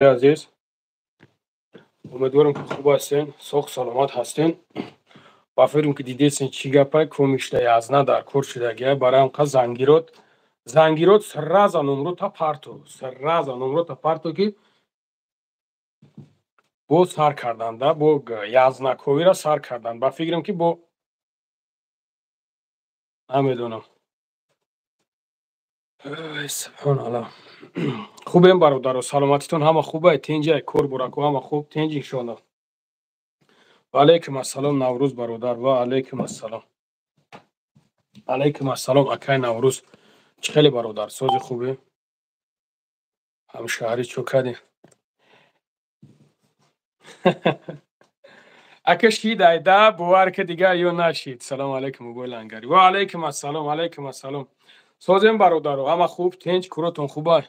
عزیز امیدوارم که خوب هستین، سوخ سلامت هستین. با فکرم که دیدین چی گپای کومشته язна дар кор шудагия барам ка зангирот сразу номро та парту ки бо сар кардан да бо язнаковира сар кардан. Ба фикрам ки бо намедонам. Субҳаналлоҳ. Хубем бародаро, саломатитон ҳама хубе? Тинҷа кор бураку ҳама хуб? Тинҷ иншоаллоҳ. ва алайкум ассалом Наврӯз бародар. Ва алайкум ассалом. алайкум ассалом акай Наврӯз. Чӣ хеле бародар, сози хубе? ҳамшаҳрӣ чӯ кади? ака шидай да бовар ки дигар ё нашид. Салом алейкум Убой Лангари. Ва алайкум ассалом, алайкум ассалом. Созем бародаро, ҳама хуб? Тинҷ, куротон хубай?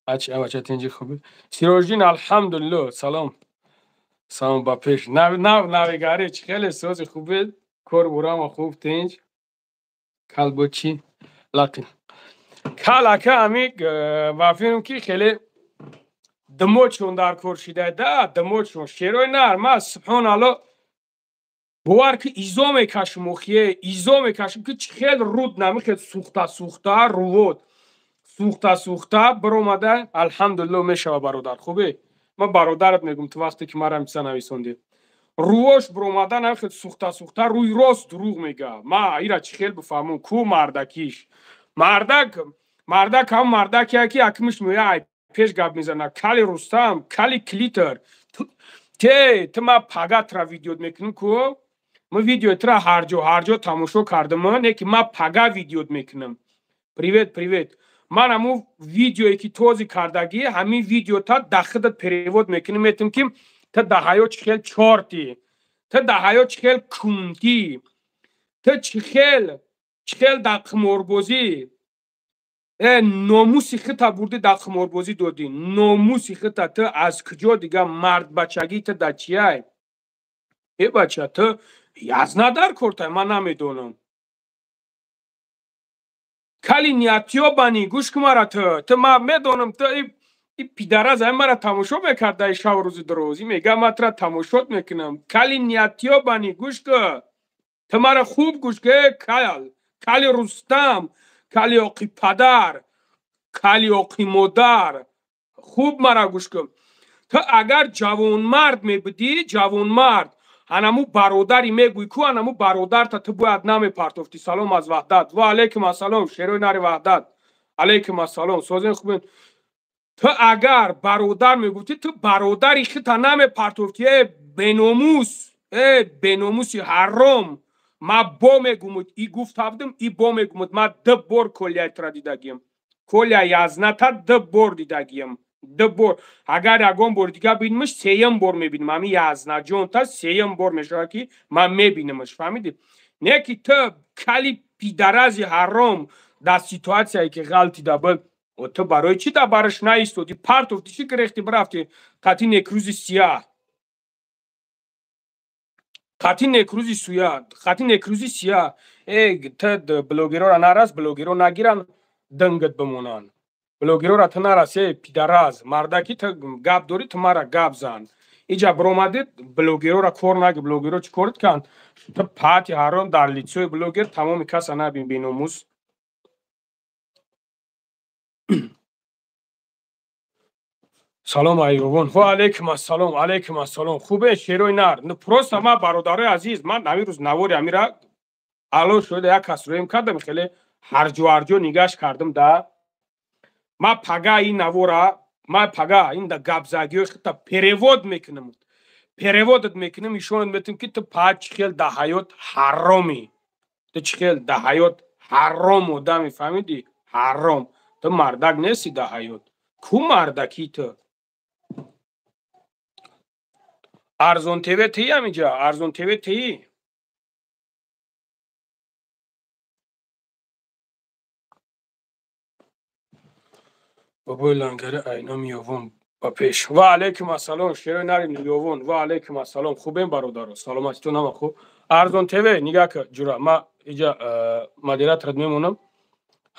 Ача тинҷи хубе? Сироҷдин алҳамдулилло. Салом. Салом ба пеш. Навигари чӣ хеле сози хубе? Кор бура ҳама хуб? Тинҷ? Кал бо чӣ? Лақин. Кал ака ҳами ба фикрам ки хеле димоҷшон дар кор шидай да, димоҷшон шерои нар. Ма субҳаналлоҳ бовар ки изо мекашам охие, изо мекашам ки чӣ хел руд намихел сухта рувод. Сухта биромада алҳамдулилло мешава бародар. Хубе? Ма бародарат мегум ту вақте ки мара миса нависонди. Рувош биромада намихел сухта рӯи рост дурӯғ мега. Ма ира чӣ хел бифаҳмум ку мардакиш. Мардак ҳам мардакие ки акмиш меояд пеш гап мезана. Кали Рустам, кали клитер. Ту ма пагатра видеот мекунам ку. Ма видеотра ҳарҷо тамошо кардам. Не ки ма пага видеот мекунам. Привет. Ман ҳамун видеое ки този кардагӣ, ҳамин видеота дахидат перевод мекунам. Метавонам ки ту дар ҳаёт чӣ хел чорти, ту дар ҳаёт чӣ хел кунтӣ, ту чӣ хел дар қиморбозӣ номуси хита бурдӣ дар қиморбозӣ додӣ. Номуси хита ту аз куҷо дига мардбачагӣ ту дар чияй? Бача ту язна дар кортай, ман намедонам. Кали ниятёбани гӯш ки мара ту ма медонам ту и пидараз мара тамошо мекард дар шабу рӯзи дуроз. Мега ман тура тамошот мекунам. Кали ниятёбани гӯш ки ту мара хуб гӯш ки кали Рустам, кали оқи падар, кали оқи модар. Хуб мара гӯш ки ту агар ҷавонмард мебудӣ, ҷавонмард анаму бародари мегӯй ку анаму бародарта ту бояд намепартофтӣ. Салом аз ваҳдат. Ва алайкум ассалом шерои нари ваҳдат. Алайкум ассалом. Созен хубен. ту агар бародар мегуфтӣ, ту бародари хита намепартофтӣ. беномуси ҳаром. ма бо мегумуд и гуфтавдим и бо мегумуд. ма 2 бор колияйтра дидагиям. колия язната 2 бор дидагиям. 2 бор. Агар ягон бор дига бинимш, 3-ям бор мебинам. Ҳамин язнаҷонта 3-ям бор мешавад ки ман мебинамш. Фаҳмидӣ? Не ки ту кали пидарази ҳаром дар ситуатсияе ки ғалти дабл ту барои чӣ дар бараш наистоди? Партофтӣ чӣ гирехтӣ бирафтӣ қати некрӯзи сия. қати некрӯзи сия. Ту блогерора нарас, блогеро нагиран дангат бимонанд. блогерора ту нарасе пидараз. Мардаки ту гап дорӣ, ту мара гап зан. Иҷа биромадед блогерора кор наги. блогеро чӣ корит канд? ту пати ҳаром дар лицои блогер тамоми каса набин беномус. салом айёвон. Ва алайкум ассалом. Хубе шерои нар? Просто ма бародарои азиз, ман ҳамин рӯз навори ҳамира алон шуда як касроем кардам, хеле ҳарҷо нигаш кардам да. ма пага ин навора, ма пага ин да гапзагиҳои хита перевод мекунам. Переводат мекунам, ишонат метавонам ки ту паҳад чӣ хел дар ҳаёт ҳаромӣ. Ту чӣ хел дар ҳаёт ҳаром одамӣ. фаҳмидӣ? ҳаром. ту мардак нести дар ҳаёт. ку мардакӣ ту? арзон тв тии ҳаминҷа? арзон тв тии? бобои лангари айном ёвон ба пеш. ва алайкум ассалом шерои нари ёвон. ва алайкум ассалом. хубем бародаро? саломатитон ҳама хуб? арзон тв нигака ҷура. ма иҷа модераторат мемонам.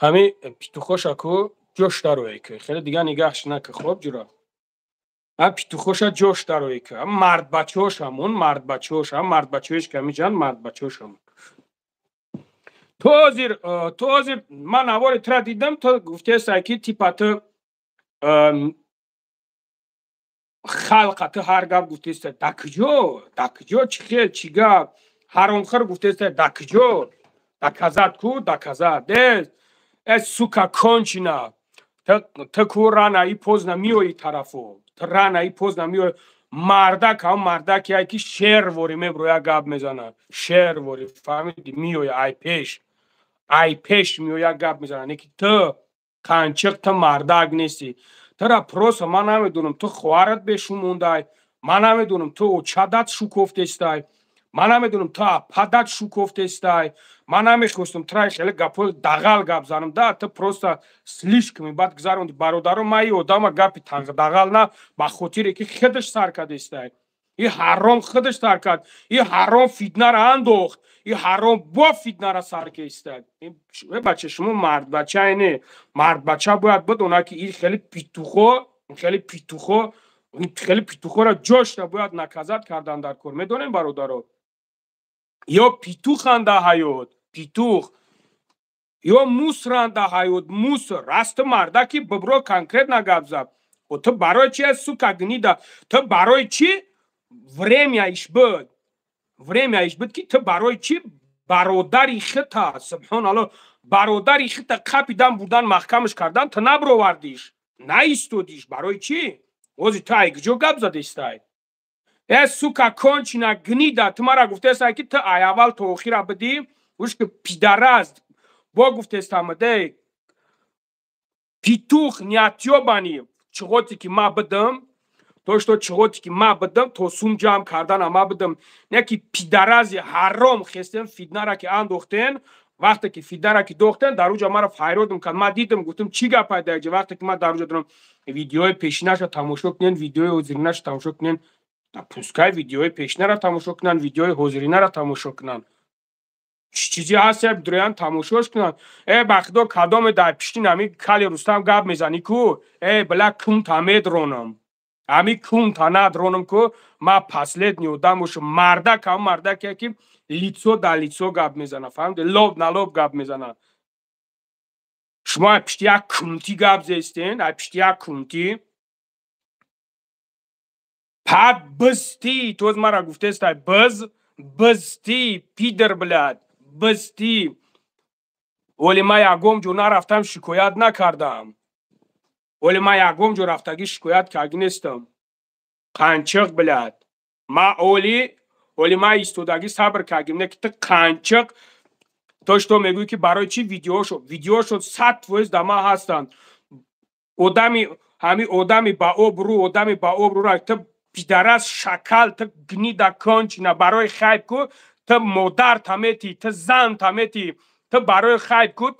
ҳамин петухоша ку ҷош дарояй ки хеле дига нигаҳш нака. хоб ҷура. پیتوخوشا جوش داروی که مرد بچه‌هاش همون مرد بچه‌هاش که میجن مرد بچه‌هاش همون تو حاضر من اول تر دیدم تو گفته سایکی تیپات خلقت هر گپ گفته است دکجو چی خیل چی گپ هر اونخر گفته است دکجو دکازات کو دکازات ده سوکا کنچنا تا کو رانایی پوز نمیوی طرفو تا رانایی پوز نمیوی مردک هم مردک یکی که شیر وری میبرویا گپ میزنه شیر وری فهمیدی میوی ای پیش میویا گپ میزنه نکی تو کنچق تو مردک نیستی ترا پروس من نمیدونم تو خوارت بشوموندای من نمیدونم تو چادت شکفته استای من نمیدونم تو پدت شکفته استای من نمیخواستم ترای خیلی گپول دغال گپ زنم ده تو پروستا слишком بعد گذاروندی برادرم مایی آدم گپی تنگ دغال نه با خاطر که خودش سر کرده استای این حرام خودش سر کرد این حرام فتنه را انداخت این حرام با فتنه را سر که استاد این بچه شما مرد بچه اینه مرد بچه باید بدونه که این خیلی پیتوخو را جوش را باید نکازت کردن در کار میدونین برادرو یا پیتوخ انده حیات پیتوخ یا موس رانده حیات موس راست مرده که ببرو کنکرت نگب زب و تو برای چی از سو کگنیده تو برای چی времяش بود که تو برای چی برادری خطا سبحان الله برادری خطا قپیدن بودن محکمش کردن تو نبرو وردیش نایستودیش برای چی اوزی تو ایگجو گپ زده استای سوکا کنچینا گنیده تو مرا گفته استای که تو ای اول تو اخیر بدی وش که پیدرست با گفته استامده پیتوخ نیاتیو بانی چغوتی که ما بدم تو چغوتی که ما بدم تو سوم جام کردن ما بدم نه که پیدرازی حرام خستن فیدنا را که اندوختن وقتی که فیدنا را که دوختن در اوجا ما را فایرودم که ما دیدم گفتم چی گپ دیگه وقتی که ما در اوجا دارم ویدیوی پیشینش را تماشا کنین ویدیوی حضورینش تماشا کنین تا پوسکای ویدیوی پیشینه را تماشا کنن ویدیوی حضورینه را تماشا کنن چیزی هست دریان تماشاش کنن بخدا کدام در پیشتین همی کلی رستم گپ میزنی کو بلا کون تامید رونم همی کون تا ندرونم کو ما پسلت نیودم وش مردک که لیتسو در لیتسو گپ میزنه فهمده لوب نلوب گپ میزنه شما پشتی یک کونتی گپ زیستین پشتی یک کونتی پد بستی تو از مرا گفته است بستی پیدر بلد بستی ولی ما یکم جو نرفتم شکایت نکردم ولی ما یکم جو رفتگی شکایت کردی نیستم قنچق بلد ما ولی ما ایستودگی صبر کردیم نه که تو قنچق تو میگوی که برای چی ویدیوشو 100 ویز دما هستند آدمی با آب رو را تو پیدرست شکل تو گنیده کنچینه برای خیب کو تو مادر تمیتی تو زن تمیتی تو برای خیب کو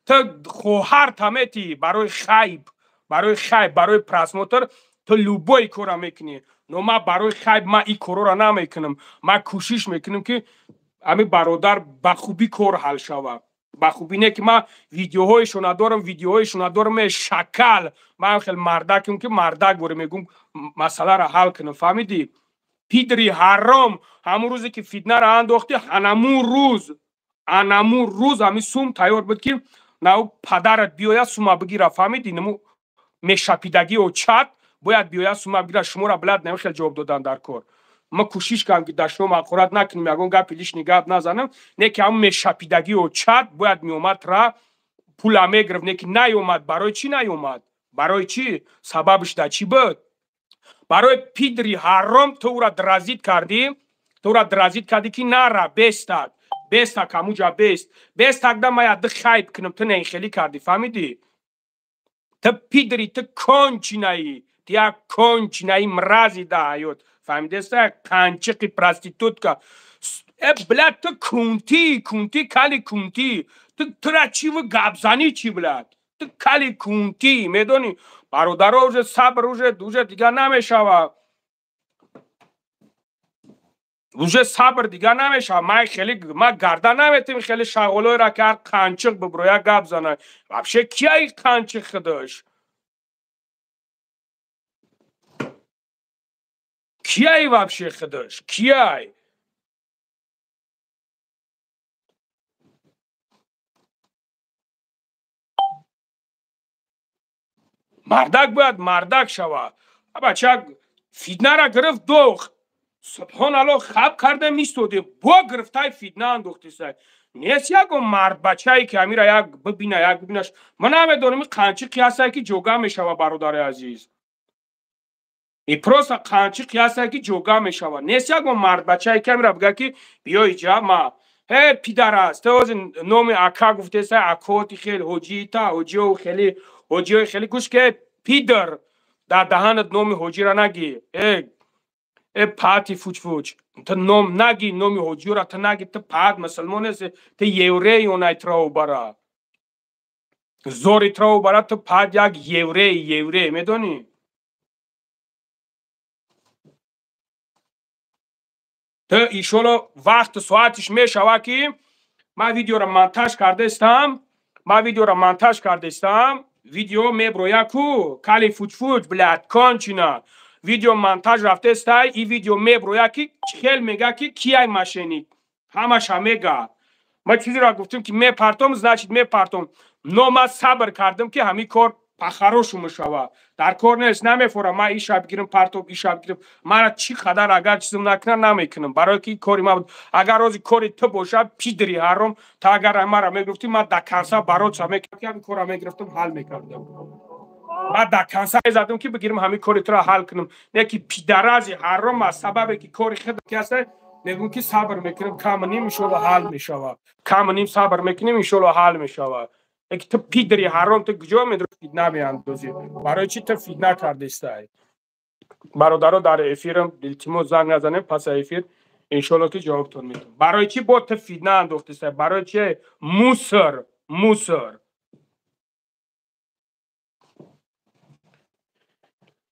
تو خوهر تمیتی برای خیب برای پرسموتر تو لوبای کورا میکنی نو ما برای خیب ما ای کورو را نمیکنم ما کوشش میکنم که امی برادر بخوبی کور حل شود بخوبی نه که ما ویدیوهایشون ندارم شکل ما خیلی مردکم که مردک بوره میگم مسئله را حل کنم فهمیدی پیدری حرام همون روزی که فیدنه را انداختی انمون روز همی سوم تیار بود که نو پدرت بیاید سوما بگیره فهمیدی نمو میشپیدگی و چت باید بیاید سوما بگیره شما را بلد نمی خیلی جواب دادن در کار ما کوشش کنم که داشتم مقورت نکنیم یکون گپ پیلیش نگاه نزنم نه که هم میشپیدگی و چت باید میومد را پولا میگرفت نه که نیومد برای چی نیومد برای چی سببش در چی بود برای پیدری حرام تو را درازید کردی که نرا بستک همونجا بستک ده ما یاد خیب کنم تو نیخیلی کردی فهمیدی تو پیدری تو کنچینایی تیا کنچینایی مرازی ده حیات فهمیده است قنچقی پرستیتوت که بلد تو کونتی کلی کونتی تو را چی و گبزنی چی بلد تو کلی کونتی میدونی برادر روز صبر روز دیگه نمیشه روز صبر دیگه نمیشه ما گردن نمیتیم خیلی شغلای را که قنچق ببرویا گپ زنه وابشه کیای قنچق خودش کیای вообще خودش کیای مردک باید مردک شود بچه فیدنه را گرفت دوخت سبحان الله خب کرده میستوده با گرفتای فیدنه اندوختی سای نیست یک مرد بچه ای که امیره یک ببینش من همه دونمی قنچی قیاسه که جوگا میشوه برادر عزیز ای پروسا قنچی قیاسه که جوگا میشوه نیست یک مرد بچه ای که امیره بگه که بیا ایجا ما هی پیدر است تو از نوم اکا گفته سای اکوتی خیلی حجی تا حجی خیلی گوش که پیدر در دهانت نوم حجی را نگی ای پاتی فوچ تا نوم نگی نوم حجی را تا نگی تا پاد مسلمان است تا یوری اونای تراو برا زوری تراو برا تا پاد یک یوری میدونی تا ایشالا وقت ساعتش میشوه که ما ویدیو را مونتاژ کرده استم ویدیو میبرویا کو کالی فوچ بلاد کانچینا ویدیو مونتاژ رفته استای این ویدیو میبرویا که خیل میگه که کیای ماشینی همش میگه ما چیزی را گفتم که میپرتم значит میپرتم نو ما صبر کردم که همین کار پخروش میشوه در کار نیست نمیفورم ما این شب گیرم پرتم این شب گیرم من چی قدر اگر چیزم نکنم نمیکنم برای که کاری ما اگر روزی کاری تو باشه پیدری هرم تا اگر ما را میگفتی من دکانسا برات چه میکردم کارا میگرفتم حل میکردم من دکانسا زدم که بگیرم همین کاری تو را حل کنم نه که پیدرازی هرم از سبب که کاری خود کسه میگم که صبر میکنیم کم نیم میشوه حل میشوه کم نیم صبر میکنیم میشوه حل میشوه اگه تو پیدری هرم تو کجا میدونی فیدنه بیاندازی برای چی تو فیدنه کرده استای برادرها در افیرم دلتیمو زنگ نزنه پس افیر انشالله که جوابتون میدم برای چی با تو فیدنه انداخته استای برای چی موسر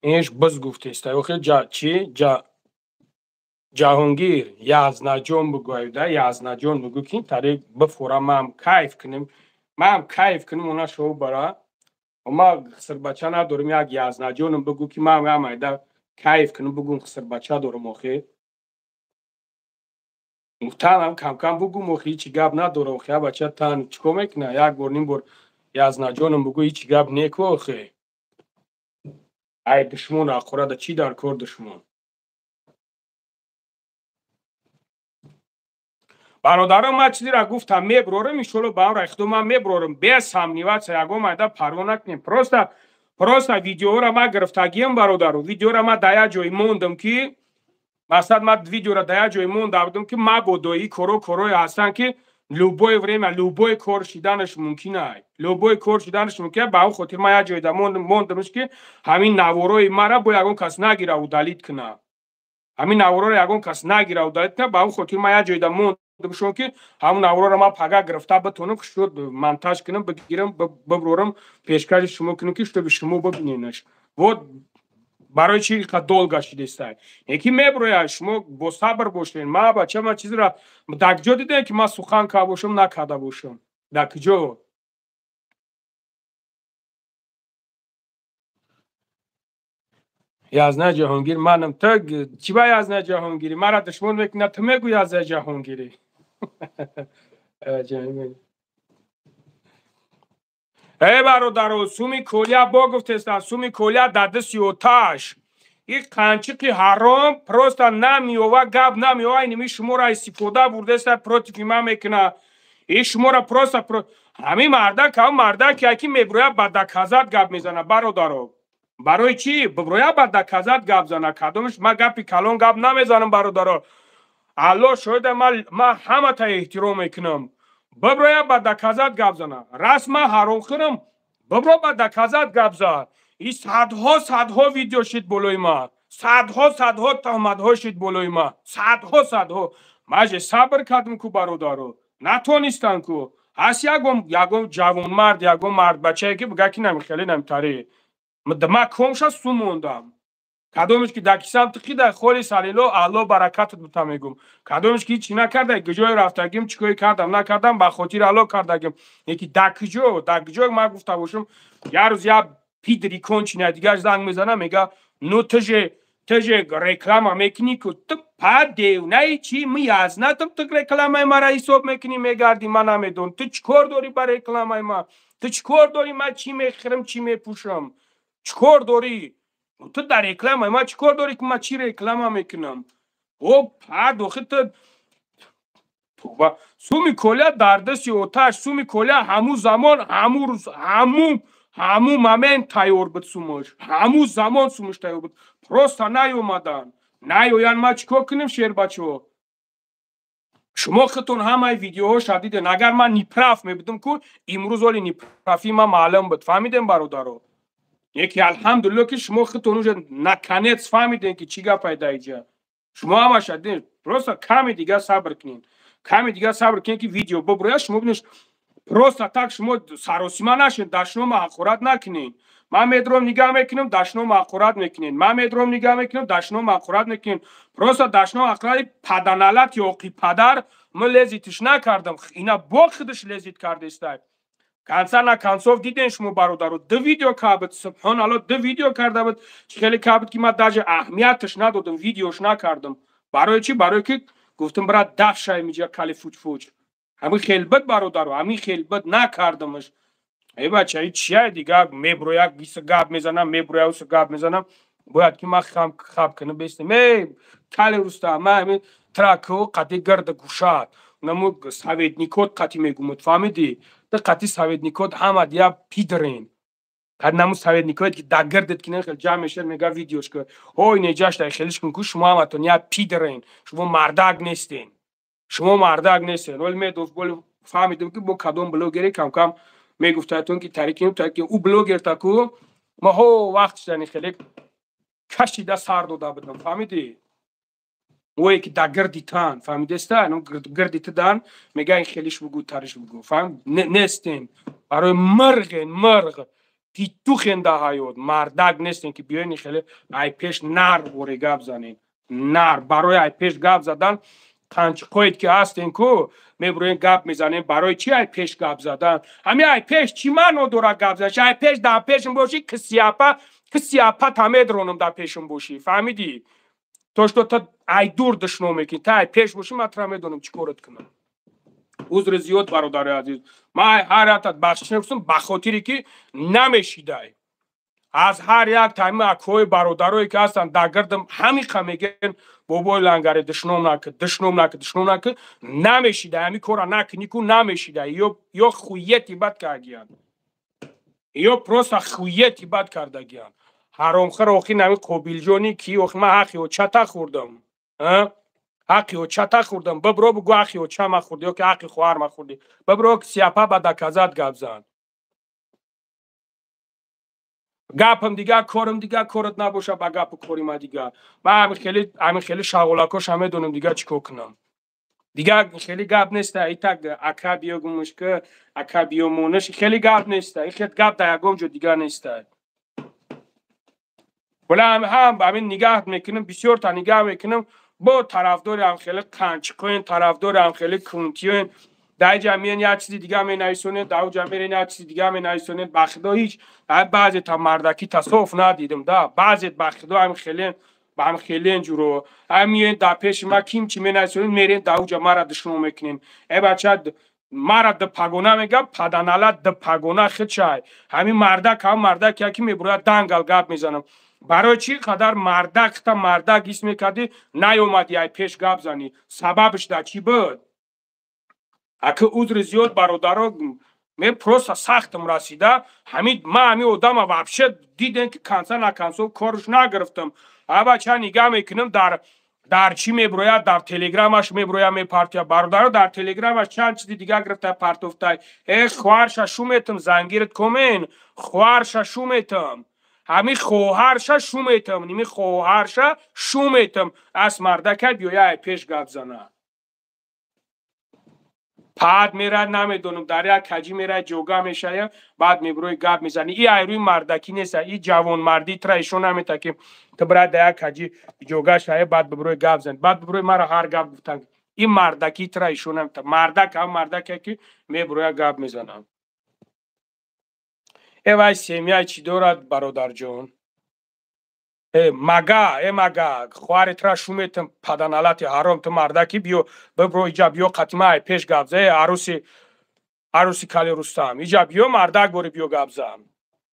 اینش بز گفته استای اوخی چی جهانگیر یزنجان بگویده یزنجان بگو که این طریق بفورم من کیف کنم اونا شو برا ما خسر بچه ندارم یک یزنجانم بگو که من همه کیف کنم بگو خسر بچه دارم آخی تنم کم بگو موخی هیچی گب ندارم آخی بچه تن چکو میکنه یک بار نیم بار یزنجانم بگو هیچی گب نیکو آخی ای دشمون اخوره دا چی در کار دشمون برادرم ما چیزی را گفتم میبرورم ایشالله با هم رخدو من میبرورم بیس هم نیوات یگو مایده پروانه کنیم پروستا ویدیو را ما گرفتگیم برادرو ویدیو را ما دایا جای موندم که مثلا ما ویدیو را دایا جای موندم که ما بودوی کروی هستن که لوبوی время لوبوی کار شدنش ممکنه با اون خاطر ما یا جای دا موندمش که همین نوروی مرا با یگون کس نگیره و دلیت کنه همین نوارا را یگون کس نگیره و دلیت کنه با اون خاطر ما یا جای دا موندم که همون نوارا را ما پگه گرفته بتونم که شد مونتاژ کنم بگیرم ببرورم پیشکش شما کنم که شده به شما ببینینش و برای چی دول گشته استای یکی میبرویا شما با صبر باشین ما بچه ما چیزی را دکجا دیدن که ما سخن که باشم نکرده باشم دکجا یزنه جهانگیر منم تا چی با یزنه جهانگیری مرا دشمن میکنه تو میگو یزنه جهانگیری ای برادر سومی کولیا با گفته است سومی کولیا در سیوتاش این قنچی حرام پروستا نمیوه گب نمیوه اینمی شما را استفاده برده است پروتیفی ما میکنه این شما را پروستا همین مردک که اکی میبرویا با دکازت گب میزنه برادرو برای چی ببرویا با دکازت گب زنه کدومش ما گپی کلون گب نمیزنم برادرو الله شاید ما همه تا احترام میکنم ببرویا با دکازت گب زنه رسم حرام خورم ببرو با دکازت گب زن این صدها ویدیو شید بلوی ما صدها تهمت ها شید بلوی ما صدها ماجه صبر کردم کو برادرو نتونستن کو هست یگم جوان مرد یگم مرد بچه که بگه که نمیخیلی نمیتاری ما کمشا سوموندم کدومش که دکیسم تقیده خوری سالیلو الله برکت بتا میگم کدومش که هیچی نکرده گجای رفتگیم چیکوی کردم نکردم با خاطر الله کردگیم یکی دکجو ما گفته باشم یه روز یا پیدری کنچینه دیگر زنگ میزنه میگه نوتج تجه رکلام میکنی که تو پا دیونه چی میازنتم تو رکلام ما را حساب میکنی میگردی من نمیدون تو چکار داری با رکلام ما تو چکار داری من چی میخرم چی میپوشم چکار داری تو در رکلام ما چکار داری که من چی رکلام میکنم او پا دوخه تو سومی کلا در دستی آتش سومی کلا همو زمان همو момент تایور بود سومش همو زمان سومش تایور بود просто نیومدن نیویان ما چیکار کنیم شیر بچه شما خودتون همه ویدیوها شدیدین اگر من نیپراف میبودم که امروز ولی نیپرافی ما معلوم بود فهمیدین برادرو یکی الحمدلله که شما خودتون اونجا نکنیت فهمیدین که چی گپ پیدا اینجا شما هم شدین просто کمی دیگه صبر کنین کمی دیگه صبر کنین که ویدیو ببروید شما ببینید просто так شما سراسیما نشین دشنو مأخورت نکنین من میدرم نگاه میکنم دشنو مأخورت میکنین من میدرم نگاه میکنم دشنو مأخورت میکنین просто دشنو مأخورت پدنالت یا قی پدر من لذتش نکردم اینا با خودش لذت کرده است کنسر نه کنسوف دیدین شما برادرو دو ویدیو کابت سبحان الله دو ویدیو کرده بود خیلی کابت که من درجه اهمیتش ندادم ویدیوش نکردم برای چی برای که گفتم برات دفشای میجا کلی فوت فوت همین خیلبت برادرو همین خیلبت نکردمش ای بچه ای چیه دیگه میبرویا 20 گاب میزنم میبرویا 20 گاب میزنم باید که من خاب کنم بیستم می کلی روستا من همین تراکو قطعی گرد گوشاد نمو سویدنیکوت قطعی میگومد فهمیدی ده قطعی سویدنیکوت همه دیا پیدرین قد نمو سویدنیکوت که دگردت کنه خیلی جمع میشه میگه ویدیوش که اوی نیجاش دای خیلیش کن که شما همه تو نیا پیدرین شما مردگ نیستین شما مردگ نیستین ولی می دوست بول فهمیدم که با کدوم بلوگری کم کم میگفتتون که تاریکیم تا که او بلوگر تا کو ما هو وقت شدنی خیلی کشیده سر داده بدم فهمیدی اوی که دا گردی تان فهمیدسته نو گردی تدان میگه این خیلیش بگو ترش بگو فهم نیستین برای مرغ پیتوخین ده هایود مردگ نیستین که بیاین خیلی ای پیش نر بوری گاب زنین نر برای ای پیش گاب زدن قنچ قوید که هستین کو میبروین گاب میزنین برای چی ای پیش گاب زدن همین ای پیش چی منو دورا گاب زدن ای پیش دا پیشم باشی که سیاپا تامه درونم دا پیشم باشی فهمیدی то, что та ай дур дышно мекин, та ай пеш боши матра медонам чӣ корат кунам. Узри зиёд бародари азиз. Ман ҳар ятат бахшиш мекунам ба хотире ки намешидай. Аз ҳар як тайми акҳои бародарое ки ҳастанд дар гирдам ҳамиқа мегӯянд бобои лангаре душном накӣ намешидай ҳамин кора накунӣ ку намешидай ё хуйети бад кардагиянд ё просто хуйети бад кардагиянд حرامخور آخی نمی قابل جانی کی آخی من حقی و چتا خوردم حقی و چتا خوردم ببرو بگو حقی و چه ما خوردی یا که حقی خوار ما خوردی ببرو سیاپا با دکازت گپ زن گپم دیگه کارم دیگه کارت نباشه با گپ کاری ما دیگه من همین خیلی شغلاکاش همه دونم دیگه چیکار کنم دیگه خیلی گپ نیست ایتک اکا بیا گمش که اکا بیا مونش خیلی گپ نیست این خیلی گپ در یگم جو دیگه نیست ولی هم همین نگاه میکنم بسیار تا نگاه میکنم با طرفدار هم خیلی قنچقین طرفدار هم خیلی کنتیون در جمعیان یک چیزی دیگه می نایسونه در جمعیان یک چیزی دیگه می نایسونه بخدا هیچ بعضی تا مردکی تصاف ندیدم ده بعضی بخدا هم خیلی با هم خیلی اینجورو همین در پیش ما کیم چی می نایسونه میرین در اوجا مرا دشنو میکنین ای بچه مرا د پاگونا میگم پدنالت د پاگونا خود چای همین مردک هم مردک یکی میبروید دنگل گپ میزنم برای چی قدر مردک تا مردک اسم کردی نیومدی ای پیش گپ زنی سببش در چی بود اگه عذر زیاد برادرها من پروسا سختم رسیده همین من همین آدم وابشه دیدن که کنسل نکنسل کارش نگرفتم بچه نگاه میکنم در چی میبروید در تلگرامش میبروید میپرتیا برادرها در تلگرامش چند چیزی دیگه گرفته پرتوفته ای خوارش شومتم زنگیرت کمین خوارش شومتم همین خواهرش شومتم نیمی خواهرش شومتم از مردکت بیای پیش گپ زنه پاد میرد نمیدونم در یک کجی میرد جوگا میشه بعد میبروی گپ میزنی ای ایروی مردکی نیست ای جوان مردی ترایشون نمیته که تو برای در یک کجی جوگا شه بعد ببروی گپ زن بعد ببروی مرا هر گپ گفتن این مردکی ترایشون نمیته مردک هم مردکی که میبروی گپ میزنم ای وای سیمیای چی دارد برادر جون мага хуаритра шумет паданалати ҳаром ту мардаки биё бибро иҷа биё қатимаи пеш габза аруси кали рустам иҷа биё мардак бори биё габза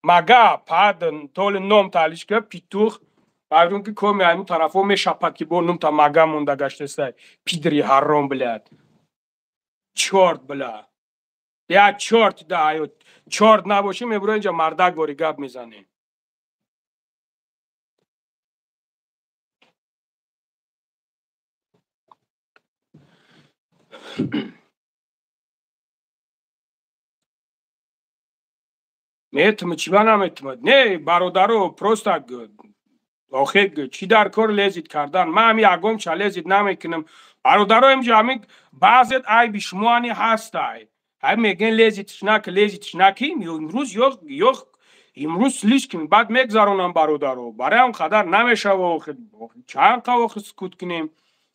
мага пад толи ном талишка питух айрун ки коми айму тарафо мешапад ки бо нумта мага монда гаштастай пидри ҳаром блядь чорт бля я чорт да ё чорт набоши мебуро инҷа мардак бори гап мезанем метмад чиба наметмад не бародаро просто охе чӣ дар кор лезид кардан ман ҳами ягонча лезид намекунам бародаро имҷа ҳами баъзет айби шумоани ҳастай ҳай мегӯян лези тишнаки имрӯз ё имрӯз слишким баъд мегзаронам бародаро барои он қадар намешава охе чанд қа охе сукут кунем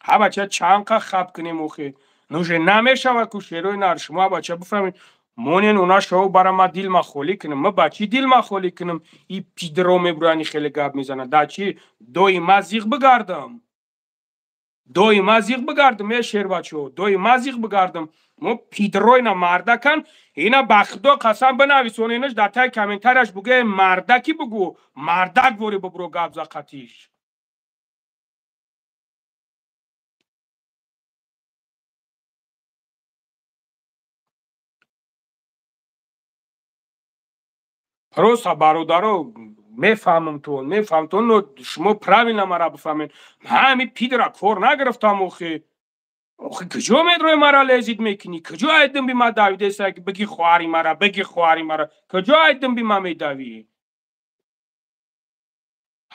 ҳа бача чанд қа хаб кунем охе нуже намешава ку шерои нар шумо бача бифаҳмед монен она шоу бара ма дилма холӣ кунам ма ба чӣ дилма холӣ кунам и пидро мебурани хеле гап мезанад да чӣ дои ма зиқ бигардам е шербачо дои ма зиқ бигардам мо пидроина мардакан ина ба худо қасам бинависоненаш дар таи комментарияш бугӯе мардаки бугӯ мардак вори бибуро гап за қатиш просто бародаро мефаҳмам ту но шумо правилно мара бифаҳмед ман ҳами пидра кор нагирифтам охе куҷо медрои мара лезид мекунӣ куҷо айдин би ма давидесай ки бигӣ хоҳари мара куҷо айдин би ма медавӣ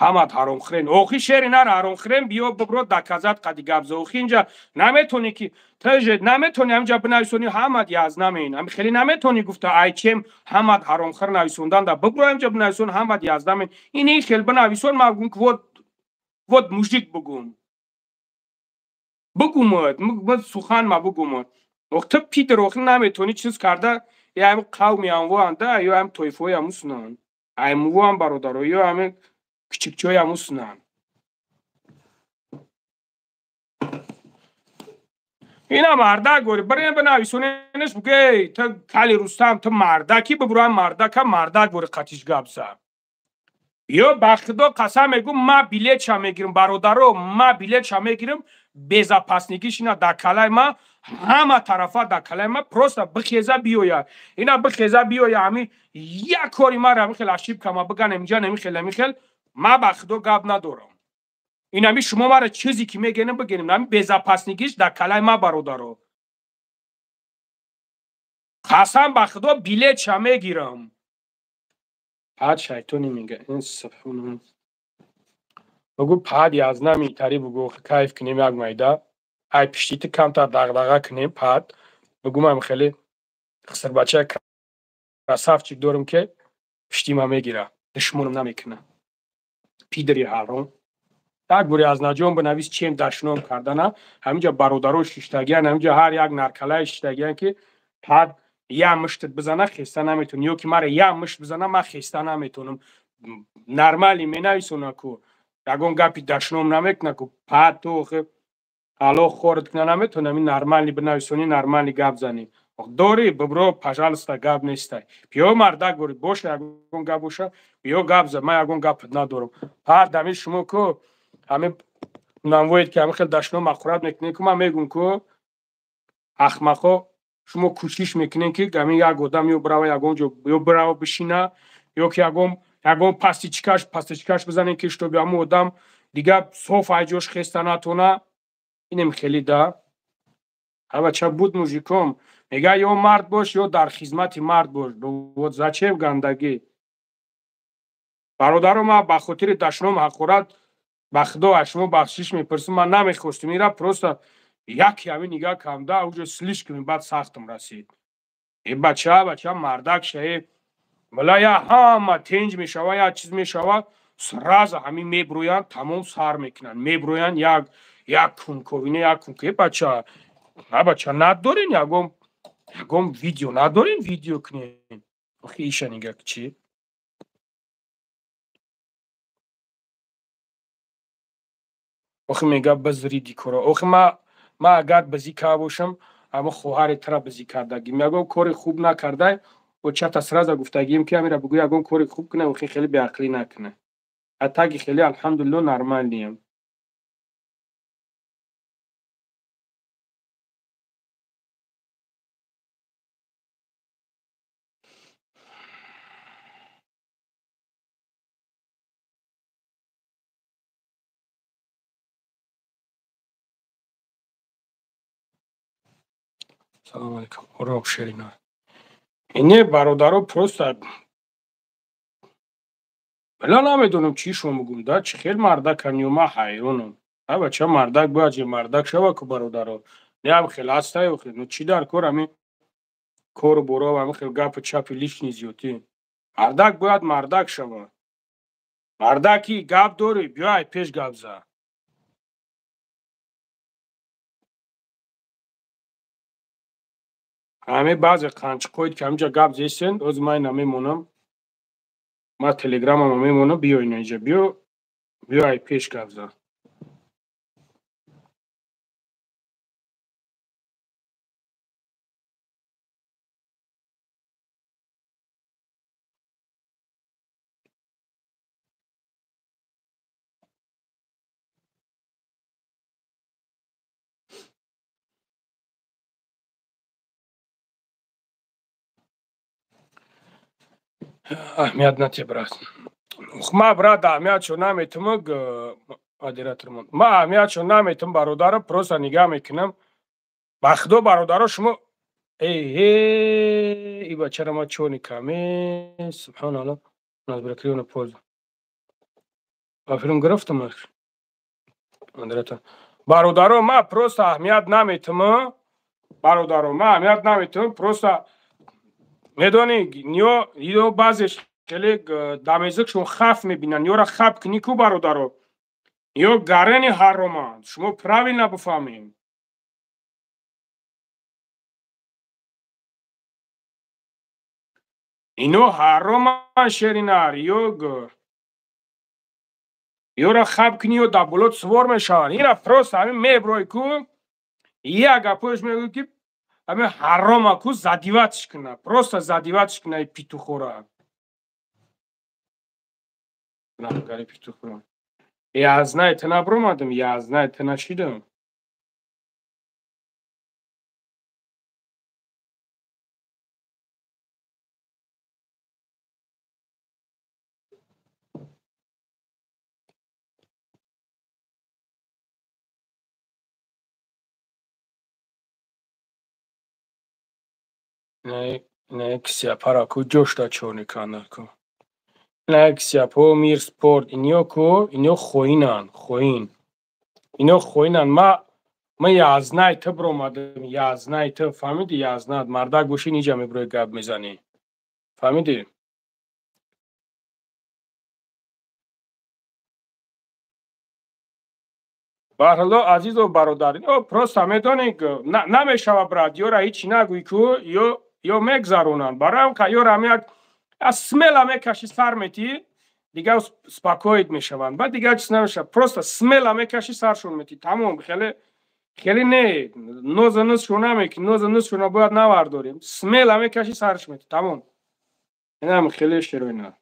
ҳамат ҳаромхӯрен охи шери нар ҳаромхӯрен биё бибро даказат қади габза охи инҷа наметонӣ ки таже наметонӣ ҳаминҷа бинависонӣ ҳамат язнамеин ҳами хеле наметонӣ гуфта айчем ҳамат ҳаромхӯр нависонданда бибро инҷа бинависон ҳамат язнамеин ин хел бинависон ман ки вот мужик бигумад сухан ма бигумад ох ту пидр охи наметонӣ чиз карда ям қавми амвоанда ё ям тоифаҳои амусунан аймувоам бародаро ё ҳамин кичикчои амусунан ина мардак бори бирем бинависонеш бугей ту кали рустам ту мардаки бибуроам мардак бори қатиш гапза ё ба худо қасам мегӯм ма билетша мегирам бародаро ма билетша мегирам безопаснигиш ина дар калаи ма ҳама тарафа дар калаи ма просто бихеза биёя ина бихеза биёя ҳами як кори мара ҳамихел ашибка ма биганем инҷа намихел ма ба худо гап надорам ин ҳами шумо мара чизе ки мегӯем бигӯем ҳами безопаснигиш дар калаи ма бародаро қасам ба худо билетша мегирам пад шайтони мега ин сафон бигӯ пад язнами тари бигӯ кайф кунем як майда ай пиштити камтар дағдаға кунем пад бигӯм ам хеле қисрбачаи красавчик дорам ки пиштима мегира душмонам намекуна пидри ҳаром як бори аз наҷом бинавис чем дашном кардана ҳаминҷа бародаро шиштагиян ҳаминҷа ҳар як наркалаи шиштагиян ки пад як муштат бизана хеста наметонӣ ё ки мара як мушт бизана ман хеста наметонам нормали менависона ку ягон гапи дашном намекуна ку пад ту охи алло хорит куна наметонӣ ҳамин нормали бинависонӣ нормали гап занӣ дорӣ бибро пожалуйста гап нестай биё мардак бори боша ягон гап боша биё гап за ман ягон гап надорам пад ҳами шумо ку ҳамин намвоед ки ҳамин хел дашном махӯрат мекунед ку ман мегӯм ку ахмақо шумо кӯшиш мекунем ки ҳамин як одам ё бирава ягон ҷо ё бирава бишина ё ки ягон пастичкаш бизанем ки штоби ҳамун одам дигар соф аз ҷош хеста натона инем хеле да ҳабача буд мужиком мега ё мард бош ё дар хизмати мард бош вот зачем гандагӣ бародаро ман ба хотири дашном ҳақорат ба худо аз шумо бахшиш мепурсам ман намехостам ира просто яке ҳамин нига камда уҷо слишком баъд сахтам расид бача мардак шае бала я ҳама тенҷ мешава як чиз мешава сразу ҳамин мебироянд тамом сар мекунанд мебироянд як кунковина як кунко бача надорин ягон видео надорин видео кунем охи иша нига чӣ آخه میگه بذاری دیکورا. آخه ما اگر بازی که باشم اما خواهر ترا بازی کردگی میگم کار خوب نکرده و چت سرز گفتگیم که میره بگوی اگه کار خوب کنه و خیلی به عقلی نکنه حتی خیلی الحمدلله نرمال نیم. سلام علیکم آرام شرینا اینه برادرها پروست بلا نمیدونم چی شما بگم دا چه خیلی مردک هنی و ما حیرانم. ها بچه مردک باید یه مردک شوه که برادرها نه هم خیلی هسته و خیلی چی در کار همین کار برا و همین خیلی گپ چپ لیش نیزیوتی مردک باید مردک شوه. مردکی گپ داری بیای پیش گپ زن. همه بعضی قنچ کوید که همینجا گپ زیستن از من نمیمونم ما تلگرامم میمونم بیا اینجا بیای پیش گپ زن. اهمیت نتی برات ما برات اهمیت شو نمیتونم مدیریترمون ما اهمیت شو نمیتونم برادر پروسا نگاه میکنم بخدو برادر شما ای بچه ما چونی کمی سبحان الله نازبرکری اون پوز افرم گرفتم مدیریتر برادر ما پروسا اهمیت نمیتونم برادر ما اهمیت نمیتونم پروسا میدونی نیو بعضیش خیلی دمیزکشون خف میبینن یا را خف کنی کو برادرو یا گرنی حرمان شما پراوی نبفهمیم اینو حرمان شرینار یا را خف کنی یا دبولت سوار میشن اینا پروست همین میبروی کو یک اپوش میگو که همین حرام کو زدیوتش کنه پروست زدیوتش کنه پیتو خوره نگاری پیتو خوره یازنه تنه برومدم یازنه تنه شیدم نه کسیا پارا کو جوشتا چونی کنه کو نه کسیا پو میر سپورت اینیو کو اینیو خوینن اینو خوینن ما یازنه تا برومدم یازنه تا فهمیدی یازنه مردک باشی نیجا میبروی گب میزنی فهمیدی برحالا عزیز و برادرین او پروست میدونی نمیشوه براد یا را هیچی نگوی کو یا میگذرونن برای هم که یا را یک سمیل هم میکشی سر میتی دیگه سپاکوید میشوند بعد دیگه چیز نمیشه پروست سمیل هم میکشی سرشون میتی تمام خیلی نه نوز شونه میکنی نوز شونه باید نورداریم سمیل هم میکشی سرش میتی تمام این هم خیلی شروع نه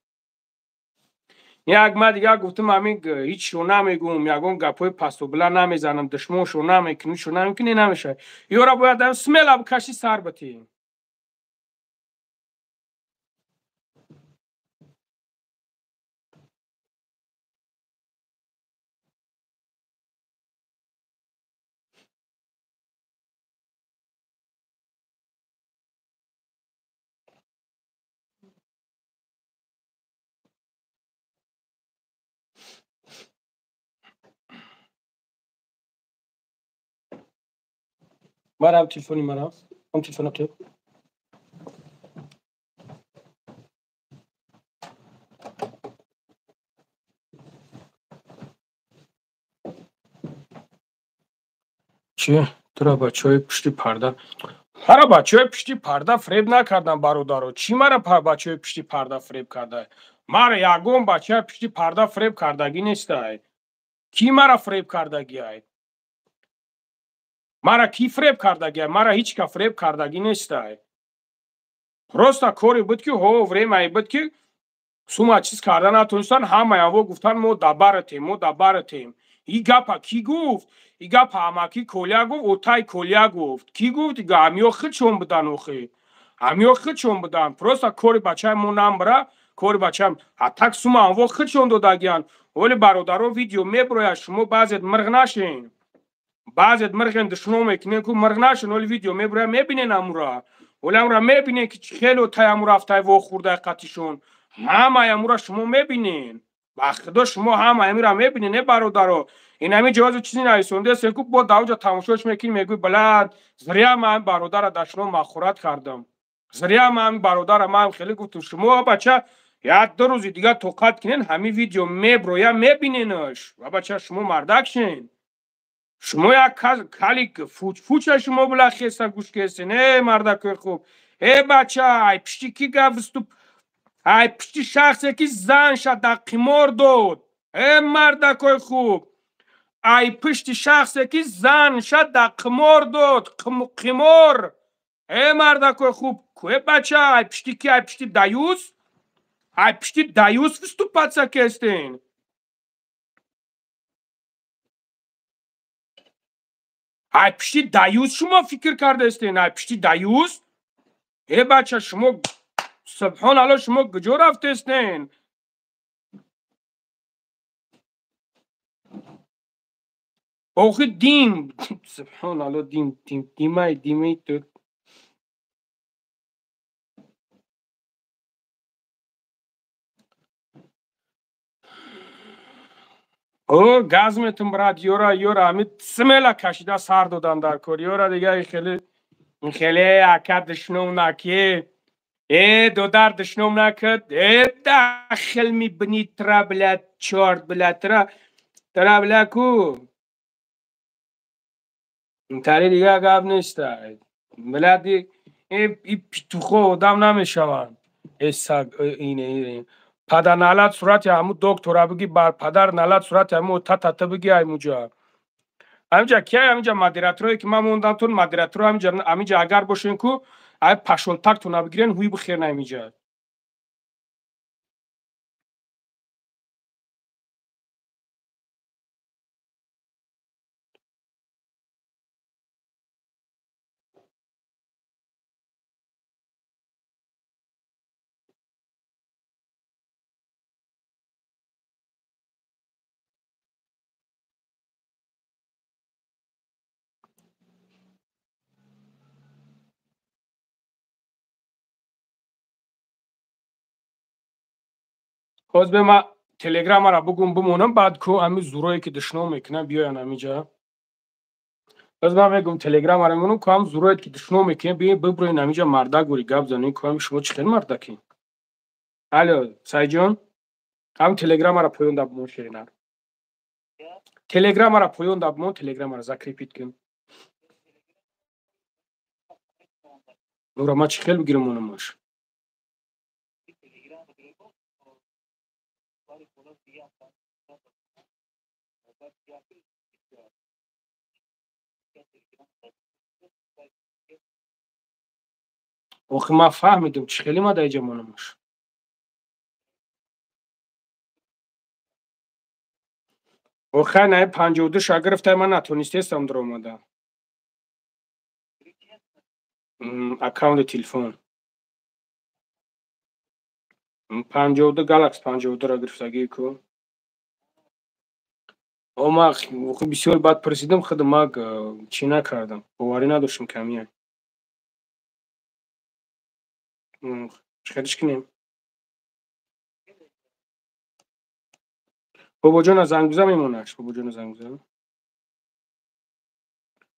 یک ما دیگه گفتم همین هیچ شونه میگم یکم گپای پست و بلند نمیزنم دشمن شونه میکنی نمیشه یورا باید هم سمیل هم کشی سر بتی مرا تلفنی مرا هم تلفن تو چی تو بچه های پشتی پرده هر بچه های پشتی پرده فریب نکردن برادرو چی مرا بچه های پشتی پرده فریب کرده مرا یگم بچه های پشتی پرده فریب کردگی نیست کی مرا فریب کردگی ای؟ مرا کی فریب کردگی؟ مرا هیچ که فریب کردگی نیست ای. просто کاری بود که ها время بود که сума чиз карда натонистан ҳамаяво гуфтан мо дабаратем мо дабаратем и гапа ки гуфт и гапа амаки колия гуфт отай колия гуфт ки гуфт ҳамиё хидшон будан охи ҳамиё хидшон будан просто кори бачаи мо намбара кори бачаам атак сума амво хидшон додагиян оли бародаро видео меброяд шумо баъзет мирғ нашин баъзет мирғен душно мекунен ку мирғ нашин оли видео меброяд мебинен амура оли амура мебинен ки хеле отай амура афтай во хурдай қатишон ҳама амура шумо мебинен ба худо шумо ҳама амира мебинен не бародаро ин ҳами ҷавозу чизи нависондеастен ку бо давҷа тамошош мекунӣ мегӯй балад зря ман бародара дашно махурат кардам зря ман бародара ман хеле гуфтум шумо бача як ду рӯзи дига тоқат кунен ҳами видео меброя мебиненаш ва бача шумо мардак шин шумо як кали фуча шумо була хеса гӯш кестен мардакои хуб бача ай пишти ки гап виступ ай пишти шахсе ки занша да қимор дод мардакои хуб ай пишти шахсе ки занша да қимор дод қимор мардакои хуб бача ай пишти ки ай пишти даюс виступаца кестен ай пишти даюс шумо фикр кардаистен ай пишти даюс бача шумо سبحان الله شما کجا رفتین؟ آخه دیم سبحان الله دیمه تو او گازمتون برات یورا همین سملا کشیده سر دادن در کار یورا دیگه خیلی اکد دشنو نکیه دو در دشنوم نکد داخل میبینی ترا بلد چارد بلد ترا بلد کو تاری دیگه گاب نیست بلد این پیتوخو آدم نمیشوند اینه پدر نالت صورت همون دکترا بگی بر پدر نالت صورت همون تا بگی ای موجا همینجا که همینجا مدیراتوری که من موندم تون مدیراتور همینجا اگر باشین کو ای پاشولتاک تو نبگیرن هوی بخیر نمیجاد باز به ما تلگرام را بگم بمونم بعد کو همین زورایی که دشنو میکنن بیاین همینجا باز من میگم تلگرام را میمونم که هم زورایی که دشنو میکنن بیاین ببروین همینجا مردک گوری گپ زنین که هم شما چخیل مردکین الو سعی جان هم تلگرام را پویون دب مون شیرینار تلگرام را پویون دب مون تلگرام را زکریپیت کن نورا ما چخیل بگیرم مونمش آخه ما فهمیدم چه خیلی ما دایجا مونمش آخه نه 52 شاگرفته من نتونستم در اومده اکاونت تلفن 52 گالاکس 52 را گرفتگی کو ما بسیار بد پرسیدم خود ما چی نکردم باوری نداشتم کمیه خیلیش کنیم بابا جان زنگ بزن میمونش بابا جان زنگ بزن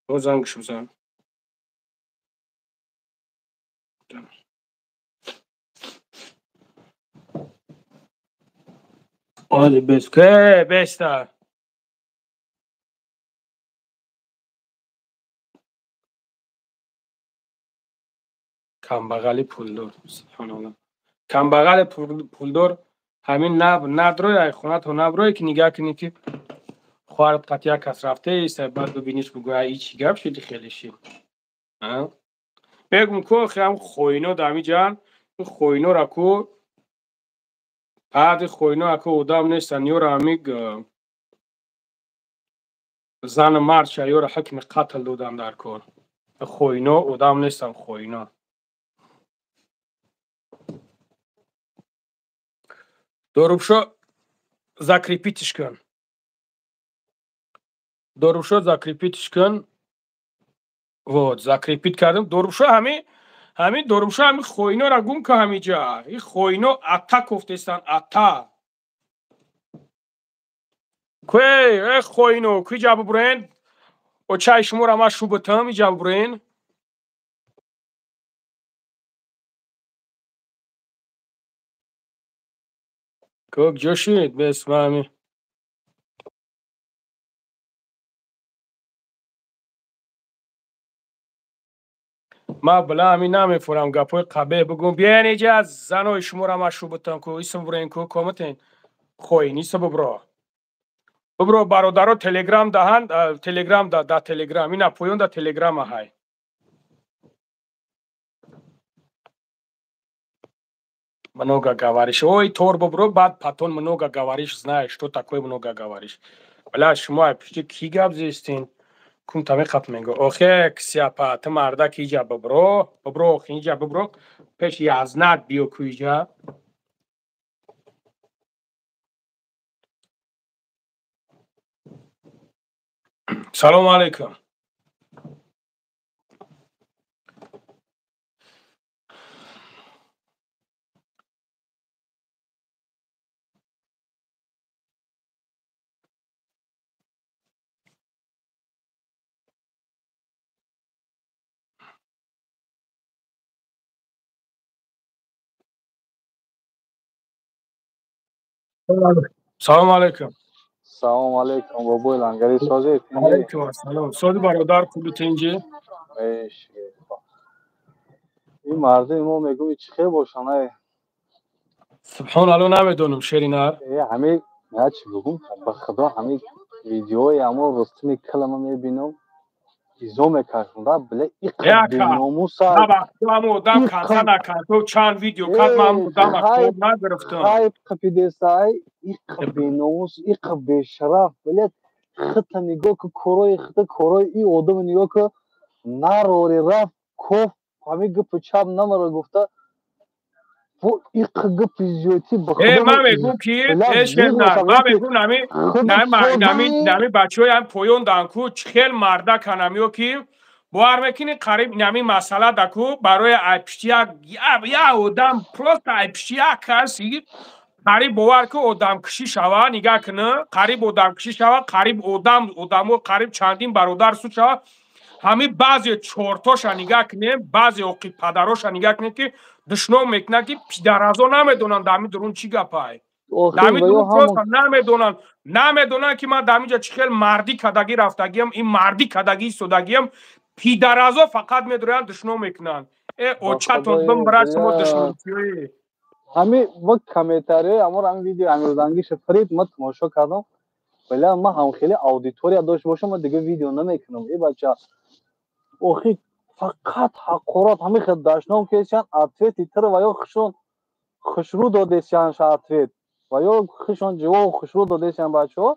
بابا زنگش بزن آلی بس که بسته کمبغل پولدار سبحان الله کمبغل پولدار همین ندروی ای خونه تو نبروی که نگاه کنی که خواهرت قطعا کس رفته ایست بعد ببینیش بگوی ای چی گپ شدی خیلی شی بگم کو خیلی خوینو دامی جان خوینو را کو بعد خوینو اکو ادام نیستن یورا امیگ زن مرد شا یورا حکم قتل دودم در کن خوینو ادام نیستن خوینو دروبشو закрепитش کن دروبشو закрепитش کن вот закрепит کردم دروبشو همین دروبشو همین خوینو را گم که همینجا این خوینو اتا کفتستان اتا کوی خوینو کوی جاب برین او چای شما را ما شوبتم ای جاب برین کوک جوشید به اسم همین ما بلا همین نمیفورم گپوی قبه بگم بیاین اینجا از زن و شما را ما شوبتم کو اسم برین کو کامتین خوینی سبب برو برادرو تلگرام دهند تلگرام دا تلگرام اینا پویون دا تلگرام های много говоришь ой торбо бро بعد потом много говоришь знаешь что такое много говоришь бля шумо пишти ки гап зестин кум таме хатменго охе ксяпат марда ки ҷа бобро хинҷа бобро пеш язнат биё куйҷа салом алейкум салом алейкум Салом алейкум, бобой лангари сози тинҷи. алейкум ассалом сози бародар хуби тинҷи ин марди мо мегӯ чӣ хел бошанае субҳон алло намедонам шеринар ҳами я чӣ бигум ба худо ҳами видеои ҳамон рустуми килама мебинам изо мекашонда бля иқа беномуса ҳамон одам канса накард чанд видео кард ман одам актор нагирифтам хайп қапидесай иқа беномус иқа бешараф бля хита нигоҳ ки корои хита корои ин одам нигоҳ ки нарори рафт коф ҳами гипи чап намара гуфта бо иқа гипи зиёдӣ ба худо ман мегӯм ки ман мегӯм нами бачаҳоям поён дан ку чӣ хел марда канамиё ки бовар мекунӣ қариб нами масъала даку барои айпиштияк я одам просто айпиштияк каси қариб бовар ки одамкишӣ шава нигаҳ кунӣ қариб одамкишӣ шава қариб одамо қариб чандин бародар суд шава ҳамин баъзе чортоша нигаҳ кунем баъзе оқипадароша нигаҳ кунем ки душном мекунанд ки пидаразо намедонанд дар ҳамин дурун чӣ гапай дар ҳамин дурун просто намедонанд ки ман дар ҳамин ҷо чӣ хел мардӣ кардагӣ рафтагиам ин мардӣ кардагӣ истодагиам пидаразо фақат медороянд душном мекунанд очатон бимбарад шумо душномчиёи ҳамин ва комментарияи ҳамон ҳамин видеои амирзангиши фарид ман тамошо кардам бля ман ҳамхели аудитория дошт бошам ман дигар видео намекунам и бача охи фақат ҳақорат ҳамин хел дашном кешанд ответи тира ва ё хушрӯ додешанд ответ ва ё хишон ҷавоб хушрӯ додешанд бачаҳо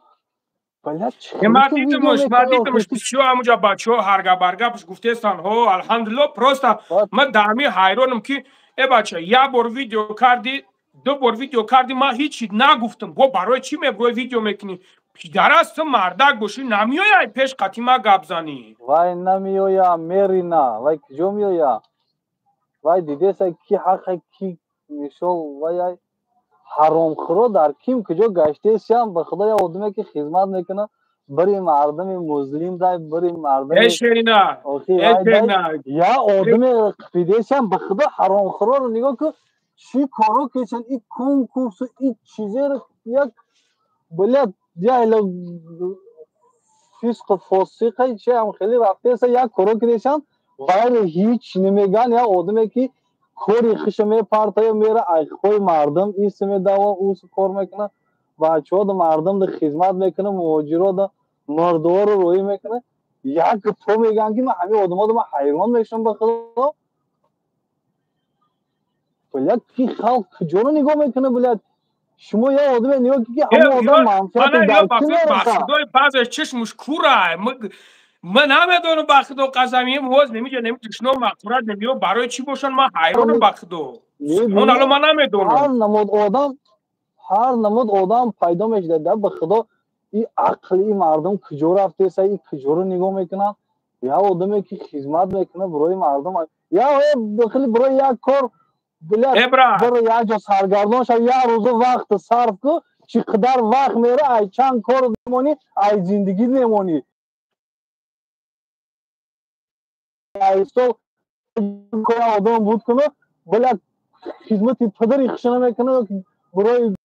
бля ман дидимаш бисёр ҳамуҷа бачаҳо ҳаргабаргабш гуфтестанд ҳо алҳамдулилло просто ман дар ҳамин ҳайронам ки бача як бор видео карди ду бор видео карди ман ҳичи нагуфтам бо барои чӣ меброи видео мекунӣ пидараст ту мардак бошӣ намеояй пеш қати ман гап занӣ вай намеоя мерина вай куҷо меоя вай дидеса ки ҳаққа ки мисол вай ҳаромхӯро дар ким куҷо гаштесиам ба худо як одаме ки хизмат мекуна бири мардами музлим дай бири мардами я одаме қипидесиам ба худо ҳаромхӯроро нигоҳ ку чӣ коро кешанд ин конкурсу ин чизеро як бля яйла фисқу фосиқа чи ам хеле рафтеса як коро кидешанд вайро ҳеҷ намеган як одаме ки кори хиша мепартая мера айхои мардам иса медава ус кор мекуна бачаҳо да мардам да хизмат мекуна муҳоҷиро да مردوها رو روی میکنه. یک تو میگن که من همین آدم ها حیران میشم به خدا. بلد کی خلق کجا رو نگاه میکنه بلد. شما یه آدم نگاه که همه آدم منفیت من یا در کی بخیر میاره که بخدای بعضش چشمش کوره من نمیدونم بخدو قزمیم هوز نمیگه شنو مقصورت نمیو برای چی باشن من حیران بخدو سبحان الله میبینی من نمیدونم هر نمود آدم پیدا میشه در به خدا. این عقل این مردم کجا رفته سه این کجا رو نگاه میکنن. یا آدمی که خدمت میکنه برای مردم یا داخل برای یک کار بلد ابرا برای یک جا سرگردان شو یک روز وقت صرف کو چقدر وقت میره ای چند کار میمونی ای زندگی نمونی ای سال کار آدم بود کنه بلد خدمت پدری خشنه میکنه برای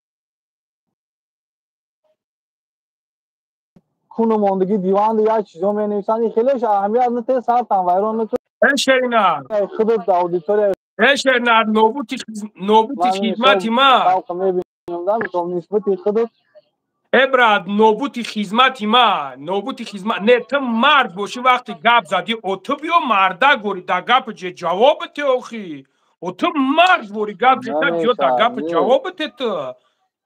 خانوادگی دیوان یا چیزا می نویسن خیلیش اهمیت نده سر تنویران نکنه اشینا خود اودیتوری اشینا نوبوتی من خدمتی مثال ما خلق میبینم در مثال نسبتی خود ابرا نوبوتی خدمتی ما نوبوتی خدمت نه تو مرد باشی وقتی گپ زدی او تو بیا مرده گوری در گپ جواب ته اوخی او تو مرد بوری گپ زدی بیا در نمیشه گپ جواب ته تو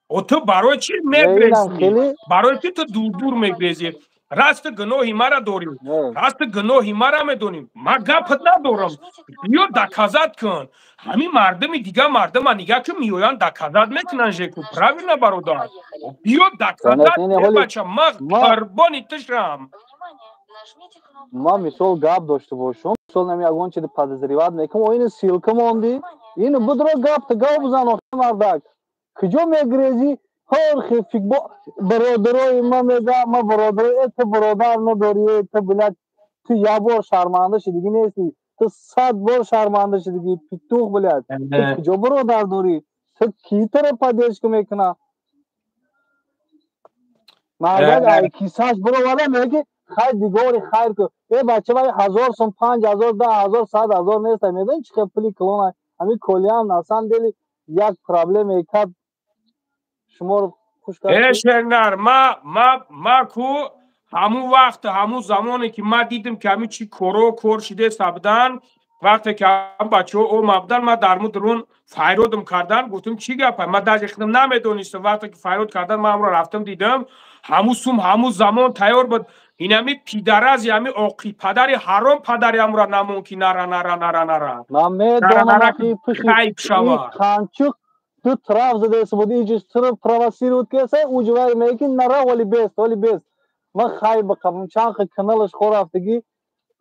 او تو برای چی نه اینم میگریزی خیلی برای چی تو دور دور میگریزی راست گناهی مرا داریم نه راست گناهی مرا میدونیم ما گپ ندارم بیا دکازات کن همین مردم دیگه مردم نگاه که میویان دکازات میکنن ژکو پراوینا برادر بیا سنت دکازات نه ای ولی بچه ما ما قربانی تشم ما مثال گپ داشته باشم مثال نمی اگون چه پادزریوات میکنم و این سیلک موندی این بدر گپ تا گپ بزن آخه مردک کجا میگریزی هر خفیق با برادرای ما میگه ما برادر تو برادر نداری تو بلد تو یه بار شرمنده شدگی نیستی تو 100 بار شرمنده شدگی پیتوخ بلد تو کجا برادر داری تو کی طرف پادش که میکنه مردک ای کیساش برو والا میگه خیر دیگاری خیر کو ای بچه بای 1000 سوم 5000 10000 100000 نیست میدون چه خپلی کلون همین کلیان اصلا دلی یک پرابلم ایکاد شما رو خوش کرد کی اشنر ما کو همون وقت همون زمانی که ما دیدم که همین چی کرو کور شده سبدن وقتی که هم بچه او مبدن ما در مورد درون فایرودم کردن گفتم چی گپه ما در خودم نمیدونستم وقتی که فایرود کردن ما هم رو رفتم دیدم همون سوم همون زمان تیار بود این همی پیدرز یعنی اوقی پدری حرام پدری هم را نمون که نره من میدونم اخی پشی خیب این شوا خانچوق تو طرف زده بود ایجش طرف پرواسیر بود کسه اوجوار میگه نرا ولی بیست من خیر بقم چند کانالش خور رفتگی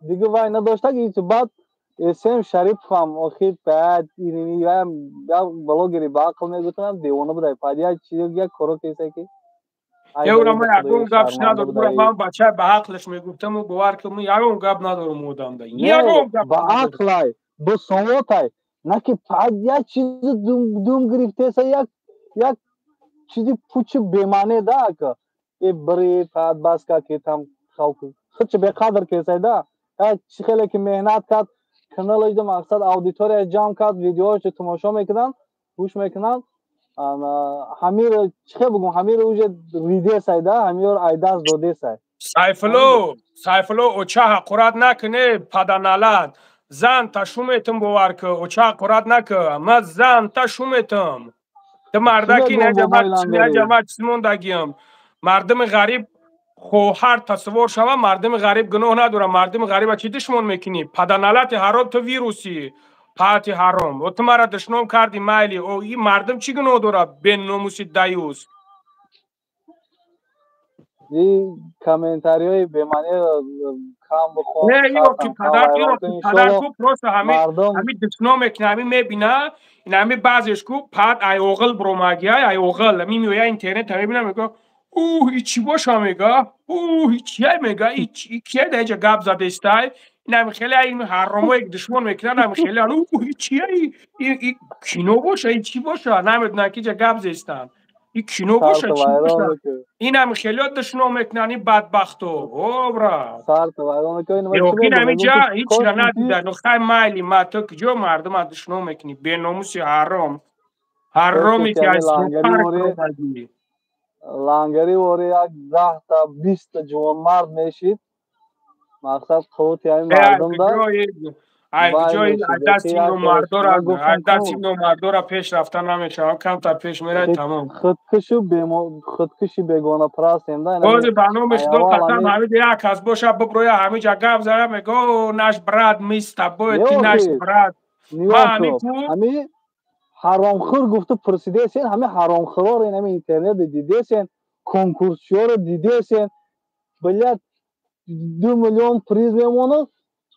دیگه وای نداشته که بعد اسم شریف هم آخی بعد اینی یا بلاگری باقل میگفتم دیوانه بودای پادیا چیزی یک کرو کیسه کی ای یه دایی ما به خدای یگون گپش شرمنده ندارم برم بودای من بچه به عقلش میگفتم و باور که من یگون گپ ندارم مودم ده نه یگون گپ با ندارم عقلای با سواتای نه که پادیا چیز دوم گرفته سه یک چیزی پوچ بیمانه ده که ای بری پاد باز که تام خالق خچ به قدر کیسه ده چی خیلی که مهنت کرد کانالش ده مقصد اودیتوری جام کرد ویدیوهاش تماشا میکنن گوش میکنن همیر چه بگم همیر اوج ریده سایده همیر ایداز دوده سای سایفلو اوچه حقورت نکنه پدنالد زن تا شومیتم باور که اوچه حقورت نکه ما زن تا شومیتم ده چی مردکی بگم با نه مایلنداری جماعت سیموندگیم مردم غریب خواهر تصور شوه مردم غریب گناه نداره مردم غریب چی دشمن میکنی پدنالت حرام تو ویروسی پاتی حرام و تو مرا دشمن کردی مایلی او این مردم چی گناه داره بین ناموسی دیوز این کامنتاری های بیمانی کام بخون نه سر تام کام ویران که پدر انشالله کو پروس مردم همی دشنو میکنه همی میبینه این همی بعضیش کو پد ای اوغل بروماگی ای اوغل همی میویا اینترنت همی بینه میگه اوه ایچی باشه میگه اوه ایچی میگه ایچی کیه ده اینجا گپ زده استای این همی خیلی این حرامو یک دشمن میکنن همی خیلی اوه ایچی ای کینو باشه ایچی باشه نمیدونن که اینجا گپ زیستن این کینو سر باشه تا چی باشه ویران که این همی خیلی دشنو میکنن این بدبختو او برا سر تا ویران که این چی یوکین بگم همینجا میگم که هیچ کاش را اینتی ندیده نخای مایلی ما تو کجا مردم دشنو میکنی به ناموسی حرام کاش حرامی اینتی که همین از لانگری سوپر موری کرو بگی لنگری وری یک 10 تا 20 تا جوانمرد میشید مقصد خود یعنی مردم دا وای جای میشید دست یکی این یک کلش ما گفتم دست کنم این مردورا پیش رفتن نمیشه کم تا پیش میره تمام خودکشی بیگانه پرست اینده باز اینمی برنامهش دو ایوال قسم همی همه یک کس باشه ببروی همه جا گپ زده میگو نش براد میسته باید تی نش نیوخی براد ما نیاب همین کو کو همی حرامخور گفته پرسیده سین همه حرامخورا رو اینمی اینترنت دیده سین کنکورسیو رو دیده سین بلیت 2 میلیون پریز میمونه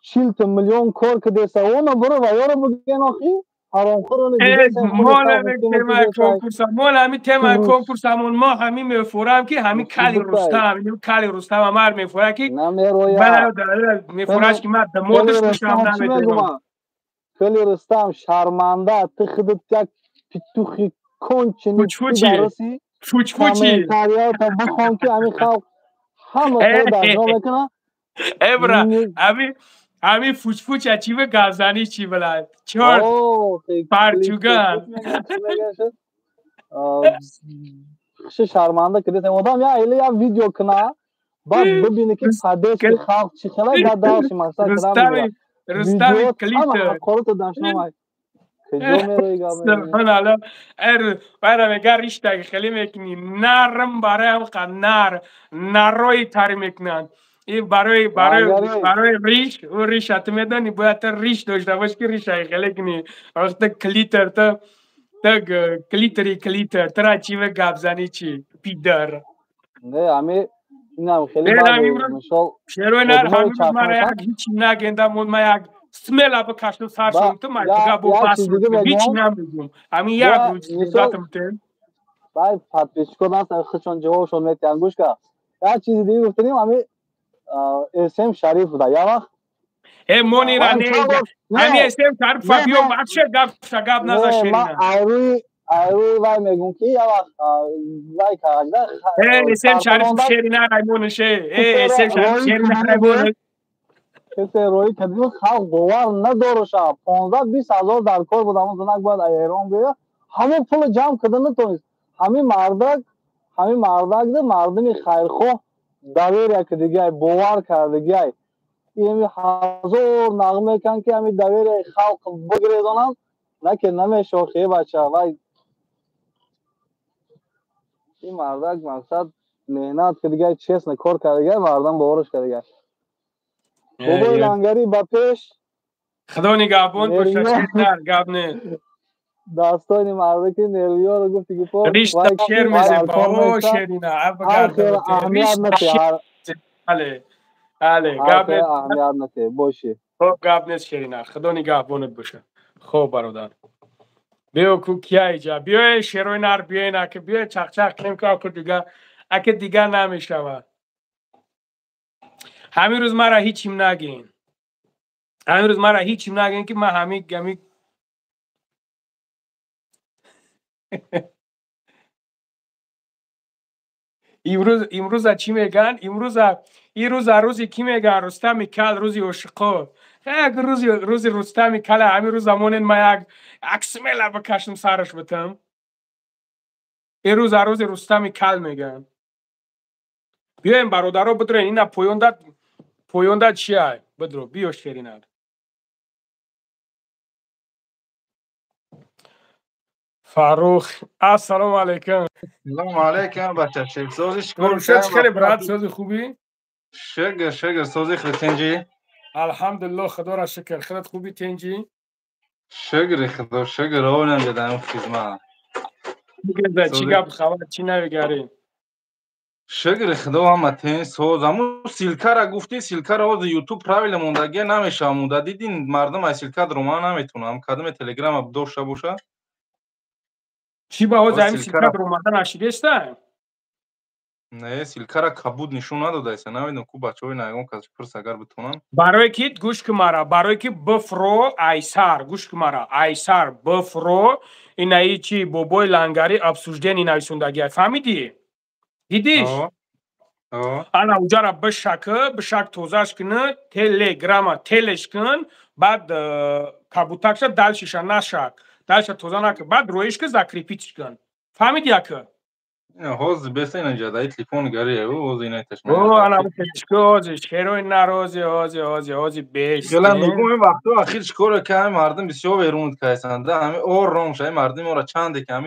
40 میلیون کار که دیسه اونا برو و یارو بگین آخی حرامخور رو دیده سین خود مال تا همین حکومتی تیمای دیسه کنکورس مال همین تیمای تو کنکورس همون ما همین میفورم که همین کلی سوبتای رستم همین کلی رستم امر میفوره که نمیرویا بله داره میفورش کلی که من کلی مودش رستم بشم چی نمیدونم میگم کلی رستم شرمنده تو خودت یک پیتوخی کنچنی فوچ فوچی پیدرسی فوچ فوچی کامنتاریات بخوان که همین خلق همه خیلی دجنا میکنه ابرا همین فوچ فوچ چی به گازانی چی بلد چهار اوه کلیپ فیسبوک پرچوگان میگن چی میگن شد چه شرمنده که دیدم آدم یا ایلی یا ویدیو کنه بعد ببینه که پدیش که خلق چی خیلی گداوشی مقصد کدام میگه رستمی ویدیو همه کلیتر حقارت داشتم های کجا میروی گامه سبحان الله برای میگه ریشتگی خیلی میکنی نرم برای هم نر نروی تاری میکنن این لنگری برای ریش و ریش حتی میدانی باید ریش داشته باش که ریش خیلی کنی وقت کلیتر کلیتر ترا چی و گابزانی چی پیدر نه همه این هم خیلی نه بعد امروز مثال شروع نر خودمای هنوز مرا چکمکک یک هیچی نگنده من ما یک سمل با کشت سر با شدم تو ما بگا با یا بس چیز دیگه میکنم هیچی بگم نمیگم همین یک یا روز مثال داتم تن بای پاتیشکو دست خشون جوابشون میتیان گوش که یا چیز دیگه گفتیم همه اسم شریف بوده یا وقت مونی را وای نه چاقو همین نه استم طرف نه فابیو نه بچه گپ شگاب نزا نه ما شیرینا ایروی وای میگم که یا وقت وای کارده اسم شریف کارتمانده شیرینا رایمونشه کسی را اسم شریف روی شیرینا کدیمه رایمونش کسی روی کدیمه خلق باور نداره شب 15-20 هزار در کار بود اما زنک باید ایران بیا همه پول جمع کده نتونست همین مردک ده مردمی خیرخواه دویر یک دیگه باور کردگی یعنی هزار نغمه کن که همین دویر خلق بگریزانم نه که نمیشه خیلی بچه وای این مردک مقصد مهنت که دیگه چیست کار کردگی مردم باورش کردگی بابای لنگری با پیش خدا نگهبان باشه نرویا شیرینار گپ نه داستانی مرده که نرویا رو گفتی که پا ریشتا وای شیر در میزه کار او میسته شیرینا اب هر خیر گردم اهمیت ریشتا نتی شیر بله بله هر گپ خیر نه اهمیت نتی باشی خب گپ نیست شیرینا خدا نگهبانت باشه خب برادر بیو کو کیا ایجا بیو شیروی نار بیو اینا که بیو چخ کم که اکه دیگه نمیشود همین روز مرا هیچیم نگین همین روز مرا هیچیم نگین که من همین گمی امروز چی میگن این روزی کی میگن رستم کل روزی عشقا یک روزی رستم کل همین روز زمان ما یک عکس میل بکشم سرش بتم این روز رستم کل میگن بیایم برادرها بدرین اینا پویونده چیه بدرو بیو شیرینر فاروق السلام علیکم سلام علیکم بچه چک سازش کن روشت تایم خیلی برات رفته سازی خوبی شگر سازی خرتنجی الحمدلله خدا را شکر خودت خوبی تنجی شگر خدا شگر آونم بدم خدمت میگه چی سازی گپ خبر چی نمیگاری شگر خدا هم تین ساز همون سیلکا را گفتی سیلکا را از یوتیوب پراویل موندگی نمیشه مونده دیدین مردم از سیلکا درما نمیتونم کدام تلگرام اب داشته باشه چی با ها از زمین سیلکا سیلکت را رو اومدن اشیدسته نه سیلکا را کبود نشون نداده است نمیدونم کو بچه‌های نگم که پرس اگر بتونن برای کی گوش کمارا برای کی بفرو ایسار گوش کمارا ایسار بفرو اینایی چی بوبوی لنگاری ابسوجدن اینایی سوندگی فهمیدی دیدیش آه آه انا اونجا را بشک توزش کنه تلگرام تلش کن بعد کابوتاکش دلشش نشک دلش توزا نکن بعد رویش که زکریپیچ کن فهمیدی که Hoz besa inja da telefon gari hoz ina او tashna انا da. بتشكوزش شروي ناروزي هوزي Gelen بيستين bugün vakti ahir skor ki hem mardım bisiyo verund kaysanda hem or rom şey mardım ora çande ki hem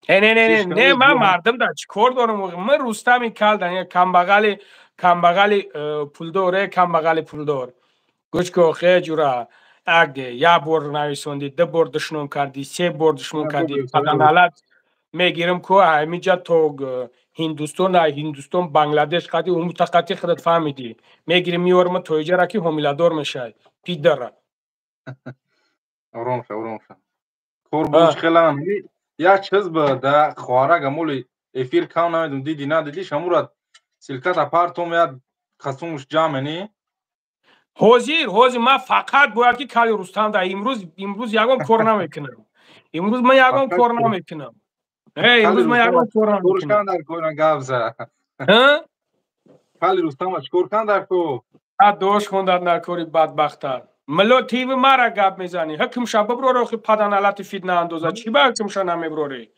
نه من مردم در چی کار دارم من روستمی کلدن یه کمبغالی پولداره کمبغالی پولدار گوش که خیلی جورا اگه یا بار نویسوندی ده بار دشنم کردی سه بار دشنم کردی پدنالت میگیرم که همینجا تو هندوستان بنگلادش قدی اون متقاطی خودت فهمیدی میگیرم میورم تو اینجا را که همیلادور میشه پیدره rom şa. Kor buluş kılan ya çiz bu da xwara gamuli efir kan namedum didi na didi şamurat silkat apartom ya kasumuş cameni حاضر من فقط باید که کاری رستم در امروز یگام کار نمیکنم امروز من یگام fakat کار نمیکنم kali امروز من Rustam یگام کار skor نمیکنم kan dar koyna gavza ها kali Rustam skor kan dar ko دوش خوندن در کاری بدبختر ملو تیو مرا گپ میزنی حکم شب برو رو پدن علت فیدنه اندازه چی با حکم شب نمیبروری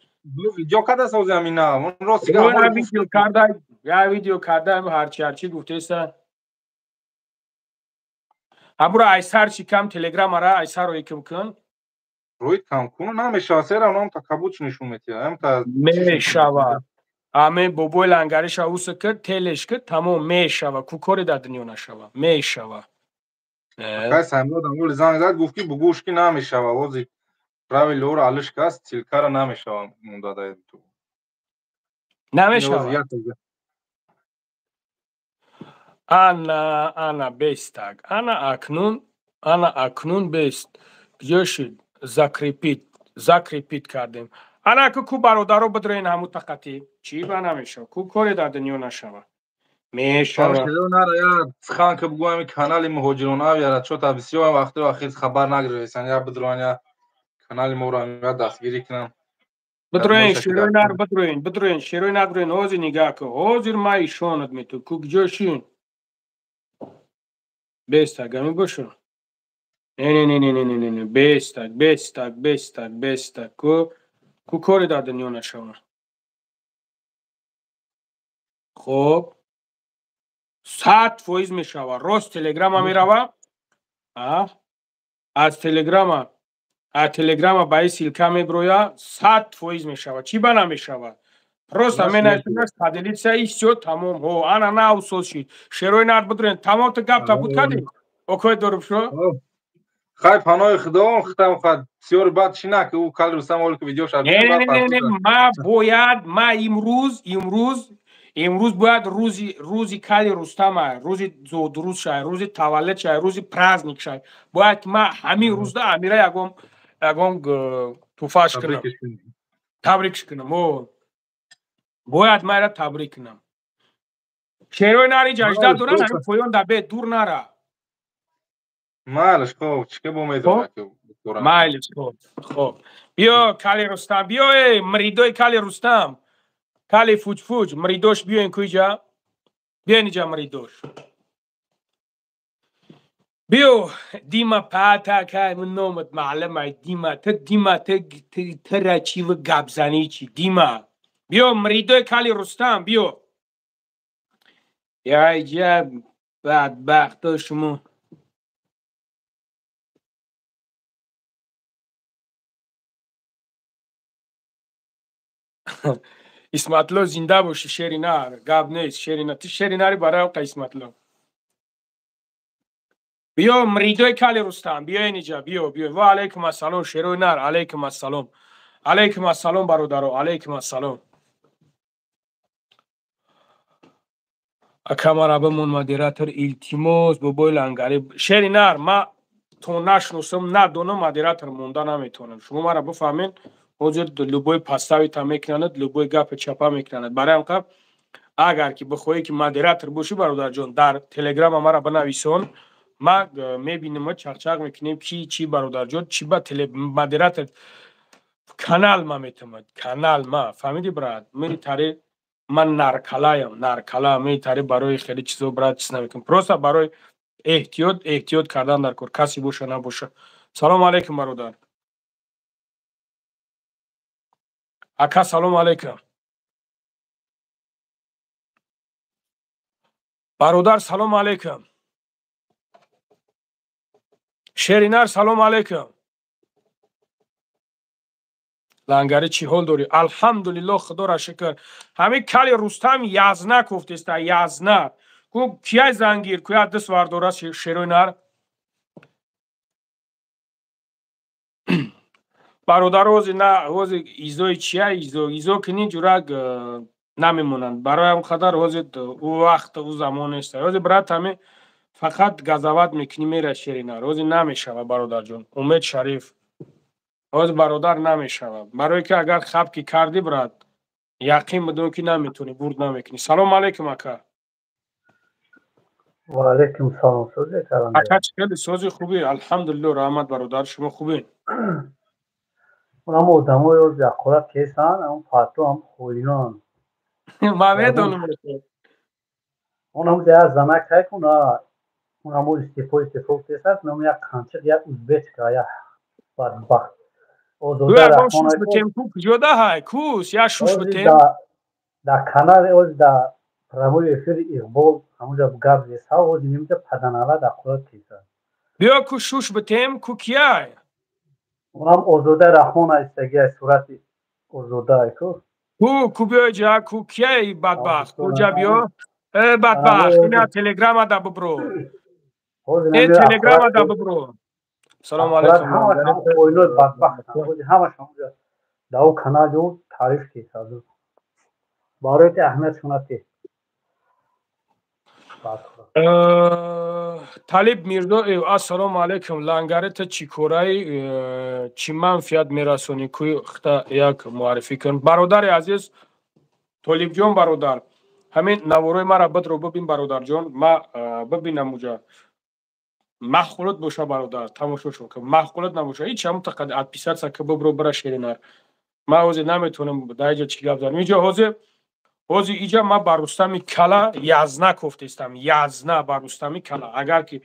video kada sozamina mon rostiga amol gufte یا ویدیو کردم هرچی گفته است برو ایسر چی کم تلگرام را ایسر رو یکم کن روی کم کنو نمیشه اونم تا کبوچ نشون میده هم تا میشوه همه بابای لنگرش اوس کرد تلش کرد تمام میشوه کوکاری در دنیا نشوه میشوه کاس هم دادم زنگ زد گفت که بگوش که نمیشه وازی راوی لور علش کاست سیلکارا نمیشه مونده تو نمیشوه انا بستگ انا اکنون بست بیاشید زکریپیت کردیم انا که کو برادرو بدرین همو تقتی چی با نمیشه کو کاری در دنیا نشوه میشوه نره یا خان که بگو همی کانال مهاجرون یا چو تا بسیار وقتی و اخیر خبر نگرفتن یا بدرون یا کانال ما رو همی دستگیری کنن بدرین شیروی نر بدرین شیروی ندرین اوزی نگاه که اوزیر ما ایشاند میتو کو گجاشین بستگ همی باشو نه بستگ کو کاری در دنیا نشوه خب 100% میشوه راست تلگرام هم میروه از تلگرام بای سیلکا میبرویا 100% میشوه چی با نمیشوه راست همه نشونش تدلیل سه ایستیو تمام هو انا نه اوسوز شید شروع نرد بدرین تمام تا گپ تا بود کردیم اوکی دروب شو خواهی پناه خدا خطا خواهد بسیار بد چی نه که او کل روستم اول که ویدیو شد ما امروز باید روزی کلی رستم روزی زودروز شد روزی تولد شد روزی پرزنیک شد باید ما همین روز ده امیره یگم توفاش کنم تبریکش کنم باید ما را تبریک کنم شیروی ناری جاجده دورن همین پویان در بیت دور نره مالش خوب چکه با میدونه که مالش خوب بیا کلی رستم بیا مریدوی کلی رستم کلی فوج مریدوش بیا این کجا بیا اینجا مریدوش بیا دیما پاتا که من نومت معلمه دیما تر چی و گبزنی چی دیما بیا مریدوی کلی رستم بیا یا عجب بدبخت شما اسمتلو زنده باشی شیرینار گاب نیست شیرینار تو شیریناری برای اوقا اسمتلو بیا مریدوی کلی رستم بیا اینجا بیا و علیکم السلام شیروی نار علیکم السلام برادرو علیکم السلام اکامر بمون مدیراتور التیموس بابای لنگری شیری نار ما تو نشناسم ندونم مدیراتور مونده نمیتونم شما مرا بفهمین حضور لوبوی پستاوی تا میکنند لوبوی گپ چپا میکنند برای اینکه اگر که بخوایی که مدیراتور باشی برادر جان در تلگرام مرا بنویسون ما میبینیم ما چغچغ میکنیم چی برادر جان چی با مدیراتور کانال ما میتونم کانال ما فهمیدی برات میری تاری من نرکلا میتاری برای خیلی چیزو برات چیز نمیکنم پروسا برای احتیاط کردن در کار کسی باشه نباشه سلام علیکم برادر اکا سلام علیکم برادر سلام علیکم. شرینار سلام علیکم. لنگری چی حال داری؟ الحمدلله خدا را شکر. همه کلی رستم یزنک گفتیست یزنک. کو کیای زنگیر کویا دست واردورا شرینار. برادر اوز ایزوی چیه ایزو کنی جورا نمیمونند برای اون خدر او وقت او زمان است برات همه فقط گزاوت میکنی میره شیرینه نمیشه برادر جون امید شریف برادر نمیشه برای که اگر خب کی کردی برات یقین بدون که نمیتونی برد نمیکنی. سلام علیکم اکا. و علیکم سلام. سوزی کردم اکا خیلی سوزی خوبی الحمدلله. رحمت برادر شما خوبی؟ اونم آدمای از یخورت کیسن اون پاتو هم خویلان ما میدونم اونم دیگه زنک های کنه اونم استیفو کیسن اونم یک خانچه یک ازبیچ که یک بدبخت تو آزوده الان شوش رحمان به تمکو کجاده های کوس یا شوش به اوزی تم در کانال اوزی در پراموی افیر اقبال همونجا بگرد زیسته اوزی نیمجا پدنالا در خورت کیسن بیا کو شوش به تم کو کیای اونم آزوده رحمان ایستگی صورت آزوده ای کو بیا جا کو کیای بدبخت کجا بیا همه بدبخت اینا اوزی تلگرام دا ببرو اوزی این نمیره تلگرام دا اخورت ببرو. سلام اخورت علیکم همش هم خویلوی بدبخت هم اوزی همش همونجا در او کانال جو تعریف کیسه برای که اهمیت شونتی بات خورد طالب میرزا السلام علیکم لنگرت چی کورای چی منفیت میرسونی کوی خطا یک معرفی کن برادر عزیز طالب جان برادر همین نوروی مرا بدرو ببین برادر جان ما ببینم اونجا مخلوط باشه برادر تماشا شو که مخلوط نباشه هیچ هم تقد ادپیسات سکه ببرو برا شیرینار ما اوزی نمیتونم دایجا چی گپ زنم اینجا اوزی اینجا ما برستمی کلا یزنا گفتم یزنا برستمی کلا اگر که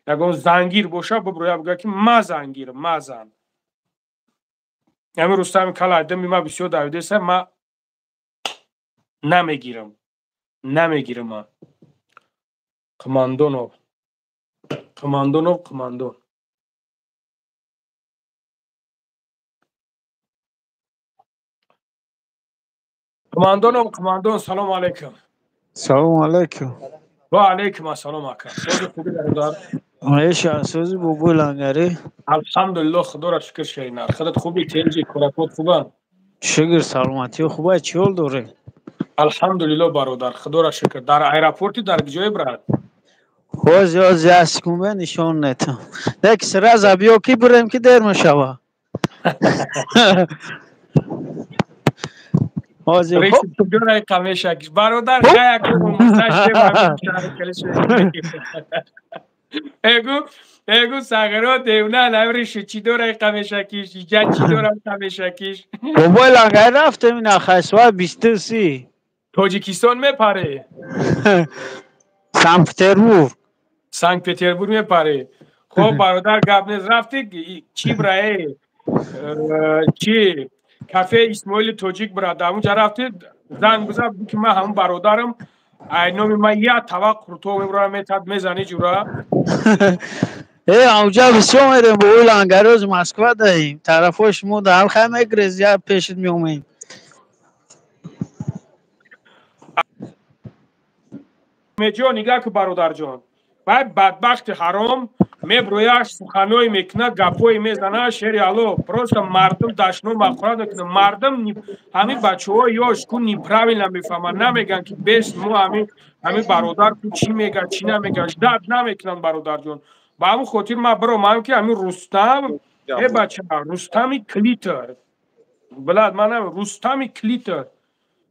یگون زنگیر باشه ببرو بگه که ما زنگیر ما زن همین رستمی کلا دمی ما بسیار داویده ما نمیگیرم ما کماندونو کماندون کماندون سلام علیکم. سلام علیکم. و علیکم السلام اکا. سوزی خوبی برادر؟ علیشان سوزی بوبو لنگری. الحمدلله خدا را شکر شیرینار. خودت خوبی تنجی کراکوت خوبه؟ شکر سلامتی خوبه چی حال داره؟ الحمدلله برادر خدا را شکر. در ایرپورتی در کجای برات؟ خوز از کومه نشان نتم. دیگه سر از ابیو کی بریم که دیر میشوه. خوزی ریش خوب. دورای قمیشکیش برادر خیلی کنم مستشفی همین شهر کلیش اگو ساغرو دیونه نوریش چی دورای قمیشکیش جا چی دورای قمیشکیش بوبو لنگری رفتم این اخشوه 23 تاجیکستان میپره سن پتربورگ. سنت پتربورگ میپره. خب برادر گپ نیست رفتی چی برای چی کافه اسماعیل توجیک برادر اونجا رفتی زنگ بزن که من همون برادرم اینومی من یه طبق خورتو میبرم میتد میزنی جورا اونجا بسیار میریم بوبو لنگری از مسکو دهیم طرفش مو در خیمه گریزیا پیشت میومیم. میجا نگاه که برادر جان باید بدبخت حرام میبرویش سخنوی میکنه گپوی میزنه شیری الو پروست مردم دشنو مخورد میکنه مردم همین بچه ها یاش کن نیپراوی نمیفهمن نمیگن که بیست مو همین برادر تو چی میگه چی نمیگه داد نمیکنن برادر جان با همون خاطر ما برو من که همین رستم ای بچه رستمی کلیتر بلد من رستمی کلیتر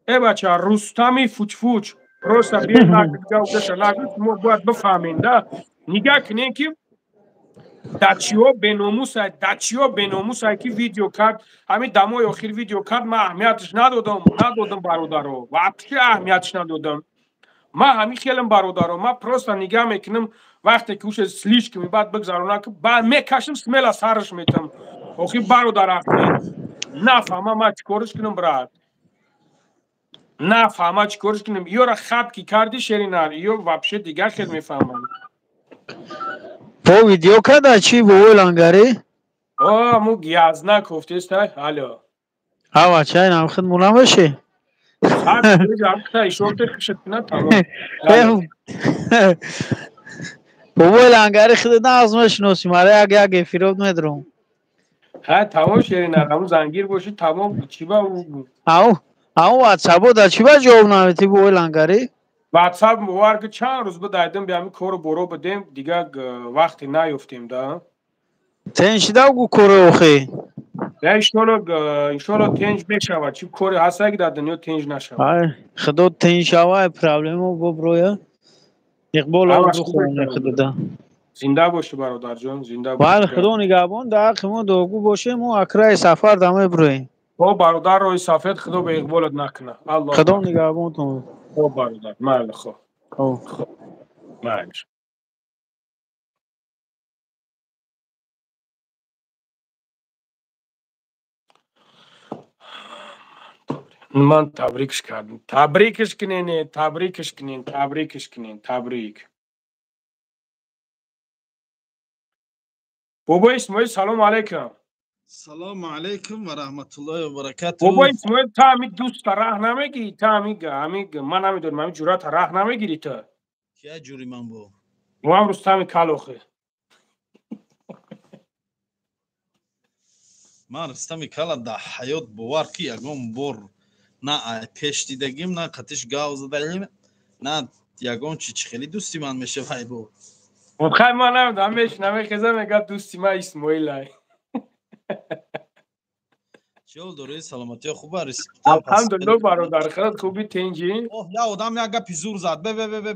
ای بچه رستمی فوچ فوچ پروستا بیاین نگه اوگش نگه ما باید بفهمین ده نگه کنین که دچیو بناموس های که ویدیو کرد همین دمای آخر ویدیو کرد من اهمیتش ندادم برادرو وقتی اهمیتش ندادم من همین خیلم برادرو من پروستا نگه میکنم وقتی که اوش سلیش که بعد بگذارونه که بعد میکشم سمیل از سرش میتم آخی برادر احمد نفهمم من چیکارش کنم برات نفهمه چی کارش کنیم یا را خب کی کردی شرینار یا вообще دیگر خیلی میفهمم پو ویدیو کدا چی بو لانگاری مو گیازنا کوفته است الو هوا چای نام خود مولا باشه صاحب دیگه جام تا شورت خشت نه تمام بو لانگاری خود نازمش نوسی ماره اگه فیرود ندارم ها تمام شرینار همون زنگیر باشی تمام چی با او واتساپ دا چی با جواب نمیتی بو لانگاری واتساپ موار که چند روز بود دادم بیام کارو برو بدیم دیگه وقتی نیفتیم دا تنشیدا گو کره اخی انشالله تنج بشود چی کاری هست اگه در دنیا تنج نشود خدا تنشاوه پرابلمو گو برویا اقبال همه آزو خوبه خونه خدا زنده باشه برادر جان زنده بله باشه خدا نگهبان در حق دوگو باشه مو اکرای سفر دمه برویم تو برادر روی سفید خدا به اقبالت نکنه خدا الله نگهبان تو خب برادر مال خب مال من تبریکش کردم تبریکش کنین تبریک بابا اسماعیل سلام علیکم سلام علیکم و رحمت الله و برکاته. بابا اسماعیل تا همی دوست راه نمیگی تا همی من نمیدونم همی جورات راه نمیگیری تو چه جوری من با و هم رستم کلوخه من رستم کلا در حیات باور کی یگان بار نه پیش دیدگیم نه قطش گاو زدیم نه یگان چی خیلی دوستی من میشه وای با خیلی ما نمیدونم بشنمه خیزه میگه دوستی ما اسماعیل های چه داره سلامتی خوبه رسید الحمدلله برادر خیلی خوبی تنجی یا آدم یا گپی زور زد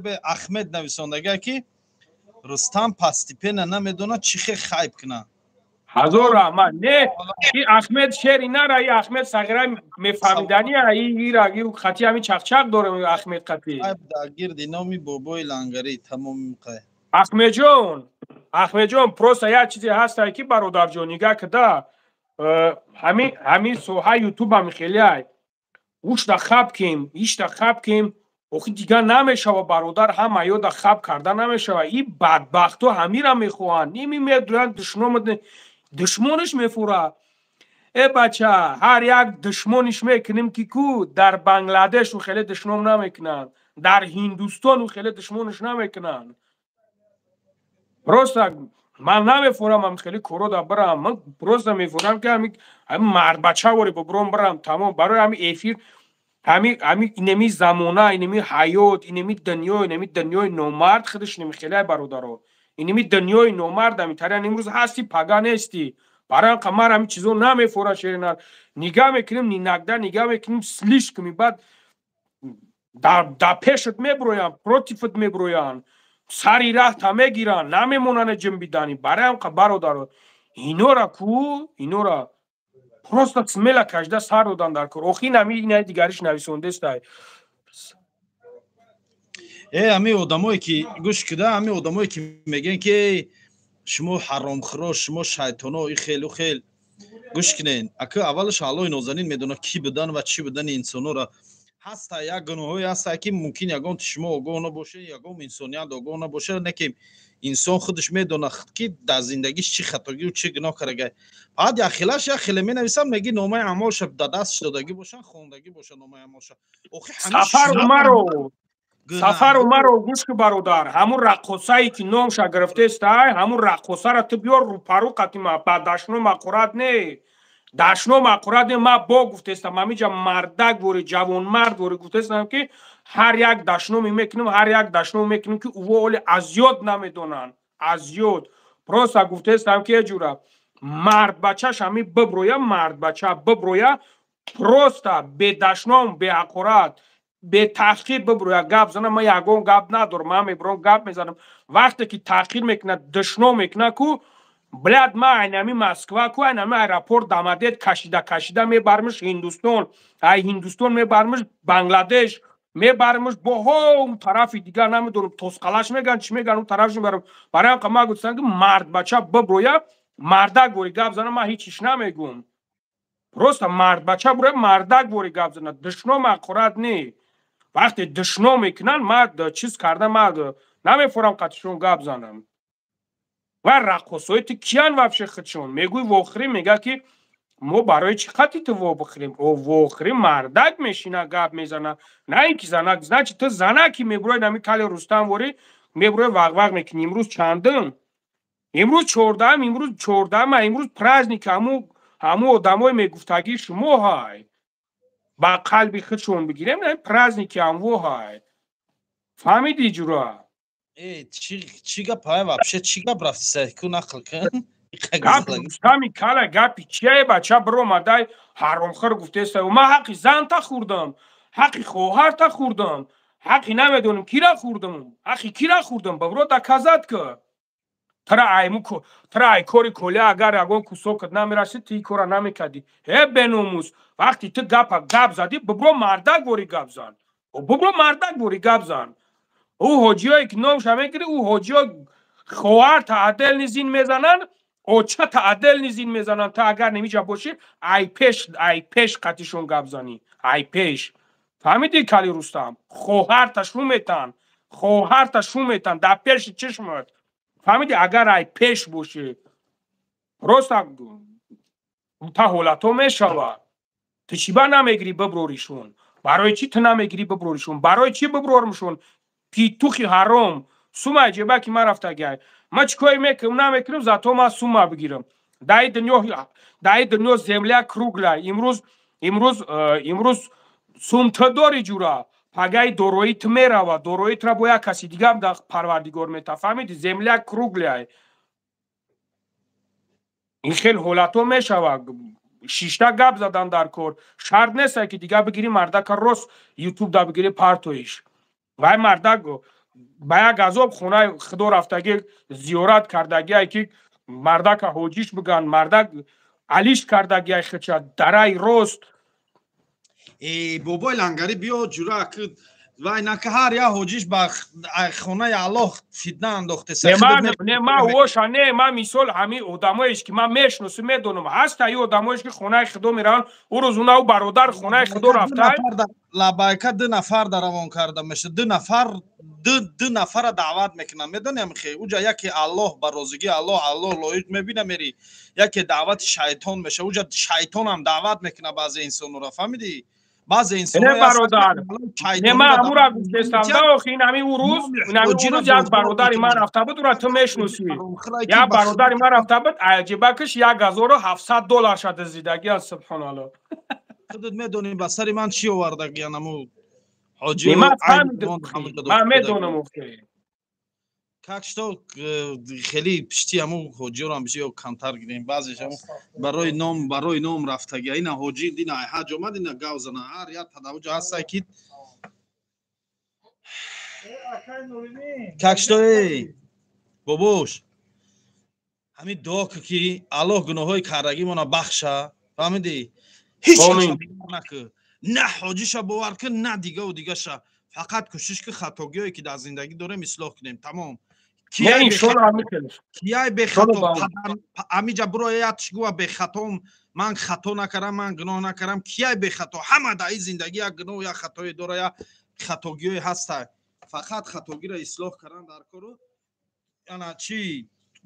به احمد نویسندگی کی رستم پستیپن نمیدونه چی خیب کنه هزار رحمت نه این احمد شعر اینا را این احمد صغیره میفهمیدنی این راگی خطی همین چخچق داره احمد خطی در گرد نامی بابای لنگری تمام میقه احمد جون پروسا یه چیزی هست که برادر جون نگاه کده همین سوها یوتیوب هم خیلی های اوش دا خب کیم ایش دا خب کیم اوخی دیگه نمیشه و برادر هم ایو دا خب کرده نمیشه و این بدبختو همی را میخوان نیمی میدونن دشمنش میفوره ای بچه هر یک دشمنش میکنیم که کو در بنگلادش و خیلی دشمن نمیکنن در هندوستان و خیلی دشمنش نمیکنن پروستا من نمیفورم هم خیلی کرو دا برم من پروستا میفورم که همین مرد بچه وری ببرم برم تمام برای همین ایفیر همین اینمی زمانه اینمی حیات اینمی دنیای نومرد خودش نمی خیلی برادرو اینمی دنیای نومرد همی ترین امروز هستی پگا نیستی برای قمر همین چیزو نمیفوره شیرینار نگاه میکنیم نینگده نگاه میکنیم سلیش کنیم بعد در پیشت میبرویم پروتیفت میبرویم سری راه تا میگیرن نمیمونن جنبیدنی برای هم برادرو اینو را просто смело каждый сар додан дар кор охи нами ина дигариш нависонда است همه آدمایی که گوش کده همه آدمایی که میگن که شما حرامخورا شما شیطانا این خیل گوش کنین اگه اولش الله نازنین میدونه کی بدن و چی بدن انسانا را هست یک گناهی هست که ممکن یگان شما آگاه نباشه یگان انسانیت آگاه نباشه نه که انسان خودش میدونه که در زندگیش چی خطاگی و چی گناه کرده بعد یا خیلی می نویسم میگی نامه اعمالش در دستش دادگی باشن خواندگی باشه نامه اعمالش سفر عمرو گوش که برادر همون رقاصایی که نامش گرفته است همون رقاصه را تو بیار رو پرو قطیما بعد دشنو مقرات نه دشنو مقرات نه ما با گفته استم همینجا مردک وری جوان مرد وری گفته استم که هر یک دشنو میکنیم هر یک دشنو میکنیم که اولی از یاد نمیدونن از یاد پروسا گفته استم که جورا مرد بچهش همی ببرویا مرد بچه ببرویا پروستا به دشنام به عقورات به تحقیر ببرویا گپ زنم من یگون گپ ندارم من میبرم گپ میزنم وقتی که تحقیر میکنه دشنام میکنه کو بلاد ما اینمی مسکوا کو اینمی ایرپورت دامادت کشیده میبرمش هندوستان ای هندوستان میبرمش بنگلادش میبرمش با اون طرف دیگه نمیدونم توسقلاش میگن چی میگن اون طرفش میبرم برای هم ما گفتن که مرد بچه ببرویا مرده گوری گپ زنم من هیچیش نمیگم просто мард бача бура мардак бори гап зана душном ақурат не вақте душном мекунан ма чиз карда ма намефурам қатишон гап занам ва рақосои ти киян вообще худшон мегӯй вохирӣ мега ки мо барои чӣ хати ту вобихӯрем вохирӣ мардак мешина гап мезана на ин ки занак значит ту занаки мебурои нами кали рустамворӣ мебурои вағвақ мекунӣ имрӯз чандум имрӯз 14 имрӯз 14 имрӯз праздник ҳамун одамои мегуфтагии шумо ҳай ба қалби худшон бигирем праздники ҳамво ҳай фаҳмиди ҷура чӣ гап ҳай вообще чӣ гап рафти сайку нақл кун гап рустами кала гапи чияе бача биромадай ҳаромхӯр гуфтеста ман ҳаққи занта хӯрдам ҳаққи хоҳарта хӯрдам ҳаққи намедонам кира хӯрдам ҳаққи кира хӯрдам бабро доказат ка тара ай кори коля агар ягон кусокат намерасид ту ин кора намекарди беномус вақти ту гап задӣ бибро мардак бори гап зан бибро мардак бори гап зан ӯ ҳоҷиёе ки номша мегирӣ ӯ ҳоҷиё хоҳар таъдел низин мезананд оча таъдел низин мезананд та агар немиҷа бошӣ ай пеш қатишон гап занӣ ай пеш фаҳмиди кали рустам хоҳарта шуметан дар пеши чишмат фаҳмиди агар ай пеш бошӣ просто та ҳолатҳо мешавад ту чӣ ба намегирӣ биброришон барои чӣ ту намегирӣ биброришон барои чӣ биброримшон питухи ҳаром сумаи ҷебаки ман рафтагиай ман чӣ кори намекунам зато ман сума бигирам дар ин дунё земля кругла имрӯз сум ту дори ҷура пагаи дороиту меравад дороитра бо як каси дигар парвардигор мета фаҳмиди земля круглай ин хел ҳолатҳо мешавад шишта гап задан дар кор шарт нестае ки дигар бигирӣ мардака рост ютуб да бигирӣ партоиш вай мардак ба як азоб хонаи худо рафтагӣ зиёрат кардагиай ки мардака ҳоҷиш биган мардак алиш кардагиай хича дараи рост бобои лангарӣ биё ҷура вай нака ҳар як ҳоҷиш ба хонаи аллоҳ фитна андохте ман воша не ман мисол ҳамин одамоеш ки ман мешносам медонам ҳаста ин одамоеш ки хонаи худо мераванд ӯ рӯз уна ӯ бародар хонаи худо рафтаа лабайка 2 нафар даравон карда меша 2 нафара даъват мекунанд медонем хе уҷа яке аллоҳ ба розигии аллоҳ лоиқ мебина мери яке даъвати шайтон меша уҷа шайтонам даъват мекуна баъзе инсонора фаҳмидӣ баъзе инсонҳо бародар ман ҳамура гуфтестам да охи ин ҳамин ӯ рӯз як бародари ман рафта буд ура ту мешносӣ як бародари ман рафта буд аҷибакиш $1700 шуда зидагия субҳоналлоҳ худат медонӣ ба сари ман чӣ овардагиян аму ҳоҷи ман медонам как что хеле пишти аму ҳоҷиёрам биши ё камтар гирем баъзеш аму барои ном рафтагия ина ҳоҷи ина ҳаҷ омад ина гав зана ҳар як тадавуҷа ҳастае ки как что бобош ҳамин дуо ки аллоҳ гуноҳҳои кардагимона бахша фаҳмидӣ ҳеҷ накӯ на ҳоҷиша бовар кун на дигаву дигаша фақат кӯшиш ки хатогиҳое ки дар зиндагӣ дорем ислоҳ кунем тамом кияй бехато амиҷа биро ятш гӯва бехатом ман хато накардам ман гуноҳ накардам кияй бехато ҳама дар ин зиндагӣ як гуноҳу як хатое дора як хатогиҳое ҳаста фақат хатогиро ислоҳ кардан дар кору яна чӣ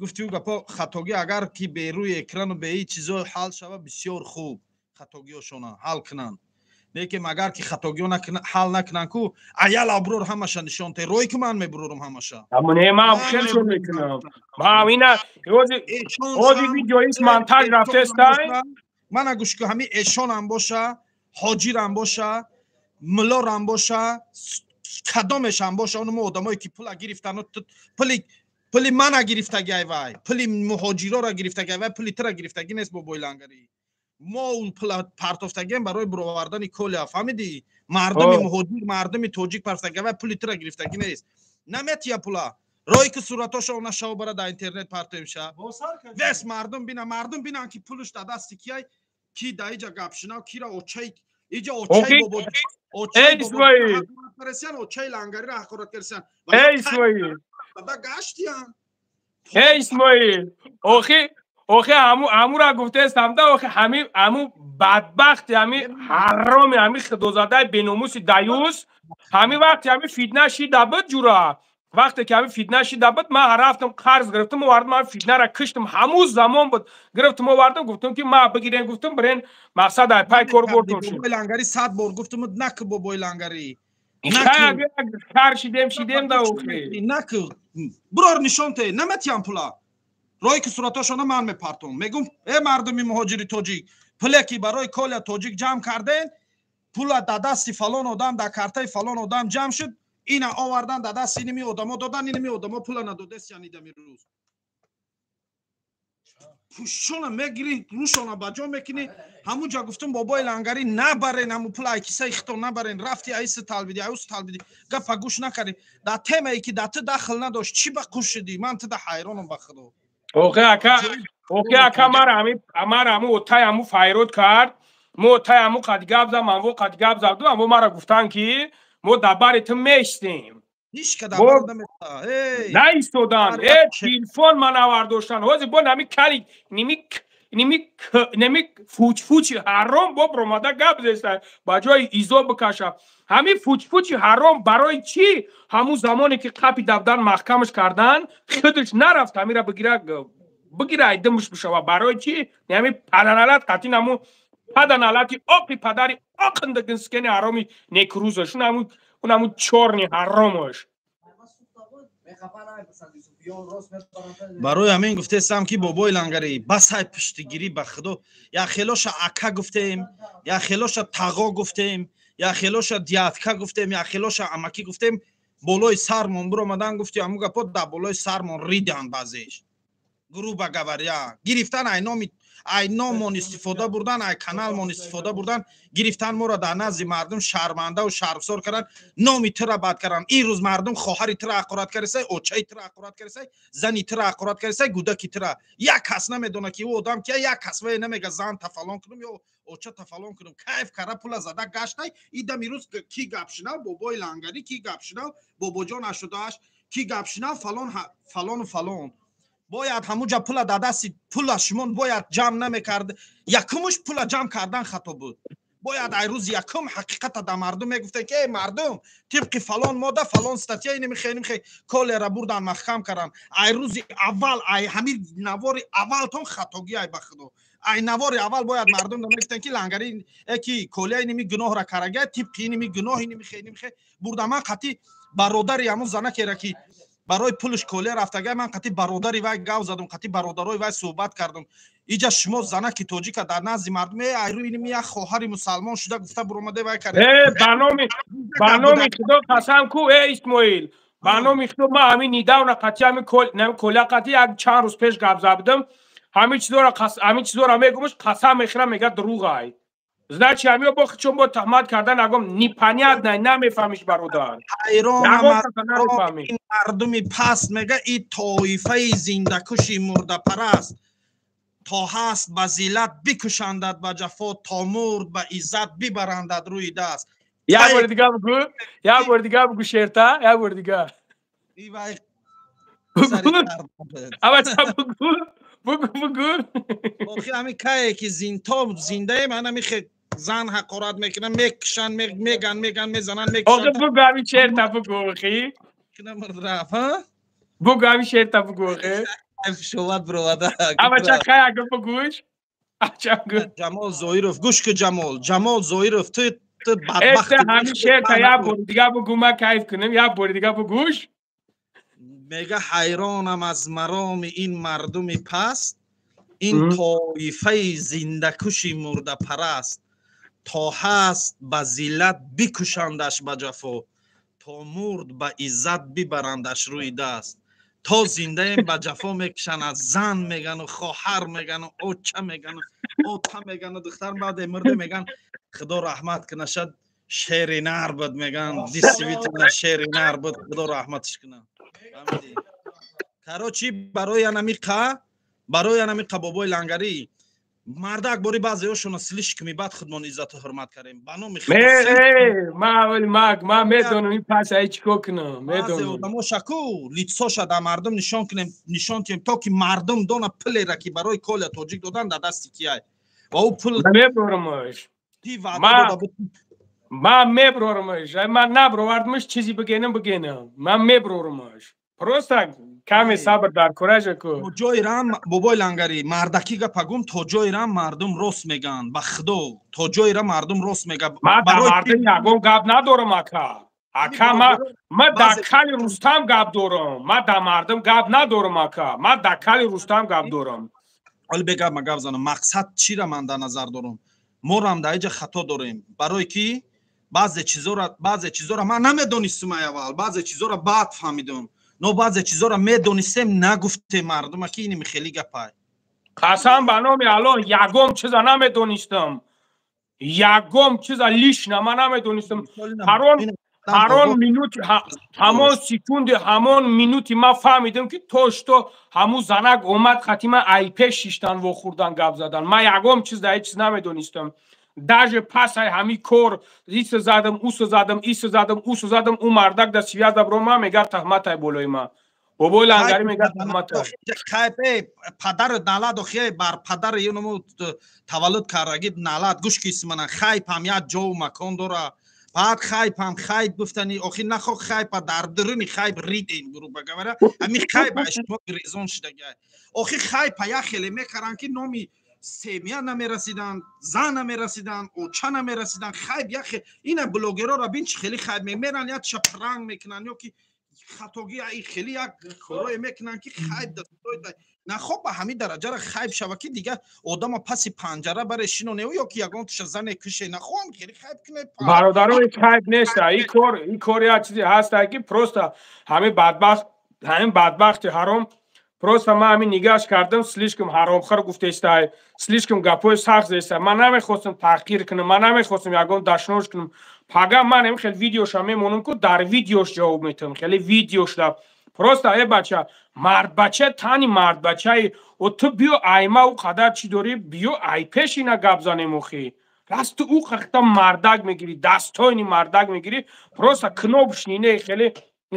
гуфти ӯ гапо хатогӣ агар ки берӯи экрану бе ҳеҷ чизо ҳал шава бисёр хуб хатогиҳошона ҳал кунанд лекин агар ки хатогиҳо ҳал накунанд ку аял аброр ҳамаша нишонте рое ки ман мебурорам ҳамаша мана гӯш ку ҳамин эшонам боша ҳоҷирам боша мулорам боша кадомешам боша оnuмо одамое ки пула гирифтану пули мана гирифтагиай вай пули муҳоҷирора гирифтагиай вай пули тира гирифтагӣ нест бобои лангарӣ мо пула партофтагием барои буровардани коля фаҳмидӣ мардуми муҳоҷир мардуми тоҷик партофтагиай вай пули тира гирифтагӣ нест наметия пула рои ки суратошо нашава бара дар интернет партоимша вес мардум бинан ки пулуш дар дасти кияй ки дар иҷа гапшинав кира очай иҷа очай очай лангариро ҳақорат кардан исмоил охи آخه همو را گفته سمده آخه همو بدبخت حرام خدوزاده بیناموس دیوس وقتی فیتنه شیده بود جورا وقتی که فیتنه شیده بود من رفتم قرض گرفتم واردم من فیتنه را کشتم همون زمان بود گرفتم واردم گفتم که ما بگیرین گفتم برین مقصد پای کار بردم شد بابای لنگری 100 بار گفتم نک بابای لنگری کار شیدیم دا اوخه نک برار نشان ته نمتیم پولا روی که صورتاشون من میپرتم میگم ای مردمی مهاجری تاجیک پولی که برای کل تاجیک جمع کردین پولا در دست فلان آدم در کارت فلان آدم جمع شد اینا آوردن در دست اینمی آدما دادن اینمی آدما پولا نداده یعنی دمی روز پوشونا میگیری روشونا بجا میکنی همونجا گفتم بابای لنگری نبرین همون پولا کیسه اختو نبرین رفتی ایس تالبیدی ایس تالبیدی گپ گوش نکردی در تم ای که در تو دخل نداشت چی بقوش شدی من تو حیرانم بخدا اوکی اکا مر همو اوتای همو فایرود کرد مو اوتای همو قد گاب زم همو قد گاب زدو همو مرا گفتن که مو دبر تو میشتیم هیچ که دبر نمیستا نه ایستودن تلفن من آوردوشتن هوزی با نمی کلی نمی فوچ حرام با برماده گاب زیسته با جای ایزو بکشه همین فوچ حرام برای چی همون زمانی که قپی دبدن محکمش کردن خودش نرفت همین را بگیره ایدمش بشه برای چی همین پدنالت قطعی نمو پدنالتی آقی پدری آقندگنسکنی حرامی نکروزش اونمون چورنی حرامش برای همین گفته سم که بابای لنگری بس های پشتگیری به خدا یا خیلاش اکا گفتیم یا خیلاش تاغا گفتیم یا خیلاش دیاتکا گفتیم یا خیلاش امکی گفتیم بالای سرمون برو مدن گفتی همو گپا در بالای سرمون ریدن بازیش گروه با گوریا گرفتن اینامون استفاده بردن ای کانالمون استفاده بردن گرفتن ما را در نزد مردم شرمنده و شرمسار کردن نامی تر بد کردن این روز مردم خواهری تر حقارت کردن اوچای تر حقارت کردن زنی تر حقارت کردن گودکی تر یک کس نمیدونه که او آدم که یک کس نمیگه زن تفلان کنم یا اوچا تفلان کنم کیف کرده پول زده گشتای ایدم روز کی گپ شنو بابای لنگری کی گپ شنو بابا جان 88 کی گپ شنو فلان و فلان باید همونجا پول داداسی پول شما باید جمع نمیکرد یکمش پول جمع کردن خطا بود باید ای روز یکم حقیقت در مردم میگفتن که ای مردم طبق فلان ماده فلان استاتیا نمیخویم کل را بردن محکم کردن ای روز اول ای همین نوار اول تون خطاگی ای بخدا ای نوار اول باید مردم نمیگفتن که لنگری کی کلیای نمی گناه را کرده طبق نمی گناه نمیخویم بردن من قطعی برادری همون زنه که کی برای پولش کوله رفتگه من قطعی برادری وای گاو زدم قطعی برادرای وای صحبت کردم اینجا شما زنه کی توجیک در نزد مردم ای روی اینم یک خواهر مسلمان شده گفته برآمده وای کرده برنامه خدا قسم کو ای اسماعیل برنامه خدا ما همین نیداون قطعی همین کوله قطعی یک چند روز پیش گاو زدم همین چیزا را میگمش قسم میخرم میگه دروغ ای значи همین با چون با تهمت کردن اگم نیپنیاد نمیفهمیش برادر ایران این مردمی پس میگه این طایفه زنده کشی مرده پرست تا هست بزیلت بکشندد به جفا تا مرد به عزت ببرندد روی دست یک بار دیگه بگو شرطه یک بار دیگه بگو آخی همین که زنده من همیشه زن حقارت میکنن میکشن میگن میزنن میکشن آخه بگو همین شرطه بگو اخی بگو همین شرطه بگو اخی شوات برواده اما چه خیلی اگه بگوش جمال زویروف گوش که جمال زویروف تو بدبخت همین شرطه یک بار دیگه بگو من کیف کنم یک بار دیگه بگوش میگه حیرانم از مرام این مردم پست این طایفه زنده کشی مرده پرست تا هست به ذلت بکشندش به جفا تا مرد به عزت ببرندش روی دست تا زنده به جفا میکشن از زن میگن و خواهر میگن و اوچه میگن و اوتا میگن و دختر بعد مرده میگن خدا رحمت کنه شد شیر نار بود میگن دیستویتون شیر نار بود خدا رحمتش کنه کارو چی برای انمیقه بابای لنگری мардак бори баъзеҳошона слишкми бад худмон иzzату ҳурмат кардем ба номи ма медонам ин пасаи чикор кунам баъзе медонам одамошаку лицоша дар мардум нишон кунем то ки мардум дона пулера ки барои коля тоҷик додан дар дасти кияй ва ӯ пул мебаромаш ти ваъда дода ман мебаромаш ман набаровардмаш чизи бигенам ман мебаромаш просто каме сабр дар куража ку то ҷои рам бобои лангари мардакӣ гапа гум то ҷои рам мардум рост мегӯянд ба худо то ҷои рам мардум рост мегӯянд ман дар мардум ягон гап надорам ака ман дар кали рустам гап дорам ман дар мардум гап надорам ака ман дар кали рустам гап дорам ҳоли бегап ма гап занам мақсад чира ман дар назар дорам морам дар иҷа хато дорем барое ки баъзе чизора ман намедонистам аввал баъзе чизора баъд фаҳмидам но баъзе чизора медонистем нагуфтем мардума ки ини хеле гапай қасам ба номи алло ягом чиза намедонистам ягом чиза лишна ман намедонистам ҳарон минути ҳамон секунди ҳамон минути ман фаҳмидам ки тошто ҳамун занак омад хати ман айпе шиштан вохӯрдан гап задан ман ягом чиз дар ҳеҷ чиз намедонистам даже пасай ҳамин кор иса задам уса задам иса задам уса задам ӯ мардак да связа бро ман мегӯяд таҳматай болои ман бобои лангари мегӯяд таҳматай хайпе падару налад охе бар падари юному таваллуд кардагӣ налад гӯш кисмана хайпам як ҷову макон дора баъд хайпам хайп гуфтани охир нахо хайпа дар дурини хайп риден грубо говоря ҳамин хайпа шумо гирезон шудагай охир хайпа як хеле мекаранд ки номи семья намерасидан зан намерасидан оча намерасидан хайп як ина блогерора бин чи хеле хайп мемеран як чапранг мекунан ё ки хатоги хеле як корое мекунан ки хайп дастоида нахо ба ҳамин дараҷара хайп шава ки дига одама паси панҷара баре шиноне ё ки ягон туша зане куше нахоҳам хеле хайп куне бародаро хайп неста ин кор як чизе ҳаста ки просто ҳамин бадбахти ҳаром просто ман ҳамин нигоҳаш кардам слишком ҳаромхӯр гуфтестай слишком гапҳои сахт зестай ман намехостам таҳқир кунам ман намехостам ягон дашнош кунам пага ман хеле видеоша мемонам ку дар видеош ҷавоб метавам хеле видеошда просто бача мардбача тани мардбачаи ту биё айма ӯ қадар чӣ дорӣ биё айпешина гап занем охи раст ту ӯ қахта мардак мегирӣ дастоини мардак мегирӣ просто кнопшнине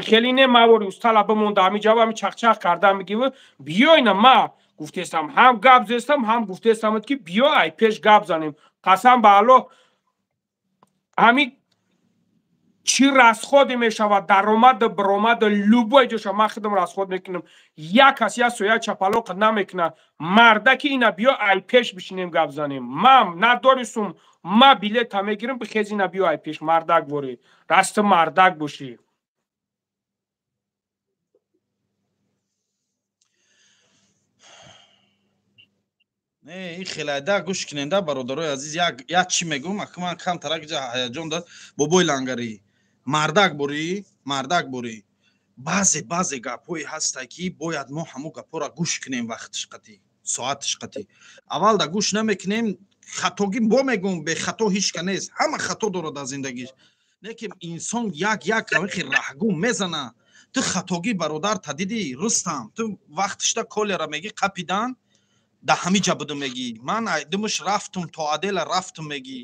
хеле не мавори устала бимонда ҳамин ҷавоб ҳамин чахчах карда мегиву биёйна ма гуфтестам ҳам гап зестам ҳам гуфтестамад ки биё айпеш гап занем қасам ба алло ҳамин чӣ расходе мешавад даромада биромада любой ҷоша ман худам расход мекунам як кас як соя чапалоқ намекунад мардаки ина биё айпеш бишинем гап занем ман надорисум ма билета мегирам бихез ина биё айпеш мардак ворӣ расти мардак бошӣ ин хелайда гӯш кунем да бародарои азиз як чӣ мегӯм ман камтарак ҷа ҳаяҷон дод бобои лангарӣ мардак борӣ баъзе гапҳое ҳаста ки бояд мо ҳамун гапҳоро гӯш кунем вақтиш қатӣ соатиш қатӣ аввал да гӯш намекунем хатоги бо мегӯм бехато ҳичка нест ҳама хато дорад дар зиндагиш лекин инсон як раҳгум мезана ту хатоги бародар тадидӣ рустам ту вақтишда колера мегӣ қапидан да ҳамин ҷа будум мегӣ ман думаш рафтум то адела рафтум мегӣ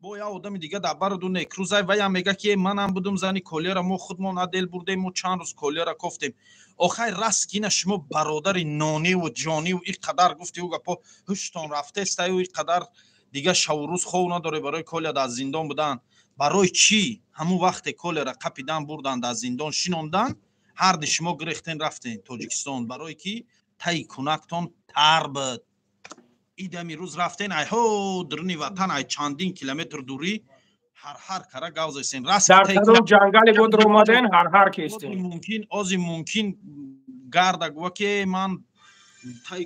бо як одами дига дар бароду некрузай ваям мега ки манам будум зани колера мо худмон адел бурдем мо чанд рӯз колера кофтем охай раст ки ина шумо бародари нониву ҷониву ин қадар гуфтиву гапо ҳуштон рафтестаю ин қадар дига шаву рӯз хов надоре барои колера дар зиндон будан барои чӣ ҳамун вақте колера қапидан бурдан дар зиндон шинондан ҳарди шумо гирехтен рафтен тоҷикистон барое ки таи кунактон тар буд идами рӯз рафтен айҳо дурни ватан ай чандин километр дурӣ ҳар кара гавзесен раст дар кадом ҷангали бодро омаден ҳар кестен ози мумкин гарда гува ки ман таи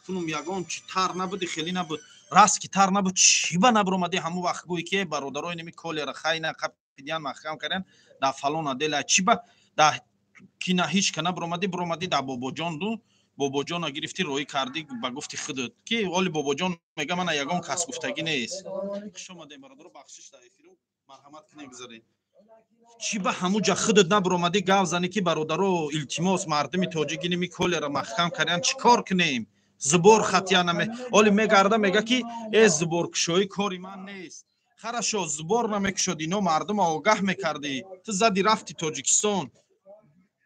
кунум ягон чи тар набуди хеле набуд раст ки тар набуд чӣ ба набромади ҳамун вақт гӯи ки бародарои ними колера хайна қапидиян маҳкам карден дар фалон адела чӣ ба дар кина ҳеч ка набромади биромади дар бобоҷонду бобоҷона гирифти роҳӣ кардӣ ба гуфти худат ки оли бобоҷон мега мана ягон кас гуфтагӣ нест хуш омадем бародаро бахшиш дар эфиру марҳамат кунем гузарем чӣ ба ҳамун ҷа худат набиромадӣ гав зани ки бародаро илтимос мардуми тоҷики ними колера маҳкам кардан чӣ кор кунем зубор хатия наме оли мегарда мега ки э зуборкушои кори ман нест харашо зубор намекушоди ино мардума огаҳ мекарди ту зади рафти тоҷикистон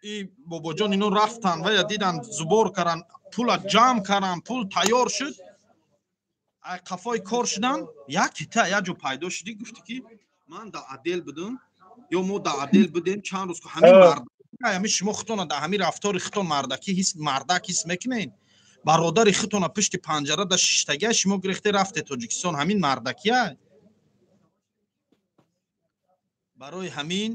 и бобоҷон ино рафтан ва я дидан зубор кардан пула ҷамъ кардан пул тайёр шуд ай қафои кор шудан як кита як ҷо пайдо шудӣ гуфтӣ ки ман да адел будам ё мо да адел будем чанд рӯз ҳамин мард ҳамин шумо худтона да ҳамин рафтори худтон мардакӣ ҳис мардак ҳис мекунед бародари худтона пишти панҷара да шиштагия шумо гирифте рафте тоҷикистон ҳамин мардакия барои ҳамин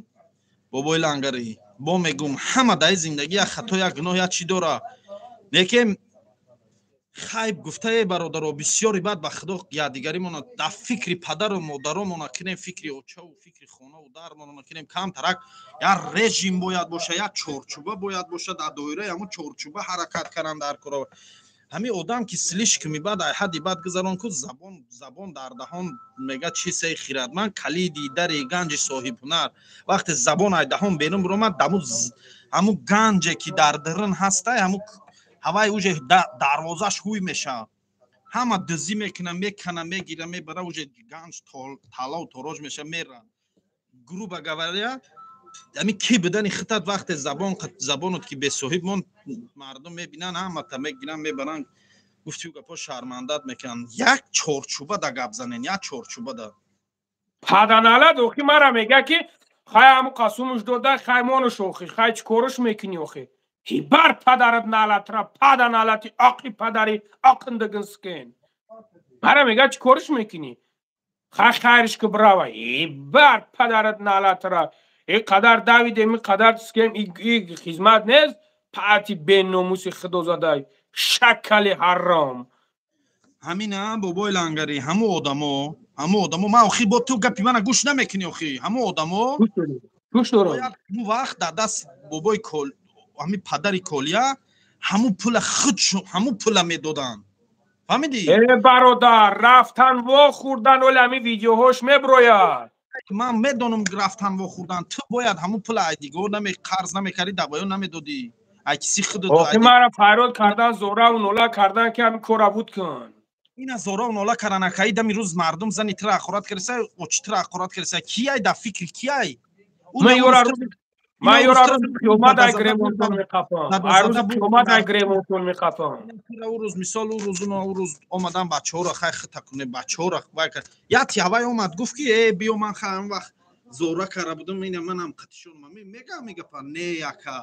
бобои лангарӣ бо мегӯм ҳама даи зиндагӣ як хато як гуноҳ як чӣ дора лекин хайб гуфтае бародаро бисёри бад ба худо якдигаримона да фикри падару модаромона кинем фикри очаву фикри хонаву дармонона кинем камтарак як режим бояд боша як чорчуба бояд боша дар доираи ҳамун чорчуба ҳаракат кардан дар кора ҳамин одам ки слишк мебад ай ҳадди бад гузарон ку забон дар даҳон мега чи сей хиратманд калиди дари ганҷи соҳибҳунар вақте забон ай даҳон берун биромад ҳамун ганҷе ки дар дирин ҳастай ҳамун ҳавай уже дарвозаш ҳуй мешавад ҳама дӯзӣ мекунад мекана мегира мебара уже ганҷ талаву торож меша мера грубо говоря ҳамин ки будани хитат вақте забонот ки бесоҳиб монд мардум мебинанд ҳамата мегиранд мебаранд гуфтиу гапо шармандат мекунанд як чорчуба да гап занен як чорчуба да паданалад охи мара мега ки хай ҳамун қасумуш дода хай монуш охи хай чӣ коруш мекунӣ охи ҳибар падарат налатра паданалати ақи падари ақндагинскен мара мега чӣ коруш мекунӣ хай хайришки брава ҳибар падарат налатра қадар давидем қадар скем и хизмат нест пати беномуси худозадай шакали ҳаром ҳамина бобои лангарӣ ҳамун одамо ман охир бо ту гапи мана гӯш намекунӣ охи ҳамун одамо гӯш дорам ҳамун вақт дар даст бобои ҳамин падари колия ҳамун пула худшо ҳамун пула медоданд фаҳмидӣ бародар рафтан вохӯрдан оли ҳамин видеоҳош меброяд ман медонам рафтан вохӯрдан ту бояд ҳамун пула айдигор қарз намекардӣ давоё намедодӣ ай киси худот охи мара файрод кардан зораву нола кардан ки ҳамин кора буд кун ина зораву нола кардан акаи дами рӯз мардум зани тира ақорат кирса очи тира ақорат кирса кияй да фикри кияй ман ёра рӯзи қиёмат ай гремонтон меқапам ай рӯзи қиёмат ай гремонтон меқапам ӯ рӯз мисол ӯ рӯз омадан бачаҳоро хай хита кунем бачаҳоро яти ҳавай омад гуфт ки биё ман хай ҳамн вақт зора кара будам ина манам қатишонам мегапа не яка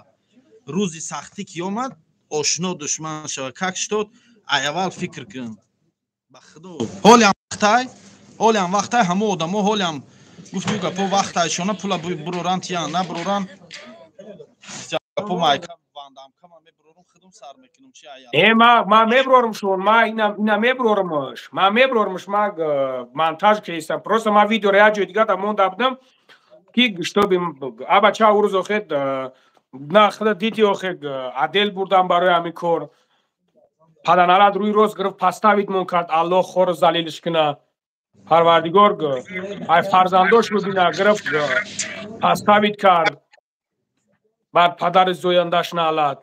рӯзи сахтӣ ки омад ошно душман шава как штод ай аввал фикр кун ба худо ҳолиам вақтай ҳамон одамо ҳолиам гуфту гапо вақтайшона пула буроранд я набуроранд гапо майка вандамка мебурорам худум сар мекунам чи ая ман мебуроримшон ман ина мебуроримш ман мебуроримш ман монтаж кардам просто ман видеоро як ҷои дига да монда будам ки чтобы абача ӯ рӯз охед на худа диди охед адел бурдам барои ҳамин кор паданалад рӯи рост гирифт паставид мон кард аллоҳ хору залилиш куна парвардигор ай фарзандош бубина гирифт паставид кард баъд падари зояндаш наълад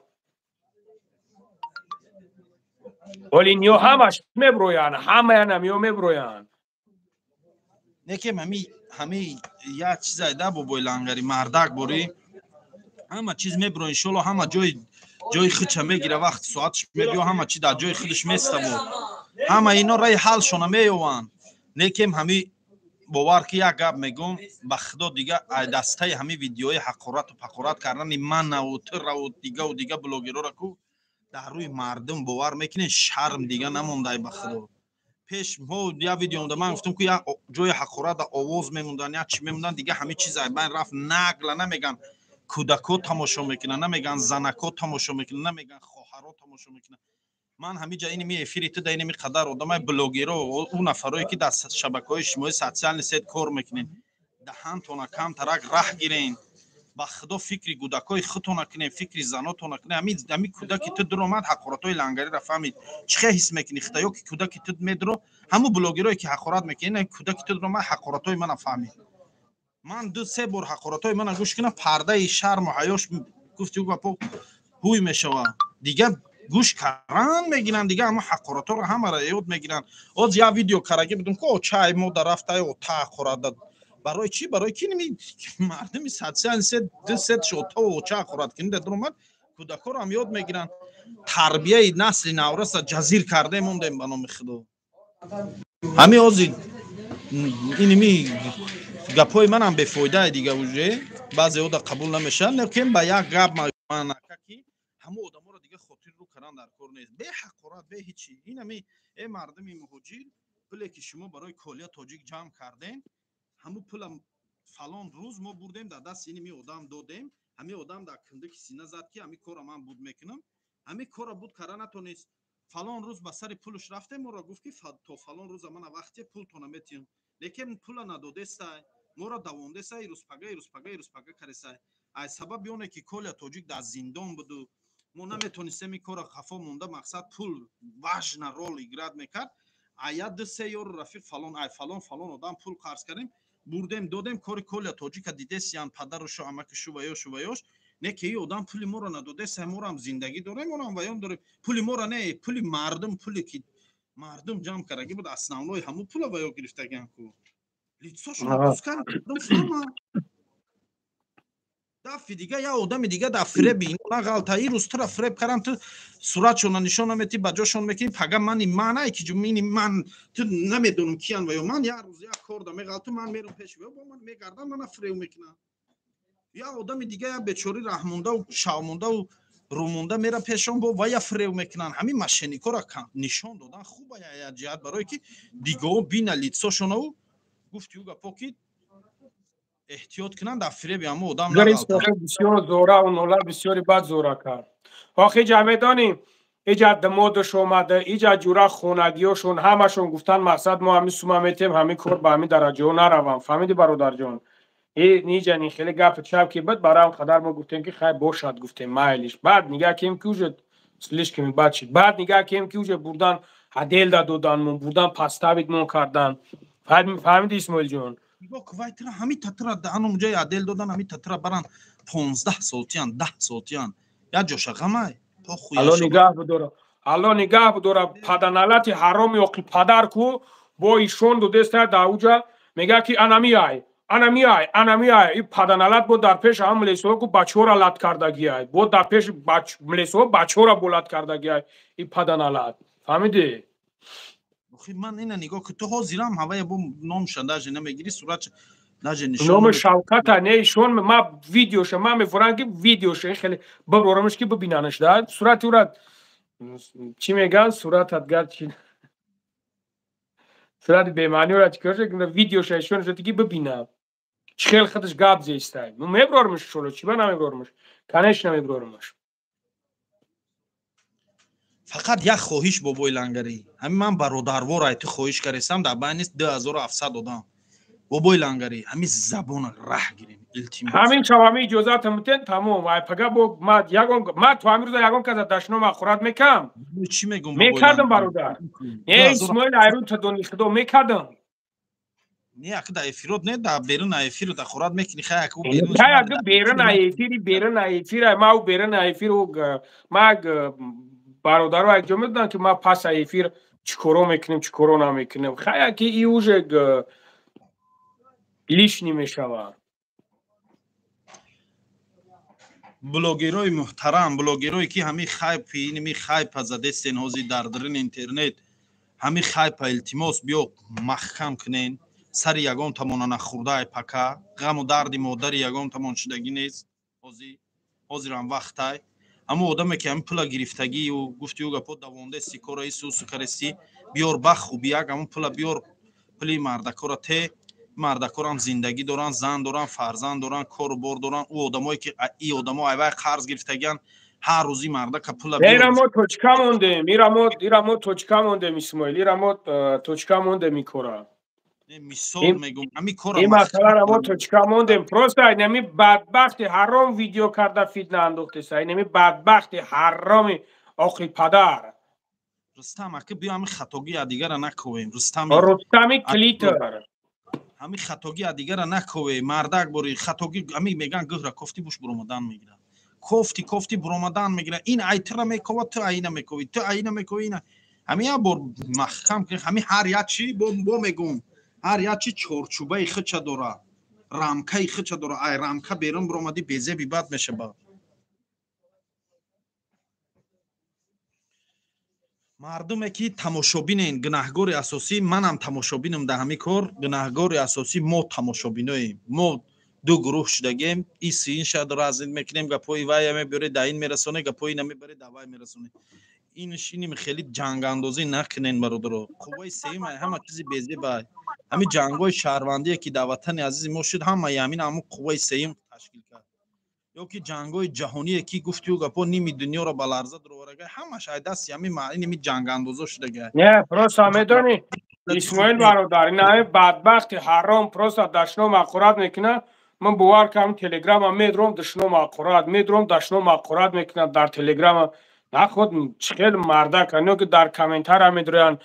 оли ниё ҳамаш меброянд ҳамаянам ё меброянд некем ҳамин як чизай да бобои лангари мардак борӣ ҳама чиз мебро иншолло ҳама ҷои худша мегира вақти соатш мебиё ҳама чи дар ҷои худаш меставо ҳама ино раи ҳалшона меёванд некем ҳамин бовар ки як гап мегӯм ба худо дига ай дастаи ҳамин видеои ҳақорату пақорат кардани манаву тираву дига блогерора ку дар рӯи мардум бовар мекунед шарм дига намондай ба худо пеш мо як видеомда ман гуфтам ки як ҷои ҳақорат овоз мемондан як чӣ мемондан дига ҳамин чиз ай байн рафт нагла намеган кӯдако тамошо мекунанд намеган занако тамошо мекунанд намеган хоҳаро тамошо мекунанд ман ҳамиҷа иними эфири ту да иними қадар одамай блогеро ӯ нафарое ки дар шабакаҳои иҷтимоӣ социални сет кор мекунед даҳантона камтарак раҳ гирен ба худо фикри кӯдакои худтона кунед фикри занотона кунед ҳамин кӯдаки ту дуромад ҳақоратҳои лангариро фаҳмид чӣ хел ҳис мекунӣ худоё ки кӯдаки ту медро ҳамун блогерое ки ҳақорат мекунед кӯдаки ту дуромад ҳақоратҳои мана фаҳмид ман 2-3 бор ҳақоратҳои мана гӯш кунам пардаи шарму ҳаёш гуфти гапо ҳуй мешавад дига گوش کردن میگیرن دیگه، اما حقارت رو همه را یاد میگیرن. از یا ویدیو کارگی بدون که چای مو در رفته و تا خورد برای چی؟ برای کی نمی مردمی سادسان ست شد تا و چا خورد کنده درمت کودکا رو هم یاد میگیرن. تربیه نسل نورس جزیر کرده موندیم به نام خدا. همین اوزی اینمی گپای من هم بفایده دیگه وجه بعضی اودا قبول نمیشن، لیکن با یک گپ من کی همه آدما رو دیگه خاطر رو کردن در کار نیست. به حقارت به هیچی. اینمی ای مردمی مهاجر پولی که شما برای کالیا تاجیک جمع کردین، همون پول فلان روز ما بردیم در دست اینمی آدم دادیم، همین آدم در کنده که سینه زد که همین کار من بود میکنم، همین کار بود کردن نتونست. فلان روز به سر پولش رفته، ما را گفت که تا فلان روز من وقتی پول تو نمیتیم، لیکن پول نداده سای ما را دوونده سای روز پگای کرسای. از سبب اونه که کل تاجیک در زندان بود و ما نمیتونستیم این کار خفا مونده، مقصد پول واژن رول ایجاد میکرد. آیاد سه یور رفیق فلان آدم پول قرض کردیم بردیم دادیم، کار کل تاجیک دیده سیان پدر و شامک شویاش نه که این آدم پول ما را نداده سه ما را هم زندگی داریم، ما را هم ویام داریم. پول ما را نه، پول مردم، پولی که مردم جمع کردگی بود اسناملوی همون پول ویا گرفتگیان کو لیتساشون دوست کردن فهمه دفعه دیگه یا آدم دیگه در فریب این غلطایی روز تو را فریب کردن، تو صورتشون نشون نمیدی بجاشون میکنی پگه من ای که جمینی من تو نمیدونم کیان و یا من یا روز یا کار دارم غلط من میرم پیش و با من میگردم من فریب میکنم. یا آدم دیگه یا بیچاره رحمونده و شامونده و رومونده میره پیشون با یا فریب میکنن. همین مشینیکا را نشون دادن خوبه یا جهت برای که دیگه بین لیتساشون و گفتی اوگا پاکید احتیاط کنن در فریب همه آدم نغلطن. بسیار زوره و نولا بسیاری بد زوره کرد. آخی جمعیدانی ایجاد دمادش اومده، ایجاد جورا خونگیاشون همشون گفتن مقصد ما همین سوما میتیم همین کار با همین درجه ها نروم. فهمیدی برادر جان؟ نیجانی خیلی گپ چپ که بود برای خدر ما گفتیم که خیلی باشد، گفتیم مایلیش. بعد نگاه کیم که وجود سلیش کمی بد شد. بعد نگاه کیم که وجود بردن هدیل دادن من بردن پستابید من کردن. فهمیدی اسماعیل جان؟ با کویت را همین تتر دهانم جای عدل دادن، همین تتر برن 15 سالتیان 10 سالتیان یا جوش غمای تو خویش. الله نگاه بداره پدنالت حرام یا پدر کو با ایشون دو دست داوجا میگه که انا میای این پدنالت بود در پیش هم ملیسو کو بچه‌ها را لط کردگی ای بود در پیش ملیسو بچه‌ها را بولد کردگی ای این پدنالت. فهمیدی؟ من این نگاه که تو ها زیرم هوای با نام شنداج نمیگیری صورت ناجه نشون نام شوکت نه ایشون ما ویدیوش ما میفرن که ویدیوش خیلی ببرمش که ببیننش داد صورت ورد چی میگن صورتت گرد چی صورت به معنی را چیکار که ویدیوش ایشون شده که ببینم خیلی خودش گاب زیستای من میبرمش شلو چی من نمیبرمش کنش نمیبرمش. فقط یک خواهش بابای لنگری، همین من برادروار ایت خواهش کردم در بین 2700 دادم بابای لنگری همین زبان راه گیریم التماس همین شوامی اجازت متن تمام وای پگا با ما تو امروز یگون کذا داشنم اخرات میکم چی میگم میکردم برادر نه اسماعیل ایرون تو دونی خدا میکردم نه اگه در افیرود نه در بیرون افیر در خورد میکنی خیلی اگه بیرون اگه بیرون افیر ما بیرون افیر ما برادر و اجازه میدن که ما پس افیر چیکارو میکنیم چیکارو نمیکنیم خیلی که ایوژ لیش نمیشوه. بلوگرای محترم بلوگرایی که همین خایپ اینمی خایپ از دست هازی در درن اینترنت همین خایپ التماس بیا محکم کنین سر یگان تمانا نخورده پکا غم و درد مادر یگان تمان شدگی نیست هازی رم وقتای اما آدمی که همین پولا گرفتگی و گفتی و گپا دوانده سیکارایی سوسو کرسی بیار بخو بیاگ همون پولا بیار پلی مردکارا ته مردکار هم زندگی دارن زن دارن فرزند دارن کار بار دارن او آدمایی که این آدما ایوای قرض گرفتگیان هر روزی مردا پولا بیار میرامو توچکا مونده میرامو توچکا مونده اسماعیل میرامو توچکا مونده میکورا مثال میگم همین کارا این مثلا رامو توچکا مونده پروست اینمی بدبخت حرام ویدیو کرده فیتنه انداخته سای اینمی بدبخت حرام آخی پدر رستم اگه بیا همین خطاگی دیگه را نکویم رستمی کلیتر همین خطاگی دیگه را نکوی مردک بری خطاگی همین میگن گهر کفتی بوش برمدن میگیرن کوفتی برآمدن میگیره این ایتر میکوه تو اینا میکوی تو اینا میکوی اینا همین بار محکم که همین هر یک چی با میگم هر یک چی چورچوبه خچ داره رامکای خچ داره ای رامکا بیرون برآمدی بیزه بی بد میشه با مردم که تماشابین گناهگار اساسی منم تماشابینم در همین کار گناهگار اساسی ما تماشابینیم ما دو گروه شدگیم این سین شاد را از این میکنیم گپوی وای میبره در این میرسونه گپوی نمیبره در وای میرسونه اینش اینیم خیلی جنگ اندازی نکنین برادر قوای سیم همه چیزی بیزی با همین جنگای شهروندی که در وطن عزیز ما شد همه همین همون قوای سیم تشکیل کرد یا که جنگای جهانی کی گفتی و گپو نیمی دنیا را به لرزه درآورده همش دست همین معنی جنگ اندازا شده نه پروسا میدونی اسماعیل برادر این همه بدبخت حرام پروسا دشنو مقورات میکنه من باور کنم تلگرام هم میدرم دشنو مقورات میدرم دشنو مقورات میکنم در تلگرام نخود خیلی مرده کنه که در کامنتر هم میدرن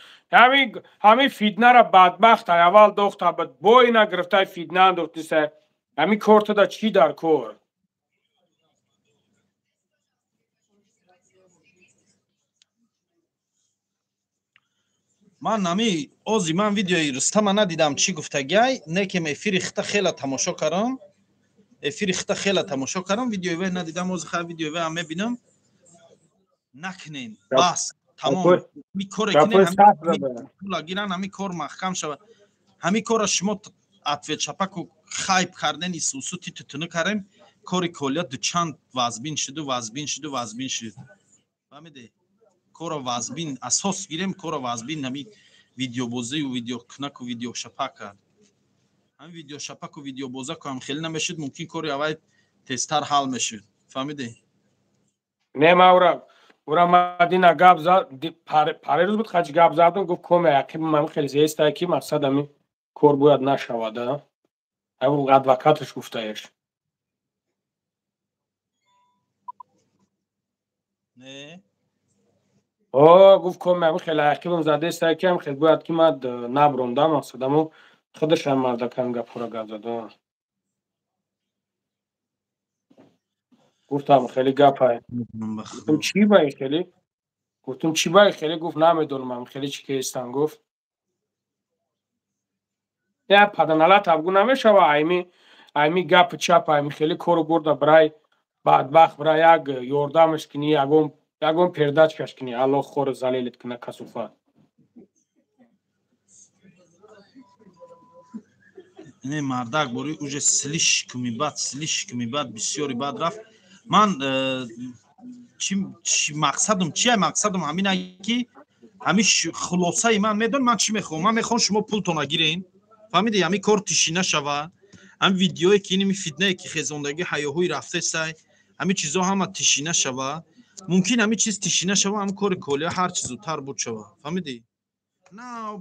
همین فیدنه را بدبخت اول دختر بود با اینا گرفته فیدنه انداختی سه همین کورت دا چی در کور من نمی اوزی من ویدیوی رستم ندیدم چی گفته گای نه که افیر خطا خیلی تماشا کردم افیر خطا خیلی تماشا کردم ویدیوی ندیدم اوز خیلی ویدیوی هم میبینم نکنین بس تمام می کار کنین همین گیرن همین کار محکم شود همین کار شما اتوی چپک و خایب کردن سوسوتی تتونه کردیم کاری کلیت دو چند وزبین شد فهمیدی کار وزبین اساس گیریم کار وزبین همین ویدیو بازی و ویدیو کنک و ویدیو شپک کرد همین ویدیو شپک و ویدیو بازی که هم خیلی نمیشد ممکن کاری اول تستر حل میشد فهمیدی نه ما اورا مدینا گاب زد پاره روز بود خاطی گاب زدم گفت کمه عقیب من خیلی زیسته کی مقصد همین کار باید نشود همون ادوکاتش گفتهش نه گفت کمه خیلی عقیبم زده است که هم خیلی باید که من نبروندم مقصدمو خودش هم مرده کم گپ را گاب زده گفتم خیلی گپه گفتم چی بایی خیلی گفتم چی بایی خیلی گفت نمیدونم خیلی چی که استن گفت نه پدنالا تبگو نمیشه و ایمی گپ چپ ایمی خیلی کارو برده برای بدبخت برای یک یاردمش کنی یگم پرداش کش کنی الله خور زلیلت کنه کسوفه نه مردک بوری اوج سلیش کمی بعد بسیاری بعد رفت من چی مقصدم همینه که همین خلاصه من میدون من چی میخوام من میخوام شما پولتون گیرین فهمیدی همین کار تشینه شوه هم ویدیویی که اینمی فتنه که خزاندگی حیاهوی رفته سای همین چیزا همه تشینه شوه ممکن همین چیز تشینه شوه هم کار کلی هر چیز زودتر بود شوه فهمیدی نه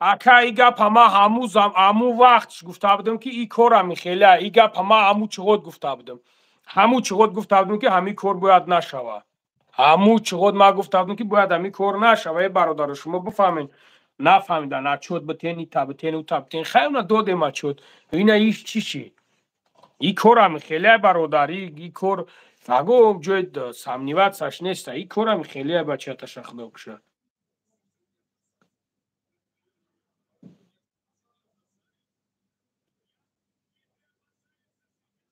اکا ای گپ ما همو وقتش گفته بودم که ای کارم میخیله ای گپ ما همو چقدر گفته بودم که همین کار باید نشوه همو چقدر ما گفته بودم که باید همین کار نشوه برادر شما بفهمین نفهمیدن اچود بتینی تبتین خیلی اونا دوده ما چود اینه ایش چیشی ای کارم خیلی برادری ای کار فگو جوید سمنیوت سش نیست ای کارم خیلی بچه تشخده بکشه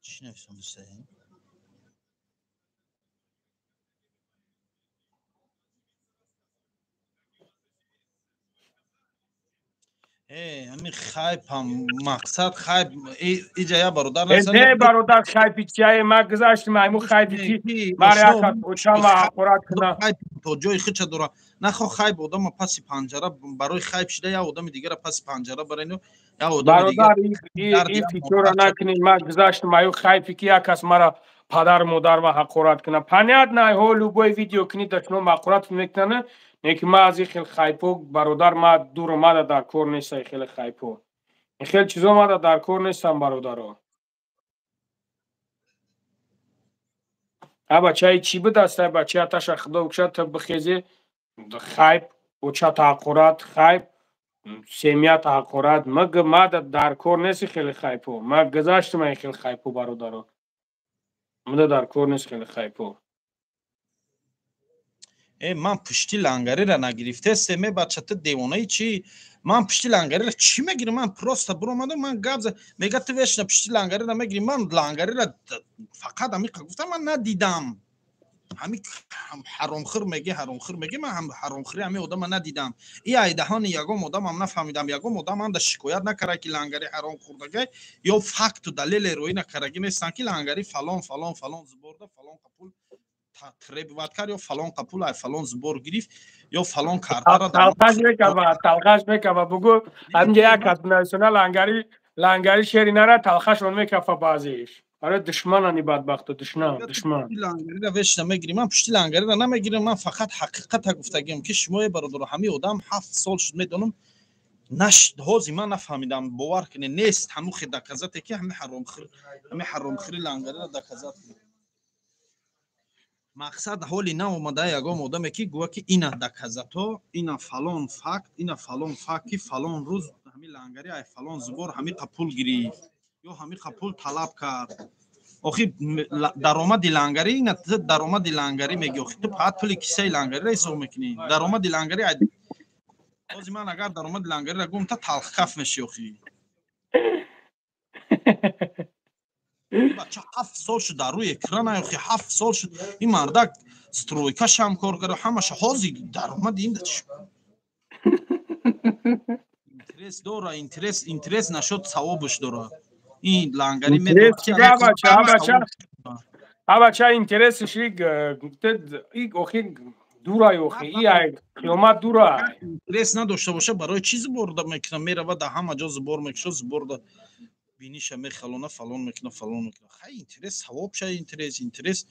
چی نفسم بسته همین خایب هم مقصد خایب ایجا یا برادر نه برادر خایبی چیه ما گذاشتیم ایمو خایبی کی ماریا اوچا ما اپرات کنه تو جای خچ داره نخو خایب آدم پس پنجره برای خایب شده یا آدم دیگه را پس پنجره برینو یا آدم دیگه این فکر نکنین ما گذاشتیم ایو خایبی کی کس مرا پدر مادر و حقارت کنه پنیاد نه هولو بوی ویدیو کنی دشنو مقرات میکنه نیکی ما از خیلی خایپو برادر ما دور اومده در کار نیست خیلی خایپو خیلی چیزا اومده در کار نیستم برادرو بچه چی بود است بچه تاش خدا بکشد تا بخیزی خایب و چه تعقرات خایب семья تحقرات ما در کار نیستی خیلی خیپو ما گذاشتم این خیلی خیپو برادرو ما در کار نیست خیلی خیپو من پشتی لنگری را نگرفته سمه بچه دیوانه چی من پشتی لنگری را چی میگیرم من پروستا برو من گابز میگه تو وشنا پشتی لنگری را میگیرم من لنگری را فقط همی گفتم من ندیدم همی حرامخور میگه من هم حرامخوری همی آدم ندیدم این ایدهان یگام آدم هم نفهمیدم یگام آدم هم در شکایت نکره که لنگری حرام خوردگه یا فکت و دلیل روی نکرگی نیستن که لنگری فلان زبورده فلان قپول تقریب وقت کرد یا فلان قپول ای فلان زبور گرفت یا فلان کارتا را تلخش میکوه بگو همینجا یک از نشنال لنگری شیری نره تلخش اون میکفه بازیش آره دشمن هنی بدبخت دشمن لنگری را وش نمیگیرم من پشتی لنگری را نمیگیرم من فقط حقیقت گفتگیم که شما برادر همه آدم 7 سال شد میدونم نش هازی من نفهمیدم باور کنه نیست همو خود دکزت که همه حرام خری لنگری را دکزت مقصد حالی نه اومده یگام آدم که گوه که اینا دکزت ها اینا فلان فکت که فلان روز همین لنگری ای فلان زبور همین قپول گرفت یا همین قپول طلب کرد آخی درآمد لنگری اینا درآمد لنگری میگی آخی تو فقط پول کیسه لنگری را حساب میکنی درآمد لنگری بازی من اگر درآمد لنگری را گم تا تلخ کف میشی آخی بچه 7 سال شد در روی اکران آخی 7 سال شد این مردک سترویکا شم کار کرده همش حاضی درآمد این چی اینترس داره اینترس نشد ثوابش داره این لنگری میدونه بچه اینترسش این اخی دورای اخی این قیامت دورای اینترس نداشته باشه برای چیزی برده میکنه میره و در همه جا زبور میکشه زبور بینیش میخلونه فلان میکنه خیلی اینترس ثواب شه اینترس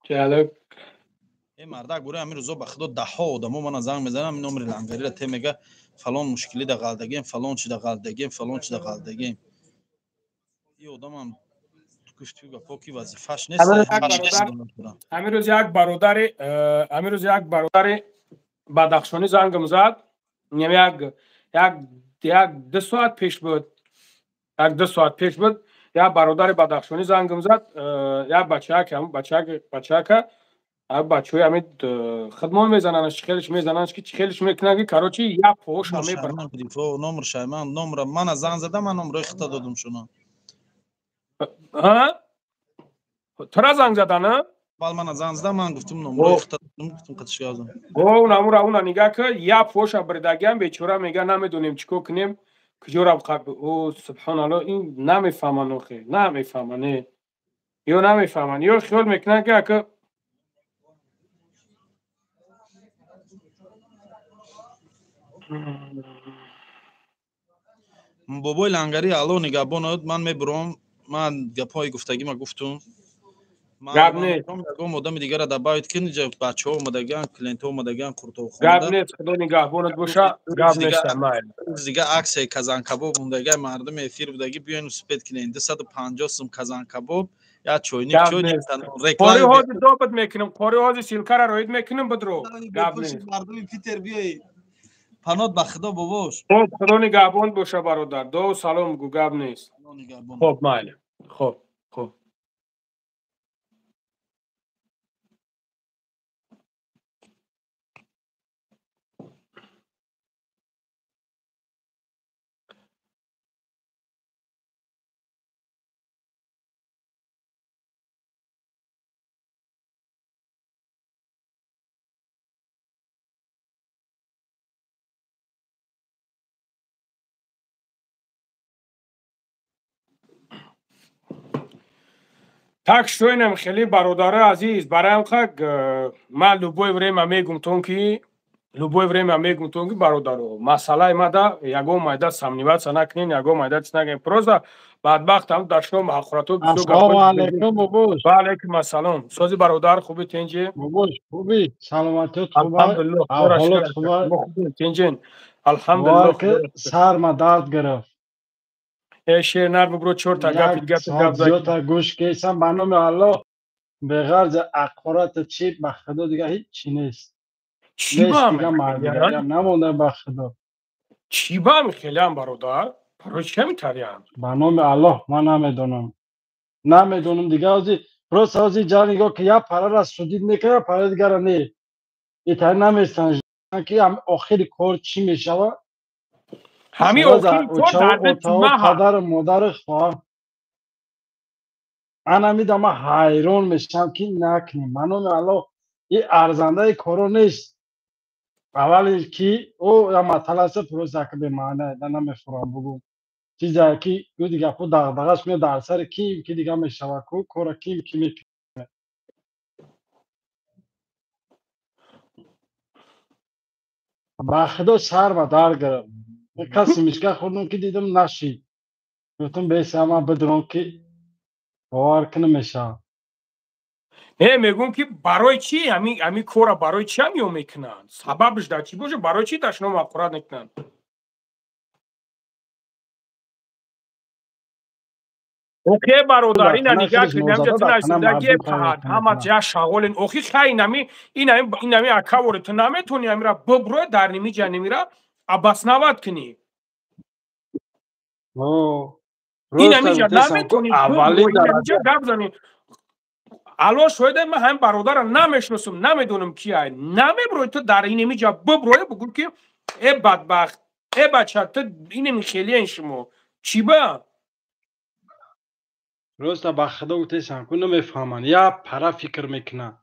جالب این مردک گوره همین روزا به خدا 10 ها آدمو من زنگ میزنم این نمره لنگری را ته میگه فلان مشکلی در غلدگیم فلان چی در غلدگیم این آدم هم گفت گپا کی وظیفه‌اش نیست همین روز یک برادر بدخشانی زنگم زد یک 2 ساعت پیش بود یا برادر بدخشانی زنگم زد یا بچه که بچه‌های همین خدمت میزننش خیلیش میزننش که خیلیش میکنن که کراچی یا پوش همه نمر شایمان نمر من زنگ زدم من نمر اختا دادم شما ها تو را زنگ زدن نه بله من زنگ زدم من گفتم نمر اختا دادم گفتم قطعش یازم اون نگاه که یا پوش بردگیم بیچاره میگه نمیدونیم چیکار کنیم کجا قبل او سبحان الله این نمیفهمن اخی نمیفهمن یا خیال میکنن که بابای لنگری الان نگهبان من میبرم من گپای گفتگی ما گفتم گپ نیست یگام آدم دیگه را در باید کنی جا بچه ها اومدگن کلینت ها اومدگن قرطه گپ نیست خدا نگهبانت باشه گپ نیست دیگه عکس کازان کباب اومدگه مردم افیر بودگی بیاین سپید کنین 250 سوم کازان کباب یا چوینی پاری هازی دوبت میکنم پاری هازی سیلکه را روید میکنم بدرو گپ نیست مردم پیتر بیایی پنات به خدا باباش خدا نگهبان باشه برادر دو سلام گو گپ نیست خب ماله خب Так шуйнем хели бародари азиз барам хак ман любое время мегумтон ки бародаро масъалаи мада ягон майда самниватса накунин ягон майда чиз нагин просто бадбахтам дар шумо муҳаққирату ассалому алайкум бобош ва алайкум ассалом сози бародар хуби тинҷи бобош хуби саломатиёт алҳамдулиллоҳ ҳолот хуба тинҷин алҳамдулиллоҳ сарма дард гирифт شیر نر برو 4 تا گپ یک دیگه ساعت زیاد گوش کشم به نام الله به غرض اخبارات چی به خدا دیگه هیچی نیست. چی با نیست هم دیگه مردگری هم نمونده به خدا. چی با هم خیلی هم برادر برای چه میتری هم به نام الله من نمیدونم دیگه ازی روز ازی جانیگو که یا پرا را سودید میکنه پرا دیگه را نه ایتر نمیستن که هم آخری کار چی میشوه همین سراز آخری تو اوچاو درد اوتاو تیمه ها پدر و مادر خواهم انا میدم حیران میشم که نکنیم منو الله این ارزنده کارو نیست اولی که او یا مطلع پروسه که به معنی ده نمیفرام بگو چیزی که او دیگه خود دغدغش میاد در سر کیم که دیگه میشوه کو کار کیم که میکنه با خدا سر و در گرم کسی میشکه خودم که دیدم نشید گفتم بیسی همه بدرون که باور که نمیشه نه میگم که برای چی همین کار برای چی هم میکنن سببش در چی باشه برای چی داشتن مقرر نکنن اوکی برادر این خانه نگاه خودش کنیم نوزده در جتن خانه سودگی مردم پهد پیدا همه میکنه جا شغل اوخی خیلی این اکاور تو نمیتونی امیرا ببرو در نمی جا نمیرا ابس نواد کنی این روز تا نمی جا گفتیسم که نمیتونی ببرو اولین این نمی جا درجه گپ زنی الان شده من هم برادر رو نمیشناسم نمیدونم کیه نمیبروی تو در این نمی جا ببروی بگو که ای بدبخت ای بچه تو این میخیلی این شما چی با روز تا به خدا گفتیسم که نمیفهمن یا پرا فکر میکنن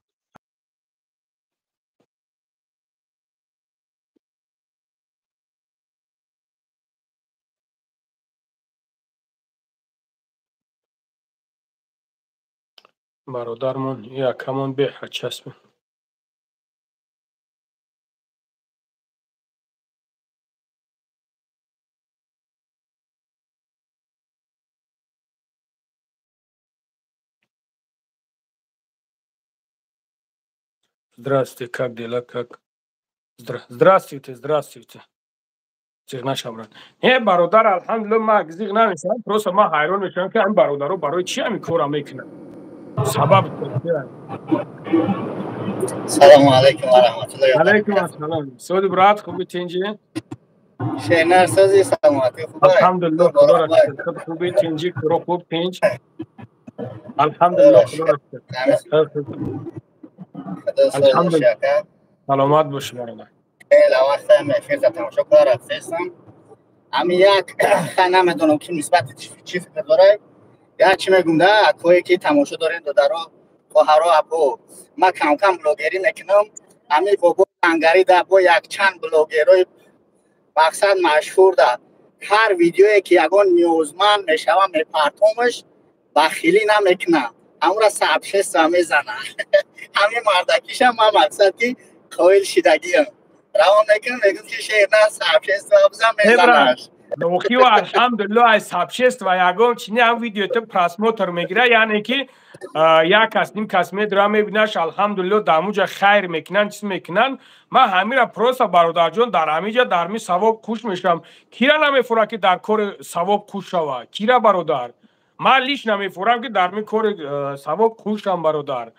برادرمون یا کمان به چسبه Здравствуйте, как дела, как? Здравствуйте, здравствуйте. Зигна Шамран. Не, бародар, алхамдулилlah, ма зигна нишам. Просто ма хайрон мешам ки ин бародаро барои чи ҳамин кора мекунад? Сабаби чист? Assalomu alaykum va rahmatullohi va Алейкум barakatuh. ассалом. Соди брат, хуби тинҷи? Shenar sozi salomati khubay. Алхамдулилlah, Tur bor худо ра khubay. шукр. Худ хуби тинҷи, куро хуб тинҷ. Алхамдулилlah, худо ра шукр. Khada sozi Алхамдулилlah. shaka. Саломат боши бародар. La waqta mefir za tamasho kar raftem. Ami yak khana medonam ki nisbat chi fikr dore. Ya chi megum da koyi ki tamasho doren do daro khoharo abo ma kam blogeri mekinam. Ami bobo angari da bo yak chand blogeroi مقصد مشهور ده هر ویدیویی که یگان نیوزمن میشوه میپرتومش بخیلی نمیکنه همون را سبشست و میزنه همین مردکیش هم من مقصد که خویل شدگی هم روان میگم که شیر نه سبشست و بزن میزنهش لوخیو الحمدلله از سابشست و یگام چینی هم ویدیو تو پراسموتر میگیره یعنی که یک کس نیم کس میدرا میبینش الحمدلله داموجا خیر میکنن چیز میکنن من همین را پروسا برادر جان در همیجا در می ثواب خوش میشم کیرا نمیفوره که در کار ثواب خوش شوه کیرا برادر من لیش نمیفورم که در می کار ثواب خوشم برادر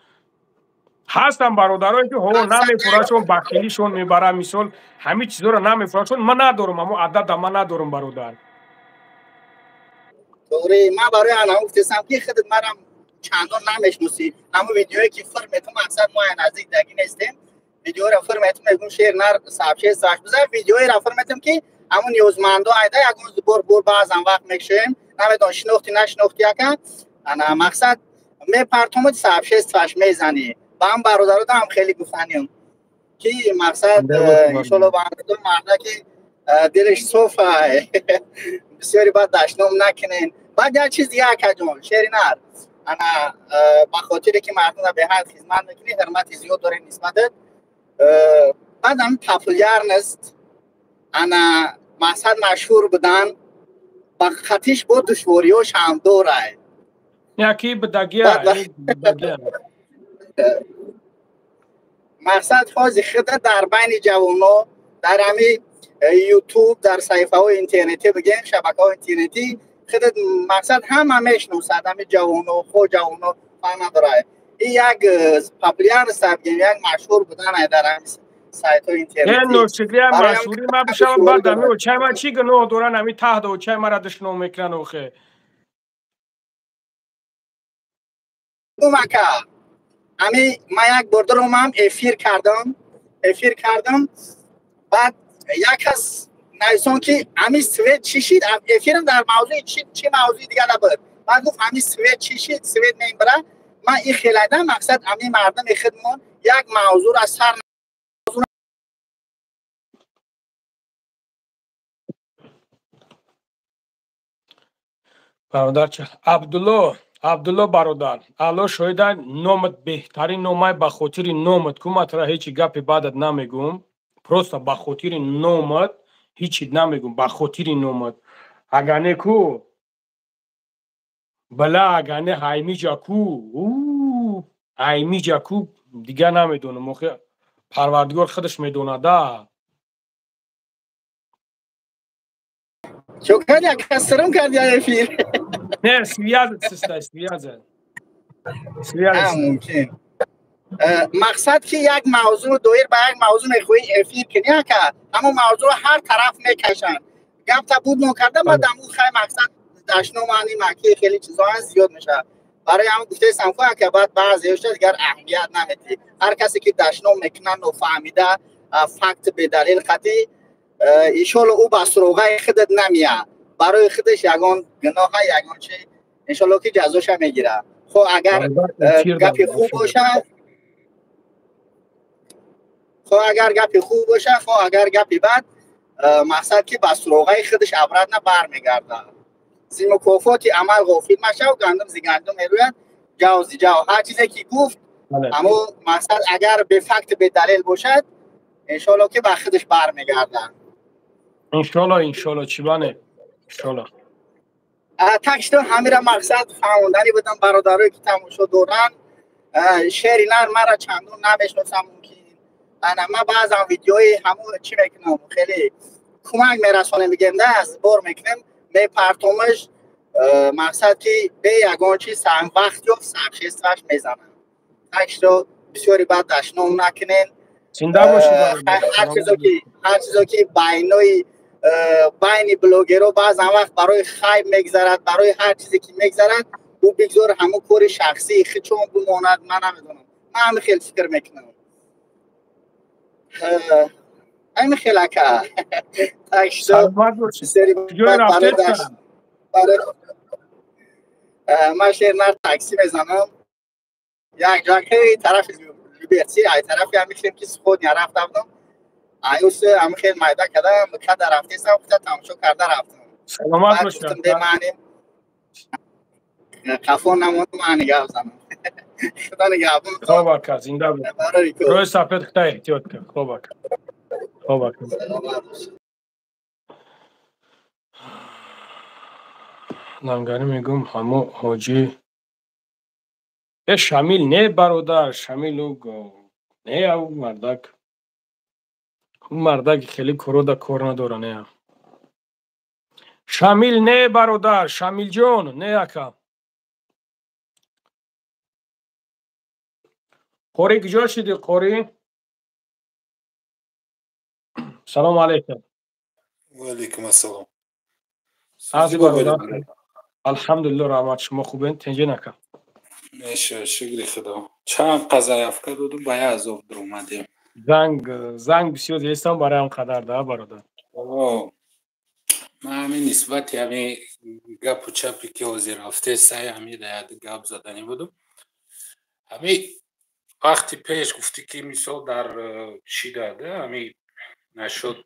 هستم برادرایی که هو نمیفوراشون بخیلیشون میبره مثال همه چیزا رو نمیفوراشون من ندارم اما عدد من ندارم برادر دوره ما برای انا گفتم که خودت مرم چندان نمیشناسی اما ویدیویی که فرمت مقصد ما نزدیک دگی نیستیم ویدیو را فرمت میگم شیر نر سابشه ساش بزن ویدیویی را فرمتم که همون نیوزمندو ایده یگون بور بعضن وقت میکشیم نمیدون شناختی نشناختی یکن انا مقصد می پرتومت سابشه ساش میزنی با هم برادرها هم خیلی گفتنیم که مقصد انشالله با هم مرده که دلش صوفه بسیاری باید داشتنم نکنین بعد یه چیز دیگه که جون شیری نر انا با خاطری که مردم به هر خدمت میکنی حرمت زیاد داره نسبتت بعد هم تفلیار نیست انا مقصد مشهور بودن با خطیش بود دشوریوش هم دوره یکی بدگیه مقصد فازی خدا در بین جوانو در همی یوتیوب در صفحه های اینترنتی بگیم شبکه های اینترنتی خودت مقصد همه میشناسد، همه جوانو خود جوانو فهم داره. این یک پاپولار است، یک مشهور بودن در همین سایت های اینترنتی. این نوشگلی هم مشهوری ما بشم بعد دمی و چای ما چی گناه دوران همی تحت و چای مرا دشنو میکنن اوخه مکه همی ما یک بردر رو هم افیر کردم بعد یک از نایسان که همی سوید چی شید افیرم در موضوع چی موضوع دیگه نبود بعد گفت همی سوید چی شید سوید نمیبره من این خیلیدم مقصد همی مردم خدمون یک موضوع از سر برادر چه عبدالله برادر الله شایده نامت بهترین نامه به خاطر نامت که من هیچی گپی بعدت نمیگم پروستا به خاطر نامت هیچی نمیگم به خاطر نامت اگر نه کو بله اگر نه هایمی جاکو دیگه نمیدونم موقع پروردگار خودش میدونه ده چو کردی کسرم کردی افیر نه سویازت سسته سویازت ممکن مقصد که یک موضوع دویر به یک موضوع میخوایی افیر کنی که اما موضوع هر طرف میکشن گپ تا بود نکردم بعد امو خیلی مقصد دشنو معنی مکی خیلی چیزا زیاد میشه برای همون گفته سمکو که بعد بعضیش دیگر اهمیت نمیدی هر کسی که دشنو میکنن و فهمیده فکت به دلیل قطعی ایشالا او بسروغه خودت نمیه برای خودش یگان گناه یگان چی انشالله که جزاش میگیره خب اگر گپی خوب باشه خب اگر گپی بد مقصد که بسروغه خودش عبرت نه برمیگرده زی مکافاتی عمل غافل مشه و گندم زی گندم میروید جاو هر چیزی که گفت اما مقصد اگر به فکت به دلیل باشد انشالله که به خودش برمیگرده انشالله چی بانه انشالله تکشتم همین را مقصد فهموندنی بودم برادرایی که تماشا دورن شعر اینا مرا چندون نمیشناسم ممکن من بعضا ویدیوی همون چی میکنم خیلی کمک میرسونه میگم نه از بار میکنم می پرتومش مقصد که به یگان چی سهم وقت یا سرشستش میزنم تکشتم بسیاری بعد دشنام نکنین زنده باشی هر چیزا که بین بلوگرها بعض وقت برای خیب میگذرد برای هر چیزی که میگذرد او بگذار همون کار شخصی خیچون بماند من نمیدونم من همه خیلی فکر میکنم همه خیلی که سلامت باشی جای رفته کنم من شهر تاکسی میزنم یک جا که طرف لیبرتی ای طرفی هم میشیم که خود نرفته بودم ایوس هم خیلی مایده کردم که رفته سم خود تماشا کرده رفتم سلامت باشی کفون نمون من نگاه بزنم خدا نگاه بزنم خواب که زنده بود روی سفید خیلی احتیاط کن خواب که نمگانی میگم همو حاجی شمیل نه برادر شمیل نه او مردک اون مردک خیلی کرو کار نداره نه شمیل نه برادر شمیل جون نه اکا قوری کجا شدی قوری سلام علیکم و علیکم السلام از برادر الحمدلله رحمت شما خوبین تنجه نکن میشه شکر خدا چند قضای افکار دودم باید از آب در اومدیم زنگ بسیار زیستم برای هم قدر ده برادر من همین نسبتی همین گپ و چپی که حاضر رفته سعی همین دید گپ زدنی بودم همین وقتی پیش گفتی که مثال در چی داده همین نشد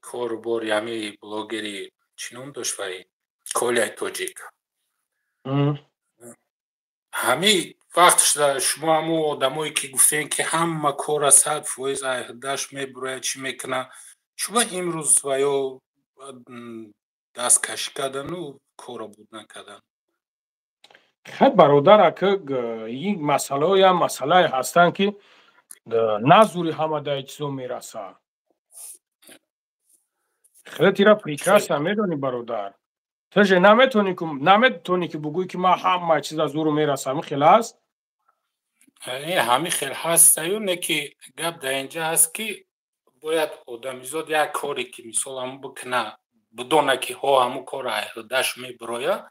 کار باری همین بلوگری چنون داشت بایی کولیای توجیک همین وقتش شما همون آدمایی که گفتین که همه کار از حد فویز داشت میبره چی میکنه شما امروز باید دست کش کردن و کار بود نکردن خیلی برادر که این مسئله یا مسئله هستن که نزوری همه در چیزو میرسه خیلی تیرا فکر هستن میدونی برادر تو же نمیتونی که بگویی که ما همه چیز از او رو میرسم خیلی است. همین خیلی هست اونه که گپ در اینجا هست که باید آدمیزاد یک کاری که مثال همون بکنه بدونه که ها همون کار ایهدش میبروید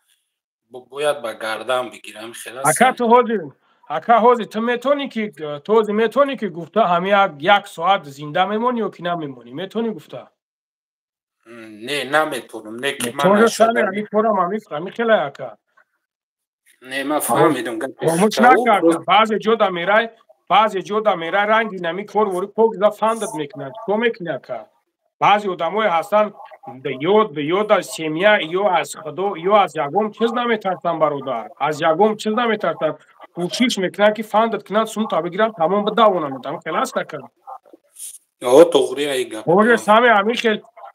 باید به گردن بگیرم خیلی هست. اکا هازی تو میتونی که گفته همین یک ساعت زنده میمونی یا که نمیمونی میتونی گفته؟ نه نمیتونم نه که من تو سامی همین کارم همین خیلی اکا نه من فهمیدم خاموش نکرد بعضی جودا میره رنگی نمی کار وری پوگزا فاندت میکنند تو میکنه که بعضی آدمای هستن یاد از سیمیا یا از خدا یا از یگم چیز نمیترسن برادر از یگم چیز نمیترسن کوشش میکنن که فاندت کنند سون تا بگیرن تمام بداونن تمام خلاص نکنن توغری ایگا اوه سامی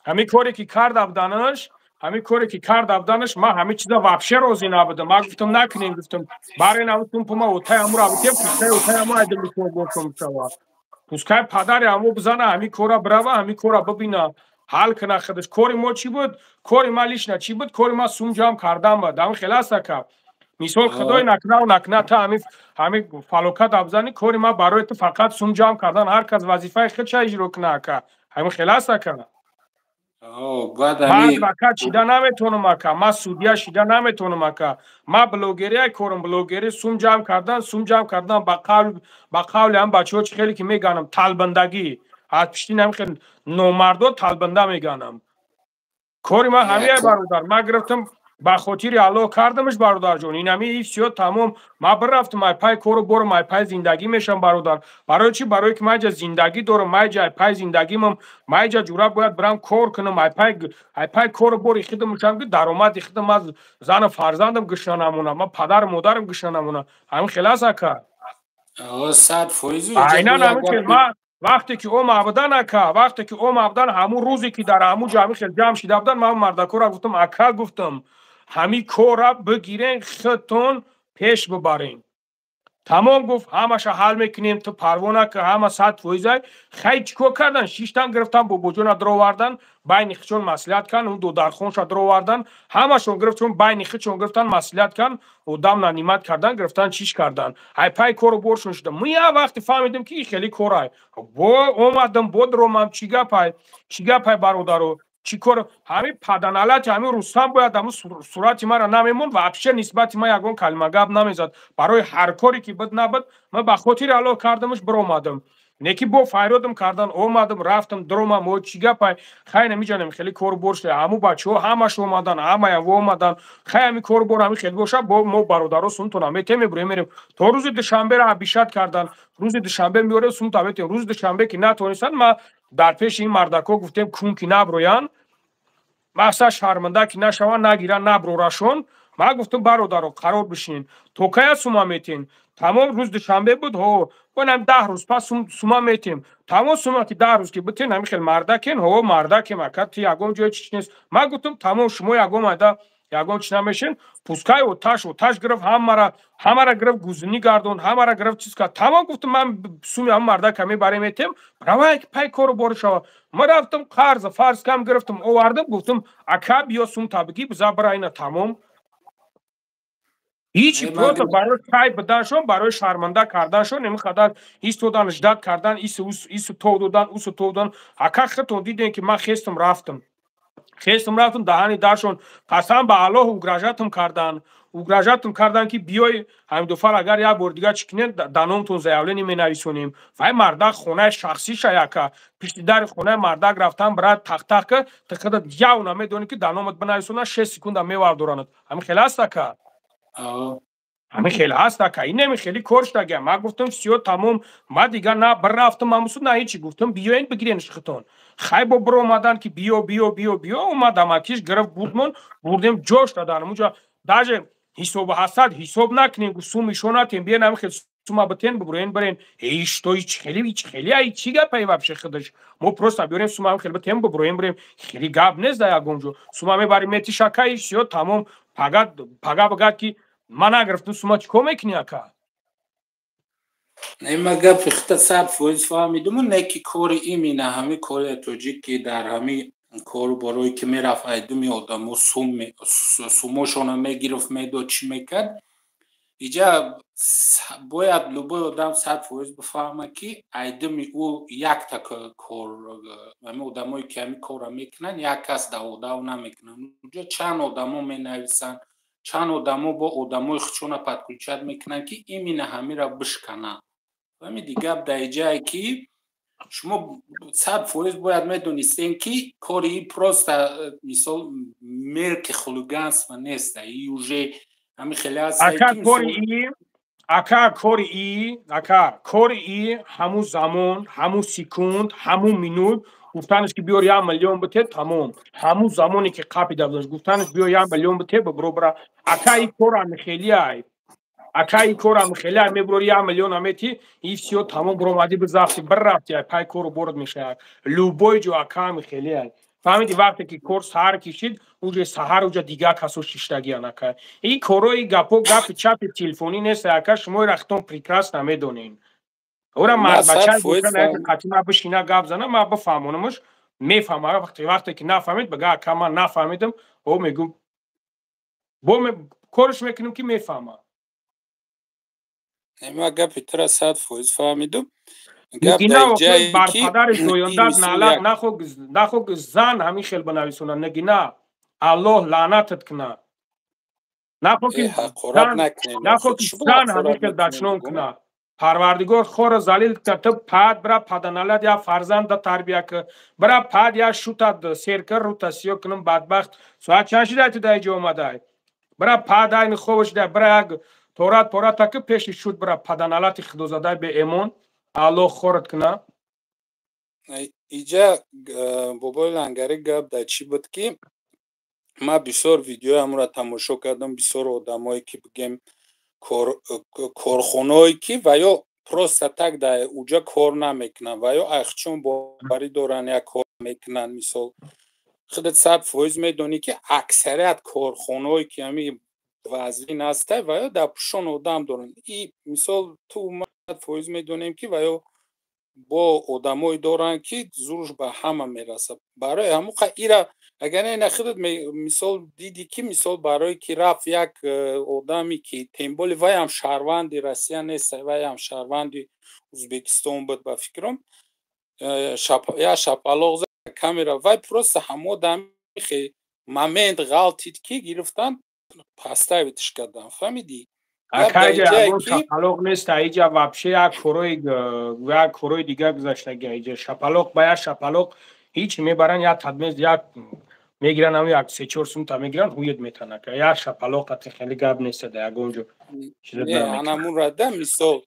همین کاری که کرد افدانش ما همه چیزا وابشه روزی نبوده ما گفتم نکنیم گفتم برای نوتون پما اوتای امور آبتیم پوسکای اوتای امور ایدل میکنم گفتم شوا پوسکای پدر امور بزنه همین کورا بروا همین کورا ببینه حال کنه خودش کوری ما چی بود کوری ما لیش نه چی بود کوری ما سوم جام کردم بود هم خلاص که مثال خدای نکنه تا همین فالوکات ابزانی کوری ما برای تو فقط سوم جام کردن هر کس وظیفه خودش اجرا کنه که همین خلاص کنه من بکات شیده نمیتونم اکا ما سودیا شیده نمیتونم اکا ما بلوگری کورم بلوگری سوم جام کردن با قول هم بچه ها خیلی که میگنم طالبندگی از پشتی نمیخواد نومردو طالبنده میگنم کوری ما همه برادر ما گرفتم با خاطر الله کردمش برادر جون اینمی ایسیو تمام ما برفتم ما پای کورو برو ما پای زندگی میشم برادر برای چی برای که ما جا زندگی دارم ما جا پای زندگی ما جا جورا باید برام کور کنم ما پای کورو برو خودم میشم که درآمد خودم از زن فرزندم گشنمونم ما پدر مادرم گشنمونم همین خلاص اکا صد فویزی ما وقتی که او معبدان همون روزی که در همون جمع شده بودن من مردکو را گفتم اکا گفتم همین کورا بگیرین خودتون پیش ببرین تمام گفت همش حل میکنیم تو پروانه که همه صد فویزه خیلی چیکار کردن شیشتن گرفتن بوجون در آوردن بین خودشون مصلحت کردن اون دو درخونش در آوردن همشون گرفتن بین خودشون گرفتن مصلحت کردن و دم نانیمت کردن گرفتن چیش کردن ای پای کورو برشون شد من یه وقتی فهمیدم که خیلی کورای اومدم بود رومم چیگا پای برادرو چیکار همین پدنالات همین رستم باید همون صورت ما را نمیمون و ابشه نسبت ما یگون کلمه گپ نمیزد برای هر کاری که بد نبد من به خاطر الله کردمش بر اومدم نکی بو فایرودم کردن اومدم رفتم دروما مو چیگا پای خیلی نمیجانم خیلی کور برشته همو بچه‌ها همش اومدن همه اومدن خیلی کور بر همین خیلی باشه با مو برادرو سونتون هم تیم میریم تو روز دوشنبه را بیشتر کردن روز دوشنبه میوره سون تا روز دوشنبه که نتونستن ما در پیش این مردکو گفتیم کون کی نبرویان مثلا شرمنده که نشوان نگیرن نبرورشون ما گفتم برادرو قرار بشین تو که سوما میتین تمام روز دوشنبه بود ها بونم 10 روز پس سوما میتیم تمام سوما که 10 روز که بتین همین خیلی مردکین ها مردک مکت یگم جای چیز نیست ما گفتم تمام شما یگم چی نمیشین پوسکای و تاش گرفت همه را گرفت گوزنی گردون همه را گرفت چیز کرد تمام گفتم من سومی هم مردک همی برای میتیم روای که پای کارو برشا ما رفتم قرض فرض کم گرفتم آوردم گفتم اکا بیا سوم تابگی بزا برای اینا تمام هیچی پروتو برای چای بدنشون برای شرمنده کردنشون نمیخواد ایستو دادن اجداد کردن ایستو تو دادن اکا خطون دیدن که من خستم رفتم دهانی درشون قسم به الله اوگراجاتم کردن که بیای همین دوفر اگر یک بار دیگه چکنین دانومتون زیاوله نیمی نویسونیم و این مردک خونه شخصی شایکه پیش در خونه مردک رفتن برای تق که تقدر یاو نمیدونی که دانومت بنویسونن 6 سکوند هم میواردورند همین خیلی هسته که همین خیلی هسته که این نمی خیلی کورش دگه ما گفتم سیو تمام ما دیگه نه بر رفتم ماموسود نه هیچی گفتم بیاین بگیرینش خطون خیلی با برو اومدن که بیا اومدم اکیش گرفت بردیم جوش دادن اونجا داجه حساب هستد حساب نکنیم سومی شوناتیم بیا نمیخواد سوما بتین برین هیچ تو هیچ خیلی ای چی گپ ای وابشه خودش ما پروستا بیاریم سوما خیلی بتین بریم خیلی گپ نیست دا یگونجو سوما میبریم میتی شکای سیو تمام پاگا بگاد که من نگرفتم سوما چیکو میکنی اکا ما گپ اختصار فوز فهمیدم نکی کوری ایمینه همین کوری توجی که در همین کار برای که میرفت ایدم آدم و سومشون میگرفت میداد چی میکرد اینجا باید لبای آدم 100% بفهمه که ایدم او یک تا کار آدم هایی که همی کار میکنن یک کس دو نمیکنن اونجا چند آدم ها می نویسن چند آدم ها با آدم های خچون پتکلچت میکنن که این همی را بشکنن و دیگه در اینجایی که شما 100% باید میدونستین که کاری پروست مثال مرک خلوگانس و نیست ایوژه همین خیلی هست اکا کاری ای همو زمان همو سکوند همو مینوت گفتنش که بیار 1 میلیون بته تمام همو زمانی که قاپی دادنش گفتنش بیار 1 میلیون بته برو اکا ای کار خیلی ای اکای کورم خیلی میبری 1 میلیون امیتی این سیو تمام برو مادی بزافتی بررفتی پای کورو برد میشه لوبوی جو اکام خیلی ای فهمیدی وقتی که کور سحر کشید اونجا سحر اونجا دیگه کسو شیشتگی نکرد این کوروی گپ چپ تلفنی نیست اکا شما رختون پریکراس نمیدونین اورا مرد بچه گفتن قطعی ما بشینه گپ زنه ما بفهمونمش میفهمه وقتی که نفهمید بگه اکا من نفهمیدم او میگم کورش میکنم که میفهمه ما گپی تر 100% فهمیدم نگینا وقتی بر پدر جویندت نالت نخو زن همین خیل بنویسونن نگینا الله لعنتت کنه نخو که زن همین خیل دچنون کنه پروردگار خور زلیل تو پاد برا پدنالت یا فرزند تربیه که برا پاد یا شوتا سیرکر رو تسیو کنم بدبخت ساعت چند شده تو دای جو اومده برا پاد این خوش ده برا تورات تا که پیش شد برا پدنالت خدوزاده به ایمون الله خورد کنه اینجا بابای لنگری گپ در چی بود که ما بسیار ویدیو هم را تماشا کردم بسیار آدمایی که بگیم کارخونهایی که و یا پروست تک در اوجا کار نمیکنن و یا اخچون باری دارن یا کار میکنن مثال خودت 100% میدونی که اکثریت کارخونهایی که همی وزین هسته و یا در پشون آدم دارن این مثال تو ما 100% میدونیم که و یا با آدمایی دارن که زورش به همه میرسه برای همون ایره اگر این خودت مثال دیدی که مثال برای که رفت یک آدمی که تیمبولی وای هم شهروندی روسیه نیست وای هم شهروندی ازبکستان بود به فکرم یا شپلاغ زد کامیرا وای پروست همه آدمی خیلی ممند غلطید که گرفتن پسته بیتش کردن فهمیدی؟ اکایجا اون شپلاغ نیست ایجا وابشه یک کوروی دیگه گذاشته گیجا شپلاغ باید شپلاغ هیچ میبرن یا تدمیز یا میگیرن هم یک 3-4 سوم تا میگیرن هوید میتنه که یا شپلاغ قطعی خیلی گب نیست ده یک اونجا نه انمون رده مثال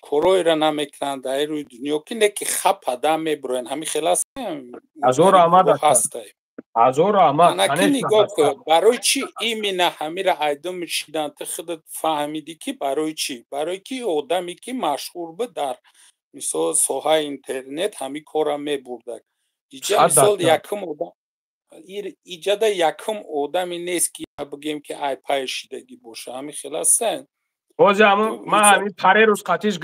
کوروی را نمیکنن در روی دنیا که نکی خب آدم میبرن همین خلاص از اون را آمد از اون را آمد انا نگاه که برای چی ایمینه همین را ایدم میشیدن تا خودت فهمیدی که برای چی برای که آدمی که مشهور بود در مثال ساحه اینترنت همین کارا میبرده اینجا مثال یکم آدم ایجاد یکم آدمی نیست که بگیم که ای پای شیدگی باشه همین خلاصه بازی همون من همین پره روز قطیش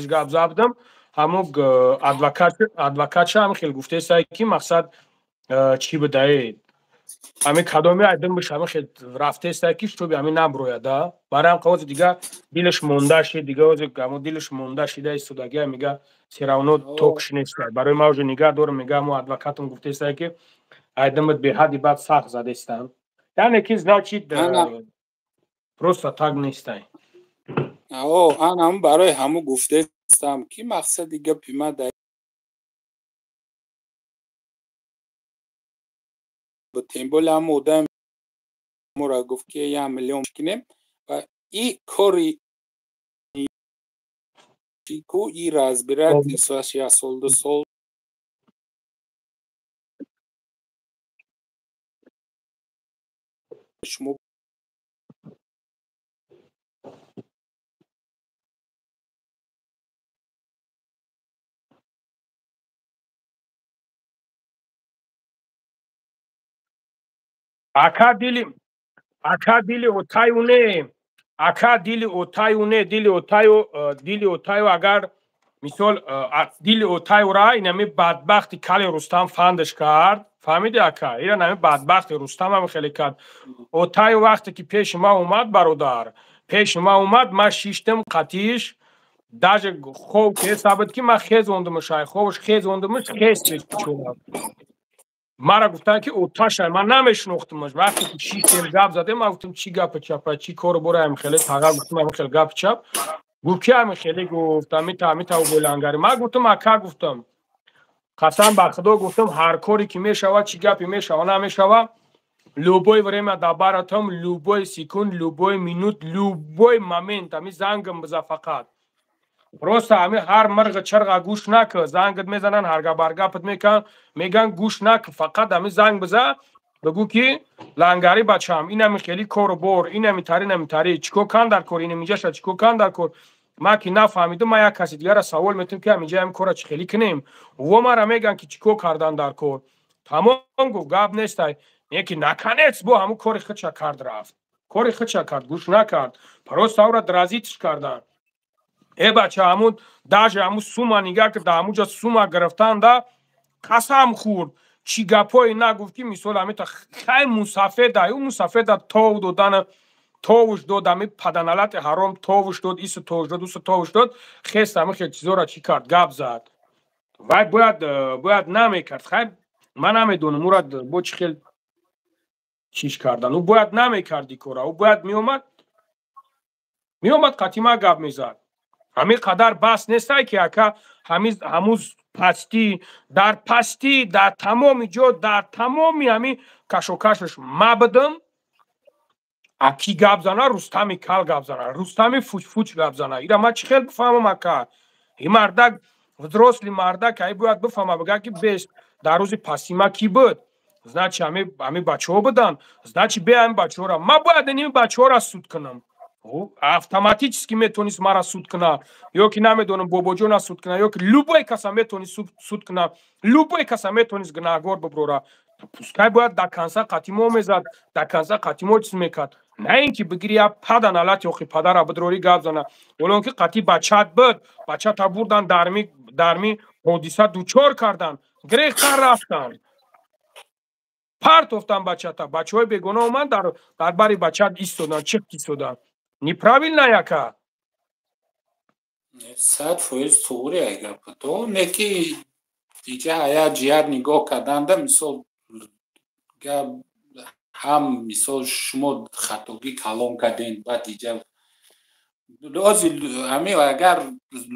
گپ زبدم همون ادوکاتش هم خیلی گفته است که مقصد چی بده همین کدامی ایدم بشه همین خیلی رفته است که تو به همین نبرویه ده برای هم قواز دیگه دیلش مونده شد دیگه دیلش مونده شده است دیگه میگه سراونو توکش نیست برای ما وجه نگاه دارم میگه مو ادوکاتم گفته است که ایدم به حدی بعد سخت زده استن یعنی که значит просто так نیستن هم برای همو گفته استم که مقصد دیگه پیما در با تیمبول هم آدم مورا گفت که 1 میلیون کنیم و این کاری که این راز برد نیست یا سال 2 سال شما اکا دیلی اوتایونه اگر مثال دیل اوتای ورا اینمی بدبختی کلی رستم فندش کرد فهمیدی اکا اینا نمی بدبخت رستم هم خیلی کرد اوتای وقتی که پیش ما اومد برادر پیش ما اومد ما شیشتم قطیش даже خوب که ثابت که من خیز اوندمش خوبش خیز اوندمش خیز چون مرا گفتن که اوتاش من نمیشناختمش وقتی که شیشتم گپ زده من گفتم چی گپ چپ چی کار برام خیلی تاغر گفتم من خیلی گپ چپ گفت که همین خیلی گفتم می تا بولنگاری من گفتم اکا گفتم قسم بر خدا گفتم هر کاری که میشود چی گپی میشود نمیشود любой время добавятам любой секунд любой минут любой момент ами зангам биза фақат просто ами ҳар мирғи чирға гӯш нак зангит мезанан ҳарга баргапит мекан меган гӯш нак фақат ами занг биза бигӯ ки лангари бачам инами хели кору бор инами тари чико кан дар кор инамиҷаша чико кан дар кор ма ки нафаҳмидум ма як каси дигара савол метавонам ки амиҷа ами кора чӣ хеле кинем ва мара меган ки чико кардан дар кор тамом гуфт гап нестай یکی نکنیت با همون کاری خودش کرد رفت کاری خودش کرد گوش نکرد پروست آورا درازیتش کردن ای بچه همون داجه همون سوما نگاه که دا همونجا سوما گرفتن دا قسم خورد چی گپایی نگفتی مثال همین تا خیلی مسافه دا اون مسافه دا تاو دادن تاوش داد همین پدنالت حرام تاوش داد ایسو تاوش داد اوسو تاوش داد خیست همین خیلی چیزا را چی کرد گپ زد وای باید نمیکرد خیلی من نمیدونم مراد با چی خیلی چیش کردن او باید نمیکردی کورا او باید میومد قطیما گپ میزد همین قدر بس نیسته که اکا هموز پستی در تمامی جا در تمامی همین کشوکشش ما بدم اکی گپ زنه رستمی کل گپ زنه رستمی فوچ گپ زنه ایره ما چی خیلی بفهمم اکا این مردک درستلی مردک ای باید بفهمم بگه که بیست در روز پسیما کی بود значит ами бачаҳо будан значит бе ами бачаҳора ма бояд ин бачаҳора суд кунам автоматически метавонист мара суд куна ё ки намедонам бобоҷона суд куна ё ки любой каса метавонист суд куна любой каса метавонист гунаҳгор биброра пускай бояд дар конца қатимо мезад дар конца қатимо чиз мекард на ин ки бигири я падан алат ёхи падара бидрори гап зана олон ки қатӣ бачат буд бачата бурдан дарми ҳодиса дучор кардан гирехтан рафтан парт офтан бачата бачаҳои бегуноҳ омад дар бари бачат истодан чиқ истодан неправильно яка 100% туғри гапи то неки диҷа ҳая ҷиҳат нигоҳ карданда мисол гап ҳам мисол шумо хатогӣ калом карден баъд диҷа ози ами агар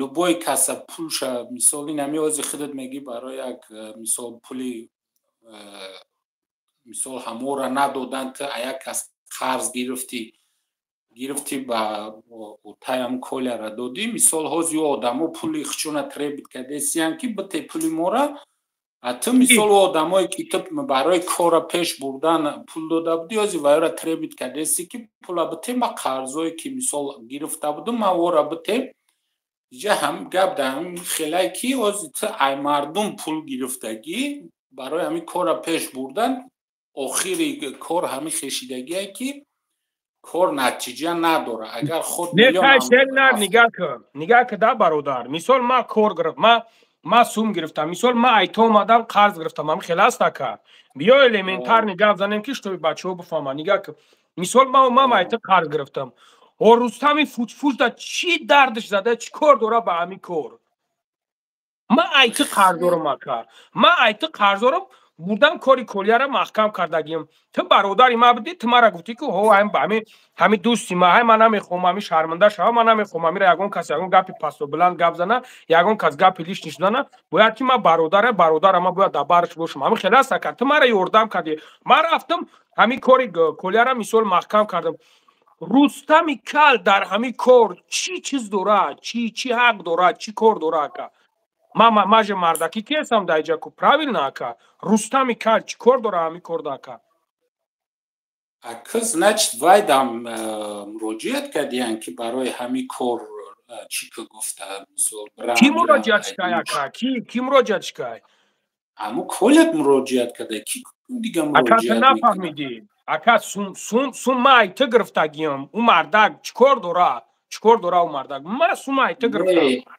любой каса пулша мисол ин ами ози худат мегӣ барои як мисол пули мисол ҳамора надодан ту як кас қарз гирифтӣ ба таям коляра додӣ мисол ҳози одамо пули хчуна требит кардесиян ки бите пули мора а ту мисол одамое ки ту барои кора пеш бурдан пул дода будӣ ҳози вайора требит кардеси ки пула бите ма қарзое ки мисол гирифта будум ма вора бите диҷа ҳам гап да ҳам хелай ки ҳози ту ай мардум пул гирифтагӣ барои ҳамин кора пеш бурдан охири кор ҳамин хешидагие ки кор натиҷа надора агар худ нигоҳ кар да бародар мисол ма кор гирифт ма сум гирифтам мисол ма айто омадам қарз гирифтам ҳамин хеле аст ака биё элементарни гап занем ки шутоби бачаҳо бифаҳманд нигоҳ кар мисол ма айто қарз гирифтам рустами фучда чӣ дардиш зада чӣ кор дора ба ҳамин кор ма айто қарздорам ака ма айто қарздорам бурдан кори колияра маҳкам кардагием ту бародари ма будӣ ту мара гуфтӣ ки ҳамин дӯсти ма ҳай ман намехоҳам ҳамин шарманда шава ман намехоҳам ҳамира ягон кас ягон гапи пасту-буланд гап зана ягон кас гапи лишниш зана бояд ки ман бародарам ма бояд дар бараш бошам ҳамин хеле аст ака ту мара ёрдам кардӣ ман рафтам ҳамин кори колияра мисол маҳкам кардам рустами кал дар ҳамин кор чӣ чиз дорад чӣ ҳақ дорад чӣ кор дорад ака ма же мардаки ки ҳастам дар иҷа ку правильно ака рустами кал чӣ кор дора ҳамин кор ака ака значит вай дам муроҷиат кардиян ки барои ҳамин кор чӣ ки гуфта мисол ки муроҷиат шикай ака ки муроҷиат шикай аму колят муроҷиат карда ки дига муроҷиат ака нафаҳмидӣ ака сум ма айто гирифтагиам ӯ мардак чӣ кор дора چیکار داره اون مردک من سوم ایت گرفتم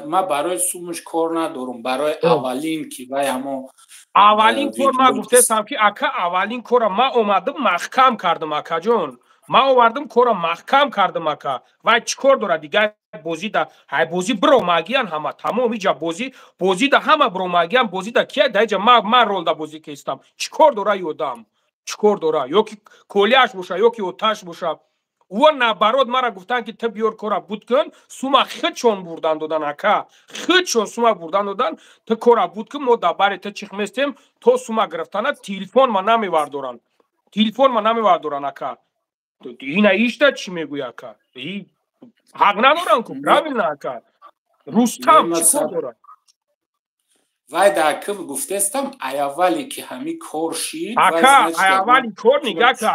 ما برای سومش کار ندارم برای اولین که وای همو اولین کار ما گفتم که اکا اولین کار ما اومدم محکم کردم اکا جون ما آوردم کار محکم کردم اکا و چیکار داره دیگه بازی دا های بازی برو ماگیان همه تمام اینجا بازی دا همه برو ماگیان بازی دا کیه دیگه ما رول دا بازی کردم چیکار داره یودم چیکار داره یا که کولیاش باشه یا که اوتاش باشه و نبراد مرا گفتن که تو بیار کارا بود کن سوما خودشون بردن دادن اکا خودشون سوما بردن دادن تو کارا بود کن ما دبر تو چیخ میستیم تو سوما گرفتن تلفن ما نمیوردورن تلفن ما نمیوردورن اکا این ایشتا چی میگوی اکا حق ندارن که برابر نه اکا رستم چیکار داره وای داکم گفتستم اولی که همین کار شید اکا اولی کار نگاه که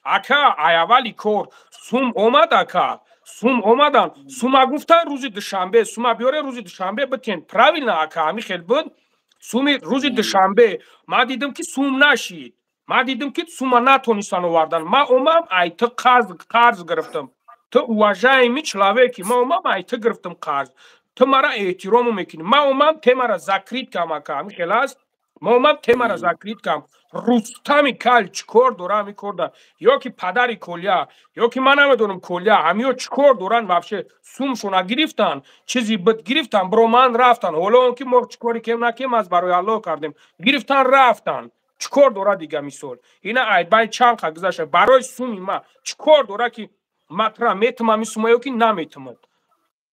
اکا اولی کار سوم اومد اکا سوم اومدن سوما گفتن روز دوشنبه سوما بیاره روز دوشنبه بتین پراویل نه اکا همی خیلی بود سومی روز دوشنبه ما دیدم که سوم نشید ما دیدم که سوما نتونستن آوردن ما اومم ایت قرض گرفتم تو واژه می چلاوه که ما اومم ایت گرفتم قرض تو مرا احترام میکنی ما اومم ته مرا زکریت کم اکا همی خلاص ما اومم ته مرا زکریت کم رستمی کل چیکار داره میکرده یا که پدری کلیا یا که من نمیدونم کلیا همیو چیکار دارن وابشه سومشون گرفتن چیزی بد گرفتن برو من رفتن حالا اون که ما چیکاری کم نکیم از برای الله کردیم گرفتن رفتن چیکار داره دیگه میسول اینا اید بای چند خا گذاشته برای سومی ما چیکار داره که مطرح میتونم میسومایو که نمیتونم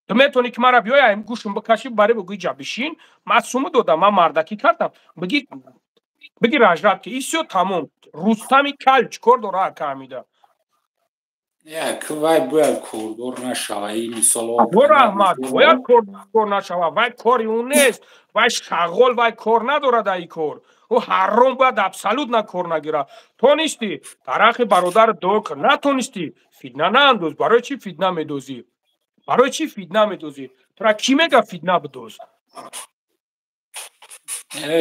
تو میتونی که مرا بیای گوشم بکشی برای بگوی جا بشین من سومو دادم من مردکی کردم بگی راجرات که ایسیو تمام رستمی کل چیکار داره اکا میده که وای باید کردور نشوه این مثال برو احمد باید کردور نشوه وای کاری اون نیست وای شغل وای کار نداره در ای کار او حرام باید ابسلوت نکار نگیره تو نیستی طرح برادر دوکر نه تو نیستی فیدنه نه اندوز برای چی فیدنه میدوزی برای چی فیدنه میدوزی تو را کی میگه فیدنه بدوز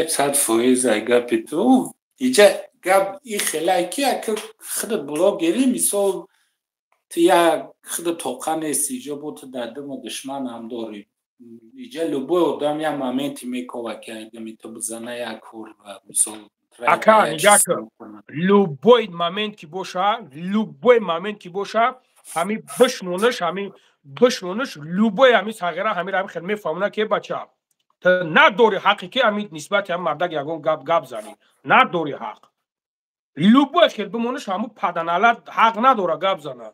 صد فویز گپی تو اینجا گپ این خیلی که خود بلاگری مثال تو یا خود توقع نیستی جا بود دادم و دشمن هم داری اینجا لبوی آدم یا مومنتی میکوه که اگه میتو بزنه یا کور و مثال اکا نگاه که لبوی مومنت کی باشه همین بشمونش لبوی همین صغیره همین خیلی میفهمونه که بچه نداری حقی که همین نسبت هم مردک یکون گپ زنی نداری حق لبوی خیلی بمونش همون پدنالت حق نداره گپ زنه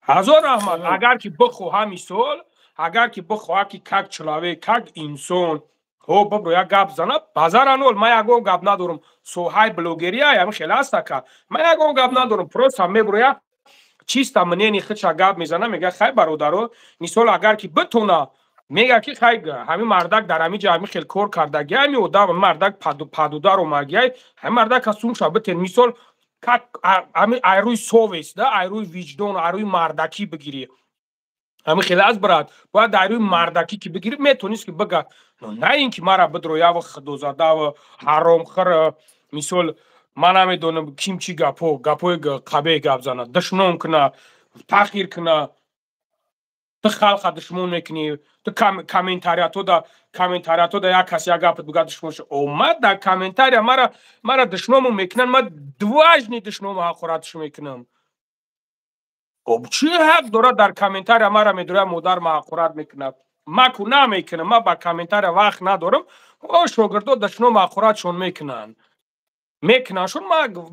هزار احمد اگر که بخواه میسول اگر که بخواه که کک چلاوه کک انسان هو ببرو یا گپ زنه بازار انول ما یکون گپ ندارم سوهای بلوگری های همین خیلی هسته که ما یکون گپ ندارم پروس هم میبرو یا چیستا منینی خودشا گپ میزنه میگه خیلی برادرو میسول اگر که بتونه میگه که خیلی همین مردک در همین جا همین خیلی کار کردگی همین اودا مردک پدودار اومگی همین مردک هستون شابه میسول همین ایروی سوویس ده ایروی ویجدون ایروی مردکی بگیری همین خیلی از براد باید ایروی مردکی که بگیری میتونیست که بگه نه اینکه مرا بدرویا و خدوزاده و حرام خر میسول من نمیدونم کیم چی گپوی قبه گپ زنه دشمنون کنه تاخیر کنه تو خلق دشمن میکنی تو کامنتاریاتو دا یک کسی یک گپ بگه دشمنش اومد در کامنتاریا مرا دشمنمو میکنن ما دواجنی دشمنمو حقارتش میکنم خب چی حق داره در کامنتاریا مرا میدونه مادر ما حقارت میکنه ما کو نمیکنم ما با کامنتاریا وقت ندارم او شاگردو دشمنمو حقارتشون میکنن میکننشون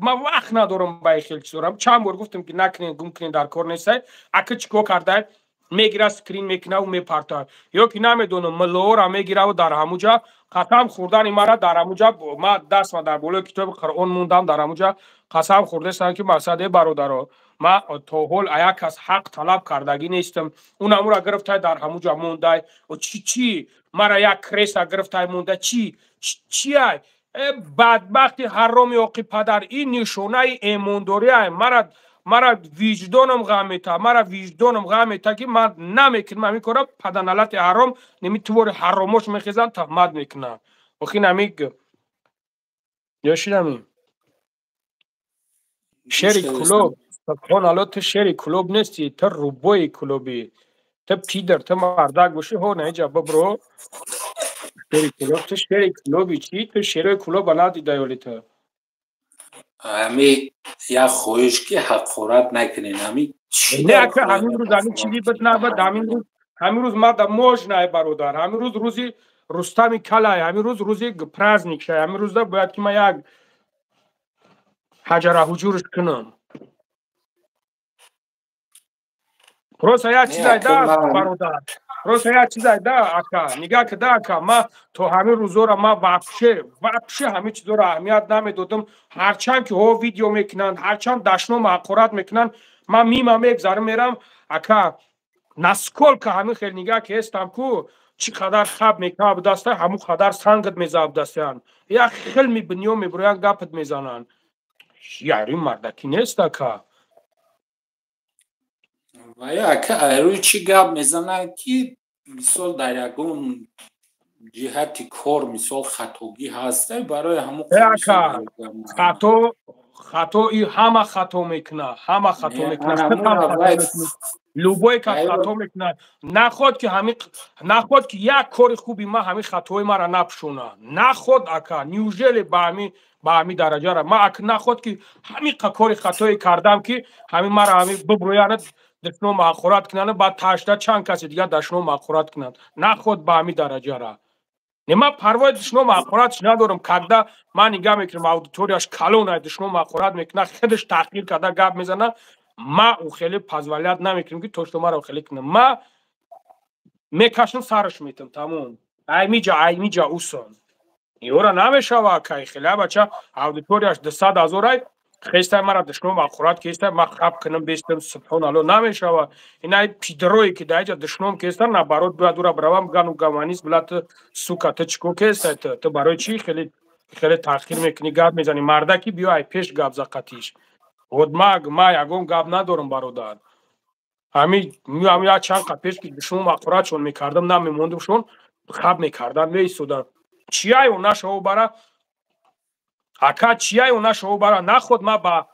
ما وقت ندارم با خیلی چیزا چند بار گفتم که نکنین گم کنین در کار نیست اگه چیکار کرده میگیره سکرین میکنه و میپرته یا که نمیدونم ملو میگیره و در همونجا قسم خوردن مرا در همونجا ما دست ما در بوله کتاب قرآن موندم در همونجا قسم خورده سن که مسعده برادرو ما تو هول ایا کس حق طلب کردگی نیستم اون امور گرفته در همونجا مونده و چی مرا یک کریس گرفته مونده چی بدبختی حرامی اوقی پدر این نشونه ایمانداری مرا وجدانم غم میته که من نمیکنم من میکنم پدنالت حرام نمیتواره حرامش میخیزن تهمت میکنم وقتی نمیگ یا شیرمی شری کلوب خون الان تو شری کلوب نیستی تو روبوی کلوبی تو پیدر تو مردک باشی هو نه جا برو شری کلوب تو شری کلوبی چی تو شری کلوب بلدی دایولی تو همی یا خویش که حقارت نکنین همی چی نه در اکه خوی همین روز همین چیزی بد نبود همین روز ما در موج نه برادر همین روز روزی رستمی کلای همین روز روزی پرازنیک شه همین روز باید که ما یک حجر حجورش کنم просто я чизай да бародар просто я чизай да ака нигах да ака ма то ҳамин рӯзора ма вообще ҳамин чизоро аҳамият намедодам ҳарчанд ки ҳо видео мекунанд ҳарчанд дашном ҳақорат мекунанд ма мима мегзарам мерам ака насколько ҳамин хел нигах ҳестам ку чӣ қадар хаб мекунам будаста ҳамун қадар сангат мезаб дастаян як хел мебинё мебурӯян гапат мезананд яри мардакӣ нест ака و یا که روی چی گپ میزنن که مثال در یکون جهت کار مثال خطاگی هسته برای همون خطا ای همه خطا میکنه همه خطا میکنه لوبای که خطا میکنه نخواد که یک کار خوبی ما همین خطای ما را نپشونه نخواد اکا نیوژل با همین درجه را ما اکا نخواد که همین کار خطای کردم که همین ما را همین ببرویاند دشنو مأخورات کنند بعد تاشته چند کسی دیگه دشنو مأخورات کنند نخود با همین درجه را نما پروای دشنو مأخوراتش ندارم کدا من نگاه میکنم اودیتوریاش کلونه دشنو مأخورات میکنه خودش تحقیر کرده گپ میزنه ما او خیلی پزولیت نمیکنم که توش ما رو خیلی کنم ما میکشم سرش میتم تمام ایمیجا اوسون یورا نمیشه که خیلی بچه اودیتوریاش 200,000 خیسته مرا دشنو مأخورات کیسته ما خب کنم بیستم سبحان الله نمیشه اینای پیدروی که دایجا دشنوم کیسته نه برات باید دورا بروام گانو گمانیس بلات سوکا تو چیکو کیسته تو برای چی خیلی تاخیر میکنی گپ میزنی مردکی بیای پیش گپ زقتیش ودماغ ما یگون گپ ندارم برادر همین یا چند قپیش که دشنو مأخورات چون میکردم نمیموندم شون خب میکردم میسودم چیای اون نشو برا ака чияй уна шоу бара наход ма ба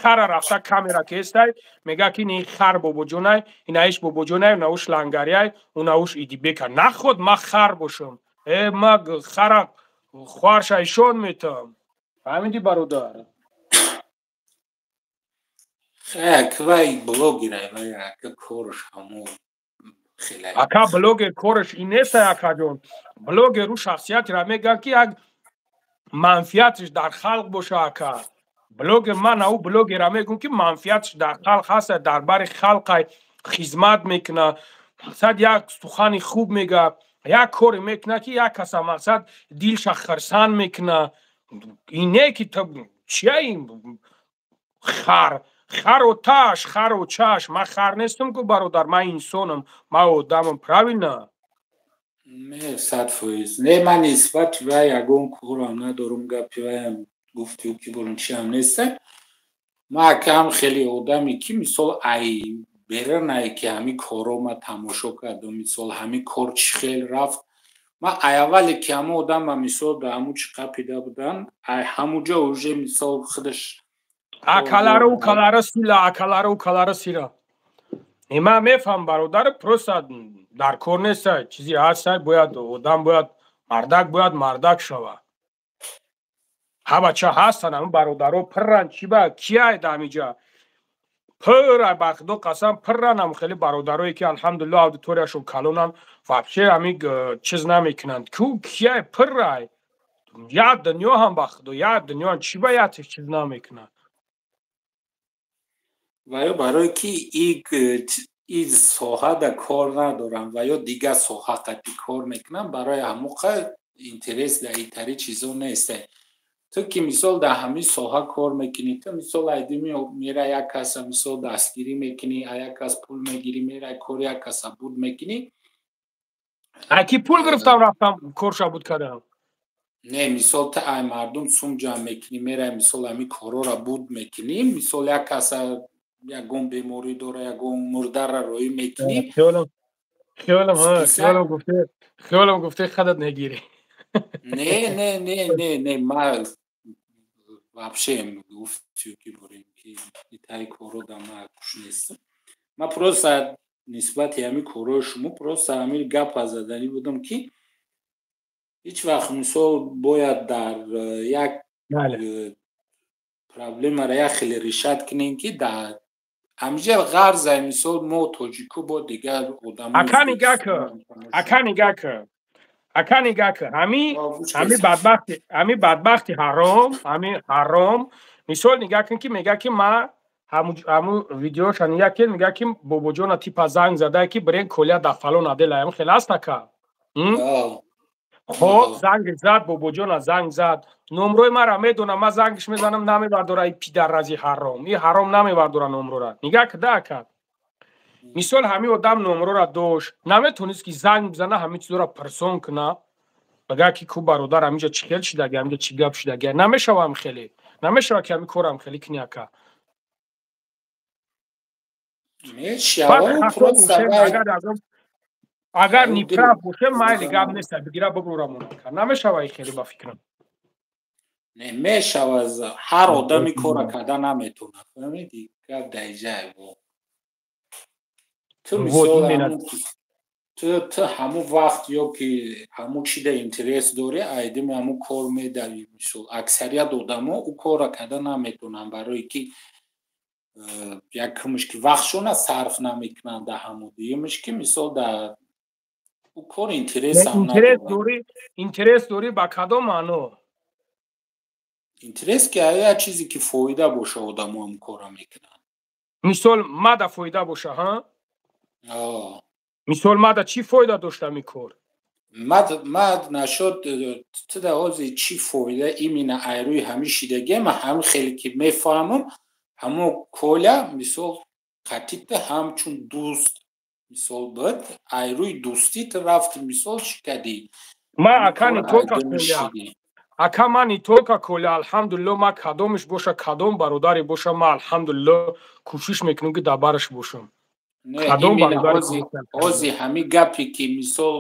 хара рафта камера кестай мега ки ни хар бобоҷонай инаиш бобоҷонай унауш лангарияй унауш идибека наход ма хар бошам ма хара хуарша ишон метам ҳамиди бародар квай блогерай вай ака корш ҳамо хелай ака блогер корш инестай акаҷон блогеру шахсиятира меган ки як منفیتش در خلق باشه اکا بلوگ من او بلوگرا میگم که منفیتش در خلق هست در بر خلق خدمت میکنه مقصد یک سخن خوب میگه یک کار میکنه که یک کس مقصد دیلش خرسان میکنه اینه که تو چیه این خر و تاش خر و چاش من خر نیستم که برادر من انسانم من آدمم правильно نه 100% نه من نسبت و یگون کورم ندارم گپی و گفتی که برون چی هم نیسته ما کم خیلی آدمی که مثال ای برن ای که همی کارو ما تماشا کردم مثال همی کار چی خیلی رفت ما اولی که همه آدم ما مثال به همو چی قپیده بودن همو جا اوژه مثال خودش اکالارو سیلا ایما میفهم برادر پروسا در کار نیست چیزی هست باید آدم باید مردک شوه ها بچه هستن همون برادرها پرن چی با کیه دامیجا پر با خدا قسم پرن هم خیلی برادرهایی که الحمدلله اودیتوریاشون کلونن واقعا همی چیز نمیکنند کیه پر یا دنیا هم با خدا یا دنیا چی باید چیز نمیکنند و یا برای که این ساحه در کار ندارم و یا دیگه ساحه قطعی کار میکنم برای هموقع اینترس در ایتری چیزا نیسته تو که مثال در همین ساحه کار میکنی تو مثال ایدی میره یک کس مثال دستگیری میکنی یک کس پول میگیری میره کار یک کس بود میکنی اکی پول گرفتم رفتم کارشا بود کردم نه مثال تا ای مردم سوم جمع میکنی میره مثال همین کارا را بود میکنی مثال یک کس یگون بیماری داره یگون مرده را روی میکنی خیالم گفته خودت نگیری نه ما вообще гуфтию ки бурем ки итаи коро дама куш нестам. Ма просто нисбати ҳами корои шумо просто ҳамин гапа заданӣ будам ки ҳеҷ вақт мисол бояд дар як проблемаро як хеле решат кинем ки дар ҳамҷа ғарзай мисол мо тоҷику бо дигар одамо ака нигаҳ кар ҳами бадбахти ҳаром мисол нигаҳ кун ки мегӯяд ки ма ҳамун видеоша нигаҳ ки мегӯяд ки бобоҷона типа занг задае ки бирен колия дар фалон адела ҳам хеле аст ака хоб занг зад бобоҷона занг зад номрои маро медонам ман зангиш мезанам намебардора и пидарази ҳаром и ҳаром намебардора номрора нигаҳ карда ака мисол ҳамин одам номрора дошт наметонист ки занг бизана ҳамин чизора пирсон куна бага ки ку бародар ҳаминҷа чӣ хел шидаги ҳаминҷа чӣ гап шидаги намешавам хеле намешава ки ҳамин корам хеле кини ака агар нипраф бошем майли гап неста бигира бибурамон ака намешава и хеле ба фикрам не мешава ҳар одами кора карда наметонад фаҳмиди гап даиҷае ту мисол ту ҳамун вақт ё ки ҳамун чида интерес дорӣ айдими ҳамун кор медавӣ мисол аксарият одамо ӯ кора карда наметонанд барое ки якумш ки вақтшона сарф намекунанд дар ҳамун дуюмш ки мисол дар ӯ кор интерес дорӣ ба кадом маъно интерес ки ая чизе ки фоида боша одамо ҳам кора мекунанд мисол мада фоида боша ҳа мисол мада чӣ фоида доштам ин кор мад нашуд туда ҳози чӣ фоида имина айрӯи ҳамин шидагие ма ҳамин хеле ки мефаҳмам ҳамон коля мисол қатита ҳамчун дӯст мисол буд айрӯи дӯстӣ ту рафти мисол чӣ кардӣ ма акани тока коля ака ман итока коля алҳамдулилло ма кадомиш боша кадом бародаре боша ма алҳамдулилло кӯшиш мекунам ки дар бараш бошам ҳози ҳамин гапе ки мисол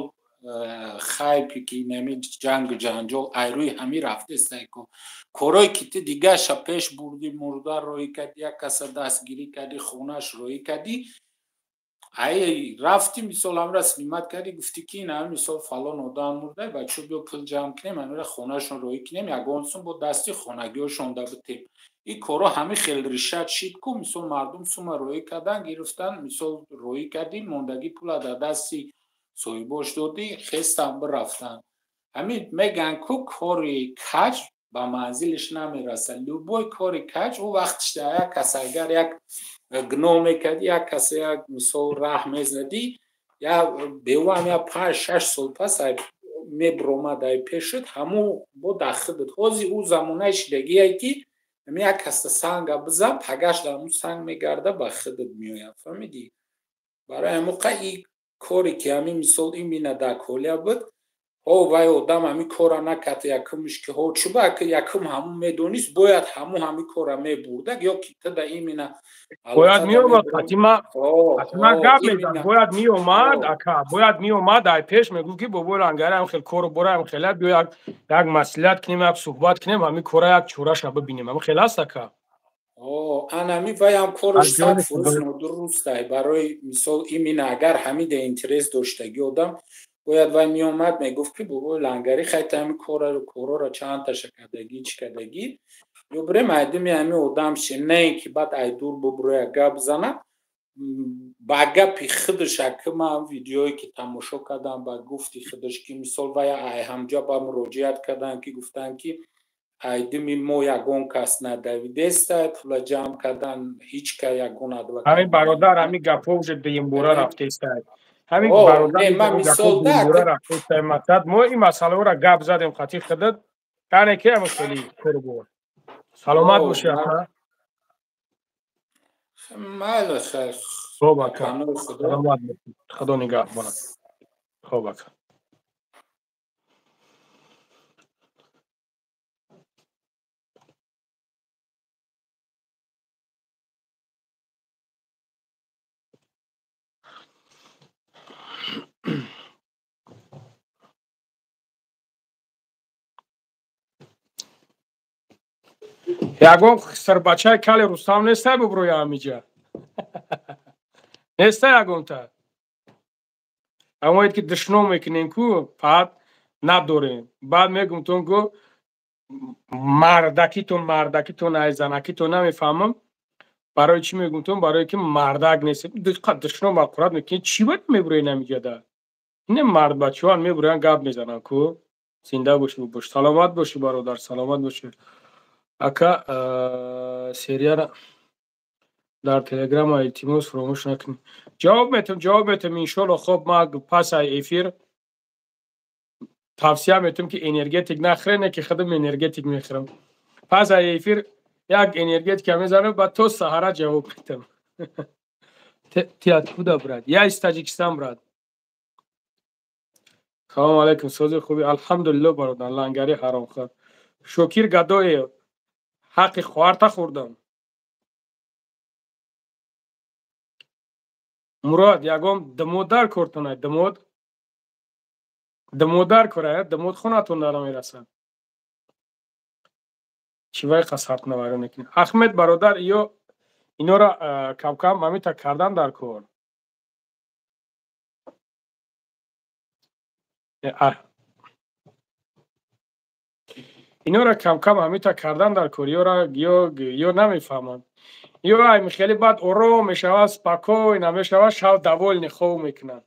хайпе ки нами ҷангу ҷанҷол айрӯи ҳамин рафтестае ку корое ки ту дигаша пеш бурдӣ мурдар роҳӣ кардӣ як каса дастгирӣ кардӣ хонааш роҳӣ кардӣ ай рафтӣ мисол ҳамра снимат кардӣ гуфтӣ ки ин ҳамин мисол фалон одам мурда бачо биё пул ҷамъ кунем ҳамира хонаашон роҳӣ кунем ягонсум бо дасти хонагиҳошон да битем ин коро ҳамин хел ришат шид ку мисол мардум сума роҳӣ кардан гирифтан мисол роҳӣ кардӣ мондагӣ пула дар дасти соҳибош додӣ хестан бирафтан ҳамин мегӯянд ку кори каҷ ба манзилиш намерасад любой кори каҷ ӯ вақтиш дар як кас агар як гуноҳ мекардӣ як каса як мисол раҳ мезадӣ я беувам я 5-6 сол пас мебуромад ай пешуд ҳамун бо дар худут ҳози ӯ замонаи шидагие ки як каса санга бизан пагаш дар ҳамун санг мегарда ба худут меояд фаҳмидӣ барои ҳамоқа ин коре ки ҳамин мисол имина дар коля буд ҳо вай одам ҳамин кора накард якумш ки ҳо чуба якум ҳамун медонист бояд ҳамин кора мебурдак ё ки туда имина бояд меомад қатима гап мезан бояд меомад ака бояд меомад ай пеш мегӯ ки бобои лангари ҳам хел кору бора ҳам хела биё як маслиҳат кунем як суҳбат кунем ҳамин кора як чораша бибинем ҳам хел аст ака анами ваям кораш 100% нодурустай барои мисол имина агар ҳамида интерес доштаги одам бояд вай меомад мегуфт ки бобои лангари хайта ҳамин корора чандташа кардагӣ чӣ кардагӣ ё бирем айдими ҳамин одам ши не ин ки баъд ай дур бубуроя гап занам ба гапи худаш ки ман видеое ки тамошо кардам ба гуфти худаш ки мисол вай ай ҳамҷа ба муроҷиат карданд ки гуфтанд ки айдими мо ягон кас надавидеста пула ҷамъ кардан ҳеҷ ка ягон адвокат ҳамин бародар ҳамин гапҳо уже дуюмбора рафтестай ҳамин бародар ман мисол дуюмбора рафтестай мақсад мо ин масъалаҳоро гап задем қатӣ худат яъне ки ҳамин хеле курбор саломат боши ака майли хайр хоб ака саломат боши худо нигаҳбонад хоб ака ягон сарбачаи кали Рустам нестай буброя амиҷа. Нестай ягонта. Амоид ки душно мекунем ку фақат надорем. Баъд мегум тон гу мардакитон ай занакитон намефаҳмам. Барои чӣ мегум тон? Барое ки мардак нестем. Душно мақурат мекунем. Чӣ бояд мебурои намиҷада? Ин мард бачаҳон мебуроян гап мезананд ку. Зинда боши бош. Саломат боши бародар, саломат боши. Ака серияра дар телеграм илтимос фуромӯш накунед. Ҷавоб метам иншолло. Хоб ма пас ай эфир тавсия метам ки энергетик нахӯред, не ки худам энергетик мехӯрам. Пас ай эфир як энергетика мезанам, баъд то саҳара ҷавоб метам. Ти откуда, брат? Я из Таҷикистон, брат. Салому алейкум, сози хуби. Алҳамдулиллаҳ бародар, лангари ҳаромхор. Шокир гадое, ҳаққи хоҳарта хӯрдам. Мурод, ягон димодар кортонай, димод. Димодар кора, димод хонатон нарамерасад. Чивай қасарт наварӣ мекунӣ. Ахмед бародар, ё инора кам-кам амита кардан дар кор. Инора кам-кам амита кардан дар кор, ё намефаҳманд. ё ай михели баъд ором мешавад, спокойно мешавад, шав довольни хоб мекунад.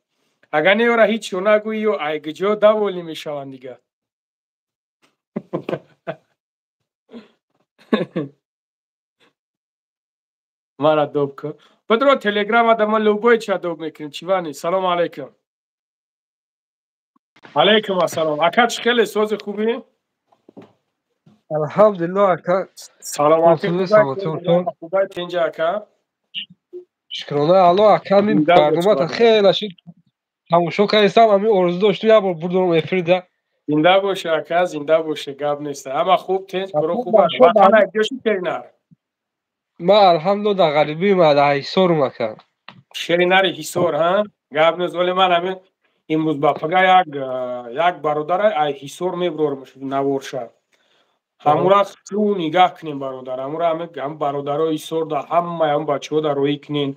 Агар не ёра ҳичо нагӯӣ, ё айгиҷо довольни мешаванд дига. мара доб кун. Бидро телеграм адама лӯбои ча доб мекунем. Чивани? Салому алейкум. Алейкум ассалом. Ака чӣ хеле сози хубӣ? Alhamdulillah aka. Саломатӣ Саломатон. хубай тинҷа ака. Шукрона алло ака мин барномата хеле шид. Тамошо кардам, ами орзу доштам як бор бурдам эфирда. Зинда боше ака, зинда боше, гап нест. Ама хуб тинҷ, куро хуба. Ватан айдёши теринар. Ма алҳамдулилла дар ғарибӣ ма дар Ҳисорум ака. Шеринари Ҳисор, ҳа? Гап нест. Оли ман ами имрӯз ба пага як бародар ай Ҳисор мебурормаш Наворша. ҳамура хӯ нигаҳ кунем бародар. Ҳамура ҳам бародарои Ҳисор да ҳама ҳам бачаҳо дар роҳӣ кунен.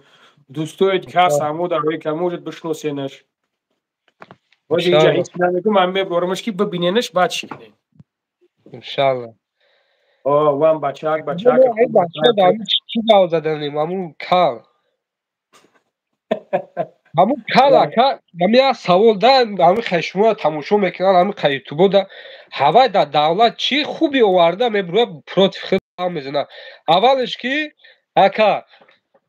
Дӯстоет ки ҳаст ҳамо дар роҳӣ кунен. Может бишносенаш. Боҷи инҷа ҳеҷ намегӯм, ҳам мебурормаш ки бибиненаш баъд чӣ кунем. Иншалла. Вам бачак. Бача дар чӣ гав заданем? Ҳамун кал. Ҳамун кал ака, ҳамин як савол да, ҳамин хешумо тамошо мекунанд, ҳамин ка ютубо да ҳавай дар давлат чӣ хуби оварда мебурояд против худ мезанад. Аввалеш ки ака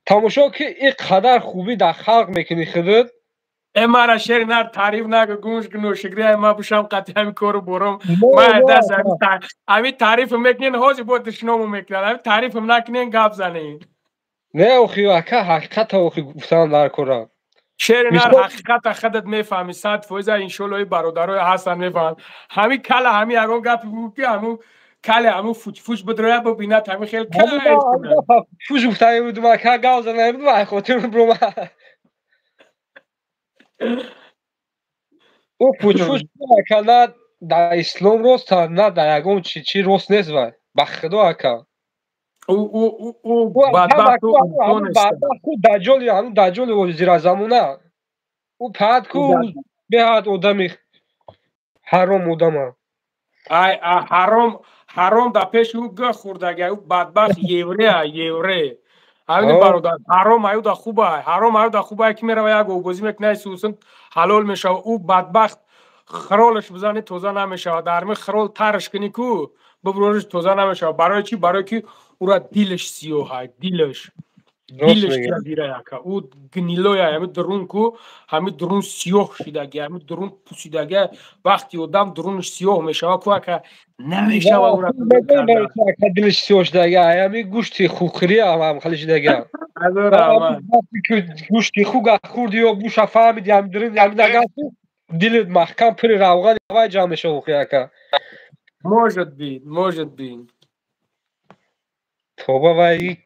тамошо ки ин қадар хубӣ дар халқ мекунӣ худат. Мара шеринар таъриф нагӯ, гӯш нӯшигрӣ ма бушам қати ҳамин кору бором. Ма даст ҳамин таърифм мекунен, ҳозир бо душномо мекунад. Ҳамин таърифм накунен, гап занем. Не охи ака ҳақиқата охи гуфтан дар кора. Шеринар ҳақиқата худат мефаҳмӣ, 100% иншолло ин бародарои ҳастанд мефаҳманд. ҳамин кала ҳамин ягон гапи бигӯ ки ҳамун кале ҳамун фуч бидрояд бибинад, ҳамин хел кайф кунад. Фуч гуфтани будум ака, гав занем будум, ай хотир биром. او فوش اکلا در اسلام راست نه در یگان چی راست نیست و بخدا اکا او بدبخت دجالی همون دجالی وزیر زمونه او پد کو بهاد آدمی حرام آدمه ای حرام در پیش او گه خوردگه او بدبخت یوره همین برادر حرام ایو دا خوبه حرام ایو دا خوبه که میره و یک اوگوزی میکنه سوسن حلال میشه او بدبخت خرالش بزنی توزه نمیشه در می خرال ترش کنی کو ببروش توزه نمیشه برای چی برای که او را دیلش سیاه دیلش دیره یکا او گنیلوی همین درون کو همین درون سیاه شدگی همین درون پوسیدگی وقتی آدم درونش سیاه میشه کو که نمیشه و او را دیلش سیاه شدگی همین گوشت خوکری هم خالی شدگی گوشت خوک خوردی و بوش فهمیدی همین درون همین دگه دیلت محکم پری روغن وای جا میشه اوخی که может быть توبه وای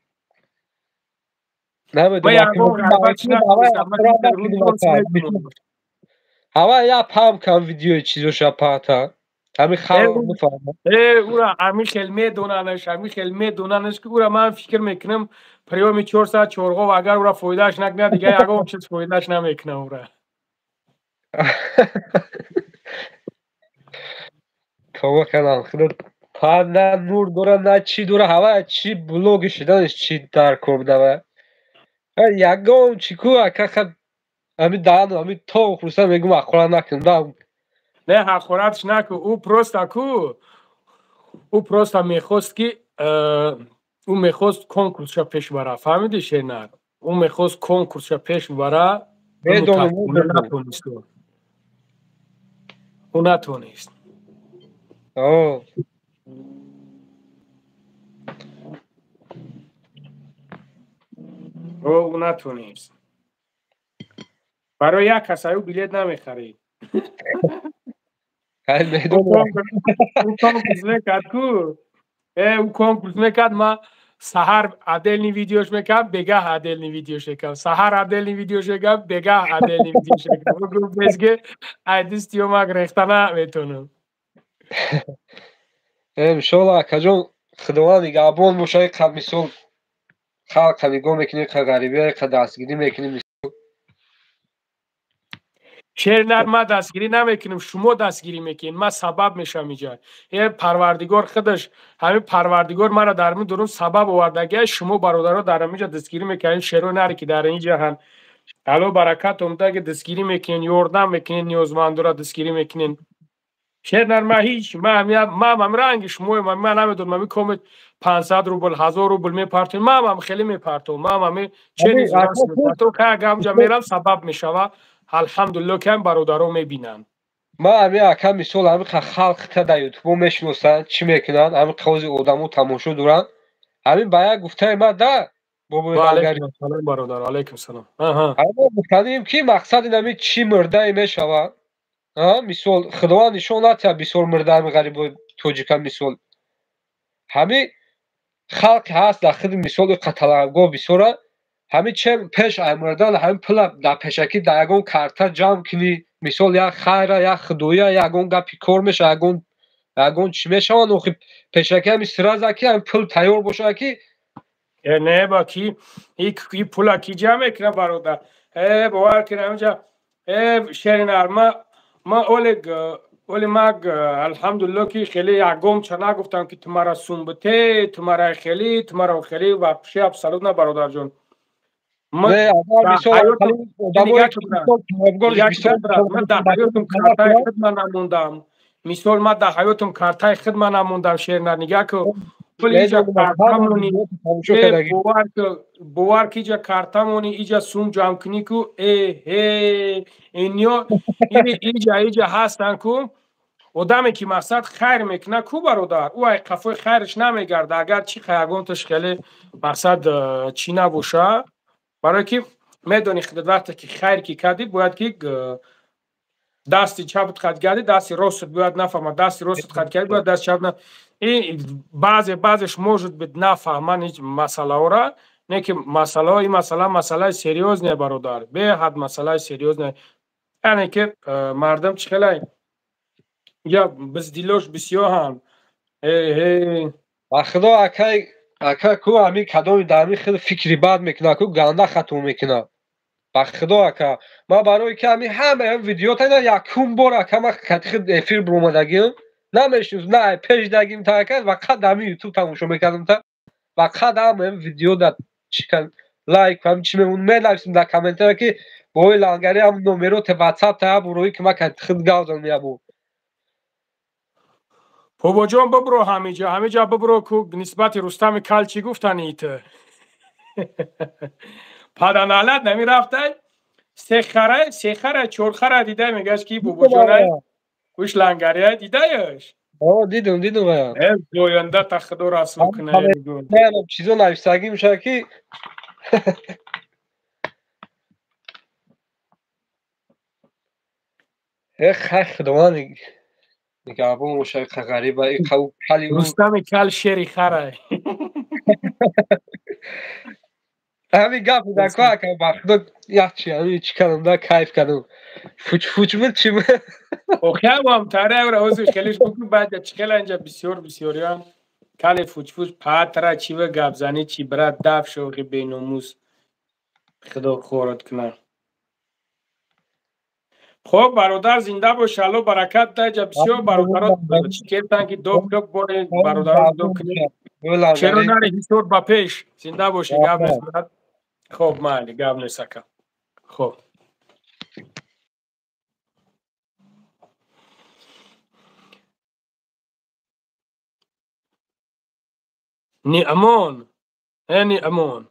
هوا یا پام کم ویدیو چیزو شپاتا همین خلق میفهمه او را همین خیلی میدوننش که او را من فکر میکنم پریومی 400 چورغا و اگر او را فایدهش نکنه دیگه یکم چیز فایدهش نمیکنه او را کما کنم خود پا نه نور دوره نه چی دوره هوا چی بلوگ شدنش چی در کرده و یکم چیکو اکا خد همین دهن همین تا خروسه میگم اخورا نکنم نه حقورتش نکو او پروستا میخواست که او میخواست کنکورسش پیش بره فهمیدی شینر او میخواست کنکورسش پیش بره او نتونست او نتونست برای یک کسایی او بلیت نمیخرید او کنکورس میکرد کو او کنکورس میکرد ما سهر عدلنی ویدیوش میکرد بگه عدلنی ویدیوش میکرد سهر عدلنی ویدیوش میکرد بگه عدلنی ویدیوش میکرد او گروه بزگه ایدیستی اومک ریختنه میتونم انشالله کجا خدوانی گابون باشه که مثل خلق نگاه میکنی که غریبه که دستگیری میکنی شیرنر ما دستگیری نمیکنیم شما دستگیری میکنین ما سبب میشم اینجا یه پروردگار خودش همین پروردگار مرا در من درون سبب آوردگی شما برادرها در اینجا دستگیری میکنین شیرو نری که در اینجا هن الو برکت اومده که دستگیری میکنین یوردن میکنین نیازمندورا دستگیری میکنین شیرنر ما هیچ ما رنگ شما ما نمیدونم من میکومت 500 روبل 1000 روبل میپرتون ما خیلی میپرتون ما چه نیز راست میپرتون که اگه میرم سبب میشوه الحمدلله که برادرها میبینن ما همین اکم مثال همین خلق تا در یوتیوب میشناسن چی میکنن همین قوزی آدمو تماشا دورن همین باید گفته ما ده بابا علیکم سلام برادر علیکم سلام همین گفتیم که مقصد اینمی چی مرده میشوه مثال خداوند نشون نده بسیار مرده غریب توجیکا مثال همین خلق هست در خود مثال قتلگاه بسیاره همین چه پیش امردن همین پل در پیشکی در یگون کارتا جمع کنی مثال یا خیره یا خدویه یا یگون گپی کار میشه یگون چی میشه و پیشکی همین سرازه که همین پل تیار باشه که نه با کی این پولا کی جمع میکنه برادر باور کنم اینجا شیرینر ما اولی مگ الحمدلله که خیلی یگم چه نگفتم که تمارا سنبته تمارا خیلی و شب سلام نه برادر جان من در حیاتم کارتای خدمت نموندم مثال ما در حیاتم کارتای خدمت نموندم شیرینر نگه که اینجا کارتامونی باور که اینجا کارتامونی اینجا سوم جمع کنی که اینجا هستن که آدمی که مقصد خیر میکنه کو برادر او قفای خیرش نمیگرده اگر چی خیرگونتش خیلی مقصد چی نباشه برای که میدونی خودت وقتی که خیر کی کردی باید که دستی چپت خط کردی دستی راست باید نفهمه دستی راست خط کردی باید دست چپ نه این بعضش موجود بد نفهمن هیچ مسئله را نه که این مسئله سریوز نه برادر به حد مسئله سریوز نه یعنی که مردم چخلای یا بزدیلوش بسیار هم خدا اکای کو همین کدوم دمی خیلی فکری بد میکنه کو گنده خطو میکنه خدا اکا ما برای که همه ویدیو تا یکم بار اکا ما خد افیر برومدگیم نمیشنوز نه پیج دگیم تا اکا و قد همین یوتیوب تماشا میکردم تا و قد همه ویدیو دا چیکن لایک هم چی میمون میداریم در کامنتر که بای لانگری هم نمرو تا واتساپ تا بروی که ما خد گاودن میابو بابا جان ببرو همه جا ببرو که نسبت رستم کل چی گفتن ایت پدنالت نمی رفته سه چورخره دیده میگش که بابا جانه کش لنگریه دیده یش دیدم زوینده تخدو رسم کنه چیزو نوشتگی میشه که خدوانی نگابون موشه غریبه ای رستم کل شیری خره همین گپ نکن که وقتا یخچی همین چی کردم دا کیف کردم فوچ من چی من هم تاره را حضور خیلیش بکنم بعد چکل اینجا بسیاری هم کل فوچ پاترا چی و گبزنی چی برات دف شوقی بیناموس خدا خورد کنه. خب برادر زنده باش الله برکت ده جا بسیار برادرات چکیتن که دو کب باره برادرات دو کنی چرا نره هیچور با پیش زنده باشی گب نسبت. خب مالی گب نسکم. خب نیامان نیامان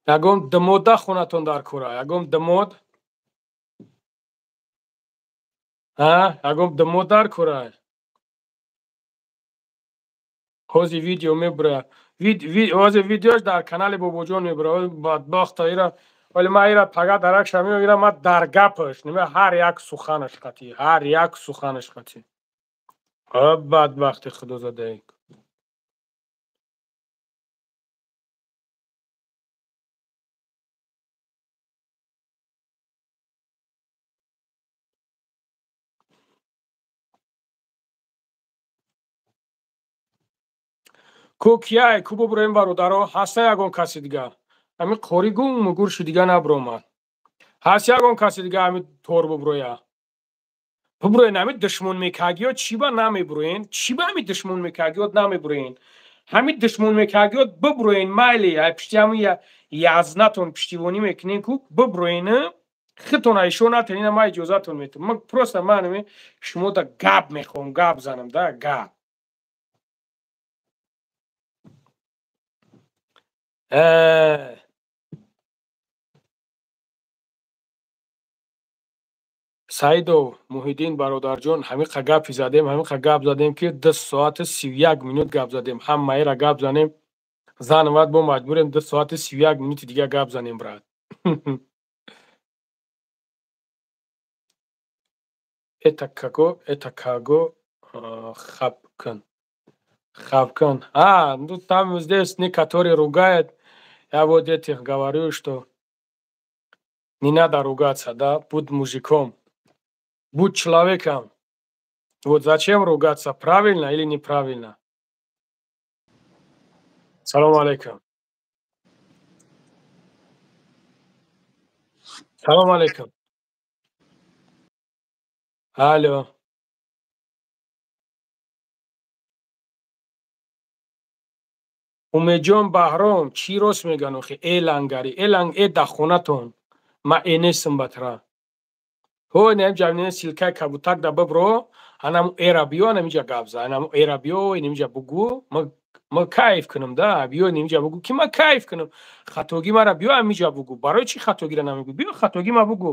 یکم دموده خونتون در کوره یکم دمود یکم دمود در کوره خوزی ویدیو میبره ویدیوش در کانال بابا جان میبره بدبخت ایرا ولی ما ایرا پگه درک شمی ایرا ما در گپش نمی هر یک سخنش قطعی بدبخت خدا زده ای کو کیای کو ببریم برادرها هست یگان کسی دیگه همین قوری گم مگورش دیگه نبرومد هست یگان کسی دیگه همین طور ببرویا ببروین همین دشمن میکاگیات چی با نمیبروین چی با همین دشمن میکاگیات نمیبروین همین دشمن میکاگیات ببروین مایلی پشتی همین یازناتون پشتیوانی میکنین کو ببروین خطون ایشون نتونین ما اجازهتون میتون من پروسته من شما دا گاب میخوام گاب زنم دا گاب سعید و محیدین برادر جان همین گپ زدیم که 2 ساعت 31 مینوت گپ زدیم هم مایی را گپ زنیم زن وقت با مجبوریم 2 ساعت 31 مینوت دیگه گپ زنیم برات اتکاگو хавкан ну там здесь некоторые ругают я вот этих говорю что не надо ругаться да будь мужиком будь человеком вот зачем ругаться правильно или неправильно салам алейкум алло умеҷон баҳром чӣ рост меган охи элангари эланг да хонатон ма энесм батра ҳой намҷа силкаи кабутак да бибро анам эра биё намиҷа габза анам эра биё намиҷа бугу ма кайф кунам да биё намиҷа бугу ки ма кайф кунам хатоги мара биё амиҷа бугу барои чӣ хатогира намегӯ биё хатоги ма бугу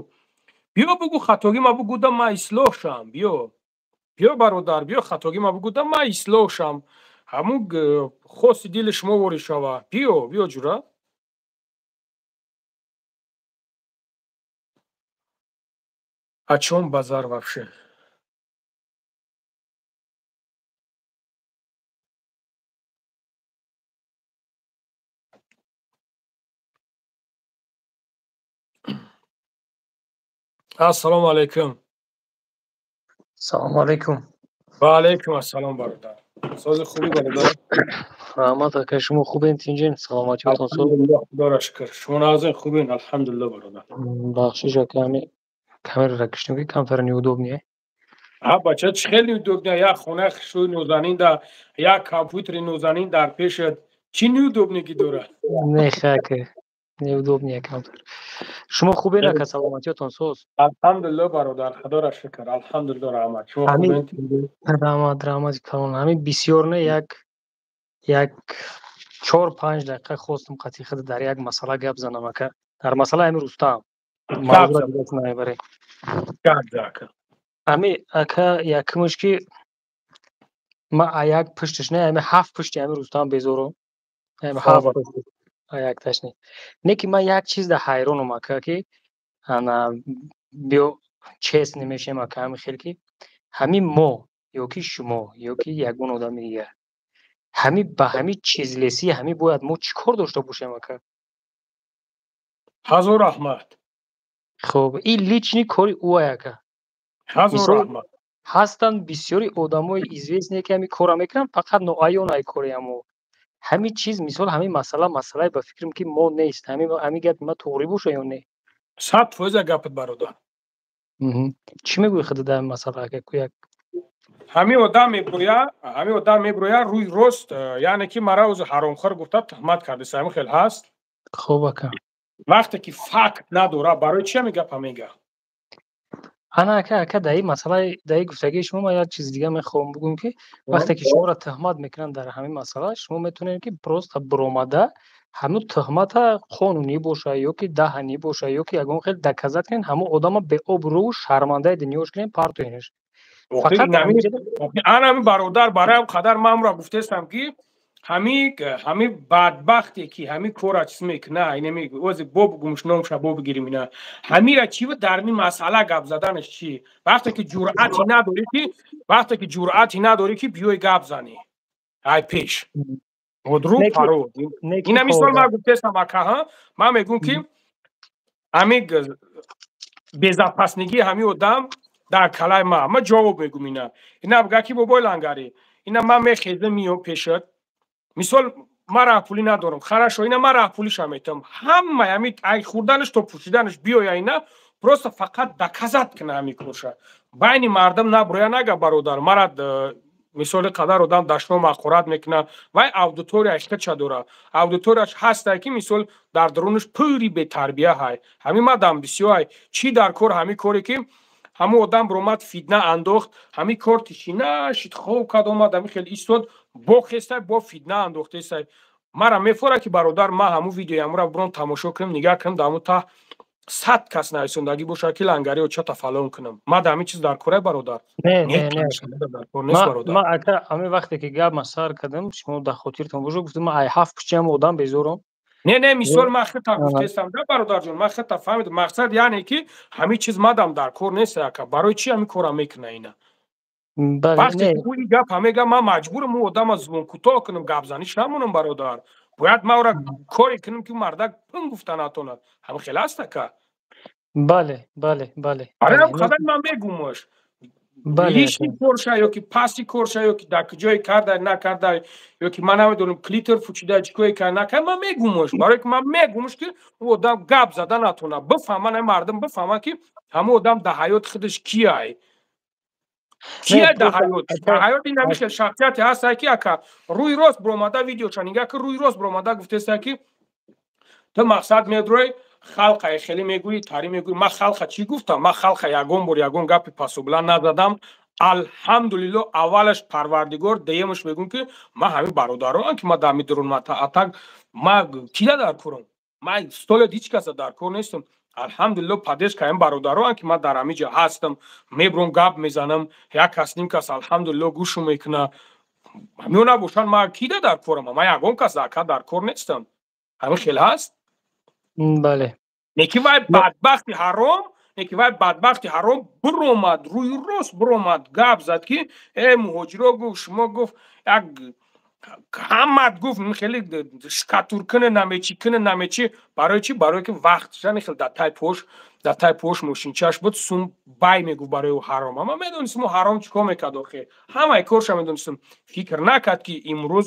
биё бугу хатоги ма бугу да ма ислоҳ шам биё бародар биё хатоги ма бугу да ма ислоҳ шам ҳамун хоси дили шумо ворид шава биё ҷура о чём базар вообще ассалому алейкум салому алейкум ва алейкум ассалом бародар сози хубӣ бародар раҳмат ака шумо хубен тинҷен саломатиётон худоро шукр шумо назин хубен алҳамдулилла бародар бахшиш ака ҳамин камераро киштем ки камтар неудобне бача чӣ хел неудобне як хона шӯи нозанин да як компютери нозанин дар пешат чӣ неудобнигӣ дорад не хака неудобне камтар шумо хубен ака саломатиётон соз алҳамдулилла бародар худоро шукр алҳамдулилла раҳмат шумо хубен раҳмати калон ҳамин бисёр не як 4-5 дақиқа хостам қатъи худа дар як масъала гап занам ака дар масъала ҳамин рустам мавзӯъ дига намебарем ҳамин ака якумш ки ма аяк пушташ не ҳамин 7 пушти ҳамин рустам безорам ҳамин 7 пушти аякташ не ки ман як чиз да ҳайронам ака ки ана биё чест намешем ака ҳамин хел ки ҳамин мо ё ки шумо ё ки ягон одами дигар ҳамин ба ҳамин чизлеси ҳамин бояд мо чӣ кор дошта бошем ака ҳазор раҳмат. хуб ин лични кори ӯ ака ҳазор раҳмат. ҳастанд бисёри одамои известне ки ҳами кора мекунанд фақат ноаён ай кори амо ҳами чиз мисол ҳами масъалаи ба фикрам ки мо нест ҳами гапи ма тоғрӣ боша ё не 100% гапат бародар. чӣ мегӯӣ худо дар масъала ака як ҳамин одам меброяд рӯи рост яъне ки мара ӯзи ҳаромхӯр гуфта туҳмат кардиса ҳамин хел ҳаст. хуб ака вақте ки факт надора барои чи ҳамин гапа мега? ана ака дар ин масъалаи дар ин гуфтагии шумо ман як чизи дига мехоҳам бигӯям ки вақте ки шуморо туҳмат мекунанд дар ҳамин масъала шумо метавонед ки просто биромада ҳамун туҳмата қонунӣ боша ё ки даҳанӣ боша ё ки ягон хел доказат кунед ҳамун одама беобрӯ шармандаи дунёш кунед партоенаш ҳамин бародар барои қадар ман амро гуфтестам ки ҳамин бадбахте ки ҳамин кора чиз мекуна ози боб гумш номша бо бигирим ина ҳамира чи дар ин масъала гап заданаш чи вақте ки ҷуръати надорӣ ки биёи гап занӣ ай пеш одрӯ фарод ина мисол ман гуфтестам акаҳа ман мегӯм ки ҳамин безапаснигии ҳамин одам дар калаи ман ҷавоб мегӯм ина бга ки бобои лангарӣ ина ман мехезам миём пешат мисол ман раҳпулӣ надорам хорошо ина ман раҳпулиша метавам ҳамаи ҳамин ай хурданаш то пӯшиданаш биёя ина просто фақат доказат куна ҳамин коша байни мардам наброя нага бародар мара мисоли қадар одам дашно мақорат мекуна вай аудиторияш кача дора аудиторияш ҳастай ки мисол дар дарунаш пури бетарбия ҳай ҳамин мадам бисёр чи дар кор ҳамин коре ки ҳамун одам биромад фитна андохт ҳамин кор тишина шид хоб кард омад ҳамин хел истод бо хестай бо фитна андохтестай мара мефора ки бародар ман ҳамун видеои ҳамура биром тамошо кунем нигоҳ кунем дар ҳамун таҳ 100 кас нависондагӣ бошад ки лангариҳо чата фалон кунам ман дар ҳамин чиз дар корай бародар ман ака ҳамин вақте ки гапма сар кардам шумо дар хотиртон бошад гуфтам ман ай 7 пӯчи ҳам одам безорам не мисол ман хита гуфтестам да бародарҷон ман хита фаҳмидам мақсад яъне ки ҳамин чиз мадам дар кор нест ака барои чи ҳамин кора мекуна ина вақте ки ӯ ин гапа мега ман маҷбурам ӯ одама зубон кӯтоҳ кунам гапзаниш намонам бародар бояд ман ӯра коре кунам ки мардак пун гуфта натонад ҳамин хел аст ака бале қадар ман мегумаш лишни корша ё ки пасти корша ё ки дар куҷое кардай накардай ё ки ман намедонам клитор фучидай чикое кар накар ман мегумаш барое ки ман мегумаш ки ӯ одам гап зада натонад бифаҳман мардам бифаҳмад ки ҳамун одам дар ҳаёти худаш кияй дар ҳаёти ин ҳамин хел шахсияте ҳастай ки ака рӯи рост биромада видеоша нигоҳ ки рӯи рост биромада гуфтестай ки ту мақсад медрои халқа хеле мегӯӣ тари мегӯӣ ман халқа чӣ гуфтам ман халқа ягон бор ягон гапи пасубуланд назадам алҳамдулилло аввалаш парвардигор дуюмаш мегӯм ки ман ҳамин бародаронам ки ман дар мидрунатак ман кида дар корам ман столет ҳеҷ каса дар кор нестам алҳамдулилло падешка ҳамин бародаронам ки ман дар ҳамин ҷо ҳастам мебурам гап мезанам як кас ним кас алҳамдулилло гӯшу мекуна ҳамино набошад ман кида дар корам ман ягон кас ака дар кор нестам ҳамин хел ҳаст бале неки вай бадбахти ҳаром биромад рӯи рост биромад гап зад ки муҳоҷиро гуфт шумо гуфт як ҳамат гуфт хеле шкатуркуна намечи барои чи барое ки вақтша хел дар тай пош мошинчааш буд сум бай мегуфт барои ӯ ҳаром ман медонистам ӯ ҳаром чӣ кор мекард охир ҳамаи корша медонистам фикр накард ки имрӯз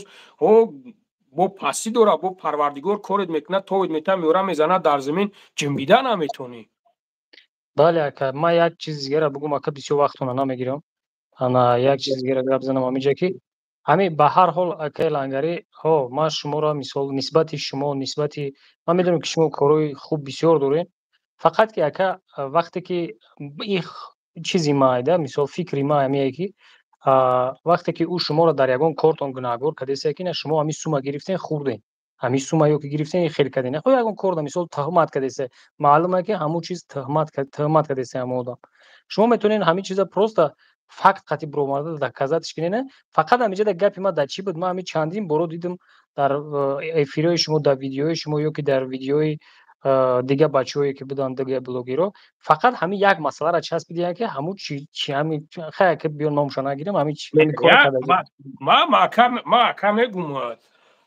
бо пастӣ дора бо парвардигор корет мекуна товид метавад меора мезанад дар замин ҷунбида наметонӣ бале ака ман як чизи дигара бигӯм ака бисёр вақтона намегирам ана як чизи дигара гап занам ҳаминҷа ки ҳамин ба ҳар ҳол акаи лангарӣ ман шуморо мисол нисбати шумо нисбати ман медонам ки шумо корҳои хуб бисёр доред фақат ки ака вақте ки чизи майда мисол фикри ма ҳамие ки вақте ки ӯ шуморо дар ягон кортон гунаҳгор кардеса ки на шумо ҳамин сума гирифтен хурден ҳамин сумаё ки гирифтен хел карден ягон корда мисол туҳмат кардеса маълуме ки ҳамун чиз туҳмат кардеса ҳамун одам шумо метавонед ҳамин чиза просто факт қатъи биромада доказатиш кунед фақат ҳаминҷода гапи ман дар чӣ буд ман ҳамин чандин боро дидам дар эфирҳои шумо дар видеои шумо ё ки дар видеои дига бачаҳое ки буданд дига блогеро фақат ҳамин як масъаларо часпидиям ки ҳамун чи ҳамин хай ки биё номша нагирам ҳамин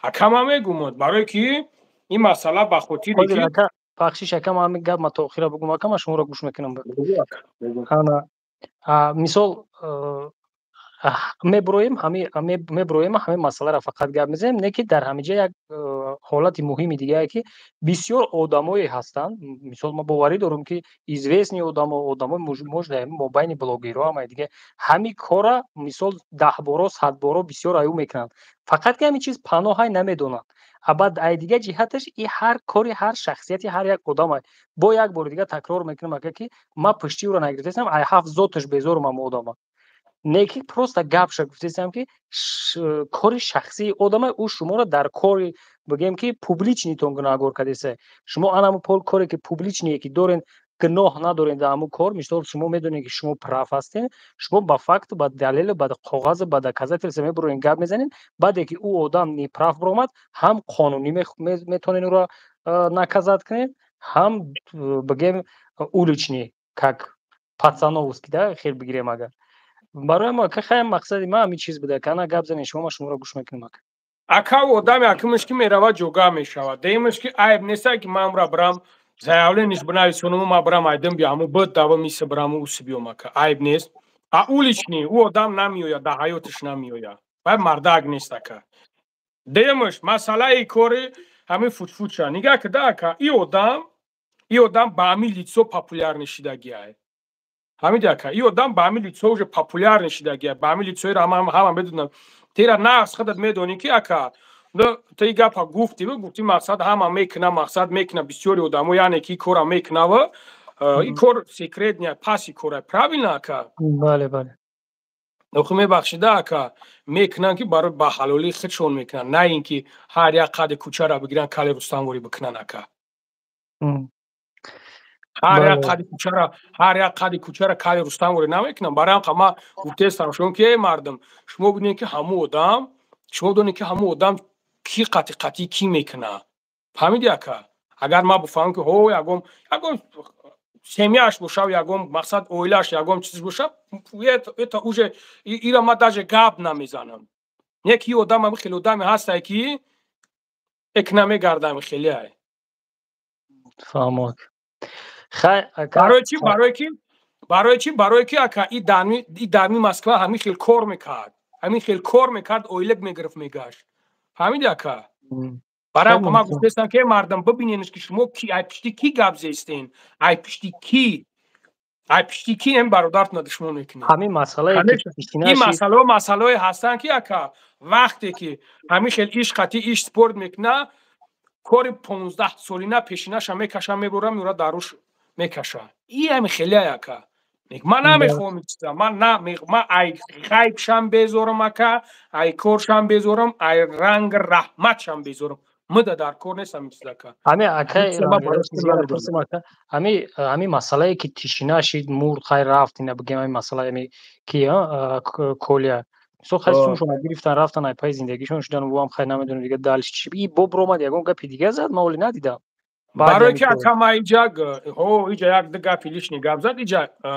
ака мегумад барое ки ин масъала ба хотире ки بخشش یکم همین گپ ما تا آخر بگم اما شما را گوش میکنم. مثال میبرویم همه مسئله را فقط گپ میزنیم، نه که در همه جا یک حالت مهمی دیگه که بسیار آدمایی هستند. مثال ما باوری دارم که известní آدما مجد ما بین بلاگرها هم دیگه همین کارا مثال 10 بارا 100 بارا بسیار ایو میکنند، فقط که همین چیز پناه نمیدونند. ابد ای دیگه جهتش این هر کاری هر شخصیتی هر یک آدم با یک بار دیگه تکرار میکنم که ما پشتی رو نگرفتم ای هفت ذاتش بزرم هم آدم نیکی پروستا گپ شد گفتم که کار شخصی آدم او شما را در کاری بگیم که پوبلیچ نیتون گناهگار کردیسه شما انم پول کاری که پوبلیچ نیه که دارین گناه ندارین در همون کار مثلا شما میدونین که شما پراف هستین شما با فکت با دلیل با کاغذ با کذا تلسمه برین گپ میزنین بعد که او آدم نی پراف برآمد هم قانونی میتونین او را ناکازات کنین هم بگیم اولچنی как пацановский да خیر بگیریم اگر برای ما که خیلی مقصدی ما همین چیز بوده که انا گپ زنین شما را گوش میکنیم اکا آدم якимش که میرود جوگا میشود دیمش که عیب نیست که من را برام заявление نیست بنای سونم ما برام ایدم بیامو بود داو میشه برام اوس بیوم که عیب نیست اولشنی او آدم نمیوید در حیاتش نمیوید و مرداگ نیست که دیمش مسئله کوری همین فوتفوتشا نگاه که داکا ای آدم با همین لیتسو پاپولار نشیدگیه همین داکا ای آدم با همین لیتسو پاپولار نشیدگیه با همین لیتسوی را هم بدونم تیرا ناس خودت میدونی که اکا تی گپا گفتی مقصد هم میکنه مقصد میکنه بسیاری آدمو یعنی که کورا میکنه و این کور سیکرت نه پاسی کورا правильно اکا بله بله نخو میبخشیده اکا میکنن که برای با حلالی خودشون میکنن نه اینکه هر یک قد کوچه را بگیرن کالی رستموری بکنن اکا هر یک قد کوچه را کالی رستموری نمیکنن برای اینکه ما گفتم شما که مردم شما ببینید که همو آدم کی قطعی کی میکنه فهمیدی اکا اگر ما بفهمم که هو یگم سمیاش باشه یگم مقصد اویلاش یگم چیز باشه eta уже ایرا ما даже گپ نمیزنم یکی آدم هم خیلی آدمی هست که اکنامه گردم خیلی های فهمم برای چی اکا این دارمی مسکو همین خیلی کار میکرد اویلگ میگرفت میگشت فهمیدی اکا برای ما گفتم که مردم ببینینش که شما کی ای پشتی کی گپ زیستین ای پشتی کی هم برادرت ندشمون میکنین همین مسئله این مسئله هستن که اکا وقتی که همیشه ایش خطی ایش سپورت میکنه کاری 15 سالینه پیشینش هم میکشم میبرم میره داروش میکشه این هم خیلی اکا من نمیخوام من ای خیب شم بذارم اکا ای کور شم بذارم ای رنگ رحمت شم بذارم مده در کور نیستم مثل اکا همین اکا همین مسئله که تیشینه شید مرد خیر رفت اینا بگیم همین مسئله همین که کولیا سو خیلیشون شما گرفتن رفتن ای پای زندگیشون شدن و هم خیلی نمیدونم دیگه دلش چی این بوب رومد یگون گپی دیگه زد ما ولی ندیدم برای که اکا ما اینجا یک دگه پیلیش نگاب زد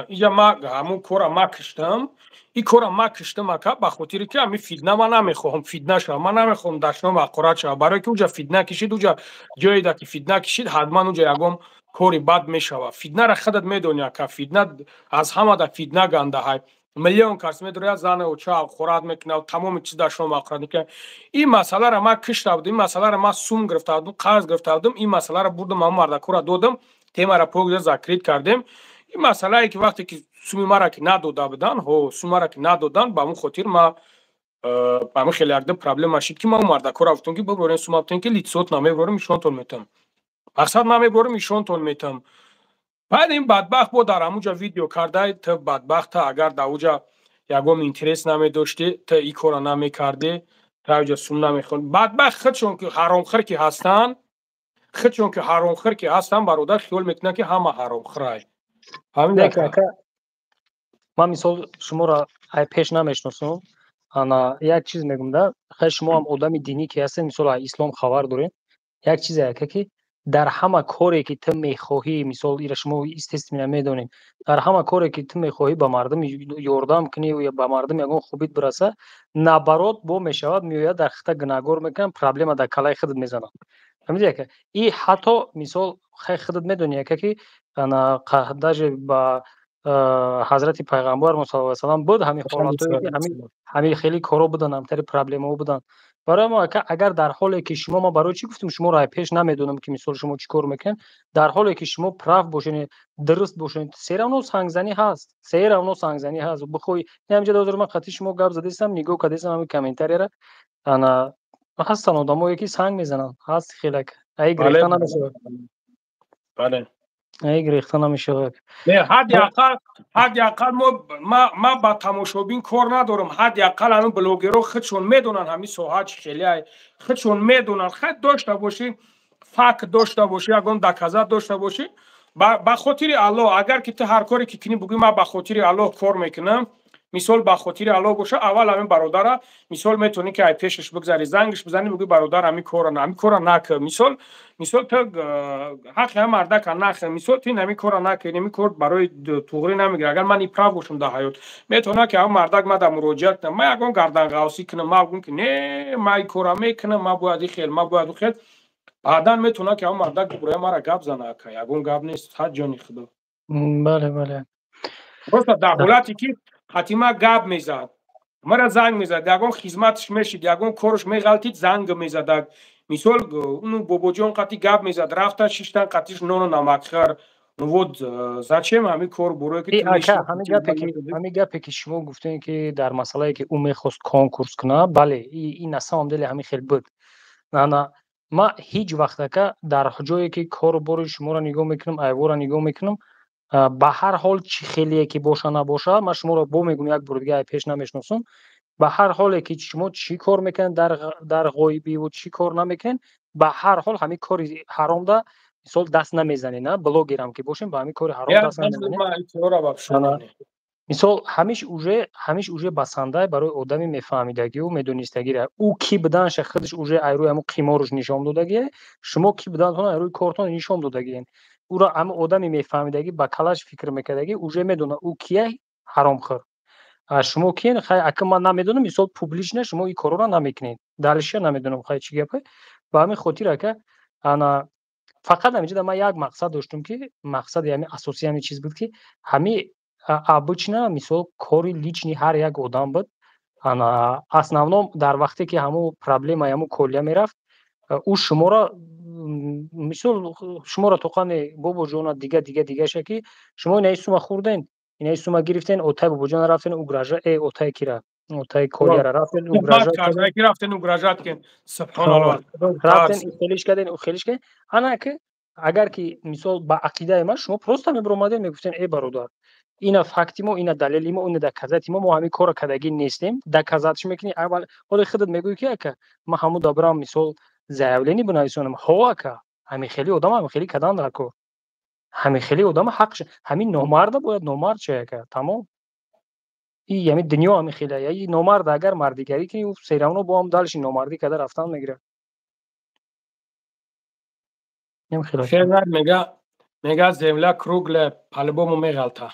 اینجا ما همون کورا ما کشتم این کورا ما کشتم اکا بخاطر که همین فیدنه ما نمیخوام فیدنه شد ما نمیخوام دشنام اقرات شد برای که اونجا فیدنه کشید اونجا جایی ده که فیدنه کشید حتما اونجا یگم کوری بد میشود فیدنه را خودت میدونی اکا فیدنه از همه ده فیدنه گنده های میلیون کس میدونه زن و چا خورد میکنه و تمام چیز داشتم مقرر میکنه این مسئله را ما کشته بودم این مسئله را ما سوم گرفته بودم قرض گرفته بودم این مسئله را بردم ما مردکو را دادم تیم را پوگ ذکرید کردیم این مسئله ای که وقتی که سومی ما را که نداده بودن سوم را که ندادن با اون خاطر ما با اون خیلی اگه پرابلم ماشید که ما مردکو را گفتم که ببرین سوم گفتن که لیتسوت نمیبرم ایشون تون میتم مقصد نمیبرم ایشون تون میتم بعد این بدبخت بود در همونجا ویدیو کرده تا بدبخت اگر در اونجا یگم اینترس نمیداشتی تا این کارا نمیکردی تا اونجا سوم نمیخوند بدبخت خودشون که حرامخور که هستن برادر خیال میکنن که همه حرامخورای همین ما مثال شما را پیش نمیشناسم انا یک چیز میگم ده خیلی شما هم آدم دینی که هستین مثال اسلام خبر دارین یک چیزه که در همه کاری که تو میخواهی مثال ایره شما استثمینه میدونین در همه کاری که تو میخواهی با مردم یاردم کنی و یا با مردم یگان خوبیت برسه نبرات با میشود میوید در خطه گناهگار میکنن پرابلم در کلای خودت میزنن فهمیدی که این حتی مثال خیلی خودت میدونی که انا даже با حضرت پیغمبر موسی علیه السلام بود همین حالاتایی که همین خیلی کارا بودن همتری پرابلم‌ها بودن برای ما که اگر در حالی که شما ما برای چی گفتیم شما راه پیش نمیدونم که مثال شما چیکار میکن در حالی که شما پراف باشین درست باشین سیرانو سنگزنی هست سیرانو سنگزنی هست بخوی همینجا دوزار من خاطی شما گپ زدیستم نگاه کردیستم همین کامنتری را انا هستن آدمایی که سنگ میزنن هست خیلی ای گرفتن نمیشه بله ای گرفتن نمیشه نه حداقل ما با تماشابین کار ندارم حداقل همین بلاگرها خودشون میدونن همین ساحه خیلی خودشون میدونن خود داشته باشی فکر داشته باشی اگه دکازات داشته باشی با خاطر الله اگر که تو هر کاری که کنی بگی من با خاطر الله کار میکنم مثال با خاطر الله باشه اول همین برادر مثال میتونی که پیشش بگذاری زنگش بزنی بگی برادر همین کار نکن مثال تو حق هم مردک نخ مثال تو همین کار نکنی همین کار برای توغری نمیگیره اگر من ایپرا باشم در حیات میتونه که هم مردک من در مراجعت کنم من یگان گردن غوسی کنم من بگم که نه من این کار میکنم من باید خیلی من باید خیلی بعدا میتونه که هم مردک برای ما را گپ زنه که یگان گپ نیست حد جانی خدا بله بله просто در حالتی که حتما گپ میزد مرا زنگ میزد یگان خدمتش میشید یگان کارش میغلطید زنگ میزد مثال اونو بابا جان قطعی گپ میزد رفت شیشتن قطعیش نون و نمک خر نود زچم همین کار برای که همین گپی که شما گفتین که در مسئله که او میخواست کنکورس کنه بله این اصلا عمدل همین خیلی بود نه ما هیچ وقت که در جایی که کار برای شما را نگاه میکنم ایوارا نگاه میکنم به هر حال چی خیلیه که باشه نباشه من شما را با میگم یک بار دیگه پیش نمیشناسم به هر حال که شما چی کار میکن در غایبی و چی کار نمیکن به هر حال همین کار حرام ده مثال دست نمیزنی نه بلاگرام که باشیم با همین کار حرام دست نمیزنی مثال همیش اوجه بسنده برای آدمی میفهمیدگی و میدونستگی را او کی بدنش خودش اوجه ایروی همون قمارش نشان دادگی شما کی بدنتون ایروی کارتون نشان دادگی او را هم آدمی میفهمیدگی با کلاش فکر میکردگی اوجه میدونه او کیه حرام خور شما کین خیلی اگه من نمیدونم مثال پوبلیش نه شما این کارو را نمیکنید دلش نمیدونم خیلی چی گپه با همین خاطر که انا فقط همینجا من یک مقصد داشتم که مقصد یعنی اساسی همین چیز بود که همین обычно مثال کاری لیچنی هر یک آدم بود انا основном در وقتی که همون پرابلم همون کلیه میرفت او شما را مثال شما را توقع بابا جان دیگه شکی شما این سوما خوردین این سوما گرفتین اوتای بابا جان رفتین او گراژا اوتای کیرا اوتای کلیه را رفتین او گراژا کی رفتین او گراژات کن سبحان الله رفتین خیلیش کردین او خیلیش که انا که اگر که مثال با عقیده ما شما پروستا میبرمادین میگفتین ای برادر اینا فاکتیمو اینا دلیلیمو اون دکازاتیمو ما همین کارو کردگی نیستیم دکازاتش میکنی اول خود خودت میگویی که ما همو دابرام مثال زایولینی بنویسونم هوا که همین خیلی آدم خیلی کدان دارکو همین خیلی آدم حقش همین نامرد باید نامرد شه که تمام این همین دنیا همین خیلی یعنی نامرد اگر مردیگری کنی او سیرانو با هم دالش نامردی کده رفتن میگیره نم خیلی میگه زملا کروگل پالبومو میغلطه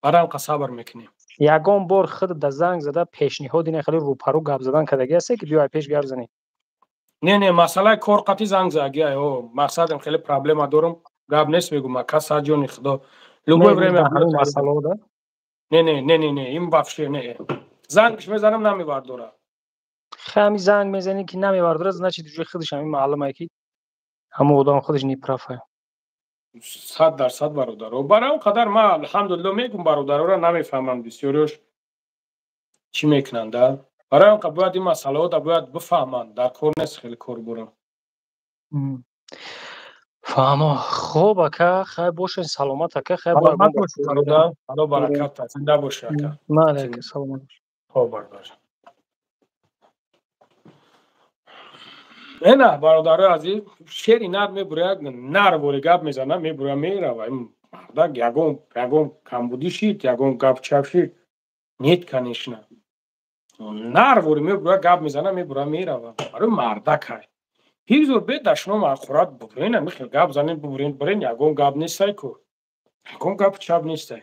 برام صبر میکنیم یگان بار خود د زنگ زده پیشنهاد اینه خیلی روپرو گپ زدن کدگی است که بیای پیش گرزنی نه مسئله کار قطعی زنگ زدگی او مقصدم خیلی پرابلم دارم گپ نیست میگم ما کسا جون خدا لوگو بریم مسئله ده نه این بافشه نه زنگش میزنم نمیبرداره خمی زنگ میزنی که نمیبرداره значит جو خودش همین معلومه که همو آدم خودش نیپرافه 100% برادر و برای اون قدر ما الحمدلله میگم برادر را نمیفهمم بسیارش چی میکنن در برای اون باید این مسئله ها باید بفهمن در کار نیست خیلی کار برم فهمم خوب که خیلی باشه سلامت که خیلی سلامت باشه برادر خدا برکت زنده باشه که مالک سلامت خوب برادر نه برادر عزیز شعری نر میبره نر بوری گپ میزنه میبره میره و این مردک یگون کمبودی شید یگون گپ چپ شید نیت کنیش نه نر بوری میبره گپ میزنه میبره میره و برای مردک های هیچ به دشنو مخورات ببرین میخواد گپ زنین ببرین یگون گپ نیستای کو یگون گپ چپ نیستای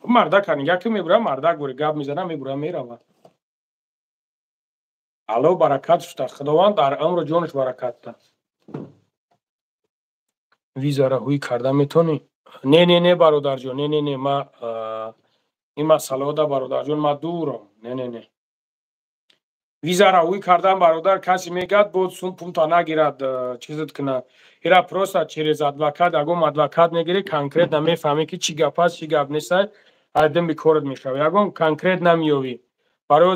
مردک ها که میبره مردک بوری گپ میزنه میبره میره و الله برکت شد خداوند در امر جونش برکت ده ویزا را هوی کرده میتونی؟ نه برادر جان، نه ما این مسئله دا برادر جان ما دورم. نه ویزا را هوی کردم برادر، کسی میگد بود سون پونتا نگیرد چیزت کنه ایرا پروسا چیرز ادوکات اگم ادوکات نگیری کانکریت نمیفهمی که چی گپ است چی گپ نیست آدم بیکارت میشوی اگم کانکریت نمیوی برای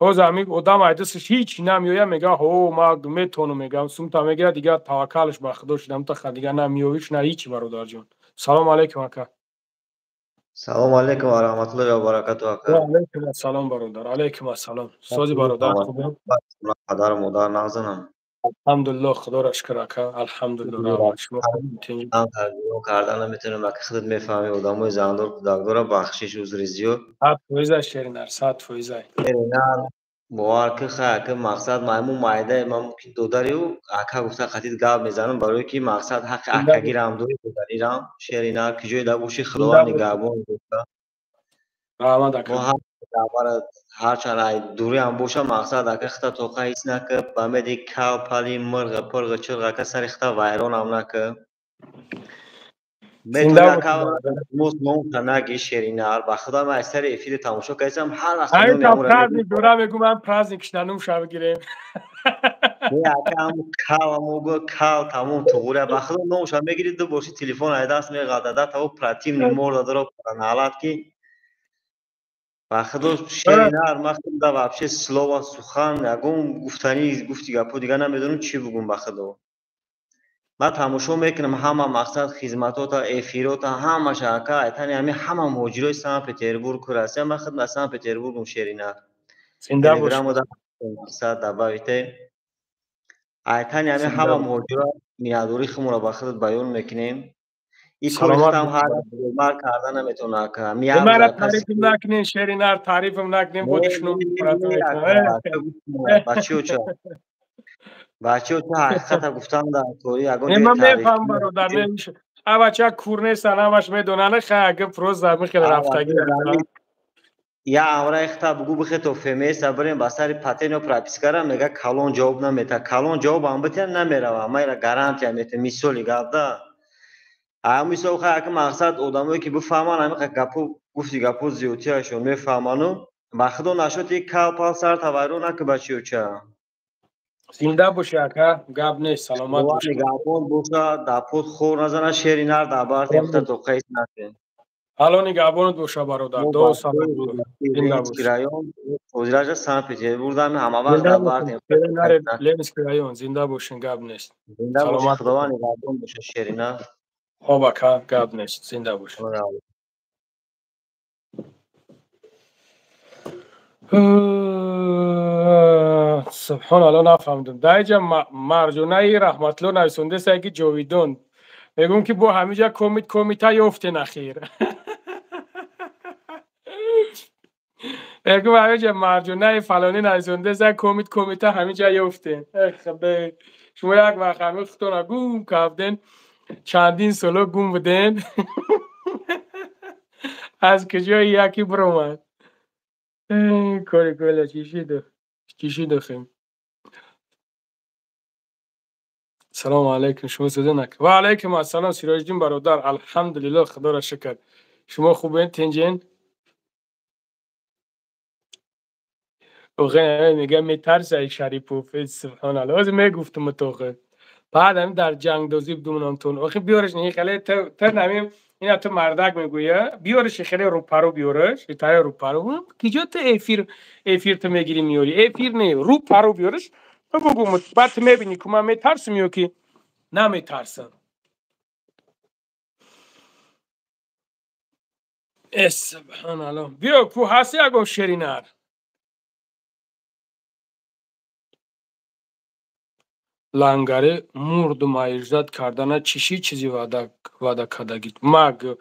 اوز امی آدم ایدسش هیچ نمیویه میگه هو ما میتونم میگم سون تا میگه دیگه توکلش به خدا شدم تا دیگه نمیویش نه هیچ برادر جان. سلام علیکم اکا. سلام علیکم و رحمت الله و برکاته و اکا. علیکم السلام برادر. علیکم السلام. سوزی برادر خوبه؟ پدر و مادر نازنم. الحمدلله خدا را شکر اکا. الحمدلله رحمت شما خوبین. هم ترجمه کردن نمیتونم اگه خودت میفهمی آدمای زندار کودکدار بخشش عذرزیو. صد فویزه شیرینر صد فویزه. شیرینر باور که خیلی که مقصد مایمون مایده ما ممکن دوداریو اکا گفته خطید گاب میزنم برای که مقصد حق اکا گیرم دوی دوداریرم شیرینر که جوی دبوشی خدا نگابون گفته. رحمت اکا. ما هم دعوت هرچند دوری هم باشه مقصد اگه خطا توقع هیچ نکه بامدی کال پالی مرغ پرغ چرغ که سر خطا وایرون هم نکه میتونه اکا موس نون کنه شیرینر با خدا ما اثر افید تماشا کردم هر وقت نون میاموره پرازنیک دوره میگم من پرازنیکش نانم شو بگیریم نه اکا کال موگو کال تمام توغوره با خدا نونش هم میگیرید دو باشی تلفن ایداس میگادادا تا پراتیم نیمور داره پرنالات کی خدا شیرینر مخدوم دا вообще слово سخن نگم گفتنی گفتی گپو دیگه نمیدونم چی بگم به خدا من تماشا میکنم همه مقصد خدماتات افیرات همه شاکا ایتانی همه موجودای سن پترزبورگ کراسی من خدمت سن پترزبورگ شیرینر تلگرام دا مقصد دبایته ایتانی همه موجودا میادوری خمورا به خودت بیان میکنیم این کارختم هر بار کردن نمیتونه که میام تعریف نکنین شیرینر تعریفم نکنین بودشونو بچه‌ها چه حقیقت گفتن در طوری اگه من میفهم برادر نمیشه بچه کورنه سلامش میدونن خیلی پروز در میخواد رفتگی یا امره اختا بگو بخی تو فهمیست بریم بسری پتین و پراپیس کردم میگه کلون جواب نمیده کلون جواب هم بتین نمیره ما ایره گارانتی هم میته میسولی گفته اما میسو خیلی که مقصد آدمایی که بفهمن همی گپو گفتی گپو زیوتی هاشون میفهمنو بخدا نشد یک کل پال سر توایرو نکه بچیو چه زنده باشه اکا گب نیست سلامت باشه نگهبان باشه دپوت خور نزنه شیرینر دبار تیخته تو قیس نکن حالا نگهبانت باشه برادر دو سلامت لینسکی رایون وزیراج سن پترزبورگ همه وقت دبار تیخته لینسکی رایون زنده باشین گب نیست زنده باشه خدا نگهبان باشه شیرینر خوب اکا گب نیست زنده باشه سبحان الله نفهمیدم دایجا مرجونه رحمت الله نویسنده سگی جاویدون میگم که با همیجا کمیته یافته نخیر میگم همیجا مرجونه فلانی نویسنده سگ کمیته همیجا یافته شما یک وقت همه خطونا گوم کردن چندین سالو گوم بودن از کجا یکی برومد کاری کلا چیشی دخیم سلام علیکم شما سوزه نک و علیکم السلام سراج دین برادر الحمدلله خدا را شکر شما خوبین تنجین اوخه میگه میترسه شریفوف سبحان الله از میگفتم تو بعد هم در جنگ دوزی بدونم تون اوخه بیارش نه خیلی تا نمیم اینا تو مردک میگویه بیارش خیلی رو پرو بیارش تای رو پرو کجا تو افیر تو میگیری میاری افیر نه رو پرو بیارش بگو بعد میبینی که من میترسم یا که نمیترسم سبحان الله بیا کو هستی اگه شیرینر لنگره مرد و مایجزت کردن چیزی وعده کردگید مگ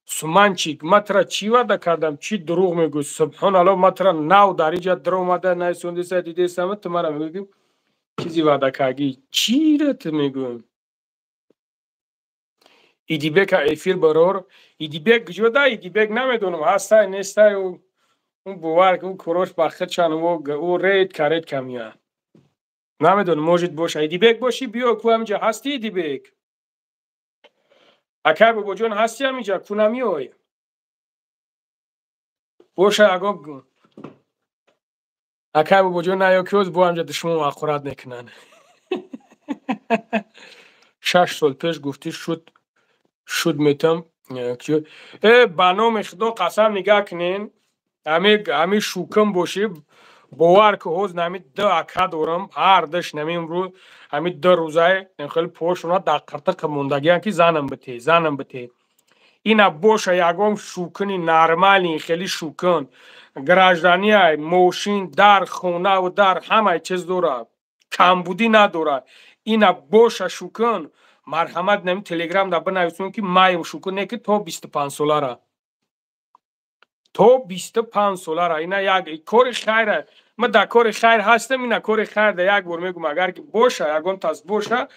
سومانچیک مترا چی وعده کردم چی دروغ میگو سبحان الله مترا نو دریجه درو اومده نیسونده سه دیده سمت تو مرا میگیم چیزی وعده کردی چی رت میگویم ایدی بک ایفیر برور ایدی بک جدا ایدی بک نمیدونم هسته نیسته اون بوارک اون کروش بخیر چند او رید کرید کمیه نمیدونم موجود باشه ایدی بک باشی بیا کو همجا هستی ایدی بک اکای بابا جان هستی همینجا کنمی های باشه اگه اکای بابا جان نیا کیوز بو همجا دشمون آخرات نکنن 6 سال پیش گفتی شد میتم بانام خدا قسم نگاه کنین همی شوکم باشی باور که حوز نمی ده اکا دارم هر دش نمی امرو همی 2 روزه خیلی پوشونا دقیقه که موندگی که زنم بته اینا باشه یکم شوکنی نرمالی خیلی شوکن گراجدانی های موشین در خونه و در همه چیز داره کمبودی نداره اینا باشه شوکن مرحمت نمی تلگرام دا بنویسون که مایم شوکن نه که تو 25 سالاره تو 25 سالاره اینا یک کار خیره ما در کار خیر هستم اینا کار خیر در یک بار میگم اگر که باشه یکم تاز باشه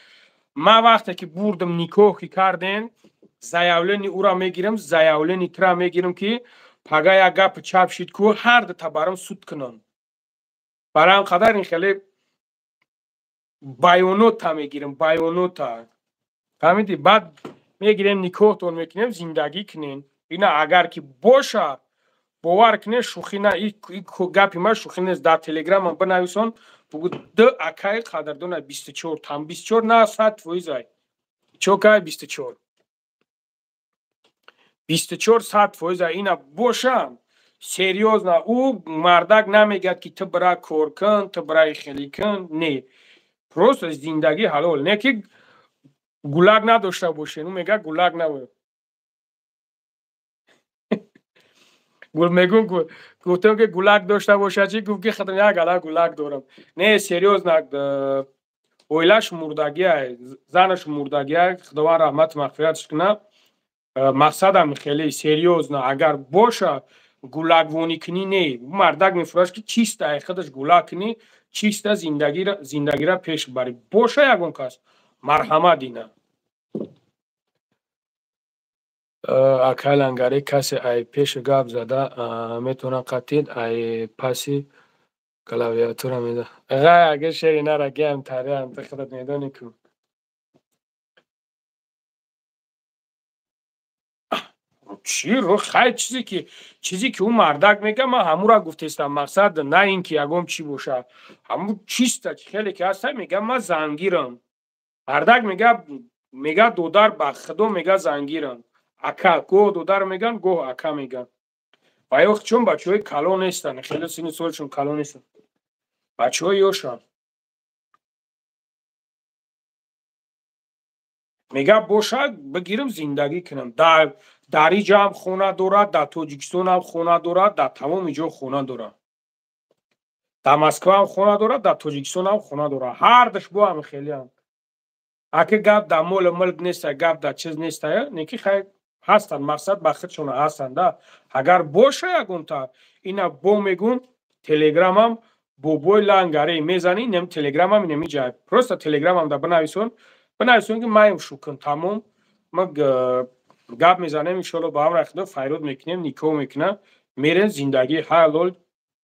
ما وقتی که بردم نیکوهی کردن زایاولنی او را میگیرم زایاولنی ترا میگیرم که پگاه یک گپ چپ شید که هر دو تبارم سود کنن برام قدر این خیلی بایونوتا میگیرم بایونوتا فهمیدی بعد میگیرم نیکوه تون میکنیم زندگی کنین اینا اگر که باشه باور کنه شوخی نه این گپی ما شوخی نیست در تلگرام هم بنویسون بگو 2 اکای قدردان 24 تام 24 نه 100 فویزای چوکای 24 100 فویزای اینا باشم سریوز نه او مردک نمیگد که تو برای کار کن تو برای خیلی کن نه پروست زندگی حلال نه که گولاگ نداشته باشه اون میگه گولاگ نباید میگم گفتم که گولاگ داشته باشه چی گفت که خودم یک علاقه گولاگ دارم نه سریوز نه اویلاش مردگی زنش مردگی خداوند رحمت مغفرتش کنه مقصدم خیلی سریوز نه اگر باشه گولاگ وونی کنی نه مردک میفروش که چیست خودش گولاگ کنی چیست زندگی را پیش بری باشه یکم کس مرحمت دینه اکل انگاری کسی ای پیش گاب زده میتونه قطید ای پاسی کلاویاتور میده اگه شیری نره گیم تاری هم خودت میدونی که چی رو خیلی چیزی که اون مردک میگه من همون را گفتستم مقصد نه این که یکم چی باشه همون چیست خیلی که هست میگه من زنگیرم مردک میگه دودار با خدا میگه زنگیرم اکا گو دودار میگن گو اکا میگن و وقت چون بچه های کلو نیستن خیلی سینی سالشون کلو نیستن بچه های یوشن میگه باشه بگیرم زندگی کنم در اینجا هم خونه دارد در تاجیکستان هم خونه دارد در تمام اینجا خونه دارد در مسکو هم خونه دارد در تاجیکستان هم خونه دارد هر دش با هم خیلی هم اگه گپ در مول ملک نیست گپ در چیز نیست نیکی خیلی هستن مقصد بخیرشون هستن اگر باشه یکم تا اینا با میگم تلگرام هم بوبوی لنگاری میزنی نمی تلگرام هم نمی جای پروستا تلگرام هم در بنویسون که مایم شکن تمام ما گپ میزنیم انشالله با هم رخده فیرود میکنیم نیکو میکنه میرن زندگی حلال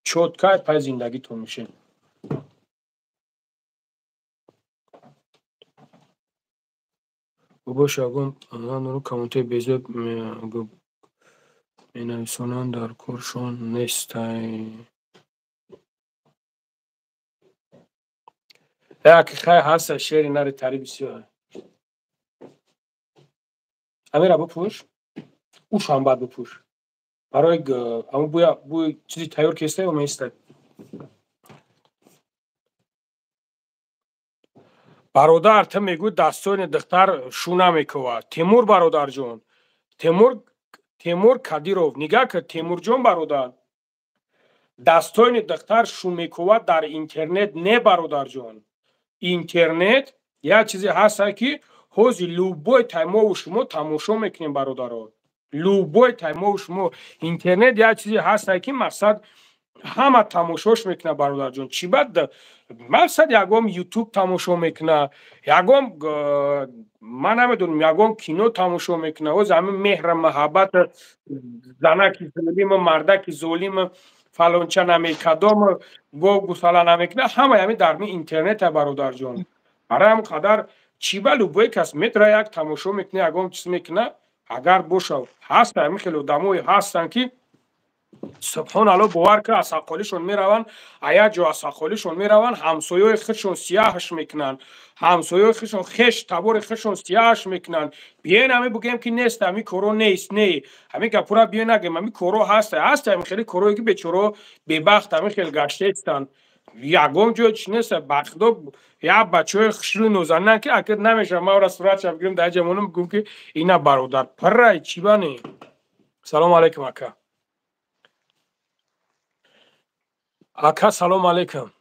چوتکای پای زندگی تون میشه باشه اگم رو کامنته بیزه مینویسونن در کورشون نیستای یکی خیلی هست شیری نره تری بسیار همه را بپوش اوش هم باید بپوش برای همون بوی چیزی تیار کسته و میسته برادر تا میگو دستان دختر شونه میکوه تیمور برادر جون تیمور کدیروف نگاه که تیمور جون برادر دستان دختر شو میکوه در اینترنت نه برادر جون اینترنت یه چیزی هست که حوزی لوبوی تایما و شما تماشا میکنیم برادران لوبوی تایما و شما اینترنت یه چیزی هست که مقصد همه تماشاش میکنه برادر جون چی بد مقصد یکم یوتیوب تماشا میکنه یکم من نمیدونم یکم کینو تماشا میکنه و زمین مهر محبت زنکی ظلیم مردکی ظلیم فلانچه نمیکدام گو گساله نمیکنه همه در می اینترنت برادر جون برای هم قدر چیبا любой کس میتره یک تماشا میکنه اگم چیز میکنه اگر باشه هست همین خیلی آدمای هستن که سبحان الله باور که از اقالیشون میرون ایا جا از اقالیشون میرون همسایه خودشون سیاهش میکنن همسایه خودشون خش تبور خودشون سیاهش میکنن بیاین همین بگیم که نیست همین کورو نیست نه همین گپورا بیاین نگیم همین کورو هست همین خیلی کوروی که بیچاره بدبخت همین خیلی گشته استن یگم جو چی نیست بخدا یا بچه خشلو نوزنن که اکید نمیشه ما را صورت شب گیریم در جمعونم میگم که اینا برادر پرای چی بانی سلام علیکم اکا اکا سلام علیکم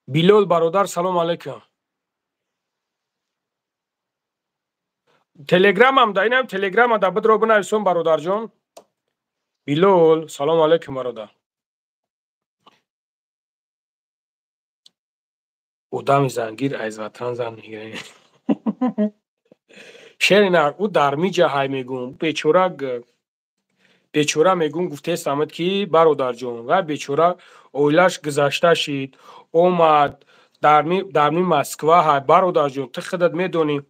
بیلول برادر سلام علیکم تلگرام هم داینم تلگرام هم دبد رو بنویسم برادر جان بیلول سلام علیکم برادر اودم زنگیر از وطن زن میگیره شرینار او در میجه های میگم بیچاره میگم گفته سمت که برادر جان و بیچاره اویلش گذشته شید اومد در می مسکوا های برادر جان تو خودت میدونی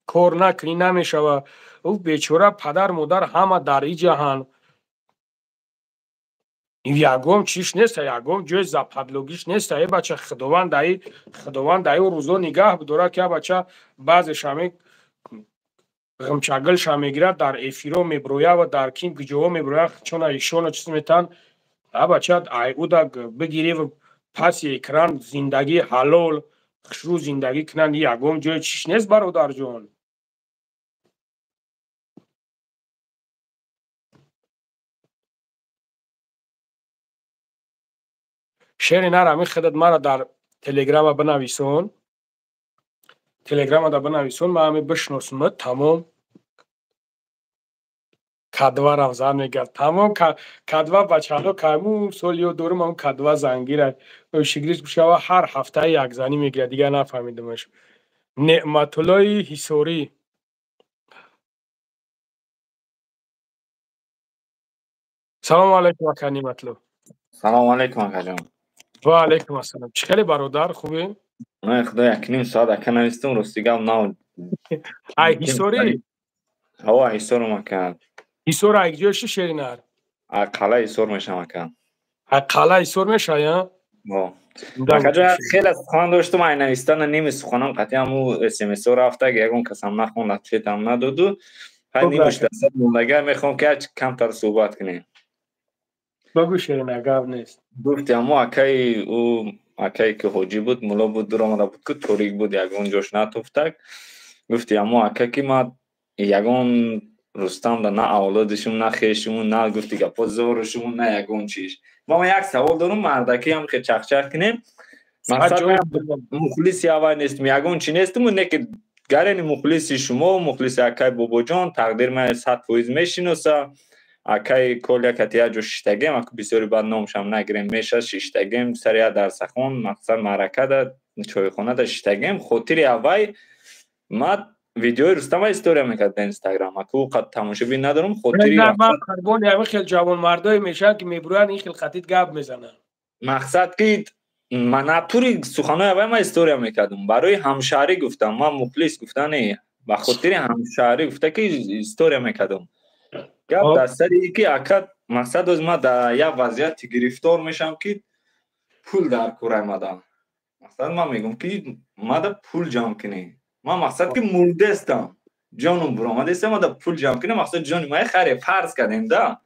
کار نکنی نمیشوه او بیچاره پدر مادر همه در این جهان یگم چیش نیست یگم جای زپدلوگیش نیست ای بچه خداوند دایی روزو نگاه بداره که بچه بعضش همه غمچگلش هم میگیرد در افیرو میبرویه و در کیم گجوه میبرویه چون ایشون چیز میتن بچه او دا بگیری و پس اکران زندگی حلال خشرو زندگی کنن یگم جای چیش نیست برادر جان شعر نرمی خودت مرا در تلگرام بنویسون ما همه بشناسم تمام کدوا رمزان میگرد تمام کدوا بچه ها کمو سولیو دورم هم کدوا زنگیره شگریش بشوه هر هفته یک زنی میگیره دیگه نفهمیدمش نعمت الله حسوری سلام علیکم اکا نعمت الله سلام علیکم اکا جان و علیکم السلام چخیلی برادر خوبی؟ نه خدا یک نیم ساعت اکا نویستم رستیگم نو ای حسوری؟ هوا حسورم اکا حسور اگه جوشی شیرینر؟ قلعه حسور میشم اکا قلعه حسور میشه یا؟ اکا جان خیلی سخان داشتم این نویستن نیم سخانم قطعی همو اسمس رو رفته که یکون کسم نخون نتیتم ندادو های نیمش دستت موندگه میخوام که کمتر صحبت کنیم بگو شیرینر گاب نیست گفتی اما اکایی که حاجی بود مولا بود دور آمده بود که توریک بود یکون جوش نتوفتک گفتی اما اکایی که ما یکون رستم دا نه اولادشون نه خیشمون نه گفتی که پا زورشمون نه یکون چیش ما یک سوال دارم مردکی هم که چخ کنیم مثلا مخلصی اول نیستم یکون چی نیستم و نه که گرین مخلصی شما و مخلصی اکای بابا جان تقدیر من 100% میشینوسه اکای کل یکتیه جو ششتگیم اکو بسیاری بعد نامشم نگیریم میشه ششتگیم سریع در سخون مقصد معرکه ده چای خونه ده ششتگیم خاطری اوای ما ویدیوی رستم استوریا میکرد در اینستاگرام اکو قد تماشا بین ندارم خاطری نه من خربون همه خیلی جوان مردای میشن که میبروین این خیلی خطیت گب میزنن مقصد که من اپوری سخنای اوای ما استوریا میکردم برای همشهری گفتم من مخلص گفتم نه با خاطری همشهری گفته که استوریا میکردم گپ در سر یکی اکد مقصد از ما در یک وضعیت گرفتار میشم که پول در کور مدام مقصد ما میگم که ما در پول جمع کنی ما مقصد که مرده استم جانم برآمده است ما در پول جمع کنی مقصد جان ما خیلی فرض کردیم ده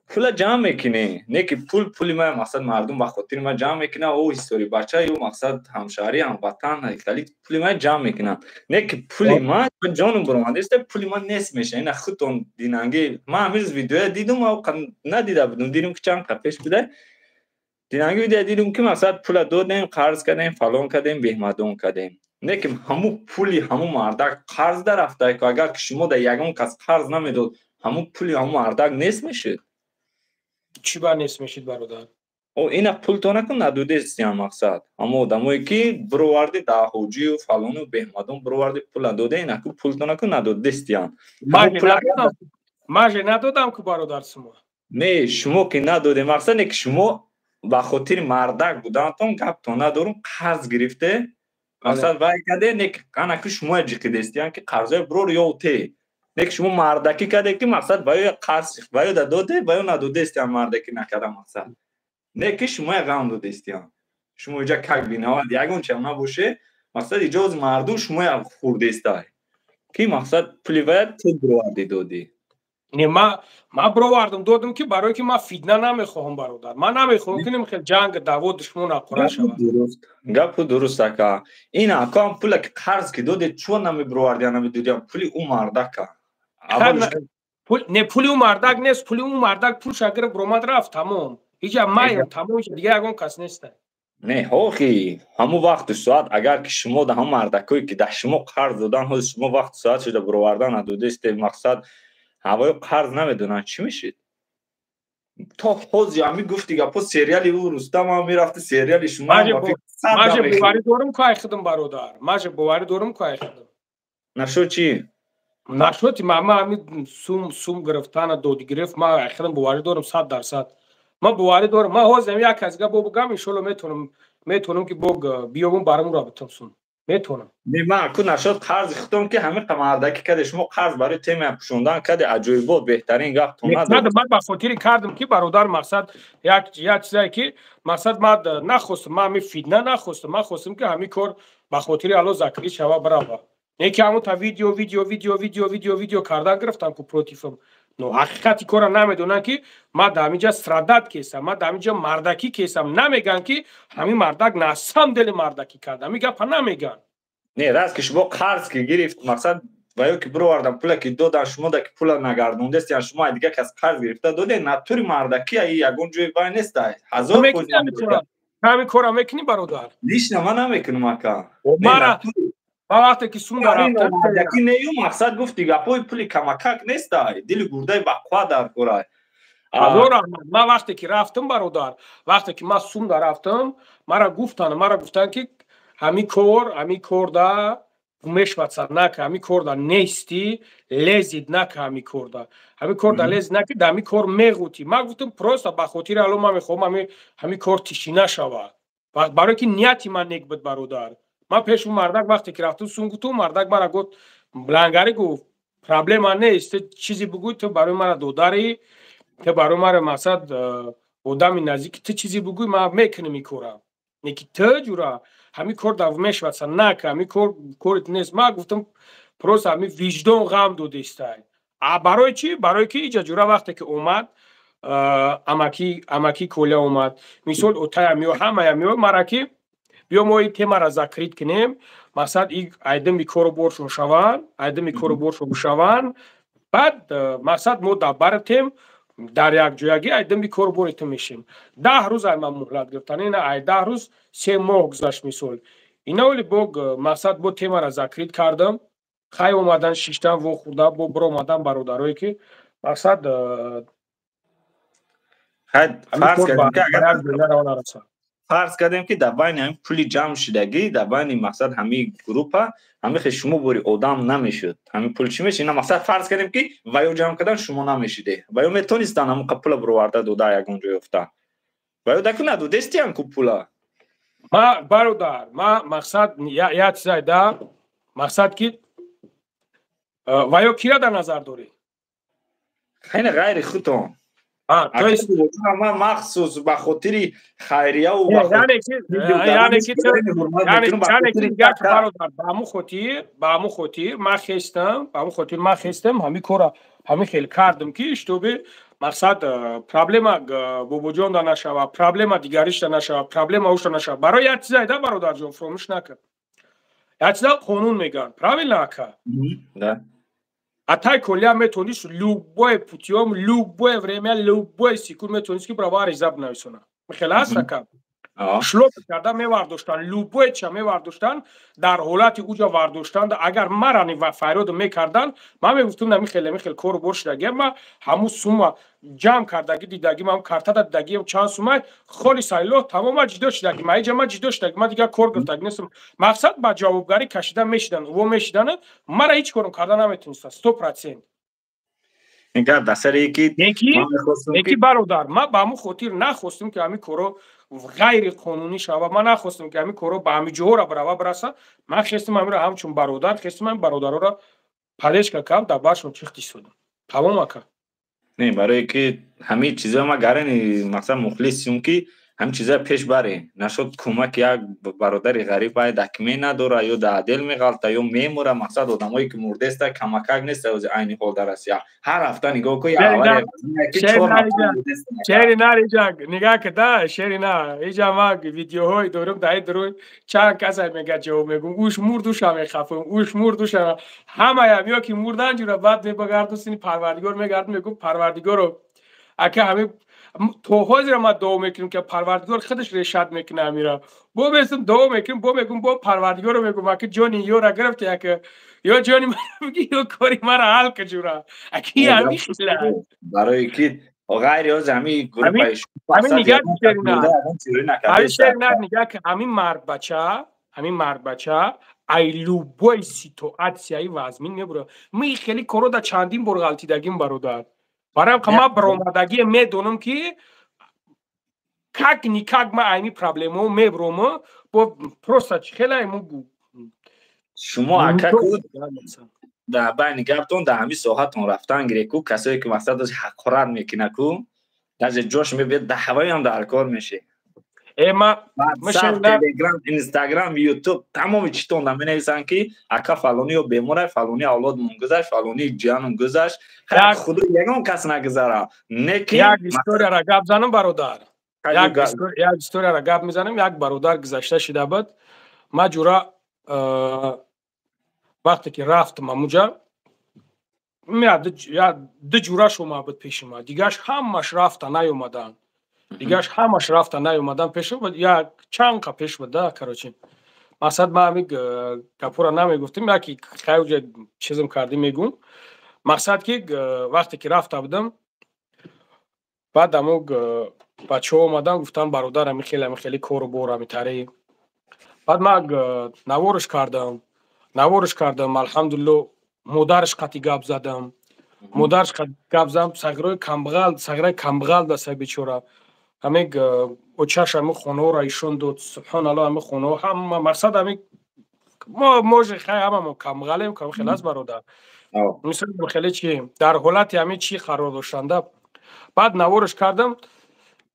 پول جمع میکنی نه که پول ما مقصد مردم با خاطر ما جمع میکنه او هیستوری بچه یا مقصد همشهری هم وطن خیلی پول ما جمع میکنن نه که پول ما جانم برآمده است پول ما نیست میشه این خودتون دینانگی ما همیشه ویدیو دیدم او ندیده بودم دیدم که چند قفش بوده دینانگی ویدیو دیدم که مقصد پول دادیم قرض کردیم فلان کردیم بهمدون کردیم نه که همو پولی همو مردک قرض در رفته که اگر شما در یگان کس قرض نمیداد همو پولی همو مردک نیست میشه چی با نیست میشید برادر؟ او اینا پول تو نکن ندوده استیان مقصد اما آدمایی که برواردی دا حوجی و فلان و بهمدون برواردی پول داده اینا که پول تو نکن ندوده استیان ما ندادم که برادر شما نه شما که نداده مقصد نه که شما با خاطر مردک بودن تون گپ تو ندارم قرض گرفته مقصد وای کده نک کانا که شما جکی دستیان که قرضای برور یوته نک شما مردکی کده که مقصد وای قرض وای داده وای نداده استیان مردکی نکرده مقصد نک شما غم داده استیان شما اینجا کک بینه دیگون چه اونا باشه مقصد اجاز مردم شما خورده استای کی مقصد پلیوت تو برو دادی نه ما برو دادم که برای که ما فیدنا نمیخوام برادر ما نمیخوام که نمیخوام جنگ دعوا دشمن اقرا شود گپ درست که این اکام پول که قرض که داده چون نمی برو نمیدادیم پول اون مردک پول اون مردک نیست پول اون مردک پولش اگر برآمد رفت تمام هیچ ما تمام دیگه اگون کس نیست نه هوخی همون وقت ساعت اگر که شما ده هم مردکایی که ده شما قرض دادن ها شما وقت ساعت شده برآوردن نداده است مقصد هوای قرض نمیدونن چی میشید تو خود یا می گفتی گپو سریالی او رستم هم میرفته سریالی شما ماجه بواری دورم کای خدم برادر ماجه بواری دورم کای خدم نشو چی نشوتی ماما همین سوم گرفتن دودی گرفت ما خدم بواری دورم 100% ما بواری دورم ما هوزم یک از گپو بگم ان شاء الله میتونم که بوگ بیام برام رابطه سون میتونم ما کو نشد قرض ختم که همه مردکی کده شما قرض برای تیم پوشوندن کده عجیب بود بهترین گپ تو من با خاطر کردم که برادر مقصد یک چیزی که مقصد ما نخواستم ما می فیدنا نخواستم ما خواستم که همین کار با خاطر الله زکری شوا برابر نه که همون تا ویدیو کردن گرفتم کو پروتیفم نو حقیقتی کارا نمیدونن که ما دامیجا سرادت کیسم ما دامیجا مردکی کیسم نمیگن که همین مردک ناسم دل مردکی کردم میگه پا نمیگن نه راست که شما قرض که گرفت مقصد وایو که برو وردم پول که دادن شما ده که پول نگردونده است یا شما دیگه کس قرض گرفته داده ناتوری مردکی ای یگون جوی وای نیست هزار پوزیشن همین کارا میکنی برادر نیش نه من نمیکنم اکا ما وقتی که سون دارم مردکی نیو مقصد گفتی گپوی پولی کمکک نیست دل گرده بقوا در کورای ما وقتی که رفتم برادر وقتی که ما سون رفتم مرا گفتن که همین کار دا مشوات نک همین کار دا نیستی لذت نک همین کار دا لذت نک همین کار میگوتی ما گفتم پروسا با خاطر الان ما میخوام همین کار تشینه شود برای که نیتی من نیک بود برادر ما پیش اون مردک وقتی که رفتم سون گفتم مردک مرا گفت بلنگاری گفت پرابلم نیست چیزی بگوی تو برای مرا دوداری تو برای مرا مقصد آدم نزدیک تو چیزی بگوی ما میکنم میکورم نیکی تو جورا همین کار دو میشود نک همین کارت نیست ما گفتم پروس همین وجدان غم داده است برای چی برای که اینجا جورا وقتی که اومد اماکی کوله اومد مثال اوتای میو همه میو مرکی بیا ما این تیمه را ذکرید کنیم مثلا این ایدم کارو برشون شوان بعد مثلا ما در تیم در یک جایگی ایدم کارو برید میشیم 10 روز ما مهلت گرفتن اینا 10 روز 3 ماه گذشت مثال اینا ولی بوگ مثلا با تیمه را ذکرید کردم خای اومدن شیشتن و خورده با برو اومدن برادرایی که مثلا فرض کردیم که در بین همین پولی جمع شدگی در بین مقصد همین گروه همین خیلی شما بوری آدم نمیشد همین پول چی میشه اینا مقصد فرض کردیم که وایو جمع کردن شما نمیشیده وایو میتونستن همون پول برآورده دودا یک اونجا افته وایو دکو ندوده استیان کو پولا ما برادر ما مقصد یا چیزای دا مقصد که وایو کیا در نظر داری خیلی غیر خودتون ما مخصوص به خاطر خیریه و یعنی که با همون خاطر ما خستم همین کارا همین خیلی کردم که اشتباه مقصد پرابلم بابا جان دا نشوه پرابلم دیگریش دا نشوه پرابلم اوش دا نشوه برای یک چیزای دا برادر جان فراموش نکن یک چیزا قانون میگن پرابلم نکن Atai kolia metonis любой путем, любое время, любой секунд metonis ki brava rizab navisona. Mikhelas rakam. Shlop karda me vardostan, любой cha me vardostan dar holati uja vardostan agar marani va fayrod mekardan ma meguftum mikhel kor borsh dagem ma hamu suma jam kardagi didagi mam karta didagi chand sumay kholi saylo tamom jido shidagi ma jama jido shidagi ma diga kor girtag nesam maqsad ba javobgari kashidan meshidan vo meshidan mara hich korum kardan nametunistan 100% گپ در سر یکی یکی برادر ما با همون خاطر نخواستیم که همین کارو غیر قانونی شود. ما نخواستیم که همین کارو به همین جهور برسه. ما خواستیم همین را همچون برادر خواستیم همین برادرها را پالش کردم در باشون چختی شدم. تمام اکا. نه برای که همین چیزا ما گرانی مثلا مخلصیم که هم چیزا پیش بره نشد کمک یک برادر غریب باید دکمه نداره یا در دل میغلطه یا میموره مقصد آدمایی که مرده است کمک نیست از عین حال در است هر هفته نگاه کنی اول شعری نه نگاه کده شعری نه اینجا ما ویدیوهای دارم دروی چند کس میگه جواب میگم اوش مردوش هم خفم اوش مردوش هم همه یا که مردن جوره بعد میبگردونی پروردگار میگرد میگم پروردگار رو اگه همین تو حاضر ما دعا میکنیم که پروردگار خودش رشاد میکنه میره بو میسم دعا میکنیم بو میگم بو پروردگار رو میگم که جانی یو را گرفت که یا جانی من میگی یو کاری مرا حل کجورا اکی همین برای که غیر از همین گروپش همین نگاه نه نگاه که همین مرد بچه ایلو بوی سیتواتسیای وازمین میبره می خیلی کارو دا چندین بار غلطی دگیم برادر برای ما برآمدگی میدونم که کاک نیکاک ما اینی پرابلمو میبرم با پروستات خیلی مگو شما اکاکو در بین گفتون در همین ساعتون رفتن گریکو کسایی که مقصد از حقارت میکنه کو از جوش میبید در هوایی هم در کار میشه اما واتساپ تلگرام اینستاگرام یوتیوب تمام چیتون در مینویسن که اکا فلانی و بیماره فلانی اولاد من گذشت فلانی جانم گذشت خود یگان کس نگذاره یک استوری را گپ زنم برادر یک استوری را گپ میزنم یک برادر گذشته شده بود ما جورا وقتی که رفتم اونجا دو جورا شما بود پیش ما دیگهش همش رفتن نیومدن دیگهش همش رفتن نیومدن پیش بود یا چند کا پیش بود ده کراچی مقصد ما همین کپورا نمیگفتیم یکی خیلی چیزم کردیم میگم مقصد که وقتی که رفته بودم بعد همون بچه ها اومدن گفتن برادر همین خیلی کارو بور میتره بعد ما نوارش کردم الحمدلله مادرش قطعی گپ زدم مادرش گپ زدم سگرای کمبغال دسته بیچاره همین اوچش همین خونه را ایشون داد سبحان الله همین خونه هم مقصد همین ما موج خیلی همه کمبغالیم که خیلی از برادر مثل خیلی چی در حالت همین چی قرار داشتنده بعد نوارش کردم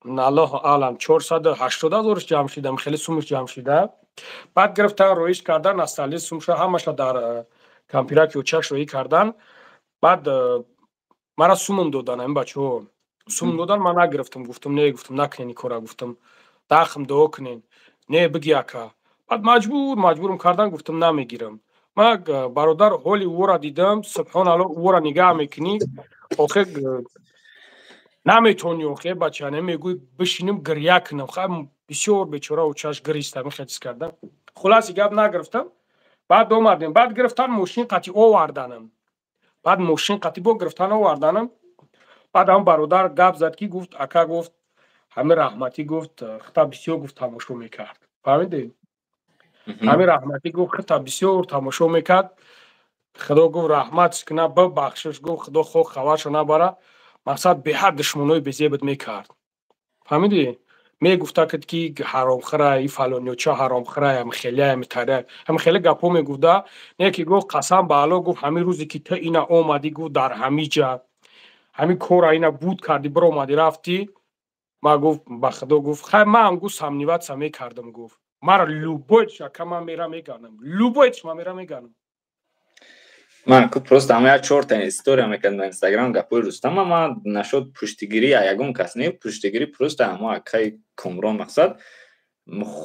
الله عالم 480,000 جمع شدم خیلی سومش جمع شده بعد گرفتن رویش کردن از سالی سومش همش در کامپیوتر که اوچش روی کردن بعد مرا سومم دادن این بچه‌ها سوم دادن من نگرفتم گفتم نکنین کارا گفتم داخم دو کنین نه بگی اکا بعد مجبورم کردن گفتم نمیگیرم ما برادر حالی او را دیدم سبحان الله او را نگاه میکنی آخه نمیتونی آخه بچه نمیگوی بشینیم گریه کنم خیلی بسیار بیچاره و چش گریستم خیلیس کردم خلاصی گپ نگرفتم بعد اومدیم بعد گرفتن ماشین قطعی آوردنم بعد ماشین قطعی با گرفتن آوردنم بعد هم برادر گپ زد که گفت اکا گفت همه رحمتی گفت خطا بسیار گفت تماشا میکرد فهمیدی همه رحمتی گفت خطا بسیار تماشا میکرد خدا گفت رحمت کنه ببخشش گفت خدا خود خوارشو نبره مقصد به حد دشمنای بزیبت میکرد فهمیدی میگفتا که حرام خره ای فلانی و چه حرام خره هم خیلی میتره هم خیلی گپو میگفتا نه که گفت قسم به الله گفت همین روزی که تو اینا اومدی گفت در همین جا همین کار اینا بود کردی برو اومدی رفتی ما گفت به خدا گفت خیر من گفت سمنیوت سمی کردم گفت مرا لوبوچ که من میرم میگم لوبوچ من میرم میگم من که پروست همه چهار تا استوری میکردم اینستاگرام گپوی رستم ما نشد پشتگیری یگم کس نه پشتگیری پروست همه کی کمران مقصد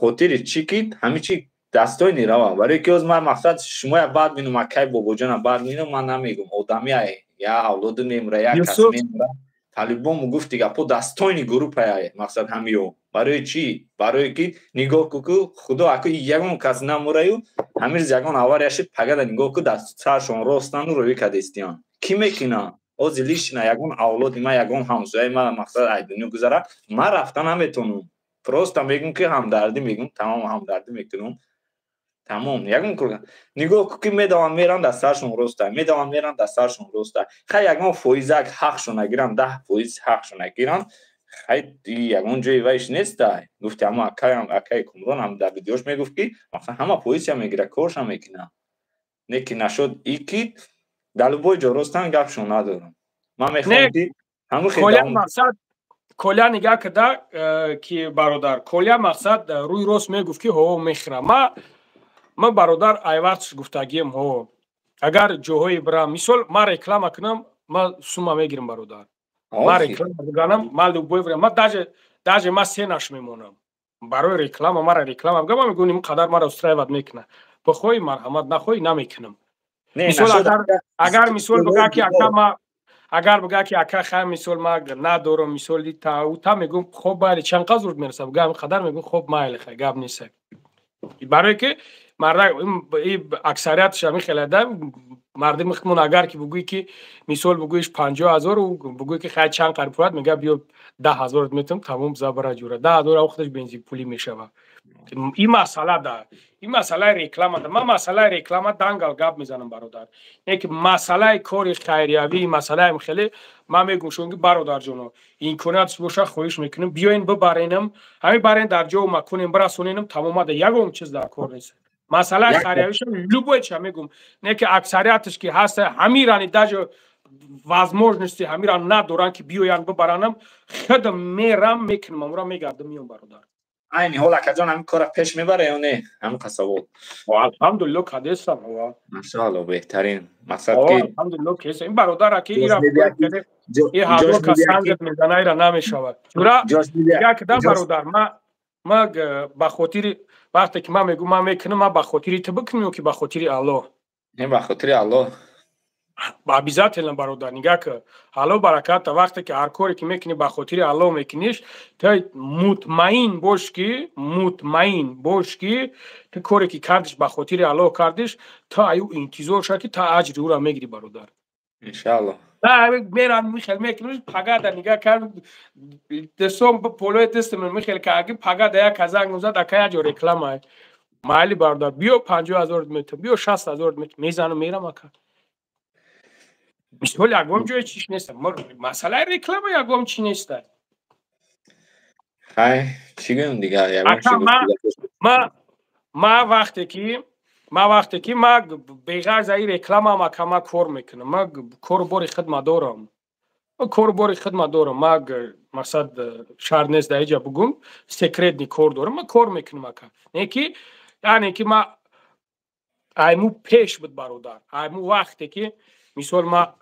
خاطر چی کید همه چی دستای نیروا برای که از من مقصد شما بعد مینو مکای بابا جان بعد مینو من نمیگم آدمی یا اولاد نمیره یا کس نمیره طالبان گفت دیگه پو دستای نی گروه پای مقصد همیو برای چی برای که نگاه کو خدا اکو یگم کس نموره همیر زگان آوریش پگد نگاه کو دست سرشون راستن رو روی کدستیان کی میکنه از لیش نه یگان اولاد ما یگان همسایه ما مقصد ایدونی گذره ما رفتن نمیتونم پروست میگم که همدردی میگم تمام همدردی میکنم تمام یگون کردن نگاه که میدونم میرن دستشون راسته میدونم میرن دستشون راسته خیلی یگون فویزک حقشون نگیرن 10% حقشون نگیرن خیلی یگون جای ویش نیست گفتی اما اکای کمران هم در ویدیوش میگفت که مثلا همه پولیس هم میگیره کارش هم میکنه نیکی نشد ایکی دلوبای جا راستن گپشون ندارم من میخوام که همون خیلی مقصد کلا نگاه کرده که برادر کلا مقصد روی راست میگفت که هو میخره ما برادر ای وقتش گفتگیم هو اگر جاهای برام مثال ما رکلام کنم ما سوما میگیرم برادر ما رکلام میکنم مال بوی برام ما داج ما سیناش میمونم برای رکلام ما رکلام میگم میگونیم قدر ما استرایوت میکنه بخوای مرحمت نخوای نمیکنم مثال اگر مثال بگه که اکا اگر بگه که اکا خام مثال ما ندارم مثال تا میگم خب باید چند قدر زود میرسم گام قدر میگم خب مایل خیر گاب نیست برای که مرد اکثریتش همین خیلی دم مردم میخمون اگر که بگویی که مثال بگویش 50,000 و بگویی که خیلی چند قرار پولت میگه بیا 10,000 میتونم تمام زبر جوره 10,000 وقتش بنزین پولی میشه این مسئله ده این مسئله رکلام ده من مسئله رکلام دنگل گپ میزنم برادر یک مسئله کار خیریوی مسئله خیلی من میگم شونگی برادر جون این کنات باشه خواهش میکنم بیاین ببرینم همین برین در جو ما کنیم برسونیم تمام ده یگم چیز در کار نیست مسئله خیریویش لوبوی چه میگم نه که اکثریتش که هست همیرانی داج возможности همیران ندارن که بیاین ببرنم خود میرم میکنم امرا میگردم میام برادر این حالا که جان همین کار پیش میبره یا نه همین قصابو الحمدلله کدیستم ماشاءالله بهترین مقصد که الحمدلله کیس این برادر که ایرا این حاضر که سنگت میزنه ایرا نمیشود چرا یا که در برادر ما با خاطر وقتی که من میگم من میکنم ما با خاطر تو بکنم که با خاطر الله نه با خاطر الله با بیزات برادر نگاه که حالا برکت وقتی که هر کاری که میکنی با خاطر الله میکنیش تا مطمئن باش که تو کاری که کردش با خاطر الله کردش تا ایو انتظار شد که تا اجر او را میگیری برادر ان شاء الله نه میرن میخل میکنیش پگاد نگاه کرد دستم پولو دست من میخل که اگه پگاد یا کزنگ نوزد اکای جو رکلام مالی برادر بیو 50,000 میتون بیو 60,000 میتون میزنم میرم اکا مثال یکم جای چیش نیست مسئله رکلام یکم چی نیست چی گویم دیگه ما وقتی که ما بغیر از این رکلام هم کما کار میکنم ما کار باری خدمت دارم ما مقصد شهر نیست در اینجا بگم سکرت نی کار دارم ما کار میکنم نه که یعنی که ما ایمو پیش بود برادر ایمو وقتی که مثال ما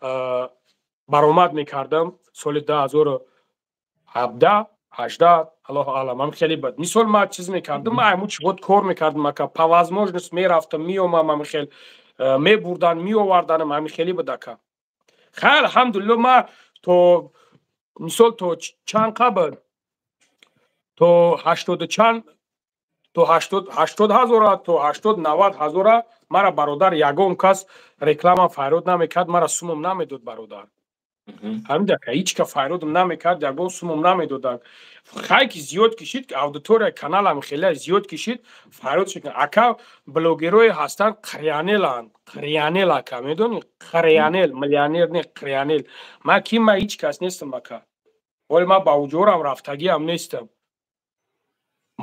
برآمد میکردم سال 2017 18 الله اعلم من خیلی بد مثال ما چیز میکردم ما همون چی بود کار میکردم که پوازموجنس میرفتم میومم من خیلی میبردن میآوردن من خیلی بد خیلی الحمدلله ما تو مثال تو چند قبل تو 80 چند تو 80,000 تو 80-90,000 مرا برادر یگم کس رکلام فایرود نمیکرد مرا سومم نمیداد برادر همین که هیچ که فایرودم نمیکرد یگم سومم نمیداد خیلی زیاد کشید که اودیتور کانال هم خیلی زیاد کشید فایرود شد اکا بلوگروی هستن قریانل اکا میدونی قریانل میلیونر نه قریانل ما کی ما هیچ کس نیستم اکا ولی ما با وجورم رفتگی هم نیستم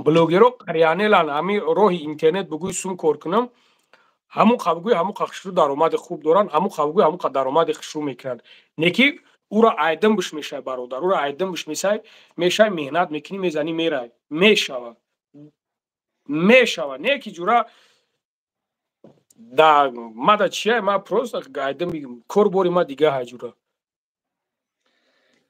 بلوگرو قریانلان امی روح اینترنت بگوی سوم کار کنم همون خبگوی همون خشرو درآمد خوب دارن همون خبگوی همون درآمد خشرو میکنن نکی او را عیدم بش میشه برادر او را عیدم بش میشه مهنت میکنی میزنی میره میشوه نه کی جورا دا ما دا چیه ما پروست عیدم کار بوری ما دیگه هجورا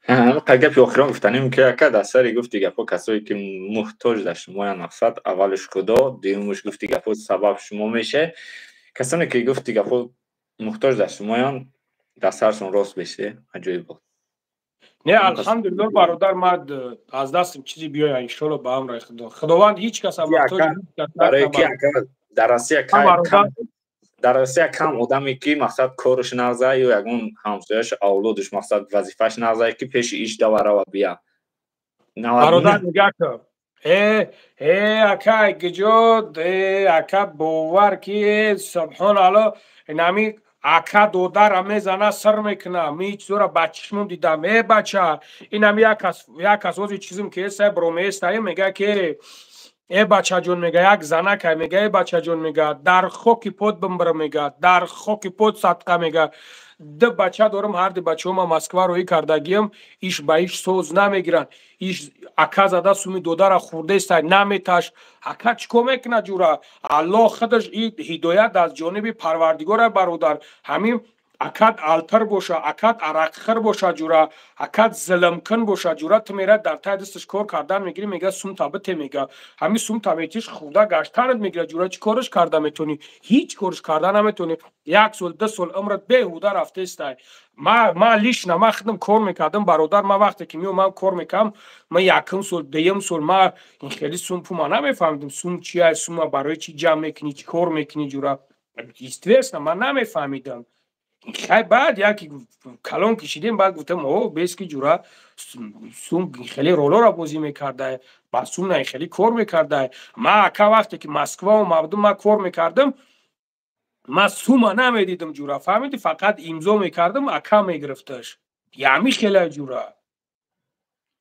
همه قگه پی آخران گفتنیم که اکا دستری گفتی گفت کسایی که محتاج در شما مقصد اولش کدا دیموش گفتی گفت سبب شما میشه کسانی که گفتی گفت محتاج در شما دسترشون راست بشه عجایب بود نه الحمدلله برادر ما از دستم چیزی بیای انشالله با هم رای خداوند هیچ کس هم محتاج برای که در روسیه کم آدمی که مقصد کارش نغزه یا یکون همسایش اولادش مقصد وظیفهش نغزه که پیش ایش دواره و بیا برادر نگاه که اکا گجود اکا باور کی سبحان الله اینمی اکا دودر میزنه سر میکنه میچ زورا بچشمون دیدم بچه اینم یک از اوزی چیزم که سه برومیستایی میگه که بچه جون میگه یک زنک میگه بچه جون میگه در خوکی پود بمبر میگه در خوکی پود صدقه میگه ده بچه دارم هر دی بچه ما مسکوا روی کردگیم ایش با ایش سوز نمیگیرن ایش اکا زده سومی دوده را خورده است نمیتاش اکا چکو میکنه جورا الله خودش این هدایت از جانب پروردگار برادر همین اکاد التر باشه اکاد عرقخر باشه جورا اکاد ظلمکن باشه جورا تو میره در ته دستش کار کردن میگیری میگه سوم تابت میگه همین سوم تابتیش خدا گشتنت میگیره جورا چی کارش کرده میتونی هیچ کارش کردن نمیتونی یک سال 2 سال عمرت بیهوده رفته است ما لیش ما خودم کار میکردم برادر ما وقتی که میومم کار میکردم ما یکم سال دیم سال ما این خیلی سوم پو ما نمیفهمیدم سوم چیه سوم برای چی جمع میکنی چی کار میکنی جورا استرس من نمیفهمیدم خیلی بعد یکی کلام کشیدیم بعد گفتم اوه بیس که جورا سوم خیلی رولا را بازی میکرده با سوم نه خیلی کار میکرده ما اکا وقتی که مسکوا و مردم ما کار میکردم ما سوم نمیدیدم جورا فهمیدی فقط امضا میکردم اکا میگرفتش یعنی خیلی جورا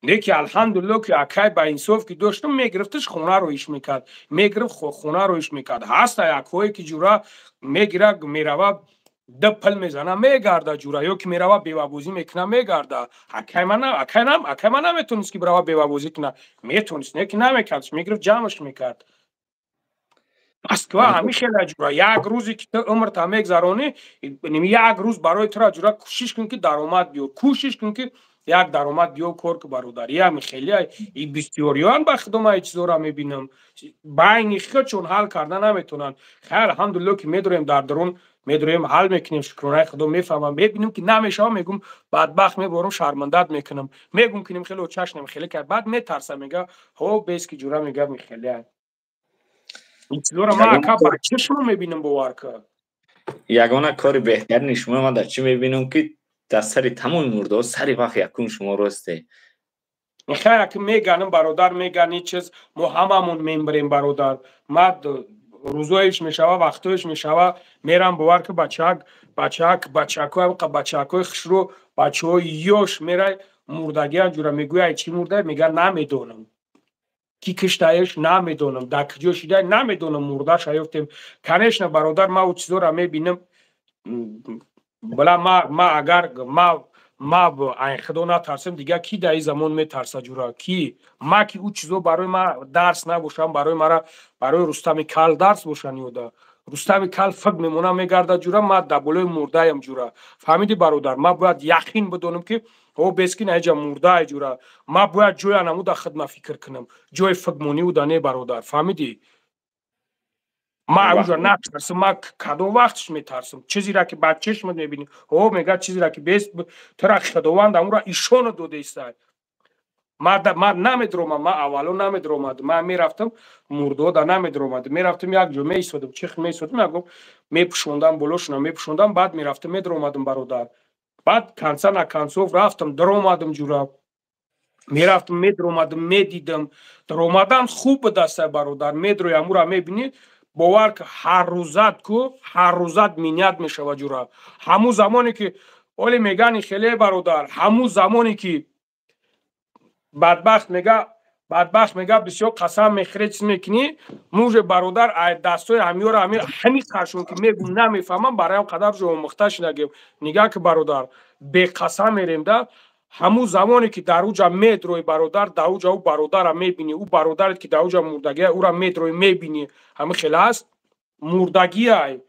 نیکی الحمدلله که اکای با انصاف که داشتم میگرفتش خونه رو ایش میکرد میگرفت خونه رو ایش میکرد هست اکایی که جورا میگیره میروه ده پل میزنه میگرده جورا یا که میروه بیوابوزی میکنه میگرده اکای من نمیتونست که بروه بیوابوزی کنه میتونست نه که نمیکردش میگرفت جمعش میکرد مسکوا همیشه جورا یک روزی که تو عمر تا میگذرانی یک روز برای تو جورا کوشش کن که درآمد بیار کوشش کن که یک درآمد بیار کار که برادر یا خیلی این بسیاریان به خدمت هیچ زورا میبینم باین خود چون حل کردن نمیتونن خیر الحمدلله که میدونیم در درون میدونیم حل میکنیم شکرانه خدا میفهمم میبینیم که نمیشه میگم بدبخت میبرم شرمندت میکنم میگم کنیم خیلی چشم خیلی کرد بعد میترسم میگه هو بیس که جورا میگه میخیلی این چیزورا ما اکا با چشم میبینم باور که یگانه کار بهتر نیست من در چی میبینم که در سر تمام مرده سری وقت یکون شما راسته خیلی که میگنم برادر میگنی چیز ما هممون میمبریم برادر ما روزایش میشوه وقتایش میشوه میرم باور که بچه‌های خشرو بچه‌های یوش میره مردگی جورا میگوی چی مرده میگه نمیدونم کی کشتایش نمیدونم در کجا شده نمیدونم مرده شایفتیم کنشن برادر ما او چیزا را میبینم بلا ما اگر ما با این خدا نترسم دیگه کی در این زمان میترسه جورا کی ما که او چیزا برای ما درس نباشم برای رستم کل درس باشن یودا رستم کل فکر میمونه میگرده جورا ما دبلوی مرده ام جورا فهمیدی برادر ما باید یقین بدونم که او بسکین ایجا مرده جورا ما باید جوی انمو در خدمت فکر کنم جوی فکر مونی و دانه برادر فهمیدی ما اونجا نترسم ما کدو وقتش میترسم چیزی را که بچهش میبینی او میگه چیزی را که بیست ترا خداوند امو را ایشون دوده است ما نمیدرومم ما اولو نمیدرومد ما میرفتم مردو دا نمیدرومد میرفتم یک جو میسودم چخ میسودم میگم میپشوندم بلوشنا میپشوندم بعد میرفتم میدرومدم برادر بعد کنسا نکنسوف رفتم درومدم جورا میرفتم میدرومدم میدیدم درومدن خوب دسته برادر میدروی امو را میبینی باور که هر روزت مینیت میشه جورا همون زمانی که اولی میگن خیلی برادر همون زمانی که بدبخت میگه بسیار قسم میخوری میکنی موج برادر دستای همیو را همین قشون که میگم نمیفهمم برایم قدر جو مختش نگیم نگه که برادر به قسم میریم ده همون زمانی که در اوجا میدروی برادر در اوجا او برادر را میبینی او برادرت که در اوجا مردگی او را میدروی میبینی همین خیلی هست مردگی های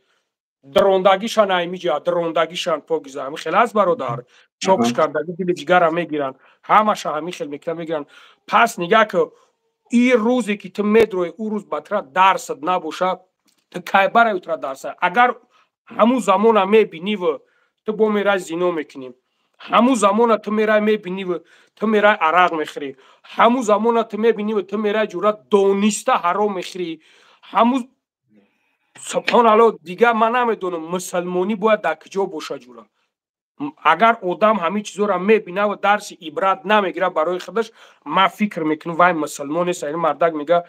دروندگیشان های میجا دروندگیشان پاگیزه همین خیلی هست برادر چاپش کردگی دیل جگر را میگیرن همه همین خیلی میگیرن پس نگه که این روزی که تو میدروی او روز بطره درست نباشه تو که برای تو درست اگر همون زمان میبینی و تو با میره زینو میکنیم همون زمان تو میره میبینی و تو میره عرق میخری همون زمان تو میبینی و تو میره جورا دونیسته حرام میخری همون سبحان الله دیگه من نمیدونم مسلمانی باید در کجا باشه جورا اگر آدم همه چیزا را میبینه و درس عبرت نمیگیره برای خودش، ما فکر میکنم وای مسلمان است، این مردک میگه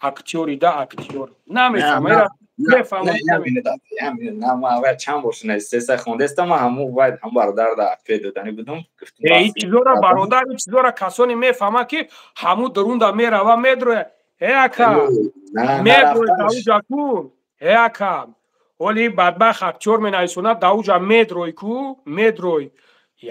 اکتیوری ده اکتیور نمیفهمه. نه ما اول چند بار شنیدم خونده است، ما همون باید هم برادر در پیدا دادنی بودم گفتیم این چیزا را برادر، این چیزا را کسانی میفهمه که همو درون دا میره و میدره. اکا میدره داوجا کو اکا ولی بدبخت اکتیور مینایسونه داوجا میدروی کو میدروی.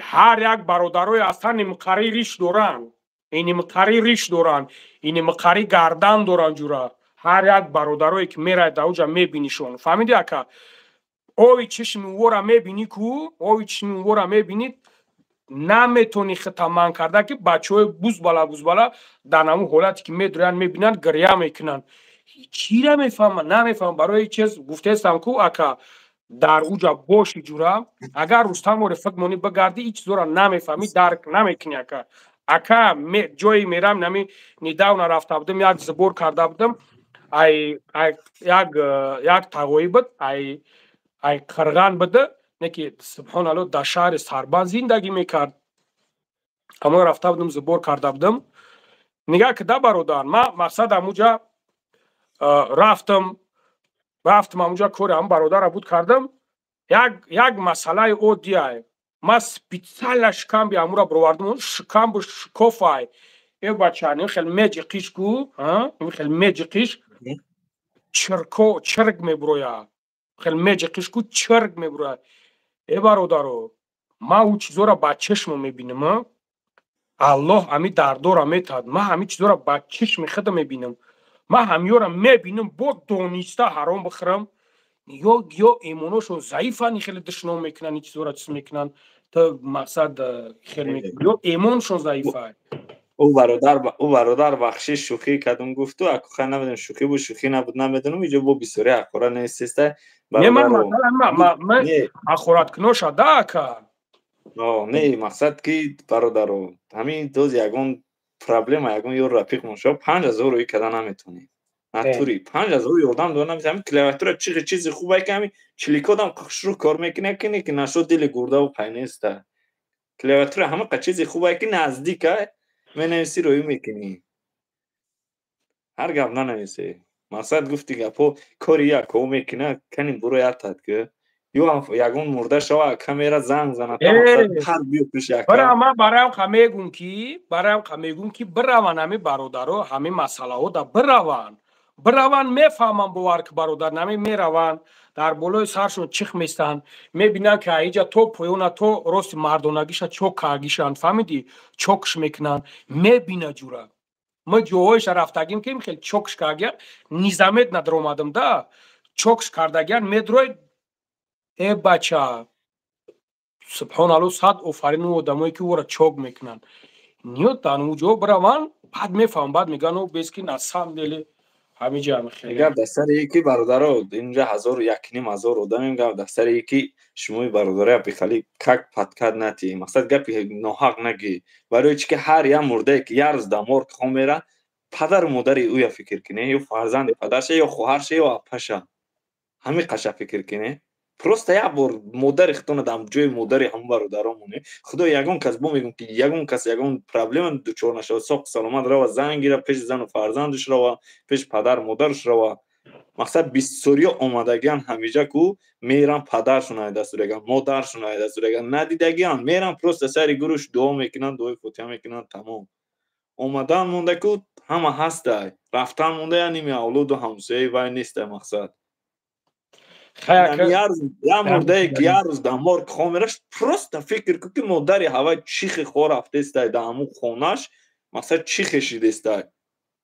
هر یک برادرای اصلا نمقری ریش دارن، این نمقری ریش دارن، این نمقری گردن دارن جورا. هر یک برادرایی که میره داوجا میبینیشون، فهمیدی اکا؟ اوی چشم ورا میبینی کو، اوی چشم ورا میبینید نمیتونی ختمان کرده که بچهای بوز بالا در همون حالتی که میدرن میبینن گریه میکنن. چی را میفهمن؟ نمیفهمن. برای چیز گفته استم کو اکا در اوجا باشی جورا، اگر رستم و رفت مونی بگردی هیچ زورا نمیفهمی، درک نمیکنی اکا. اکا جایی میرم نمی نیداونا رفته بودم، یک زبور کرده بودم، یک تاوی بود، ای قرغان بده نکی سبحان الله در شهر سربان زندگی میکرد. اما رفته بودم زبور کرده بودم، نگاه که ده برادر ما مقصد اموجا رفتم اموجا کور هم برادر بود کردم. یک مسئله او دیای ما سپیتسال شکم بیا امورا بروردم، شکم بو شکوفای ای بچه نیم خیلی میجی قیش کو، نیم خیلی میجی قیش چرگ میبرویا، خیلی میجی قیش کو چرگ میبرویا. ای برادرو ما او چیزو را با چشم میبینم، الله همی دردو را میتاد، ما همی چیزو را با چشم خود میبینم، ما همیو را میبینم با دونیسته حرام بخورم یا ایمونوشون ضعیفن خیلی دشنام میکنن این چیزو را چیز میکنن تا مقصد خیلی میکنن یا ایمونشون ضعیفه. او برادر بخشش شوخی کردم گفت تو اکو نمیدونم شوخی بود شوخی نبود نمیدونم اینجا با بیسوری اخورا نیستسته نه من اخورات کنوش ادا که نه مقصد که برادرو همین دوز یگون پرابلم یگون یور رفیق مشا 5000 روی کدا نمیتونی ناتوری 5000 یادم دونم همین کلاویاتور چیز خوبه که همین چلیکودم شروع کار میکنه که نشو دل گرده و پینسته کلاویاتور همه چیز خوبه که نزدیکه منویسی روی میکنی هر گپ ننویسی. مقصد گفتی گپو کاری یکو میکنه کنیم برو یادت که یگون مرده شوا کامیرا زنگ زنه تا مقصد هر بیو پیش یکا برایم خمیگون کی براون همه برادرو همه مسئله ها دا براون میفهمم بوار که برادر نمی میروان در بالای سرشون چیخ میستن میبینن که اینجا تو پویونا تو راست مردونگیشا چوک کارگیشان فهمیدی چوکش میکنن میبینه جورا. ما جوهایش رفتگیم که خیلی چوکش کارگر نیزمت ندر اومدم دا چوکش کردگیان میدروی ای بچه سبحان الله صد افرین و آدمایی که او را چوک میکنن نیوت دانمو جو براوان بعد میفهم بعد میگن او بیسکی نسام دلی همه جا خیلی اگر دستر یکی برادر اینجا 1500 آدم میگم دستر یکی شموی برادر بخالی کک پتکد نتی مقصد گپی ناحق نگی برای چی که هر یا مرده که یه روز دمار که میره پدر و مادر او یا فکر کنه یا فرزند پدرشه یا خواهرشه یا اپشه همین قشا فکر کنه پروسته یک بار مادر اختونه دم جوی مادر هم برادرامونه خدا یگون کس بو میگم که یگون کس یگون پرابلم دچار نشه ساق سلامت رو زنگ گیره پیش زن و فرزندش رو پیش پدر مادرش رو مقصد 20 سوریا اومدگیان همیجا کو میرن پدرشون های دستورگن مادرشون های دستورگن ندیدگیان میرن پروسته سری گروش دعا میکنن دعای فوتیا میکنن تمام اومدن مونده کو همه هسته رفتن مونده یعنی می اولاد و همسایه وای نیسته مقصد یا مرده که یه روز دمار که خامرش پروسته فکر که مادری هوا چیخ خور رفته است دامو خونش مقصد چیخ شیده است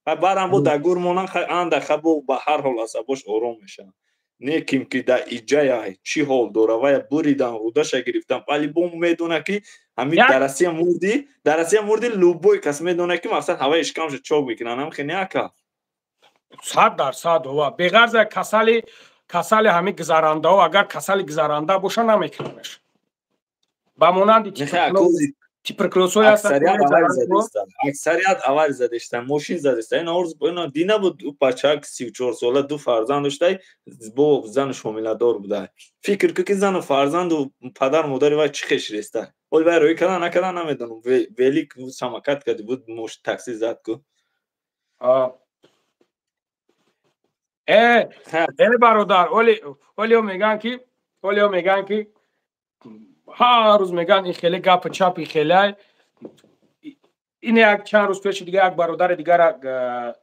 و بعدم بود دگور مونن انده خبو به هر حال عصباش آروم میشن نیکیم که در ایجای چی حال دوره و بریدن رودش گرفتن ولی بوم میدونه که همین درسی مردی لوبوی کس میدونه که مقصد هوا اشکامش چوک میکنن هم خیلی اکا 100% هوا بغرض کسال همه گذرانده ها اگر کسال گذرانده باشه نمیکننش با مانند تیپر کروس‌های هستن اکثریت اول زدستن اکثریت اول زدستن ماشین زدستن این عرض اینا دینا بود او بچه 34 ساله دو فرزند داشته با زنش حامله‌دار بوده فکر که زن و فرزند و پدر مادر و چی خش رسته اول بر روی کردن نکردن نمیدونم ولی که سماکت کرده بود مش تاکسی زد کو برادر ولی میگن که هر روز میگن این خیلی گپ چپی خیلی این یک چند روز پیش دیگه یک برادر دیگر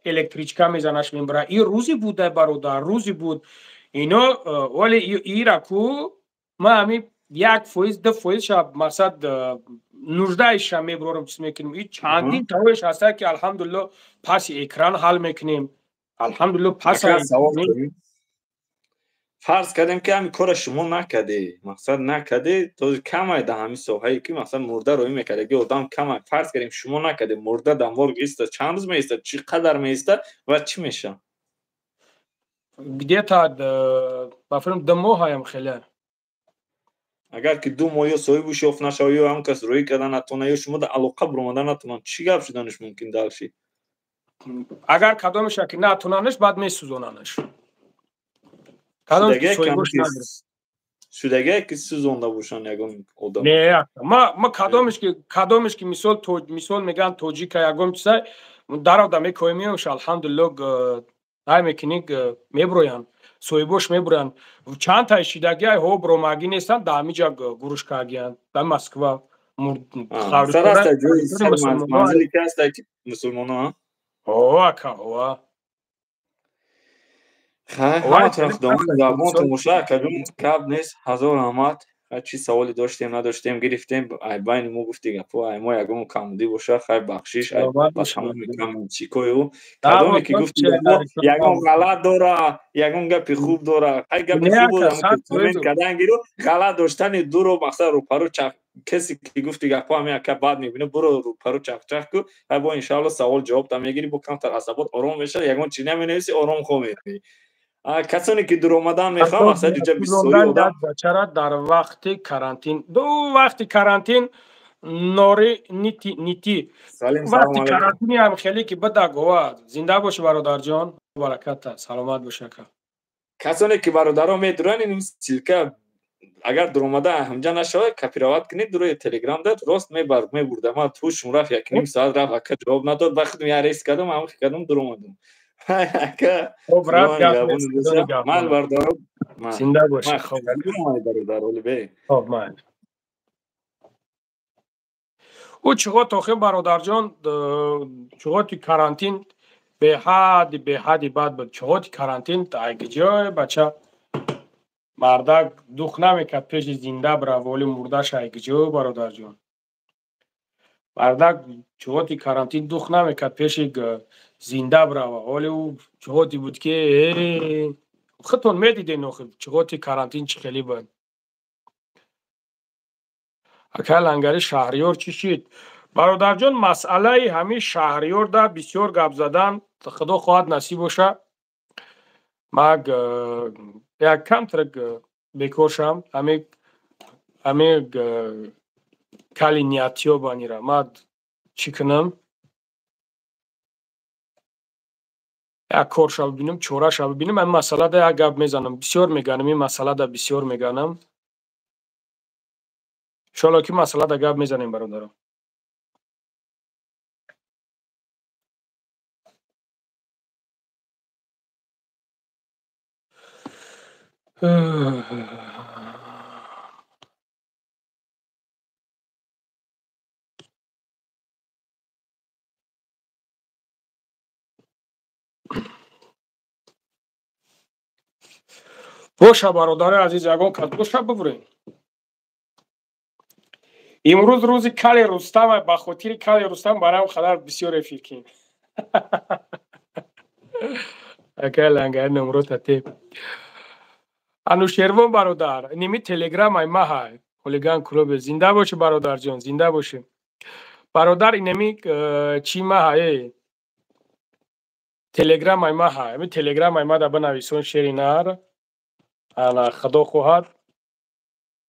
الکتریچکا میزنش میبره این روزی بوده برادر روزی بود اینو ولی ایرا کو ما همین 1% 2% شب مقصد 19 شب میبرم چیز میکنیم این چندین تاوش هسته که الحمدلله پس اکران حل میکنیم الحمدلله پس فرض کردیم که همین کار شما نکرده مقصد نکرده تو کم ایده همین سوهایی که مثلا مرده روی میکرده که آدم کم فرض کردیم شما نکرده مرده دنوار ایسته چند روز میسته چی قدر میسته و چی میشه где-то بفرم 2 ماه هم خیلی اگر که 2 ماه یا صاحب و شوف نشه یا هم کس روی کردن نتونه یا شما در علاقه برمادن نتونن چی گپ شدنش ممکن دلشی اگر کدامش که نتوننش بعد میسوزوننش شدگه که سوزونده باشن یگم آدم نه ما کدامش که مثال میگن توجیک یگم چیزای در آدم میکویمیوش الحمدلله های میکنیک میبروین سویبوش میبرن چند تا شیدگی های ها بروماگی نیستن در همیجا گروش کاگیان در مسکوا سر است جوی منزلی که است مسلمان ها اوه همه طرف دامون تماشا کردیم کاب نیست هزار رحمت چی سوالی داشتیم نداشتیم گرفتیم بین ما گفتی گپو ما یگم کامدی باشه خیر بخشش بس همون میگم چی کویو کدومی که گفتی یگم غلط داره یگم گپ خوب داره ای گپ خوب بود هم که کامنت کردن گیرو غلط داشتن دو رو مثلا رو پرو چپ کسی که گفتی گپو همین که بعد میبینه برو رو پرو چپ کو با ان شاء الله سوال جواب تا میگیری با کم تر عصبات آروم میشه یگم چی نمینویسی آروم خو میگی کسانی که در اومدن میخوام اصلا اینجا 20 آدم چرا در وقت کرانتین وقت کرانتین نوری نیتی وقت کرانتینی هم خیلی که بده گوه زنده باشه برادر جان برکت سلامت باشه کسانی که برادرها میدونن این سیلکه اگر در اومده همجا نشوه کپیراوت کنید روی تلگرام داد راست میبرده ما توش رفت یک نیم ساعت رفت که جواب نداد وقت میاریس کردم هم کردم در اومدم که مال بردارم زنده باشه خب من او چقدر آخه برادر جان چقدر کرانتین به حدی بعد بود چقدر کرانتین تا جای بچه مردک دوخ نمیکرد پیش زنده بره ولی مردش جای برادر جان مردک چقدر کرانتین دوخ نمیکرد پیش زنده بره ولی او چقدر بود که خودتون میدیدین چقدر کرانتین چی خیلی بود اکل انگاری شهریار چی شید برادر جان مسئله همین شهریار ده بسیار گپ زدن خدا خواهد نصیب باشه ما یک کم ترک بکوشم همین کلی نیاتیو بانی را ما چی کنم یک کار شب بینم چوره شب بینم این مسئله ده یک گپ میزنم بسیار میگنم این مسئله ده بسیار میگنم شالا که مسئله ده گپ میزنیم برادرم باشه برادر عزیز یگان کس باشه ببرین امروز روز کلی رستم به خاطر کلی رستم برام خبر بسیار فکر اکل انگار نمرو تتی انوشیروان برادر نیمی تلگرام ای ما های هولیگان کلوب زنده باشه برادر جان زنده باشه برادر اینمی چی ما های تلگرام ای ما های می تلگرام ای ما دا بنویسون شیری نار انا خدا خواهد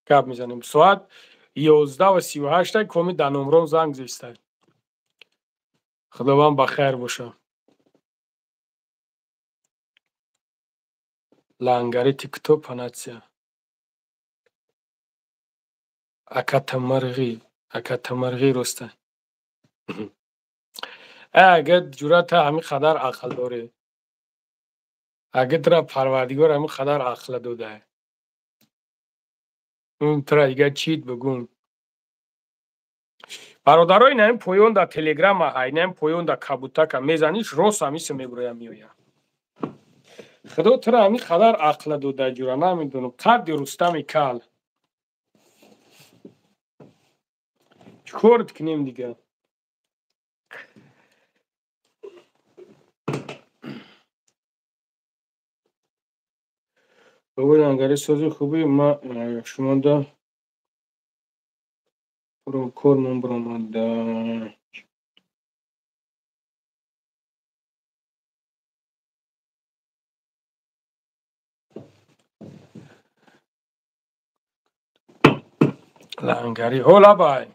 کب میزنیم سواد 11 و 38 کمی در نمرم زنگ زیسته. خداوند بخیر باشه. لنگری تیکتو پناتسیا اکتمرغی رسته. اگه جورت همین خدر عقل داره، اگه ترا پروردگار همین خدر عقل داده، اون ترا دیگه چیت بگون. برادرای نیم پویون در تلگرام های نیم پویون در کابوتاک میزنیش روس همیش میبرویم میویم. خدا ترا همین خدر عقل داده جورا نمیدونم قد رستم کل چکورت کنیم دیگه. بگوی لنگری سازی خوبی ما شما دا کور من برام دا لنگری هولا بای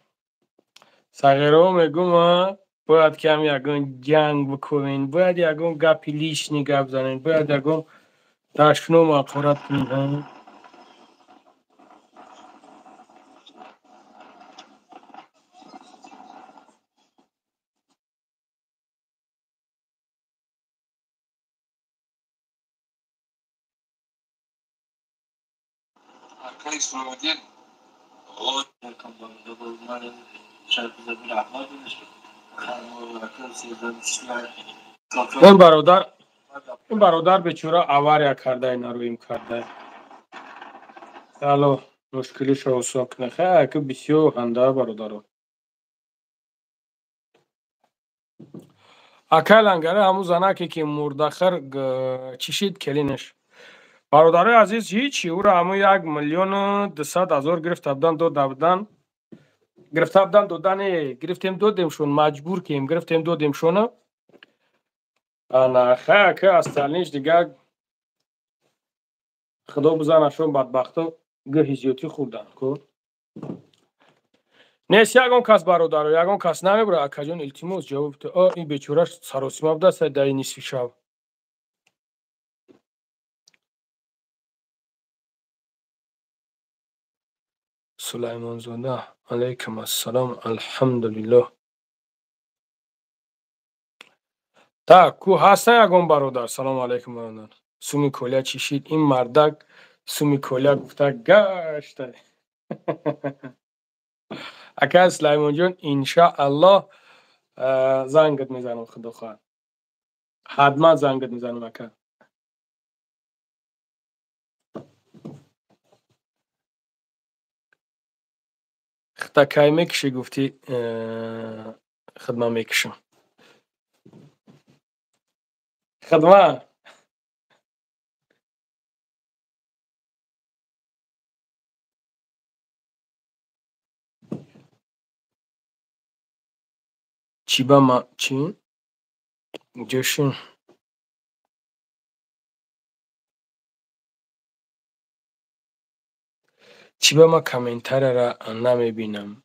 سغیره میگم باید کم یکون جنگ بکنین، باید یکون گپی لیشنی گپ زنین، باید یکون تشنو مقارت کنین. این برادر بیچاره آواریا کرده اینا رویم کرده. حالا مشکلش رو حساب نخه که بسیار هنده برادر. اکل انگره همون زنکی که مردخر چشید کلینش. برادر عزیز هیچی او را همون 1,200,000 گرفته بودن دادن گرفتیم دادیمشون مجبور کیم گرفتیم دادیمشون نخه که از تلنیش دیگه خدا بزنشون بدبختو گه زیادی خوردن که نیست یکم کس برادر یکم کس نمیبره اکجان التیموس جواب بده این بیچورش سراسیمه بوده سه در نصف شب. سلیمان زاده علیکم السلام الحمدلله. تا کو هسته یکم برادر سلام علیکم برادر. سومی کولیا چیشید این مردک سومی کولیا گفته گشته. اکا سلیمان جان انشاءالله زنگت میزنم خدا خواهد حتما زنگت میزنم اکا. خطا میکشی گفتی خدمه میکشم خدمه چی با ما چی جوشین چی با ما کامنتر را نمیبینم.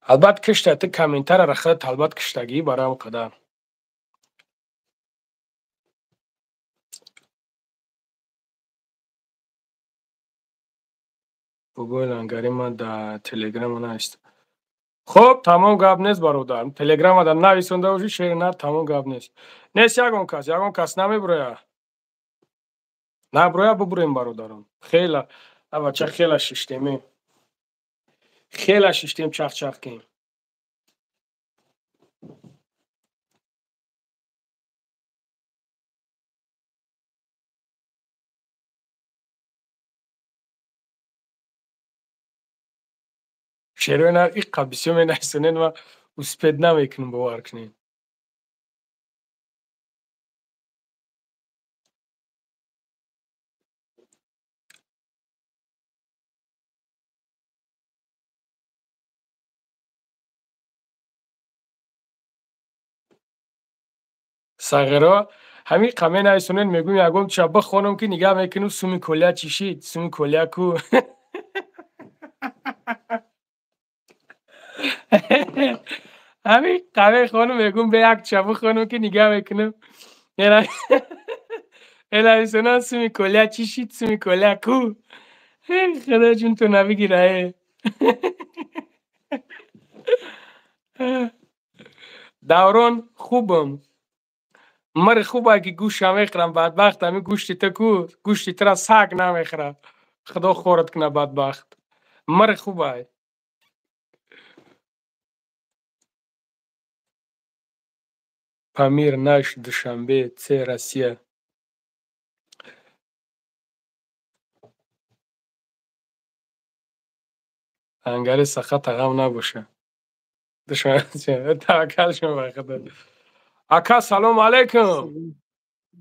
البته کشته تو کامنتر را خود البته کشتگی برام قدر بگوی لنگری ما در تلگرام نهست. خب تمام گپ نیست برادر تلگرام در نویسنده باشی شیر نه تمام گپ نیست یکم کس نمیبرویه نبرویه ببریم برادرم خیلی بچه خیلی ششتیمی خیلی ششتیم چخ کیم. شیروی نه ای قبیسی می نشتونین و اسپید نمیکنیم باور کنین. صغیرها همین قمه نشتونین میگویم یکم شبه خانم که نگاه میکنیم سومی کلیا چیشید سومی کلیا کو همین قوی خانم میگم به یک چابو خانم که نگاه میکنم الهی سنا سمی کلیا چی شید سمی کلیا کو خدا جون تو نبگیره دوران خوبم مر خوبه که گوش میخرم بدبخت همی گوشتی تا کو گوشتی ترا سگ نمیخره خدا خورد کنه بدبخت مر خوبه پامیر نش دوشنبه سه روسیه انگاری سخت غم نباشه دوشنبه توکل شما به خدا اکا سلام علیکم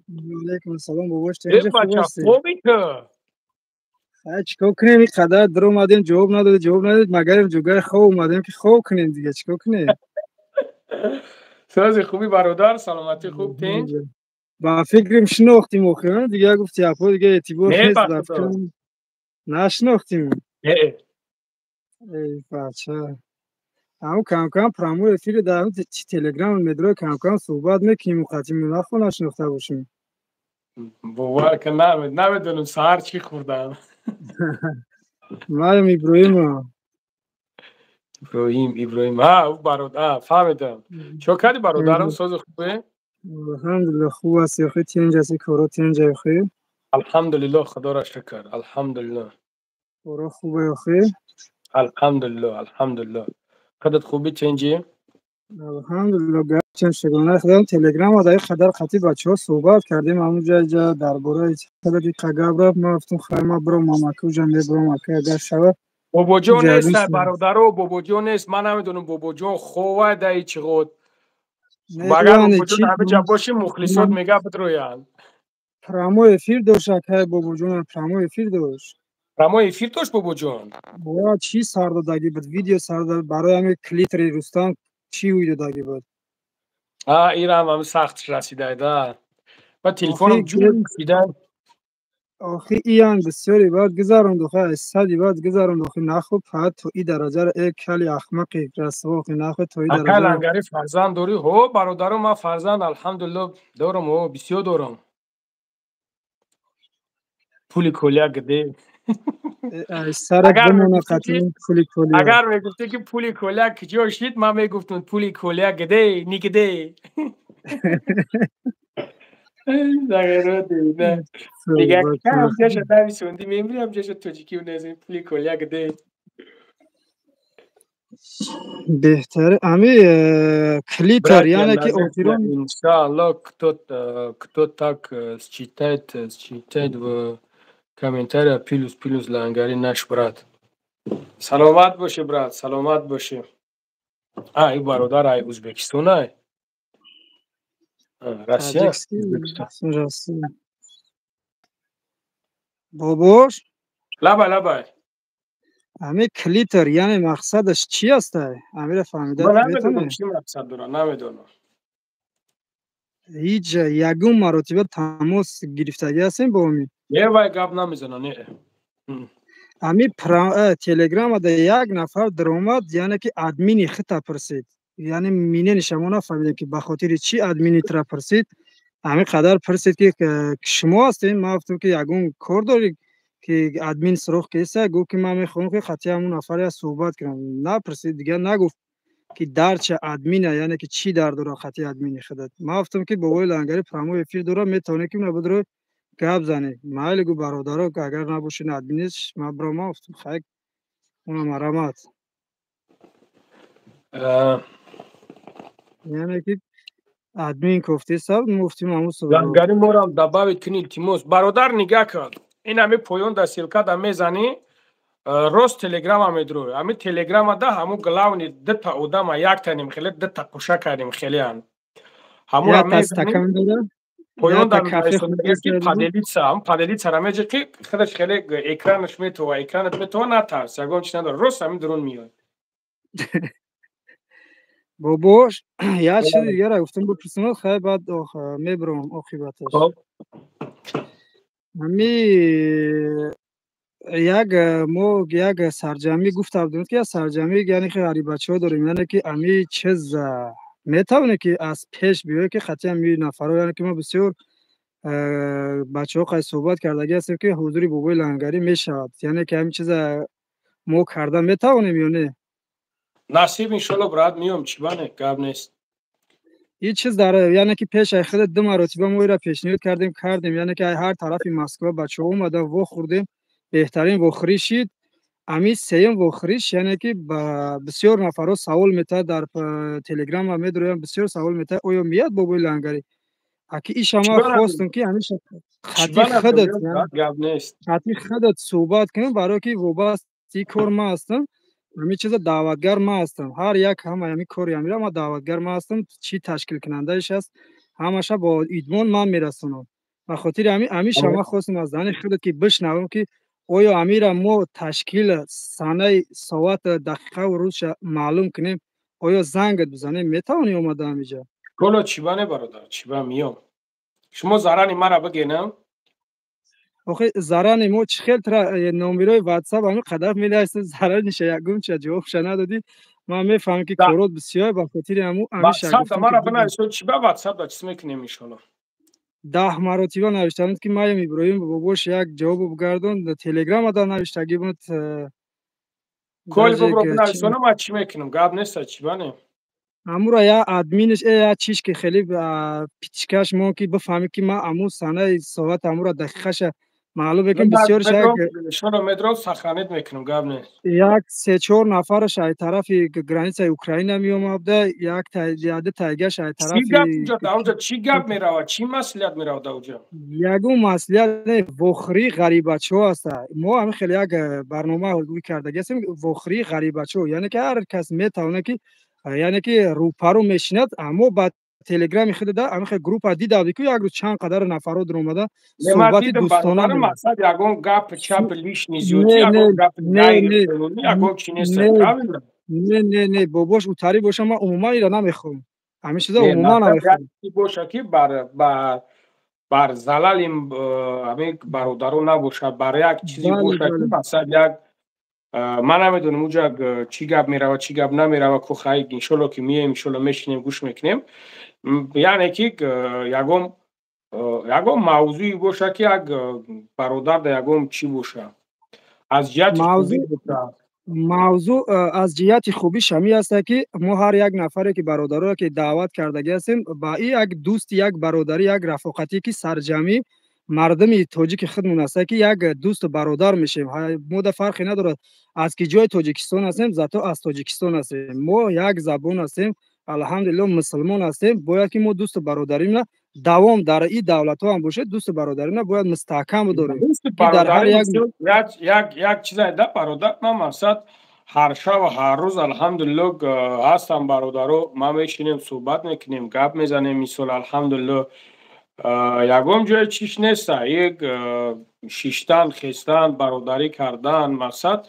علیکم السلام باباش ای چنجا خوب بچه هستی؟ خوبی تو چیکار کنیم این قدر در اومدیم جواب ندادید مگر جوگه خواب اومدیم که خواب کنیم دیگه چیکار کنیم؟ سازی خوبی برادر سلامتی خوب تین با فکریم شناختیم آخه دیگه گفتی اپا دیگه اعتبار نه نیست با بخدا فکرم نشناختیم نه ای بچه همون کم کم پرامو افیر در تلگرام مدرو کم کم صحبت میکنیم مقدم نخوا نشناخته باشیم باور که نمیدونم سهر چی خوردم من ابراهیم ها او برادر فهمیدم چو کردی برادرم ساز خوبه الحمدلله خوب است یا خیلی تینج هستی کارا تینج یا خیلی الحمدلله خدا را شکر الحمدلله کارا خوبه یا خیلی الحمدلله خودت خوبی چنجی الحمدلله گرچه شگانه خودم تلگرام و در خدر خطی بچه ها صحبت کردیم همون جا درباره خدر قگب رفت ما افتون خیمه برو مامکو جمعه برو مکه اگر شود بابا جون نیست برادرو بابا جون نیست من نمیدونم بابا جون خوبه دایی چی خود اگر بابا جون همه جا باشی مخلصات میگه بدرویان پرامو افیر داشت که بابا جون پرامو افیر داشت پرامو افیر داشت بابا جون بابا چی سر دادگی بود ویدیو سر داد برای همه کلیتری رستان چی ویدیو دادگی بود ایران هم سخت رسیده ده و تلفنم جون رسیده آخی ایان بسیاری باید گذارم دخواه صدی باید گذارم دخواه نخو پاید تو ای درجه را ایک کلی احمقی رسوا خی نخو تو ای درجه اکل انگاری فرزند داری هو برادرم ما فرزند الحمدلله دارم هو بسیار دارم پولی کلیا گده سرت بمونه قطعی پولی کلیا اگر میگفتی که پولی کلیا کجا شید ما میگفتم پولی کلیا گده نیگده زغیرات نه دیگه که هم جاش داوی سوندی میمونی هم جاش توجیکی و نزیم پولی کلیا گده بهتره امی کلیتر یعنی که اوپیرون انشاءالله кто так считает в комментариях плюс лангари наш брат саломат боши брат саломат боши ай бародар ай узбекистон ай Россия باباش لبا امی کلیتر یعنی مقصدش چی است امیر فهمیده من نمیدونم چی مقصد داره نمیدونم هیچ یگون مراتبه تماس گرفتگی هستیم با امی یه وای گپ نمیزنه نه امی تلگرام ده یک نفر در اومد یعنی که ادمینی خطا پرسید یعنی مینه شما نفهمیده که به خاطر چی ادمینی ترا پرسید امی قدر پرسید که شما هستین ما گفتم که یگون کار داری که ادمین سراغ کیسه گفت که من میخوام که خطی همون نفر صحبت کنم نه پرسید دیگه نگفت که در چه ادمینه یعنی که چی در داره خطی ادمینی خودت ما گفتم که بابای لنگری پرامو افیر داره میتونه که بدرو گپ زنه مایل گو برادرا که اگر نباشین ادمینش ما برام گفتم خیلی اونم مرامت یعنی که ادمین گفته سب مفتیم همون لنگری مورم دباوی کنی تیموس برادر نگاه کرد این همه پویون دا سیلکا دا میزنی روز تلگرام هم میدروی همه تلگرام دا همون گلاونی دتا اودام یک تنیم خیلی دتا کشا کردیم خیلی هم همون هم میزنیم پویون دا میزنیم که پادلیتسا هم میجه که خودش خیلی اکرانش میتوه اکرانت میتوه نترس یکم چی نداره روز همین درون میاد باباش یه چیز دیگه را گفتم بپرسم خیلی بعد میبرم عاقبتش همی یک ما یک سرجمی گفته بودیم که سرجمی یعنی که هری بچه ها داریم یعنی که امی چیز میتونه که از پیش بیایه که خطی امی نفر یعنی که ما بسیار بچه ها قید صحبت کردگی هستیم که حضوری بابای لنگری میشود یعنی که همین چیز ما کردن میتونیم یا نه نصیب انشالله برات میام چی بانه گاب نیست این چیز داره یعنی که پیش خود دو مرتبه ما را پیشنهاد کردیم یعنی که هر طرف مسکو بچه ها اومدن و خوردیم بهترین وخوری شید امی سیم وخوریش یعنی که بسیار نفرها سوال میته در تلگرام و میدرویم بسیار سوال میته اویا میاد بابای لنگری اکی ایش ما خواستم که همیشه خطی خودت صحبت کنیم برای که وابسته کار ما هستم همین چیز دعوتگر ما هستم هر یک همین کاری میرم ما دعوتگر ما هستم چی تشکیل کننده ایش است همش با ایدمون من میرسونم و خاطر همین شما خواستم از زن خودت که بشنوم که آیا امیر ما تشکیل سنه ساعت دقیقه و روز معلوم کنیم آیا زنگت بزنیم میتونی اومده همینجا کلو چی بانه برادر چی با میام شما زرانی مرا بگینم آخه زرانی ما چه خیلی تر نمبرای واتساپ همین قدر میله است زران نشه یکم چه جوابش ندادی ما میفهمم که کارات بسیار با خاطر همو واتساپ مرا بنویسید چی با واتساپ چی میکنیم ان شاء الله 10 مرتبه نوشتند که ما ابراهیم باباش یک جواب بگردون در تلگرام دا نوشتگی بود کل بگو بنویسونم ما چی میکنم گاب نیست چی بانه امورا یا ادمینش یا چیش که خیلی پیچکش ما که بفهمی که ما امو سنه ساعت امورا دقیقش معلومه که بسیار شما مترو سخانت میکنم گاب نیست یک 3-4 نفرش از طرف گرانیسه اوکراین می اومده یک تعداد تایگش از طرف چی گپ میراوه چی مسئولیت میراوه اونجا یگو مسئولیت وخری غریبچو است ما هم خیلی یک برنامه روی کرده هستیم وخری غریبچو یعنی که هر کس میتونه که یعنی که روپارو میشند اما بعد تلگرام خود ده همه گروه دیدم که یک روز چند قدر نفرا در اومده صحبت دوستانه مقصد یگون گپ چپ لیش نیزیوتی یگون گپ غیر قانونی یگون چی نیست نه باباش اوتاری باشه ما عموما اینا نمیخوام همین چیزا عموما نمیخوام باشه که بر زلال همین برادرو نباشه بر یک چیزی باشه که مثلا یک من نمیدونم اونجا چی گپ میره و چی گپ نمیره و کوخای ان شاء الله که میایم ان شاء الله میشینیم گوش میکنیم یعنی که یگم موضوعی باشه که یک برادر در یگم چی باشه از جهت موضوع از جهت خوبی شمی است که ما هر یک نفری که برادرها که دعوت کرده هستیم با این یک دوست یک برادری یک رفاقتی که سرجمی مردم تاجیک خودمون است که یک دوست برادر میشیم ما در فرقی نداره از که جای تاجیکستان هستیم ذاتا از تاجیکستان هستیم ما یک زبان هستیم الحمدلله مسلمان هستیم باید که ما دوست برادریم نه دوام در این دولت ها هم باشه دوست برادری نه باید مستحکم بداریم در هر یک چیز ده برادر من مقصد هر شب و هر روز الحمدلله هستم برادرو ما میشینیم صحبت میکنیم گپ میزنیم مثال الحمدلله یگم جای چیش نیست یک شیشتن خیستن برادری کردن مقصد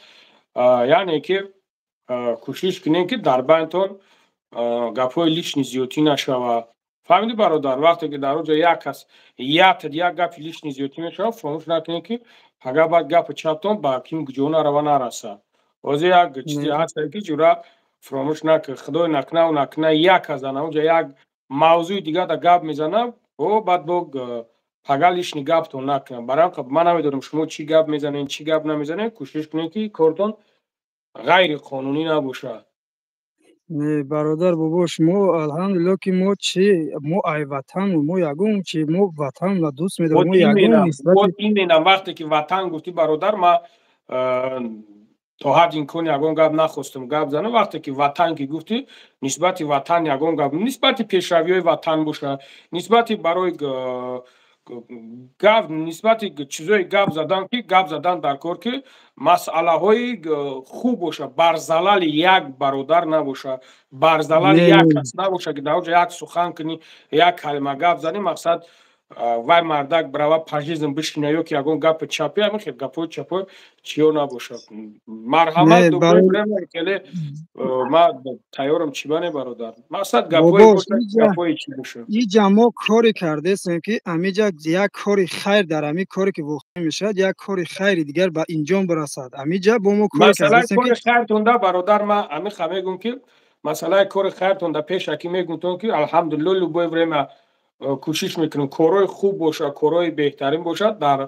یعنی که کوشش کنیم که در بینتون گپای لیش نیزیوتی نشوه فهمیدی برادر وقتی که در اونجا یک کس یک گپ لیش نیزیوتی میشه فراموش نکنید که اگر بعد گپ چپتون با کیم جونا رو نرسه واسه یک چیزی هست که جورا فراموش نکنه خدای نکنه و نکنه یک از اونجا یک موضوع دیگه در گپ میزنه و بعد با پگلیش نگاهتون نکنه برای خب من نمیدونم شما چی گپ میزنین چی گپ نمیزنین کوشش کنید که کارتون غیر قانونی نباشه نه برادر باباش ما الحمدلله که ما چی ما ای وطن ما یگم چی ما وطن را دوست می‌داریم ما یگم نسبت این وقتی که وطن گفتی برادر ما تا حد این کن یگم گپ نخواستم گپ زنم وقتی که وطن که گفتی نسبت وطن یگم گپ نسبت پیشروی‌های وطن باشه نسبت برای گپ نسبت چیزای گپ زدن که گپ زدن در کار که مسئله های خوب باشه بر زلال یک برادر نباشه بر زلال یک کس نباشه که در یک سخن کنی یک کلمه گپ زنی مقصد вай мардак брава пажизм бишкина ёки ягон гапи чапи амихел гапои чапои чиё набошад марҳамат Не, дубои врема келе ма тайёрам чибане бародар мақсад гапои бобош бошад гапои чӣ бошад иҷа мо коре кардесем ки амиҷа як кори хайр дар ами коре ки воқеъ мешавад як кори хайри дигар ба инҷом барасад амиҷа бо мо коре масъалаи кардесем кори ки хайртонда бародар ма амиха мегӯм ки масъалаи кори хайртонда пешакӣ мегӯтон ки алҳамдулилло любое время кӯшиш мекунем корҳои хуб бошад корҳои беҳтарин бошад дар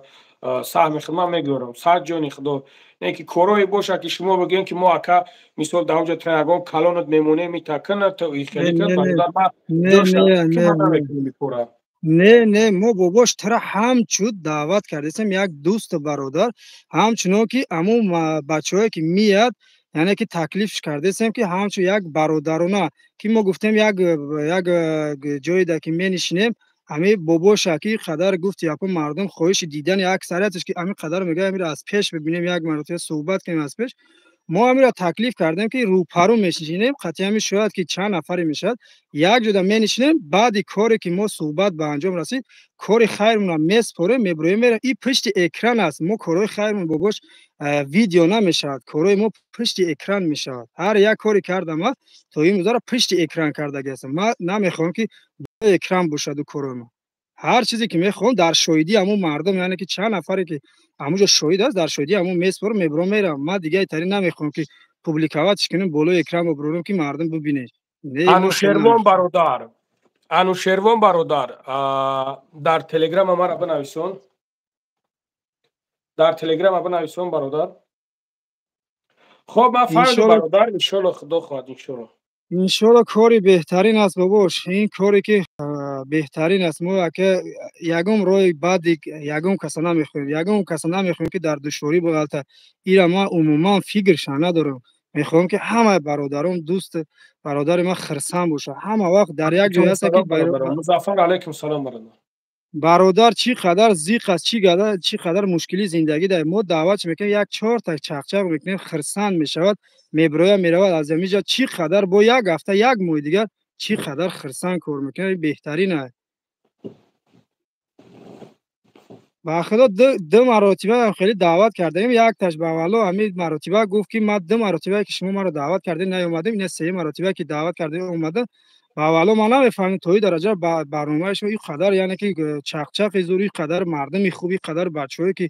саҳми хидмат мегӯрам сад ҷони худо не ки корҳое бошад ки шумо бигӯем ки мо ака мисол дар онҷо ягон калонат мемонем итакана то ихелика бародар ма ҷошам ки ма наметавонем бикора не мо бобош тара ҳамчуд даъват кардесем як дӯсту бародар ҳамчунон ки амун бачаҳое ки меяд яъне ки таклифш кардесем ки ҳамчун як бародарона ки мо гуфтем як ҷоеда ки менишинем ҳамин бобоша ки қадар гуфт япон мардум хоҳиши дидани аксарияташ ки ҳамин қадар мегӯяд амиро аз пеш бибинем як маротиба суҳбат кунем аз пеш мо амиро таклиф кардем ки рӯпарӯ менишинем қатъи ҳамин шояд ки чанд нафаре мешавад як ҷода менишинем баъди коре ки мо суҳбат ба анҷом расид кори хайрмонро меспорем мебироем мера ин пишти экран аст мо корҳои хайрмон бобош видео намешавад корҳои мо пишти экран мешавад ҳар як коре кардам аст то имрӯзара пишти экран кардагиастам ман намехоҳам ки экран бошаду корҳои мо ҳар чизе ки мехоҳам дар шоҳидии ҳамон мардум яъне ки чанд нафаре ки ҳамонҷо шоҳид аст дар шоҳидии ҳамон меспорам мебиром меравам ман дига интарин намехоҳам ки публикаватш кунем болои экран бибарорем ки мардум бибинед анушервон бародар дар телеграма мара бинависон бародар хоб ман фаҳмидам бародар иншоалло худо хоҳад иншоалло кори беҳтарин аст бобош ин коре ки беҳтарин аст мо ака ягон роҳи баъди ягон каса намехоҳем ки дар душворӣ богалта ира ман умуман фикрша надорам мехоҳам ки ҳамаи бародарон дӯст бародари ман хирсанд бошад ҳама вақт дар як ҷой ҳастанд ки музаффар алайкум салом бародар бародар чӣ қадар зиқ аст чӣ қадар мушкили зиндагӣ дарем мо даъватш мекунем як чорта чақчақ мекунем хирсанд мешавад мебирояд меравад аз амиҷа чӣ қадар бо як ҳафта як моҳи дигар чӣ қадар хирсанд кор мекунад беҳтарин аст ба худо ду маротиба хеле даъват кардаем якташ ба аввало ҳамин маротиба гуфт ки ман ду маротибае ки шумо маро даъват кардем наёмадем ина сеюм маротибае ки даъват кардем омадам ба аввало ман намефаҳмидам то ин дараҷа барномаи шумо ин қадар яъне ки чақчақи зур ин қадар мардуми хуб ин қадар бачаҳое ки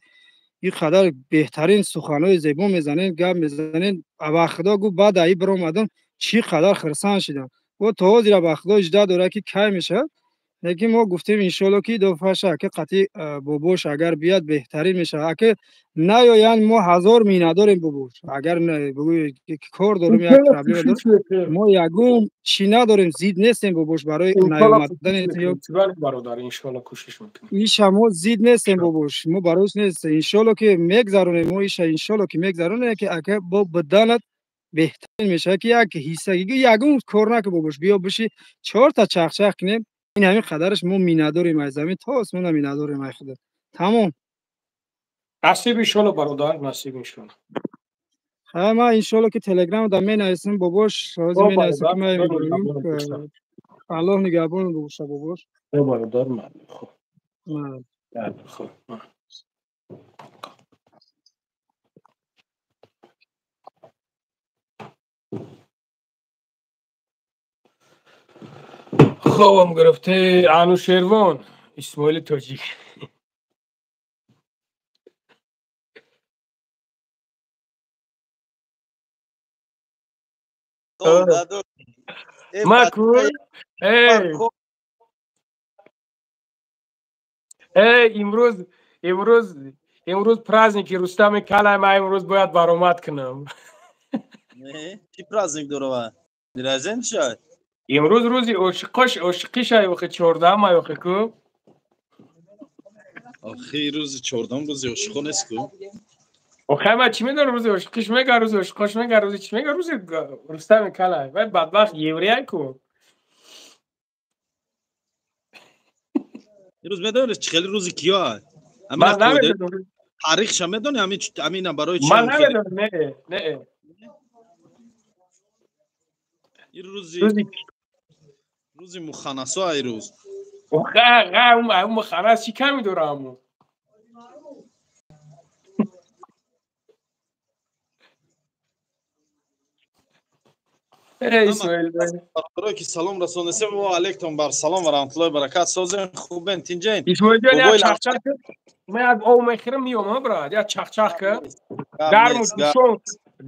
ин қадар беҳтарин суханҳои зебо мезанед гап мезанед ба худо гӯ баъда ин биромадам чӣ қадар хирсанд шудам ва то ҳозира ба худо иҷда дорад ки кай мешавад лекин мо гуфтем иншоалло ки дофаша ака қатъи бобош агар биёд беҳтарин мешавад ака наёянд мо ҳазор миннатдорем бобош агар кор дорем як проблема дорем мо ягон чӣ надорем зид нестем бобош барои наёмадани иша мо зид нестем бобош мо бароиш нестем иншоалло ки мегзаронем мо иша иншоалло ки мегзаронем ки ака бо биданат беҳтарин мешавад ки як ҳиссагӣ ягон кор наку бобош биё биши чорта чақчақ кунем ин ҳамин қадараш мо миннатдорем аз замин то осмона миннатдорем ай худо тамом насиб иншоалло бародар насиб иншоалло ҳа ман иншоалло ки телеграмда менависам бобош ҳозир менависам ки ман аллоҳ нигаҳбон боша бобош бародар خوابم گرفته انوشیروان اسماعیل تاجیک مکن امروز پرازنیکی رستم کلای من امروز باید برآمد کنم چی پرازنیک داره درازن شد امروز روزی عاشقی شای وقت 14 مای وقت کو آخه روز 14 روز عاشقا نیست کو آخه ما چی میدونم روز عاشقیش میگه روز عاشقاش میگه روز چی میگه روز رستم کلای وای بدبخت یوریای کو روز میدونی خیلی روز کیا من نمیدونم تاریخش میدونی همین برای چی من نمیدونم نه این روزی مخنثا ای روز اون خلاص چی کمی دوره همون اسماعیل برای که سلام رسونسه و علیکم بر سلام و رحمت الله و برکات سازن خوبن تینجین اسماعیل جان یا چخچخ من از او میخرم میام برات یا چخچخ که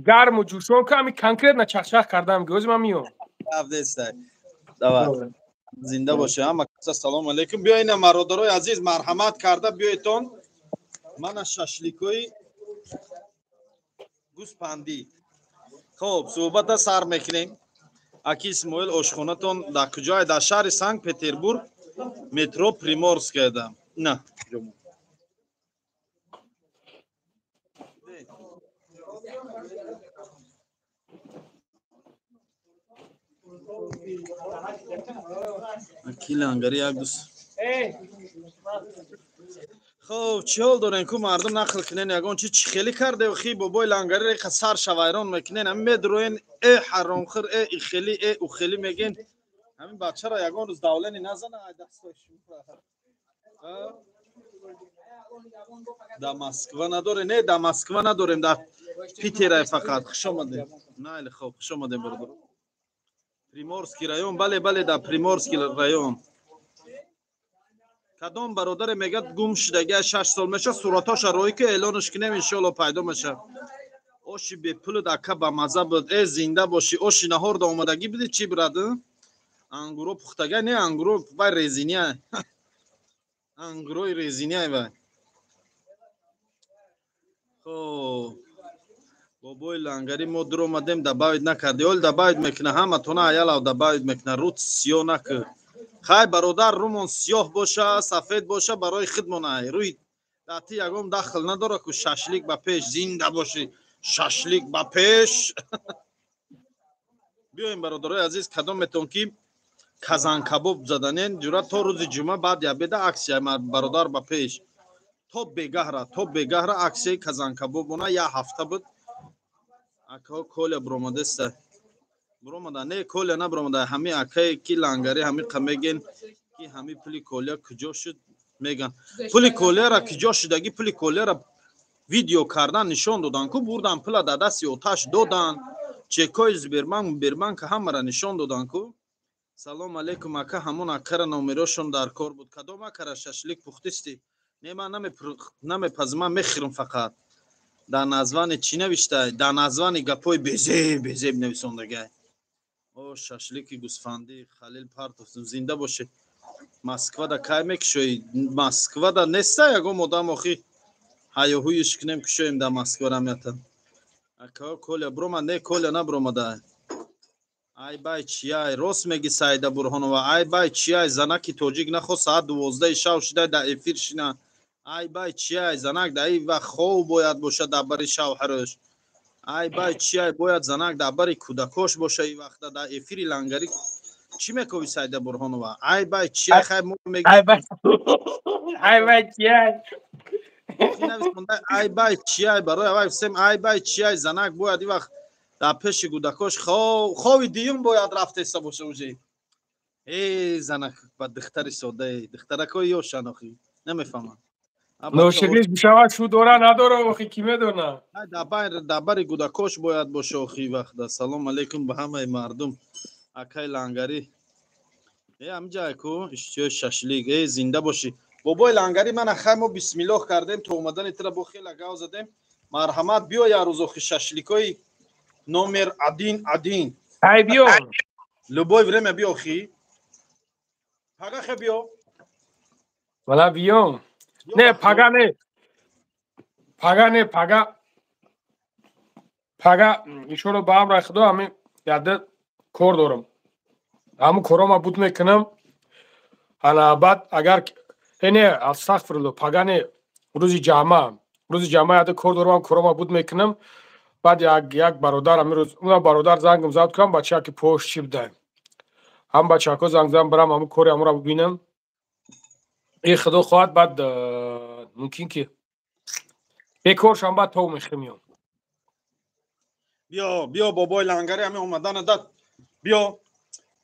گرم و جوشون که همین کنکرت نه چخچخ کردم گوز من میام دعوت زنده باشه همه کسا سلام علیکم بیاین مرادرای عزیز مرحمت کرده بیایتون من ششلیکوی گوسپندی خب صحبت سر میکنیم اکی اسماعیل آشخونتون در کجای در شهر سنت پتربورگ مترو پریمورسک کردم نه اکی لنگری یک دوست خب چی حال دارین که مردم نقل کنین یگان چی خیلی کرده و خی بابای لنگری ریخ سر شوایران میکنین همین میدروین ای حرام خور ای خیلی ای او خیلی میگین همین بچه را یگان روز دولنی نزنه در مسکو نداره نه در مسکو نداریم در پیتر فقط خوش آمدیم نه خب خوش آمدیم برادر پریمورسکی رایون بله در پریمورسکی رایون کدام برادر میگه گم شدگی 6 سال میشه صورتاش روی که اعلانش کنیم ان شاء الله پیدا میشه اوشی به پول دکه با مزه بود ای زنده باشی اوشی نهار د اومدگی بدی چی براده انگورو پختگی نه انگورو با رزینی انگوروی رزینی با خب بابای لنگری ما در اومدیم دباید نکردی اول دباید میکنه همه تونه ایال او دباید میکنه روت سیاه نکه خای برادر رومون سیاه باشه سفید باشه برای خودمونه روی داتی یگم دخل نداره که ششلیک با پیش زنده باشی ششلیک با پیش بیایم برادرای عزیز کدام میتون که کازان کباب زدنین جورا تا روز جمعه بعد یا بده عکس برادر با پیش تو بگه را عکس کازان کباب اون یا هفته بود اکا کول بروماده است بروماده نه کول نه بروماده همین اکای کی لنگری همین قمیگن کی همین پلی کولیا کجا شد میگن پلی کولیا را کجا شدگی پلی کولیا را ویدیو کردن نشون دادن کو بردن پلا د دستی آتش دادن چکای برمن که همه را نشون دادن کو سلام علیکم اکا همون اکر نومیروشون در کار بود کدام اکر ششلیک پختستی نه من نمیپزم میخرم فقط در نزوان چی نوشته در نزوان گپوی بزیب نویسندگی او ششلیکی گوسفندی خلیل پارتوف زنده باشه مسکو دا کای میکشوی مسکو دا نسته یگو مدام آخی هیاهویش کنیم کشویم در مسکو را میتن اکا کل بروما نه کل نه بروما ده ای بای چیای راست میگی سعیده برهانو ای بای چیای زنکی توجیک نخو ساعت 12 شب شده در افیر شینه ای بای چیای زنک در این وقت خوب باید باشه در بری شوهرش ای بای چیای باید زنک در بری کودکاش باشه این وقت در افیری لنگری چی میکوی سعیده برهانو ای بای چیای خیلی مو میگی ای بای چیای ای بای چیای برای وای سم ای بای چیای زنک باید این وقت در پیش کودکاش خوی دیون باید رفته است باشه اوجی ای زنک با دختر ساده دخترکای یا شناخی نمیفهمم نوشگیش بشود شو دوره نداره وقتی کی میدونه دبر کودکاش باید باشه اخی وقت سلام علیکم به همه مردم اکای لنگری ای همجا کو اشتیای ششلیک ای زنده باشی بابای لنگری من خیمو بسم الله کردیم تو اومدن تر بو خیلی گاو زدیم مرحمت بیا یا روز اخی ششلیکای نمر عدین ای بیا لبوی ورم بیا اخی پاگا خه بیا ولا بیام نه پاگا ایشونو با هم رخدو همین یاد کور دارم همون کورما بود میکنم حالا بعد اگر اینه استغفرالله پاگا نه روز جمعه یاد کور دارم کورما بود میکنم بعد یک برادر همین روز اون برادر زنگم زد کنم بچه که پشت چی بده هم بچه که زنگ زدم برم همون کوری همون رو ببینم این خدا خواهد بعد ممکن که بکورش هم بعد تو میخمیام بیا بابای لنگری همین اومدن داد بیا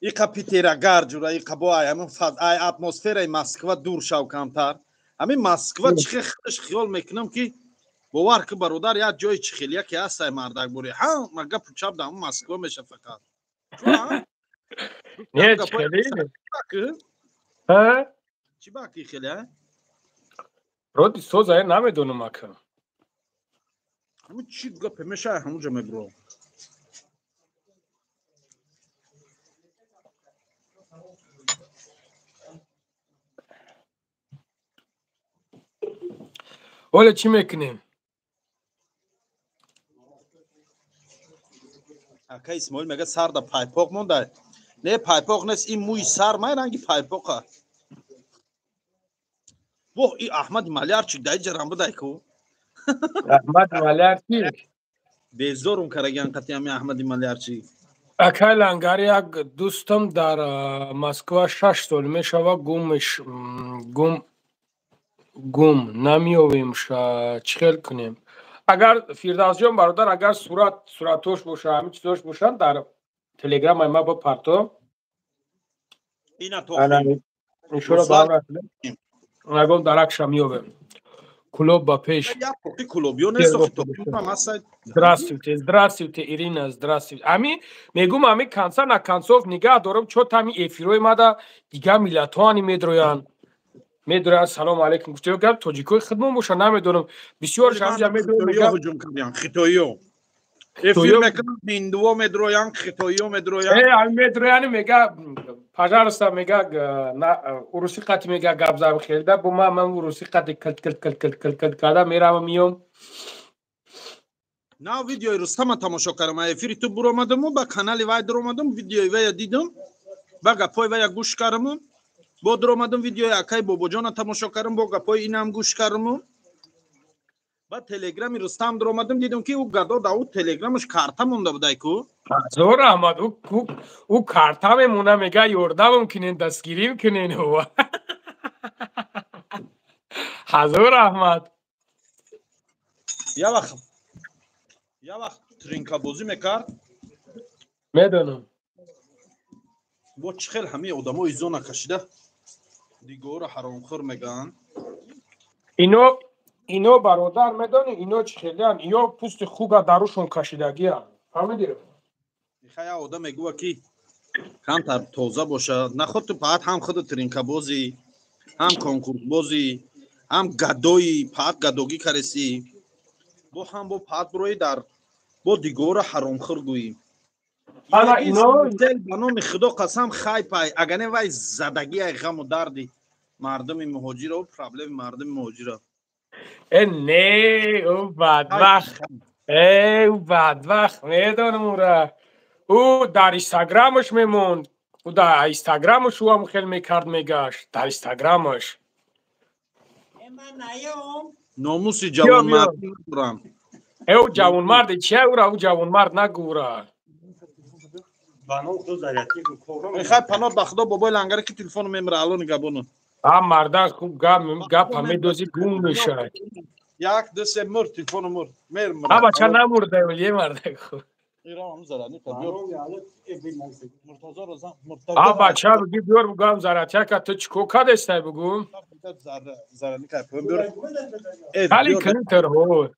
این کپیتیرا گارجورا این کبوای همون فضای اتمسفرای مسکو دور شو کمتر همین مسکو چه خودش خیال میکنم که باور که برادر یا جای چخیلیا که هست مردک بوری ها مگه پوچاب دام مسکو میشه فقط نه چخیلی ها چی باکی خیلی ها رودی سوزای نمیدونم اکه همون چی گپ میشه همونجا میبرو ولی چی میکنیم اکا اسماعیل میگه سر دا پایپاق مونده نه پایپاق نیست این موی سر من رنگی پایپاقه واه این احمد مالیار چی دای جرام بدای کو احمد مالیار چی بیزورم کرگان قطعی همی احمد مالیار چی اکا لنگاری یک دوستم در مسکو 6 سال میشوه گم نمیویم چخل کنیم اگر فیردوس جان برادر اگر صورتوش باشه همین چیزاش باشن در تلگرام ما با پرتو اینا توخیم انشالله دارم نگم درکش میویم کلوب با پیش здравствуйте Ирина здравствуйте ами мегум ами канца на канцов нигах дорам чо тами эфирои мада дига миллатоани медроян медроян салом алейкум гуфтем гап тоҷикои хидмон боша намедонам бисёр шамҷа медонам мегам ҳуҷум кардем хитоиё эфир мекунам ҳиндуо медроян хитоиё медроян ами медрояни мега пожалуйста мега уруси қати мега гап зам хелда бо ман уруси қати кил карда меравам миём на видеои рустама тамошо кардам эфири ту буромадаму ба канали вай дуромадам видеои вая дидам ба гапои вая гӯш кардаму бо дуромадам видеои акаи бобоҷона тамошо кардам бо гапои инам гӯш кардаму ба телеграми рустам дуромадам дидам ки ӯ гадо да ӯ телеграмаш карта монда будай ку зор аҳмад ӯ карта мемона мега ёрдамам кунен дастгирим кунен ҳазур аҳмад я вақт тринкабозӣ мекард медонам бо чӣ хел ҳамаи одамои зона кашида дигора ҳаромхӯр мегаанд ино бародар медонӣ ино чӣ хелиянд ё пӯсти хуга дарушон кашидагиянд фаҳмидӣ михая одам мегӯва ки камтар тоза бошад наход ту фақат ҳам худу тринкабозӣ ҳам конкурсбозӣ ҳам гадои фақат гадогӣ каресӣ бо ҳам бо фақат бирои дар бо дигора ҳаромхӯр гӯӣ ба номи худо қасам хай пай агар не вай задагияи ғаму дарди мардуми муҳоҷира ӯ проблеми мардуми муҳоҷира не ӯ бадбахт медонам ӯра ӯ дар инстаграмаш мемонд ӯ дар инстаграмаш ӯам хел мекард мегашт дар инстаграмаш номуси ҷавонмарди надорам ӯ ҷавонмарди чия ӯра ӯ ҷавонмард нагӯра мехай панот ба худо бобои лангаре ки телефону мемира алони габону марда хуб гапа медозӣ гум мешавад як ду се мурд телефону мурд бача намурда е марда хуб бача биги биёр бугам заратяка ту чико кадестай бугум кали клитерҳо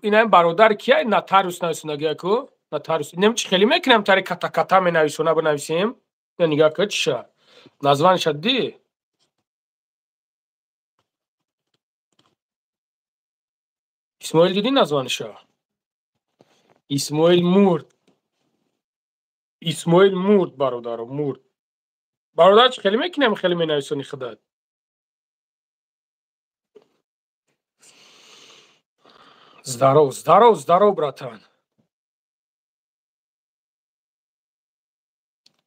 инам бародар кия нотариус нависонагияку нотариус нем чӣ хеле мекунам тари ката менависона бинависем нигака чиша названиша ди исмоил диди названиша исмоил мурд бародаро мурд бародар чӣ хеле мекунам хеле менависони худат здаров братан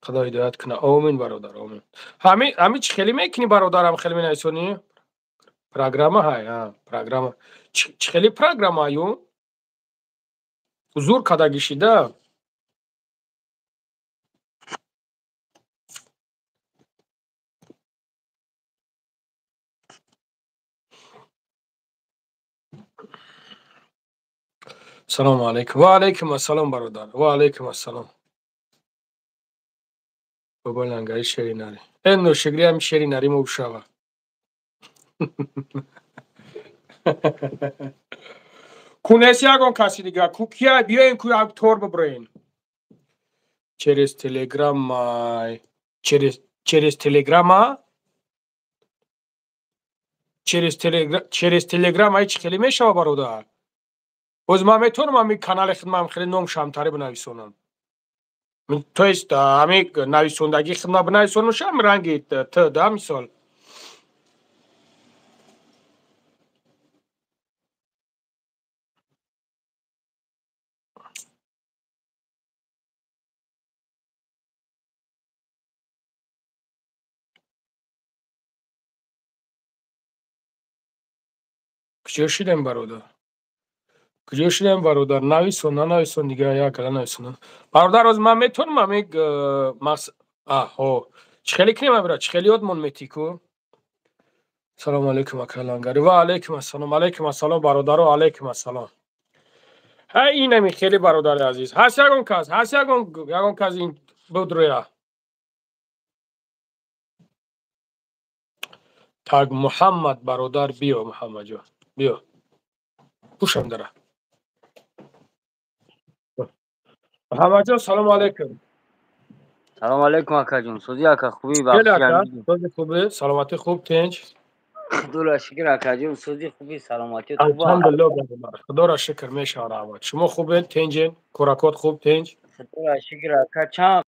худо ҳидоят куна омин бародар омин ҳамин чӣ хеле мекунӣ бародарам хеле менависонӣ программа ҳай программа чӣ хеле программа ю ҳузур кадагишида салому алейкум ва алейкум ассалом бародар ва алейкум ассалом بابا لنگری شری نری این نوشگری هم شری نری موشاوه کونسی اگون کسی دیگه کوکیا بیاین کوی اکتور ببرین через телеграм через телеграм через телеграм ای چی خیلی میشه برادر باز ما میتونم همین کانال خدمت خیلی نام شامتاری بنویسونم تو است همین نویسندگی خدمت بنویسونم شام رنگی تا ده مثال کجا شدیم برادر نویسون دیگه یا کلا نویسون برادر از من میتونم همین چه خیلی کنیم برای چه خیلی یادمون میتیکو سلام علیکم اکرلانگری و علیکم السلام برادر و علیکم السلام های اینمی خیلی برادر عزیز هست یکون کس این بود رویا تاگ محمد برادر بیا محمد جان بیا پوشم داره محمد جان سلام علیکم سلام علیکم اکا جون سوزی اکا خوبی خیلی بخشی اکا همیدیم سوزی خوبه سلامتی خوب تنج خدا شکر اکا جون سوزی خوبی سلامتی خوبه الحمدلله برادر خدا را شکر میشه آرامت شما خوبه تنجین کوراکات خوب تنج خدا شکر اکا چند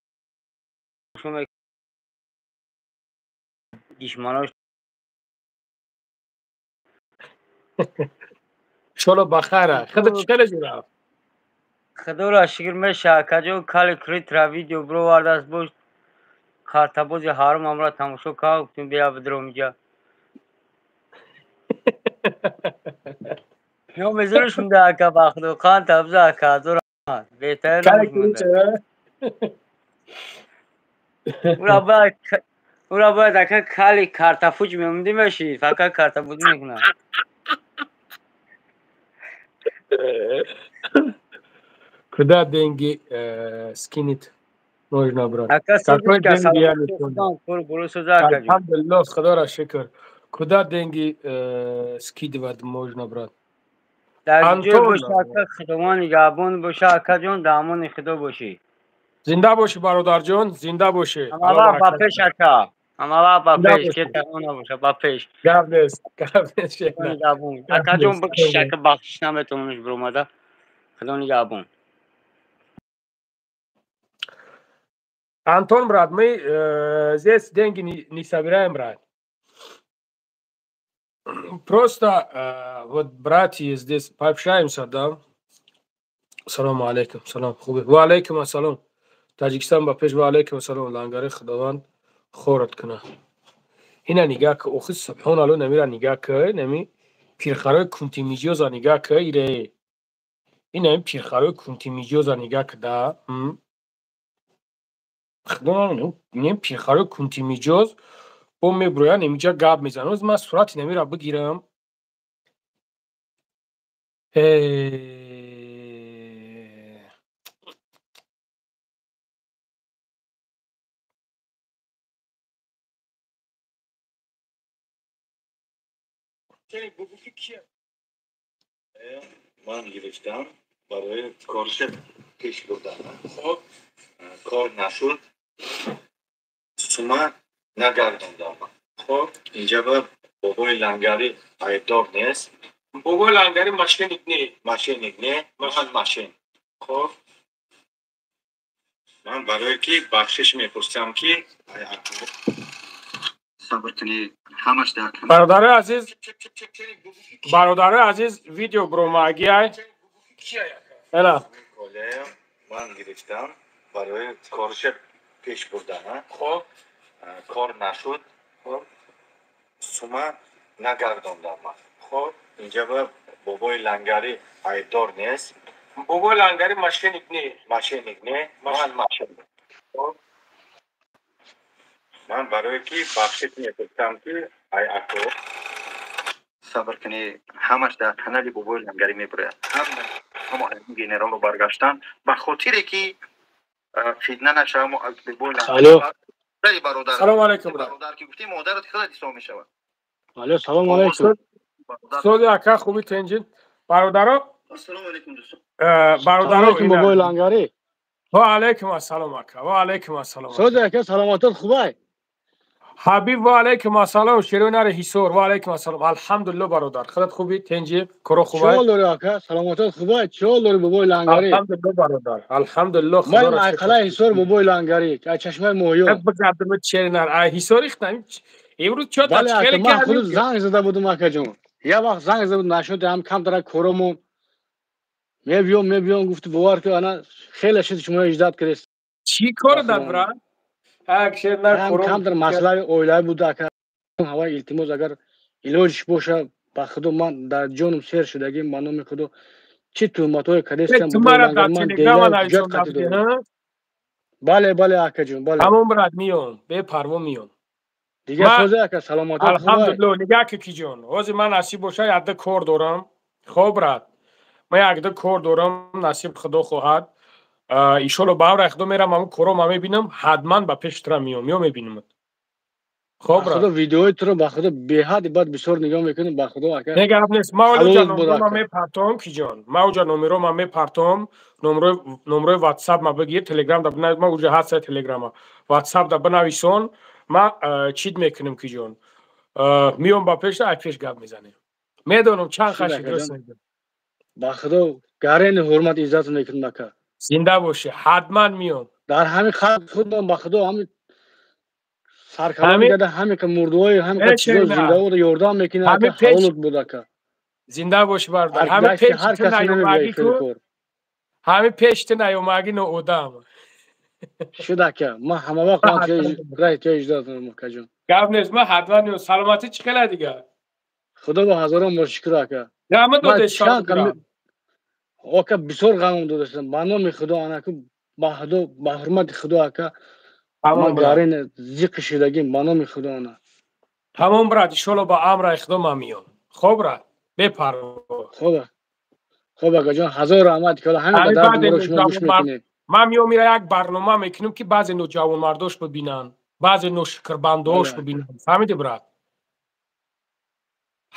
شما دشمناش شلو بخیره خدا چکل جورا خدا را شکر میشه اکا جون کالی کریت را ویدیو برو واردست باش کارتابوزی هارم امرا تماشا که گفتیم بیا بدرو میجا یا مزرش مونده اکا بخدو خان تبزه اکا دور بهتر کالی نموش کریت مونده او را باید اکا کالی کارتافوج میمونده میشی فقط کارتابوزی میکنه کدا dengi skinit možno brati. Aká Kako je Sodička, dengi ja salamat ne Sudan, bolo sa zakađu. Alhamdulillah, خدا را شکر. کدا dengi skidvad možno brati. در جای Anton باشه اکا خدوان گابون باشه اکا جون دامون خدا باشی. زنده باشی برادر جان زنده باشی. اما الله با برکت پیش اکا. اما با زنده پیش که باشی. تمام نباشه با پیش. گرد نیست شکر. گابون. اکا جون بکش اکا بخشش نمیتونمش برومده. خدوان گابون. Антон, брат, мы здесь деньги не собираем, брат. Просто вот братья здесь пообщаемся, да. Салам алейкум, салам. Ва алейкум ассалам. Таджикистан ба пеш ва алейкум ассалам. Лангари худованд خورد کنه. اینا نگاه که اوخی سبحان الله نمیره نگاه که نمی پیرخرای کنتی میجوزا نگاه که ایره اینا این پیرخرای کنتی میجوزا نگاه که دا خدام نیم پیرخرای کنتی میجوز او میبرویا نمیجا گاب میزنه از من صورتی نمیره بگیرم من گرفتم برای کارش پیش بردن خب کار نشد سومه نگرداندم خب اینجا به بابای لنگری ایدار نیست بابای لنگری ماشینیک نه من ماشین خب من برای که بخشش میپرسم که صبر کنی همش در کنم برادر عزیز ویدیو بروماگی های اینا من گرفتم برای کارش پیش بردن خب کار نشد خب سومه نگرداندم خب اینجا به بابای لنگری ایدار نیست بابای لنگری ماشینیک نه من ماشین خب من برای که بخشش میپرسم که ای اکو صبر کنی همش در کانال بابای لنگری میبره هم گنرال رو برگشتن به خاطری که فتنه نشه بابای لنگری داری برادر سلام علیکم برادر که گفتی مادرت خیلی دیسا میشود علیه سلام علیکم سود اکا خوبی تنجید برادرو سلام علیکم دوستان برادرو سلام علیکم بابای لنگری و علیکم السلام اکا و علیکم السلام سود اکا سلامتت خوبه حبیب و علیکم السلام شیرون ار حسور و علیکم السلام الحمدلله برادر خودت خوبی تنجی کرو خوبه چال داری اکا سلامتت خوبه چال داری بابای لنگری الحمدلله برادر الحمدلله خدا من را عقله حسور بابای لنگری که چشمه مویو بگردم شیرون ار حسور ریختم امروز چه بله خیلی اکا من خود کردیم زنگ زده بودم اکا جون یه وقت زنگ زده بود نشد هم کم تر کرومو میبیام گفت باور که انا خیلی شد شما اجداد کرد چی کار داد برا اکشر نر هم کروم کم در مسئله اویلای بود اکا هوا التماس اگر علاجش باشه با خودم من در جانم سیر شدگی منو خودو چی توماتوی کردستم تو بابای مرا لنگر در من تلگرام دیگه نایشون جات قطع نبوده دارم ها بله اکا جون بله همون برات میون به پروا میون دیگه من سوزه اکا سلامتت خوبه الحمدلله نگاه کی جون اوز من نصیب باشه یاد کور دارم خوب رات من یاد کور دارم نصیب خدا خواهد ایشالله با هم رخدو میرم همون کورو ما میبینم حتما با پیش ترا میام میبینم خوب خدا رات ویدیوی تو رو با خدا به حد بعد بسیار نگاه میکنم با خدا اکا نگاه نیست ما اولو حلالت جان بود نمرو ما اکا میپرتم کی جان ما اوجا نمرو ما میپرتم نمرو واتساپ ما بگیر تلگرام دا بنا ما اوجا هست تلگرام واتساپ دا بنویسون ما چیت میکنم کی جان میام با پیش ای پیش گپ میزنیم میدونم چند شد خشی اکا درست جان میگم با خدا گرین حرمت عزت میکنم اکا زنده باشه حتما میام در همین خلق خود با خدا همین سرکلام همین گده همین که مردوهای همین که چیزا زنده نه بود یاردم میکنه همین اکا پیش حلالت بود اکا زنده باش بردار هر همین دست پیش هر تو کسی نمیگه نیومدی خیلی تو کار همین پیش تو نیومدی نو اودم شد اکا ما همه وقت من چه رای چه اجازه دارم اکا جون گپ نیست من حتما میام سلامتی چی خیلی دیگه خدا با هزاران بار شکر اکا نه من من دو چند دشتم کم اکا بسیار غمم داشتم با نام خدا انا که با خدا با حرمت خدا اکا ما تمام برات گارین زیق شدگیم با نام خدا انا تمام برات ایشالا با امر اخدام میام خوب را بپروا خوبه خب اکا جان هزار رحمت که همین همین قدرت بعد ما رو شما نوجوان گوش میکنید من میام میره یک برنامه میکنم که بعضی نوجوان مرداش ببینن بعضی نوشکربنداش بله ببینن فهمیدی برات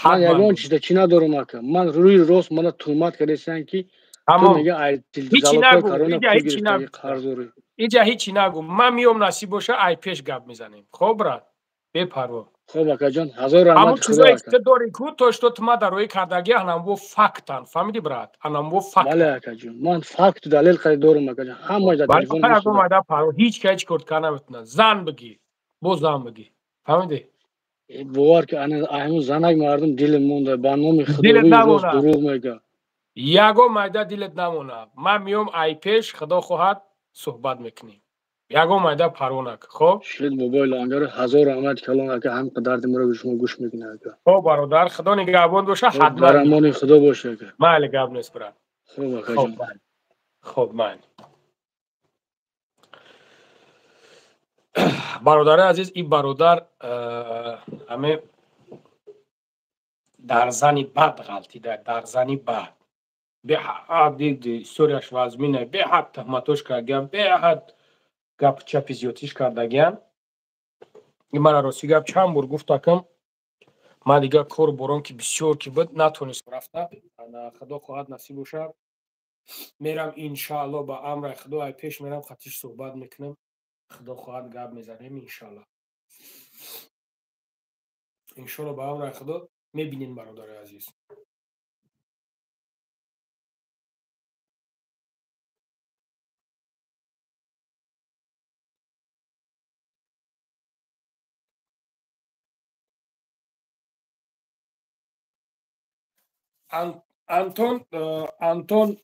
من حتما یگان میام چیز چی ندارم اکا من روی راست من تومت کردستن که تو تمام میگه هیچی زلاتای نگو کرونا اینجا پول هیچی گرفته نگو قرض داری اینجا هیچی نگو من میام نصیب باشه ای پیش گپ میزنیم خب برات بپروا خب اکا جان هزار همون رحمت خدا چیزایی که اکا تو داری کو تو تو ما در روی کردگی انم و فاکتن فهمیدی برات انم و بله فاکتن اکا جون من فقط دلیل خرید دارم اکا جان همه در ولی تلفن آخه گوش اگه دادم اومده پرو هیچ که هیچ کرد که نمیتونه زن بگی بو زن بگی فهمیدی باور که انا همون زنگ مردم دل مونده با نام خدا دلت روی راست نمونه دروغ میگه یگو مایده دلت نمونه من میام ای پیش خدا خواهد صحبت میکنیم یگو مایده پرونک خب شد بابای لانگر هزار رحمت کلان اکا هم درد مرا به شما گوش میکنه اکا خب برادر خدا نگهبان باشه خب حتما در میام امان خدا باشه اکا من گپ نیست برات خب اکا خب جان من خب من برادر عزیز این برادر همه در زنی بد غلطیده در زنی بد به حد دید سوریش وزمینه به حد تهمتوش کردگیم به حد گپ چپی زیادیش کردگیم این من راستی گپ چند بار گفتم من دیگه کار برام که بسیار که بود نتونست رفته خدا خواهد نصیب باشه میرم انشاءالله با امر خدا ای پیش میرم خطیش صحبت میکنم خدا خواهد گپ میزنیم انشاءالله انشاءالله با امر خدا میبینین برادر عزیز Антон,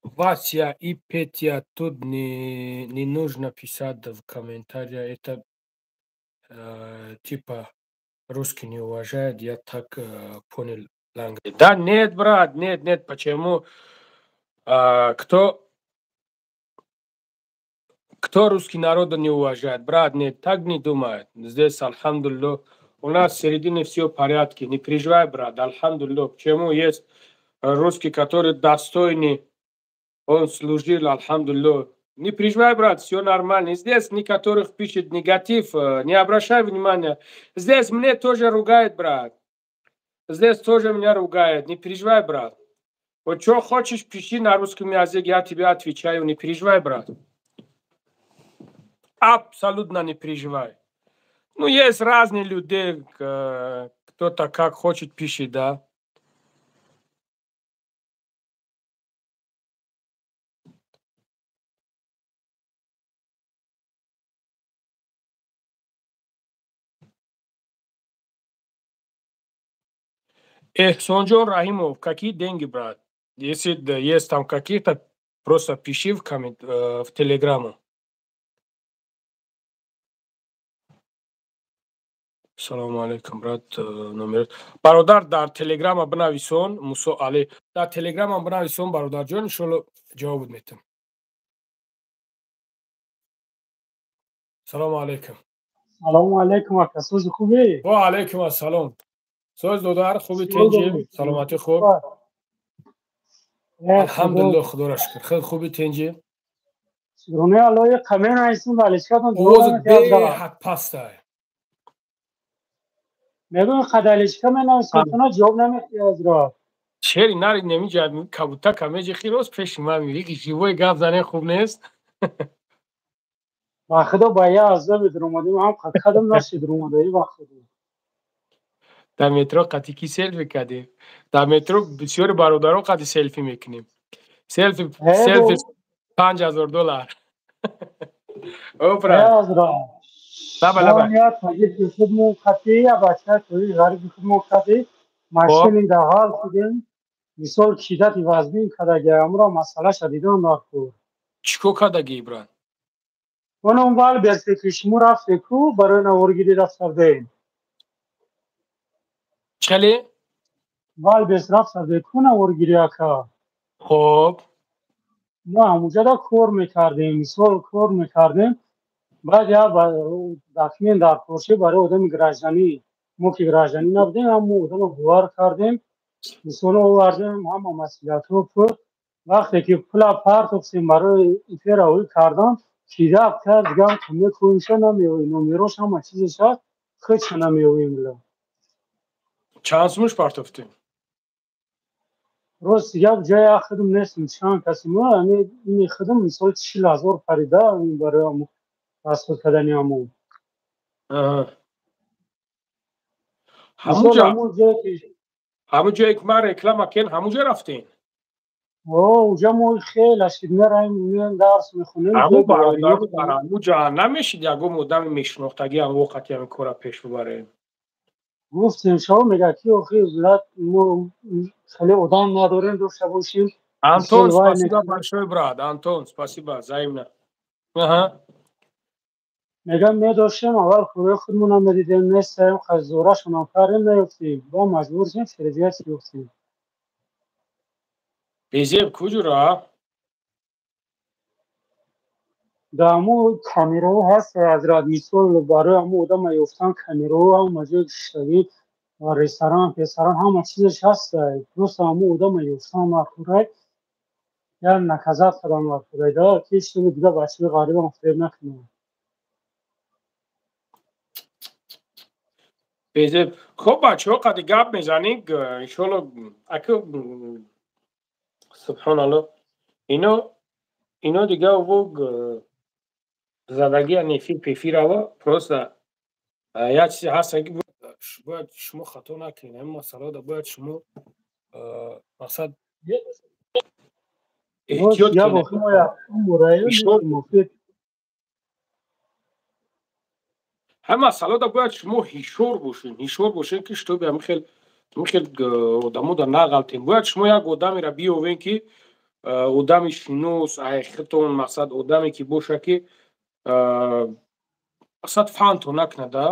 Вася и Петя, тут не нужно писать в комментариях. Это типа русский не уважает, я так понял. Да нет, брат, нет, почему? Кто русский народ не уважает? Брат, нет, так не думает. Здесь, альхамдулилlah, у нас в середине все в порядке. Не переживай, брат, альхамдулилlah. Почему есть русский, который достойный, он служил, альхамдулилlah, Не переживай, брат, все нормально. Здесь некоторых пишет негатив, не обращай внимания. Здесь мне тоже ругает, брат. Здесь тоже меня ругает. Не переживай, брат. Вот что хочешь, пиши на русском языке, я тебе отвечаю. Не переживай, брат. Абсолютно не переживай. Ну, есть разные люди, кто-то как хочет пишет, да. Сонджон Рахимов, какие деньги, брат? Если есть там какие-то, просто пиши в телеграмму. Салам алейкум, брат, номер. Бародар дар телеграмма бинависон, Мусо Али. Дар телеграмма бинависон, бародарҷон, иншолло ҷавоб медиҳам. Салом алейкум. Салом алейкум, ака, сози хубе? Ва алейкум ассалом. Соз додар, хуби тенҷи? Саломати хуб? Алҳамдулиллоҳ, худоро шукр. Хел хуби тенҷи? Сироне алои камен айсун далишкатон овози беҳад пастай. Медон қадалишка менависотона ҷавоб намехти ҳозро. Чери нари немиҷад кабутака меҷи хирос пеши ман мири живой гап занен хуб нест? Ба худо ба я аза бидир омадем ҳам қадам нашидир омадаи ба худо. Дар метро қати ки селфи кардем? Дар метро бисёри бародарон қати селфи мекунем. Селфи $5000. Ҳозро. Ҳамият маҷид худмон қати я бача тои ғариби худмон қати машини дахал шудем. Мисол шиддати вазнин кадаги амро масъалаша дидан нархӯр. Чӣ кор кардагӣ брат? Онам вал берфикришму рафте ку барои наворгирӣ рафтардем. Чале? Вал бес рафтарде ку наворгирӣ ака. Хоб. Мо ҳамуҷада кор мекардем, мисол кор мекардем. Баъд я документ дар порше барои одами гражданӣ. Мо ки гражданӣ набудем, ҳамо одама бовар кардем. Мисол овардем, ҳама масъулиятҳо пур. Вақте ки пула партофтем барои иферавӣ кардан, кидап кард, дигар мекунша намеоӣ. Номерош ҳама чизеш ҳаст, худша намеоӣ мила. Чанд сумаш партофтем? Рост гап ҷои як худм нестем. Чанд каси мо ин худм мисол 40000 харида барои расход кардани ҳамо. ҳамун ҷое ки ман реклама кен, ҳамун ҷо рафтем? уҷа мо хеле шид мераем, меоем дарс мехонем. ҳамун бародару дар ҳамун ҷо намешид ягон одами мешинохтагӣ ҳамон вақт ҳамин кора пеш бибарем? Гуфтем шамо мегӯяд ки охир вилат мо хеле одам надорем дошта бошем. Антон, спасибо большое, брат. Антон, спасибо, взаимно. Мегӯям медоштем, аввал кораи худмонам медидем, нестем, хазорашонам карем наёфтем. Ба маҷбур шудем фиризият ёфтем. Безеб куҷура? Да ҳамун камераҳо ҳаст ҳазрат. Мисол барои ҳамун одама ёфтан камераҳо ҳама ҷои гӯштагӣ ва ресторан, песаран ҳама чизеш ҳаст. Просто ҳамун одама ёфтан мархӯрай як наказат кардан мархӯрай да ки шуни дига бачаи ғарибам фиреб накунад. Безеб. Хуб бачаҳо қади гап мезанем иншолло ака субҳаналлоҳ ино дига вог задагия нефир пефирава просто як чизе ҳаст ки бояд шумо хато накунед. ҳамин масъалада бояд шумо мақсад эҳтиёт кунед. ҳамин масъалада бояд шумо ҳишор бошед ки шутоби ҳамин хел одамода нағалтем. Бояд шумо як одамеро биёвед ки одами шинос айхитон, мақсад одаме ки боша ки мақсад фаҳмтон накунада.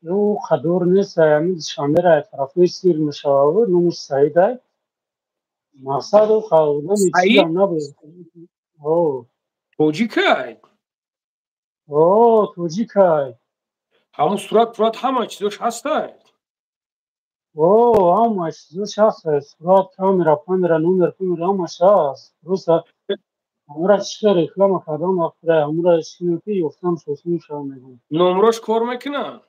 ӯ қадор нест. ҳамин шамера тарафҳои сир мешавад, номуш Саидай. Мақсад ӯ одами чизам набояд. Тоҷикай? Тоҷикай. ҳамун сурат пурат ҳама чизош ҳастай? ҳама чизош ҳаст. Сурат, камера, номер ҳамаш ҳаст. Просто امورا چیکار reklama کردم آخره امورا اسکیوتی گفتم سوسیش هم میگم نمرش کار میکنن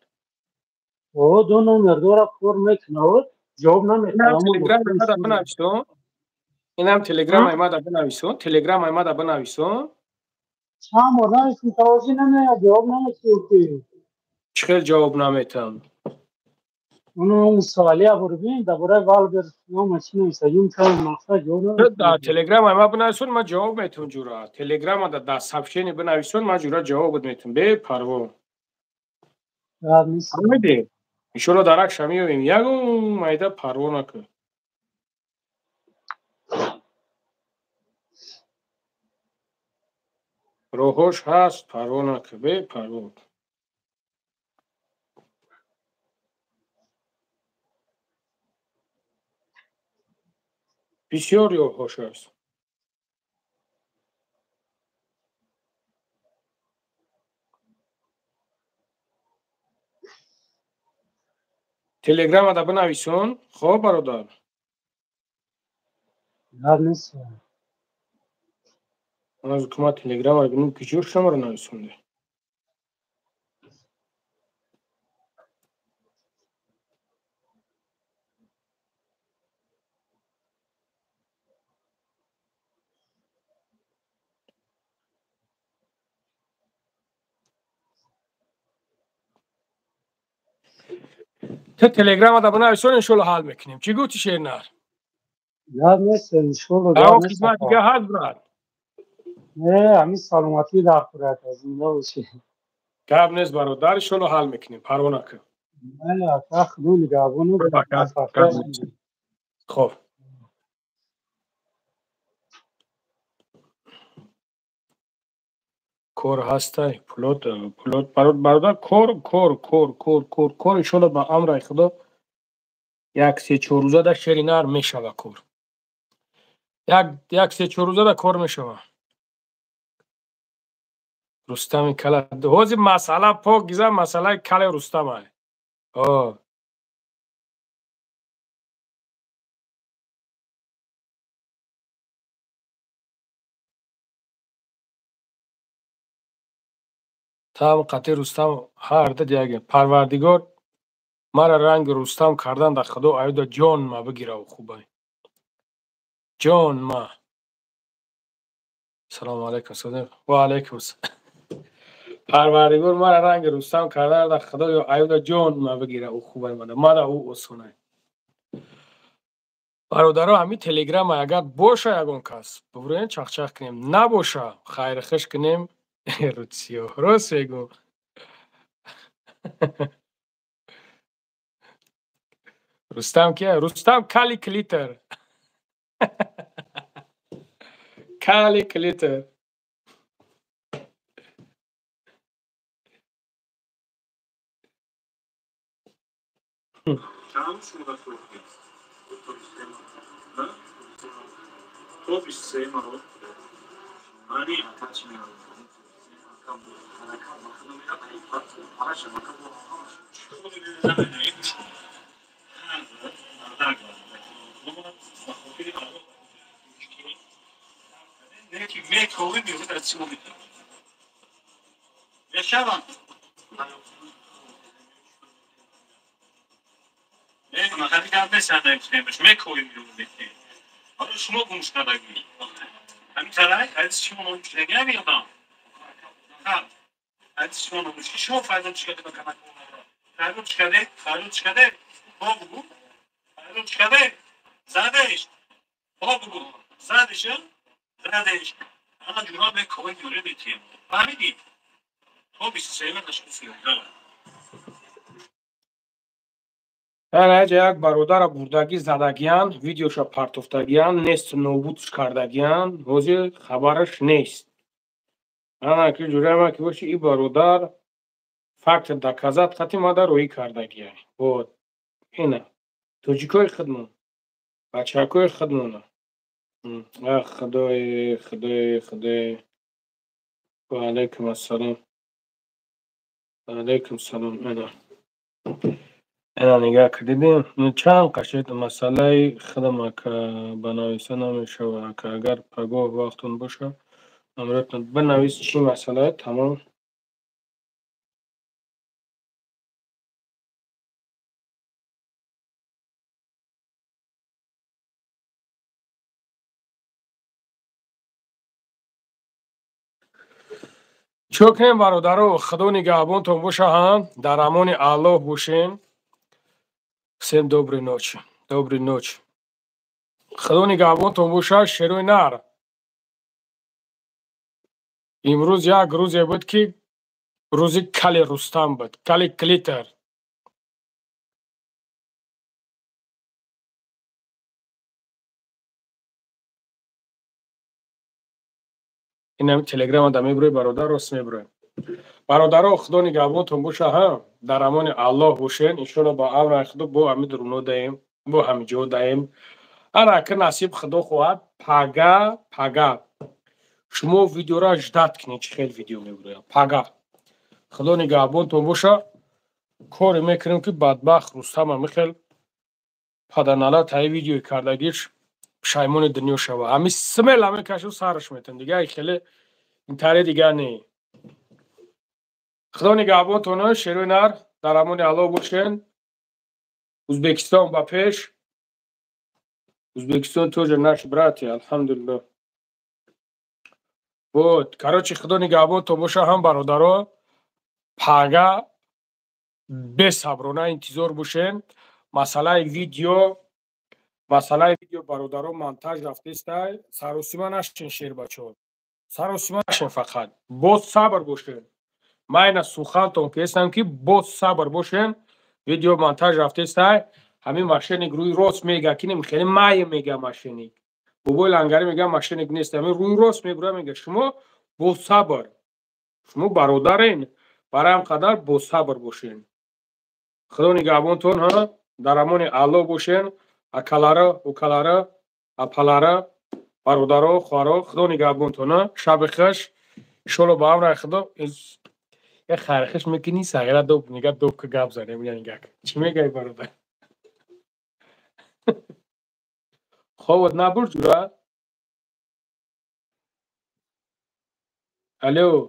او دو نمبر دورا پر میکنه و جواب نمیده اینم همون تلگرام گفتم ایماده بنویسون اینم تلگرام ایماده بنویسون تلگرام ایماده بنویسون چند بار نمیتونی توضیح نمیده جواب نمیده چخیل جواب نمیتم اون سوالی بردیم درباره والبر نام چی نمیشه چند مقصد جواب در نمیده تلگرام ایما بنویسون ما جواب میتون جورا تلگرام در صفحه بنویسون ما جورا جواب میتون به پرو یاد نیست فهمیدی ایشالا درک شمیویم یگو مایده پرو نکن روحش هست پرو نکن به پرو بسیار روحش هست تلگرام دا بنویسون خب برادر یاد نیست از کما تلگرام رو ببینیم که جور شما رو نویسونده تو تلگرام دا بنویسون انشالله حل میکنیم چی گوتی شیرنر یاد نیست انشالله او یاد نیست خدمت دیگه هست براد نه همین سلامتی در خورد از این باشی کاب نیست برادر انشالله حل میکنیم پرو نکن نه تا خدولی گابونو خب کور هسته پلوت برادر کور انشالله با امر خدا یک 3-4 روزه در شیرینر میشوه کور یک 3-4 روزه در کار میشوه رستم کله هوزی مسئله پاک گیزه مسئله کله رستم های تا قطع رستم هر ده دیگه پروردگار مرا رنگ رستم کردن در خدا ایودا جان ما بگیره و خوبه جان ما سلام علیکم صدق و علیکم السلام پروردگار مرا رنگ رستم کردن در خدا یا ایودا جان ما بگیره و خوبه ما او اسونه برادرها همین تلگرام اگر باشه یگان کس ببرین چخ کنیم نباشه خیر خش کنیم روتسیو راست میگو رستم که رستم کالی کلیتر کالی کلیتر یک برادر بردگی زدگیان ویدیوشا پرتوفتگیان نیست نوبودش کردگیان روزی خبرش نیست انا که جوری ما که باشه این برادر فکت دکازت خطی مادر روی کردگیان بود اینه توجیکوی خدمون بچه کوی خدمونه خدای و علیکم السلام علیکم السلام اینا نگاه کردیم چند قشید مسئله خدمه که بنویسه نمیشه و که اگر پگاه وقتون باشه نمرتون بنویس چی مسئله تمام. چوکنین برادرو خدا نگهبانتون باشه هم در امان الله باشین. всем доброй ночи. Доброй ночи. خدا نگهبانتون باشه شیروی نر. امروز یک روزی بود که روزی کلی رستم بود. کلی کلیتر. این هم تلگرام هم میبروی برادر راست میبروی. برادرها خدا نگهبانتون باشه هم در امان الله باشین. انشالله با امر خدا با همین درونو دهیم. با همین جو دهیم. هر که نصیب خدا خواهد پگا شما ویدیو را جدت کنید چه خیلی ویدیو میبرویم پگا خدا نگهبانتون باشه. کار میکنیم که بدبخت رستم هم میخیل پدرنالا تایی ویدیو کردگیش شایمان دنیا شوه همین سمیل همین کشو سرش میتن دیگه خیلی این تاره دیگه نی. خدا نگهبانتون شیروی نر در امان الله باشین. ازبکستان با پیش. ازبکستان تو جنش براتی الحمدلله. بود کراچی خدا نگهبانتون باشه هم برادرها پگا بصبرانه انتظار باشین. مسئله ویدیو برادرها монтаж رفته است. سر و سیما نشین شیر بچه‌ها. سر و سیما نشین فقط. باز صبر باشین. من این سخنتون که هستم که باز صبر باشین. ویدیو монтаж رفته است. همین ماشینی روی راست میگه که نمیخواد مای میگه ماشینی. بابای لنگری میگه ماشینی نیست. همین روی راست میگه شما باز صبر. شما برادرین. برای هم قدر باز صبر باشین. خدا نگهبانتون ها در امان الله باشین. اکلاره اوکلاره اپلاره برادرها خوارا خدا نگهبانتون ها شب خوش انشالله با امر خدا. یه خرخش میکنی سگره دوب نگه دوب که گپ زنه میگه نگه چی میگه برادر خوابت نبرد جورا. الو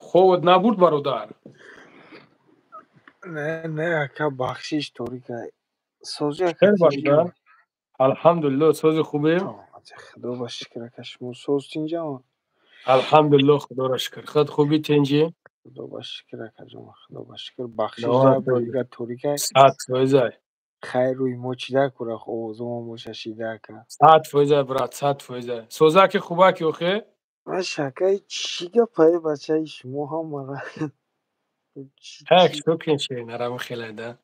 خوابت نبرد برادر. نه اکا بخشش طوری که سوزی خیر اکا برادر الحمدلله سوز خوبه. خدا با شکر اکا شما سوز تینجا الحمدلله خدا را شکر. خود خوبی تنجی خدا با شکر اکا جان خدا با شکر بخشش نوات ده بریگه طوری که ساعت فوزای خیر روی ما چیده کره اوزو ما ششیده اکا ساعت فوزای برات ساعت فوزای سوزا که خوبه که اوخه من شکای چی گپای بچه شما هم مرا هک شکرین چه نرم خیلی ده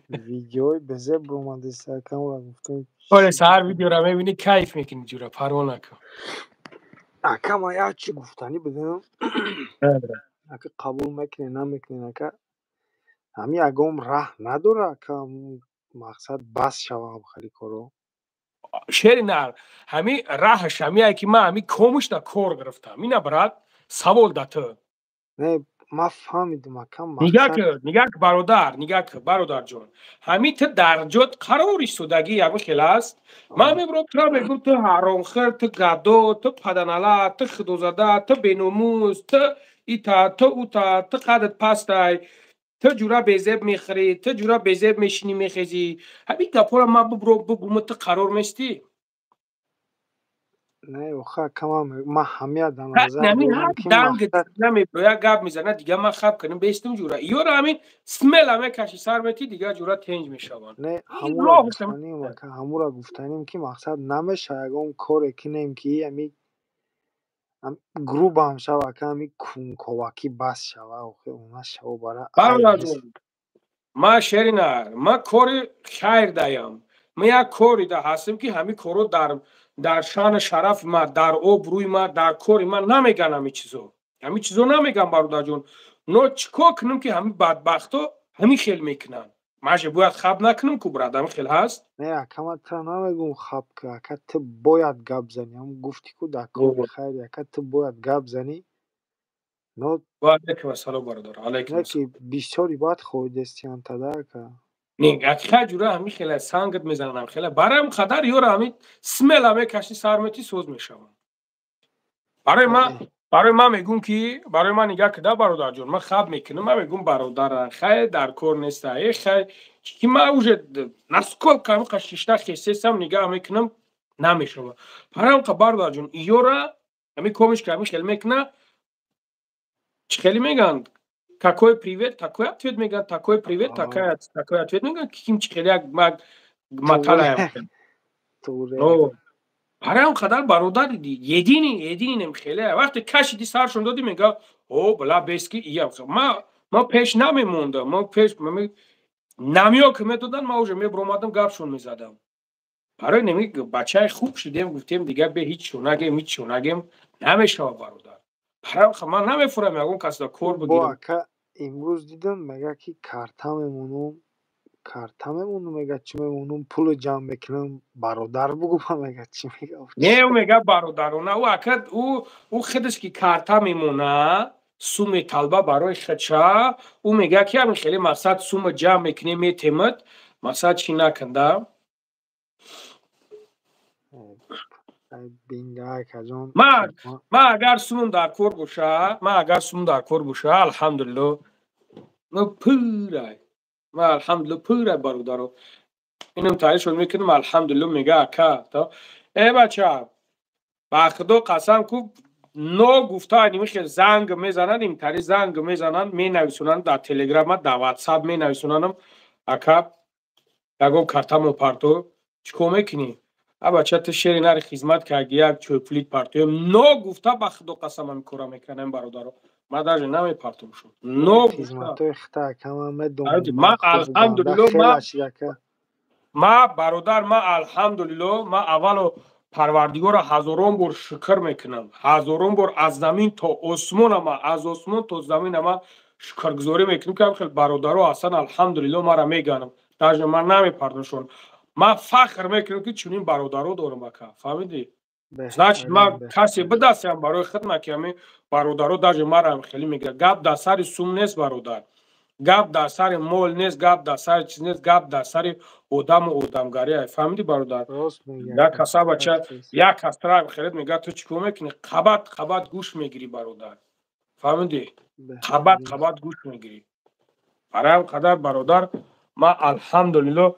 ویدیوی بزه برومانده سرکم را گفتم آره سهر ویدیو را میبینی کیف میکنی جورا پروانه کن. اکا ما یا چی گفتنی بدم اکا قبول میکنی نمیکنی اکا همی اگم ره نداره اکا مقصد بس شوام خیلی کرو شعر نر همی راهش همی که من همی کمش دا کار گرفتم مینا برات سوال دا تو نه ما فهمیدم اکا نگاه که برادر جان همی تو در جد قراری سودگی همی خلاص من میبرم تو میگم تو حرامخور تو گدو تو پدنالا تو خدوزده تو بینوموز تو ایتا تو اوتا تو قدت پستای تو جورا بیزب میخری تو جورا بیزب میشینی میخیزی همی گپورا ما بگم تو قرار میستی. نه اوخه کما ما همه در نظر نمی داریم هر که دنگ مقصد نمی باید گپ میزنه دیگه من خب کنم بیستم جورا یور همین سمل همه کشی سر میتی دیگه جورا تنج میشوان. نه این همورا راه گفتنیم اکا همورا گفتنیم که مقصد نمیشه اگم کار کنیم که همی گروب هم شوه اکا همی کوواکی بس شوه اوخه اونا شوه برای ای برادر نیست جون ما شری نه ما کاری خیر دایم ما یک کاری ده هستم که همین کارو در شان شرف ما در آبروی ما در کاری ما نمیگن همین چیزو نمیگم برادر جون نو چیکار کنم که همین بدبختو همین خیل میکنن ماشه باید خب نکنم که برادر خیل هست. نه اکا من تا نمیگم خواب که اکا تو باید گپ زنی هم گفتی که در کار خیلی اکا تو باید گپ زنی نه و علیکم السلام برادر علیکم نه السلام. که بیشتری باید خود دستیان تده اکا نه خیلی جوره همی خیلی سنگت میزنم خیلی برایم خدر یور همی سمل همی کشی سرمتی سوز میشم برای ما میگم که برای ما نگاه کده برادر جون من خواب میکنم من میگم برادر خیلی در کار نیست خیلی که ما اوجه نسکل کمی قشیشته خیسیستم نگاه میکنم نمیشه برایم برادر جون یورا همی کمش کمی خیلی میکنه خیلی میگن такой привет такой ответ میگن такой привет такой ответ میگن کیم خیلی یک مطالعه برایم خدر برادر یدینی نمیخیلی وقتی کشیدی سرشون دادی میگه او بلا بیسکی ایم ما پیش نمیموندم ما پیش نمیو که میدادن ما اوجه میبرومادم گفشون میزدم برای نمیگه بچه خوب شدیم گفتیم دیگه به هیچ شونگیم نمیشه برادر برایم خب من نمیفورم یکون کس دا کور بگیرم امروز دیدم میگه که کارتممونو میگه چی میمونم پول جمع میکنم برادر بگو میگه چی میگه نه او میگه برادرونه او اکد او خودش که کارتا میمونه سوم طلبه برای خدشه او میگه که همین خیلی مقصد سوم جمع میکنی میتیمد مقصد چی نکنده ما اگر سوم در کور باشه الحمدلله ما پوره برادرو اینم تعریف شد میکنم الحمدلله میگه اکا تا ای بچه با خدا قسم کو نو گفته اینمی خیلی زنگ میزنن این تاری زنگ میزنن می نویسونن در تلگرام در واتساپ می نویسوننم اکا یکو کارتامو پارتو چیکو میکنی بچه تو شیری نری خدمت که اگه یک چوپلیت پارتو نو گفته با خدا قسم هم کورا میکنم برادرو ما در نمی پارتو شد نو خدمتو اختا کم ما الحمدلله ما برادر ما الحمدلله ما اولو پروردگار هزاران بار شکر میکنم هزاران بار از زمین تا آسمان ما از آسمان تا زمین ما شکرگزاری میکنم که خیلی برادرها اصلا الحمدلله ما را میگنم در من نمیپردشون ما فخر میکنم که چنین برادرها دارم اکا فهمیدی значит ما کسی بدستم برای خدمت که برادرها در ما را خیلی میگه گپ در سر سوم نیست برادر گپ در سر مول نیست گپ در سر چیز نیست گپ در سر آدم و آدمگاری فهمیدی برادر یک کسا بچه یک کسا خرید میگه تو چیکو میکنی خبت گوش میگیری برادر فهمیدی خبت گوش میگیری برای قدر برادر ما الحمدلله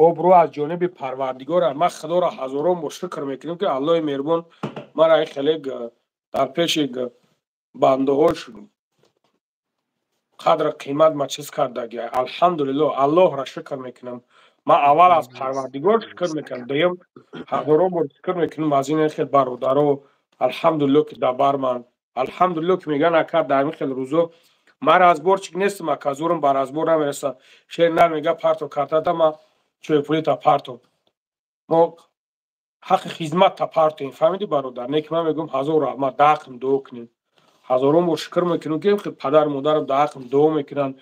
ابرو از جانب پروردگار ما خدا را هزاران بار شکر میکنیم که الله مهربان ما را خیلی در پیش بنده هاش قدر قیمت ما چیز کرده گیا الحمدلله الله را شکر میکنم ما اول از پروردگار شکر میکنم دویم هزاران بار شکر میکنم از این خیلی برادرها الحمدلله که دبر من الحمدلله که میگن اکر در این خیلی روزو ما را از برچک نیستم اکا زورم بر از بر نمیرسه شیر نر میگه پارتو کارتا ما چوی پولی تا پارتو ما حق خدمت تا پارتو این فهمیدی برادر نیک من میگم هزار ما داخل دو کنیم هزاران بار شکر میکنم که خیلی پدر مادرم داخل دو میکنن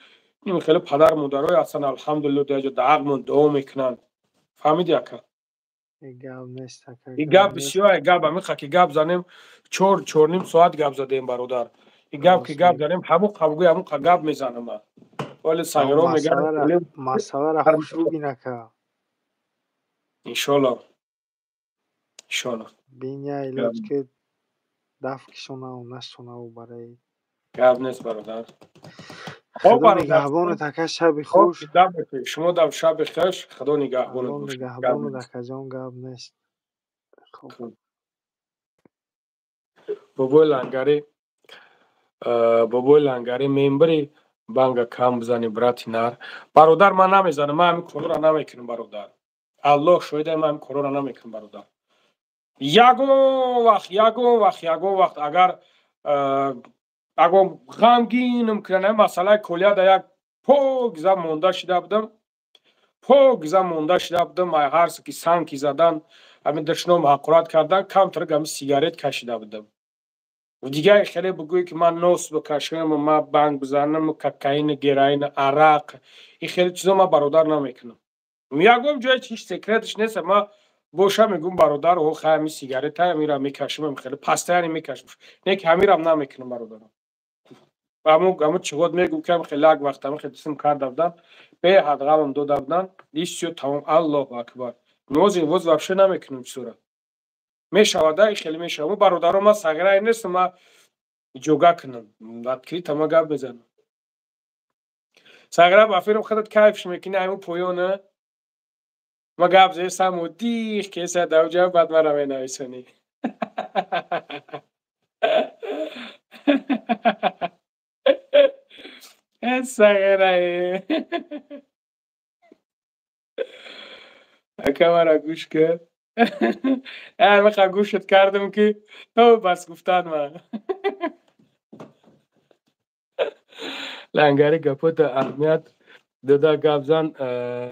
این خیلی پدر مادرای اصلا الحمدلله دیگه داخل دو میکنن فهمیدی اکا این گپ بسیار گپ میخواد که گپ زنیم 4 ساعت گپ زدیم برادر این گپ که گپ زنیم همون گپ میزنم من ولی سنگرام میگن مسئله را خوش رو بینه که انشالله بینه ایلاج که دفع کشونه و نشونه و برای گپ نیست برادر خدا نگهبان تکه شب خوش شما در شب خوش خدا نگهبان باش نگهبان تکه جان گپ نیست بابای لنگری میمبری بانگا کم بزنی براتی نار برادر من نمیزنم من همین کلو را نمیکنم برادر الله شایده من همین کلو را نمیکنم برادر یگون وقت اگر غمگینم کنه مسئله کلیه در یک پوگزه مونده شده بودم ما هر سکی سنکی زدن همین دشنام حقورت کردن کم ترک همین سیگارت کشیده بودم و دیگه خیلی بگوی که من نوس بکشم من بانگ بزنم ککاین گراین عرق این خیلی چیزا من برادر نمیکنم میگم جای هیچ سکرتش نیست ما بوشا میگم برادر او خیلی سیگارت های میرم میکشم خیلی پسته میکشم نه که همیرم نمیکنم برادرم و همون چقدر میگم که خیلی یک وقت خیلی سم کرده بودم به حدقام دو دبنان دیسیو تمام الله اکبر نوزی وز вообще نمیکنم سورا میشواده خیلی میشوم برادرم ما سگرای نیست ما جوگا کنم وقتی تمام گپ بزنم سگرا بافیرم خودت کیفش میکنه همون پویونه ما گپ زیر سمو دیخ که سه دوجه بعد مرا می نویسونی سگرای اکا مرا گوش کرد میخوا گوشت کردم که تو بس گفتن من لنگری گپوت اهمیت دادا گپ زن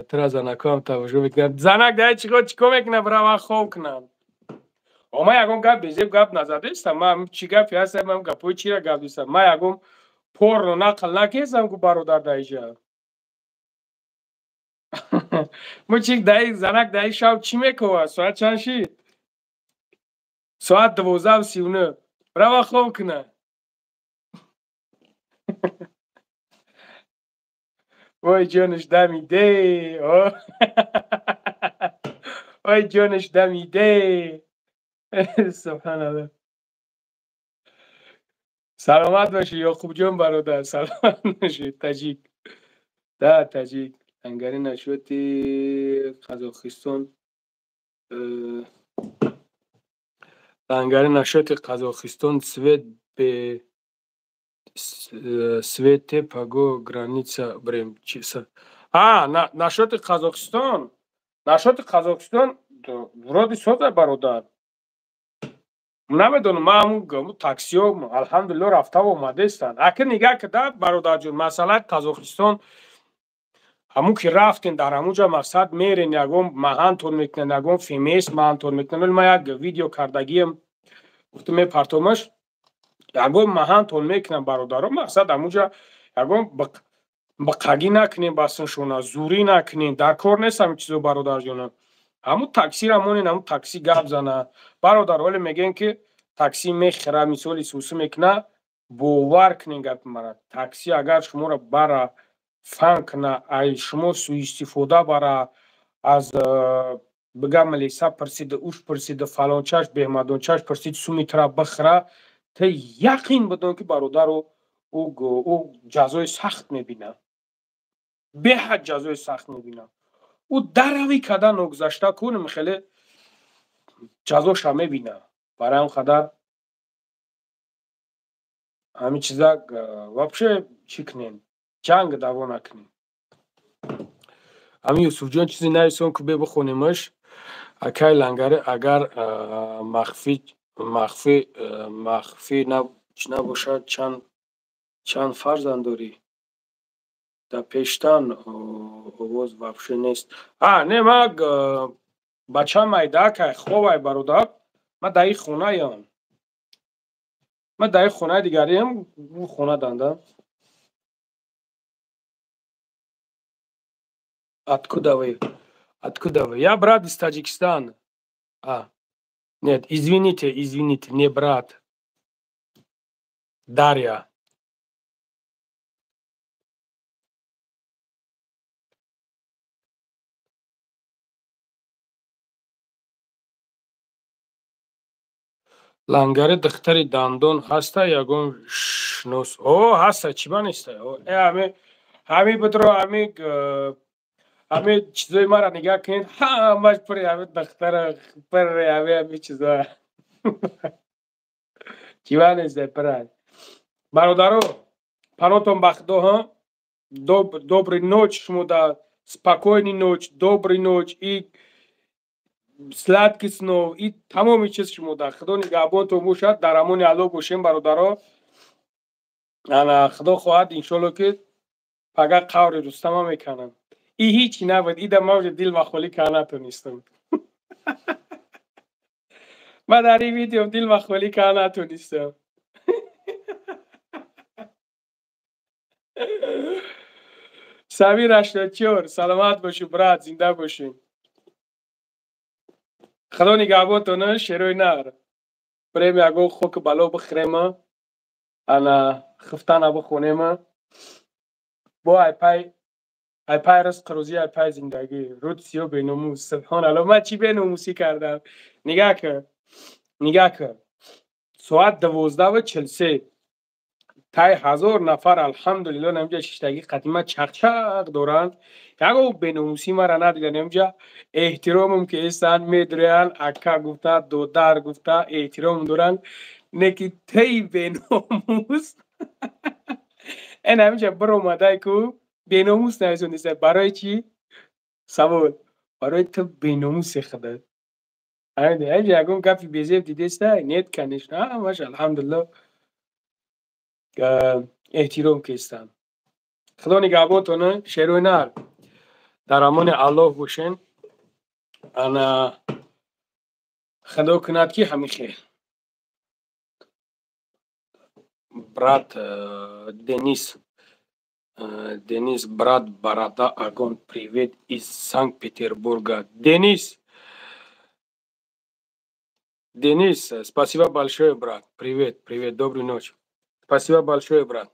ترا زنکام توجه میکنم زنک دایی چیکو میکنه برای خوب کنم اما یکم گپ بیزیب گپ نزده استم من چی گپی هستم من گپوی چی را گپ دیستم من یکم پر رو نقل نکیزم که برادر دایی جا مو چیک دایی زنک دایی شب چی میکوه ساعت چند شید ساعت 12:39 برای خوب کنه وای جانش دمیده وای جانش دمیده سبحان الله سلامت باشی یعقوب جان برادر سلامت باشی تاجیک ده تاجیک انگاری نشوتی قزاقستان انگاری نشوتی قزاقستان سوید به Свете Паго граница Брем. Насчет Казахстан. Насчет Казахстан вроде соза бародар. نمیدونم من همون تاکسی ها الحمدلله رفته و اومده استن اگه نگاه کده برادر جون مثلا قزاقستان همون که رفتین در همونجا مقصد میرین یکم مهانتون میکنن یکم فیمیس مهانتون میکنن من یک ویدیو کردگیم گفتم پرتومش یکم مهانتون میکنن برادرم مقصد همونجا یکم بقاگی نکنین بسنشونه زوری نکنین در کار نیست همین چیزو برادر جونم همون تاکسی را مونین همون تاکسی گپ زنه برادر ولی میگن که تاکسی میخره مثال سوسو میکنه باور کنین گپ مرا تاکسی اگر شما را برا فن کنه ای شما سوء استفاده برا از بگم لیسا پرسید اوش پرسید فلان چاش بهمدون چاش پرسید سومی ترا بخره تا یقین بدون که برادر او جزای سخت میبینه به حد جزای سخت میبینه او دروی کدن نگذشته کنم خیلی جزاش هم میبینه برای اون خدر همین چیزا واپشه چی کنین جنگ دعوا نکنین همین یوسف جان چیزی نیستون که بخونیمش اکای لنگره اگر مخفی نباشد چند فرزند داری در پیشتن آواز واپشه نیست نه ما بچه مایده که خوبه برادر ما در این خونه یان ما در این خونه دیگری هم خونه دانده откуда вы я брат из Таджикистана нет извините не брат Дарья لنگره دختری دندون هسته یگون شنوس هسته چی با نیسته همه بدرو همه چیزای ما را نگاه کنید همش پری همه دختر پری همه چیزا چی با نیسته پرای برادرو панотон бахдо доброй ночи шумо да спокойной ночи доброй ночи и сладких снов и тамоми чиз шумо да худо нигаҳбонтон бошад дар амони алло бошем бародаро ана худо хоҳад иншолло ки пага қаври рустама мекунам и ҳичи набуд ида мавҷи дил ва холӣ ка натонистам ма дар ин видеом дил ва холӣ ка натонистам سمیر 84 سلامت باشی برات زنده باشی خدا نگهبانتون شیروی نر بریم یکو خوک بلا بخریم انا خفتن بخونیم با ای پای ای پای رزق روزی ای پای زندگی رود سیو بیناموس سبحان الله من چی بیناموسی کردم نگاه کن ساعت 12:43 تای 1000 نفر الحمدلله نمیجا ششتگی قدیمه چق دارند یکو بیناموسی مرا ندیدن نمیجا احترامم که ایستن میدرین اکا گفته دودر گفته احترام دارن نکی تی بیناموس این همیشه بر اومده که بیناموس نویسونده برای چی؟ سوال برای تو بیناموس خدا اینجا یکم کفی بیزیب دیدسته نیت کنش نه ماشه الحمدلله احترام که ایستن خدا نگهبانتونه شیر و نر در امان الله باشین انا خدا کند که همیشه брат Денис, брат Борода Огонь, привет из Санкт-Петербурга. Денис, спасибо большое, брат. Привет, доброй ночи. Спасибо большое, брат.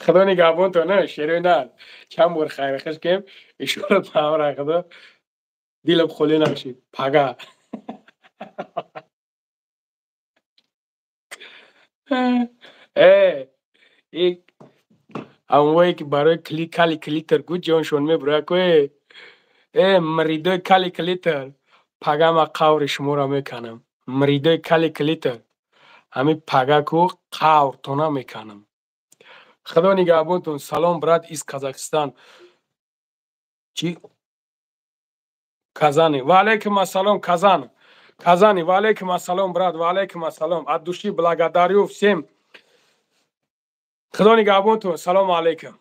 خدا نگهبانتونه شیرین نه چند بار خیر خش کم اشاره پاور خدا دیلم خالی نشید پگا یک همونایی که برای کلیتر گوت جانشون میبره که مریدای کلیتر پگا ما قور شما را میکنم مریدای کلیتر همین پگا کو قور تونه میکنم خدا نگهبانتون سلام برات از قزاقستان چی казани ва алейкум ассалом казани ва алейкум ассалом брат ва алейкум ассалом от души благодарю всем خدا نگهبانتون سلام علیکم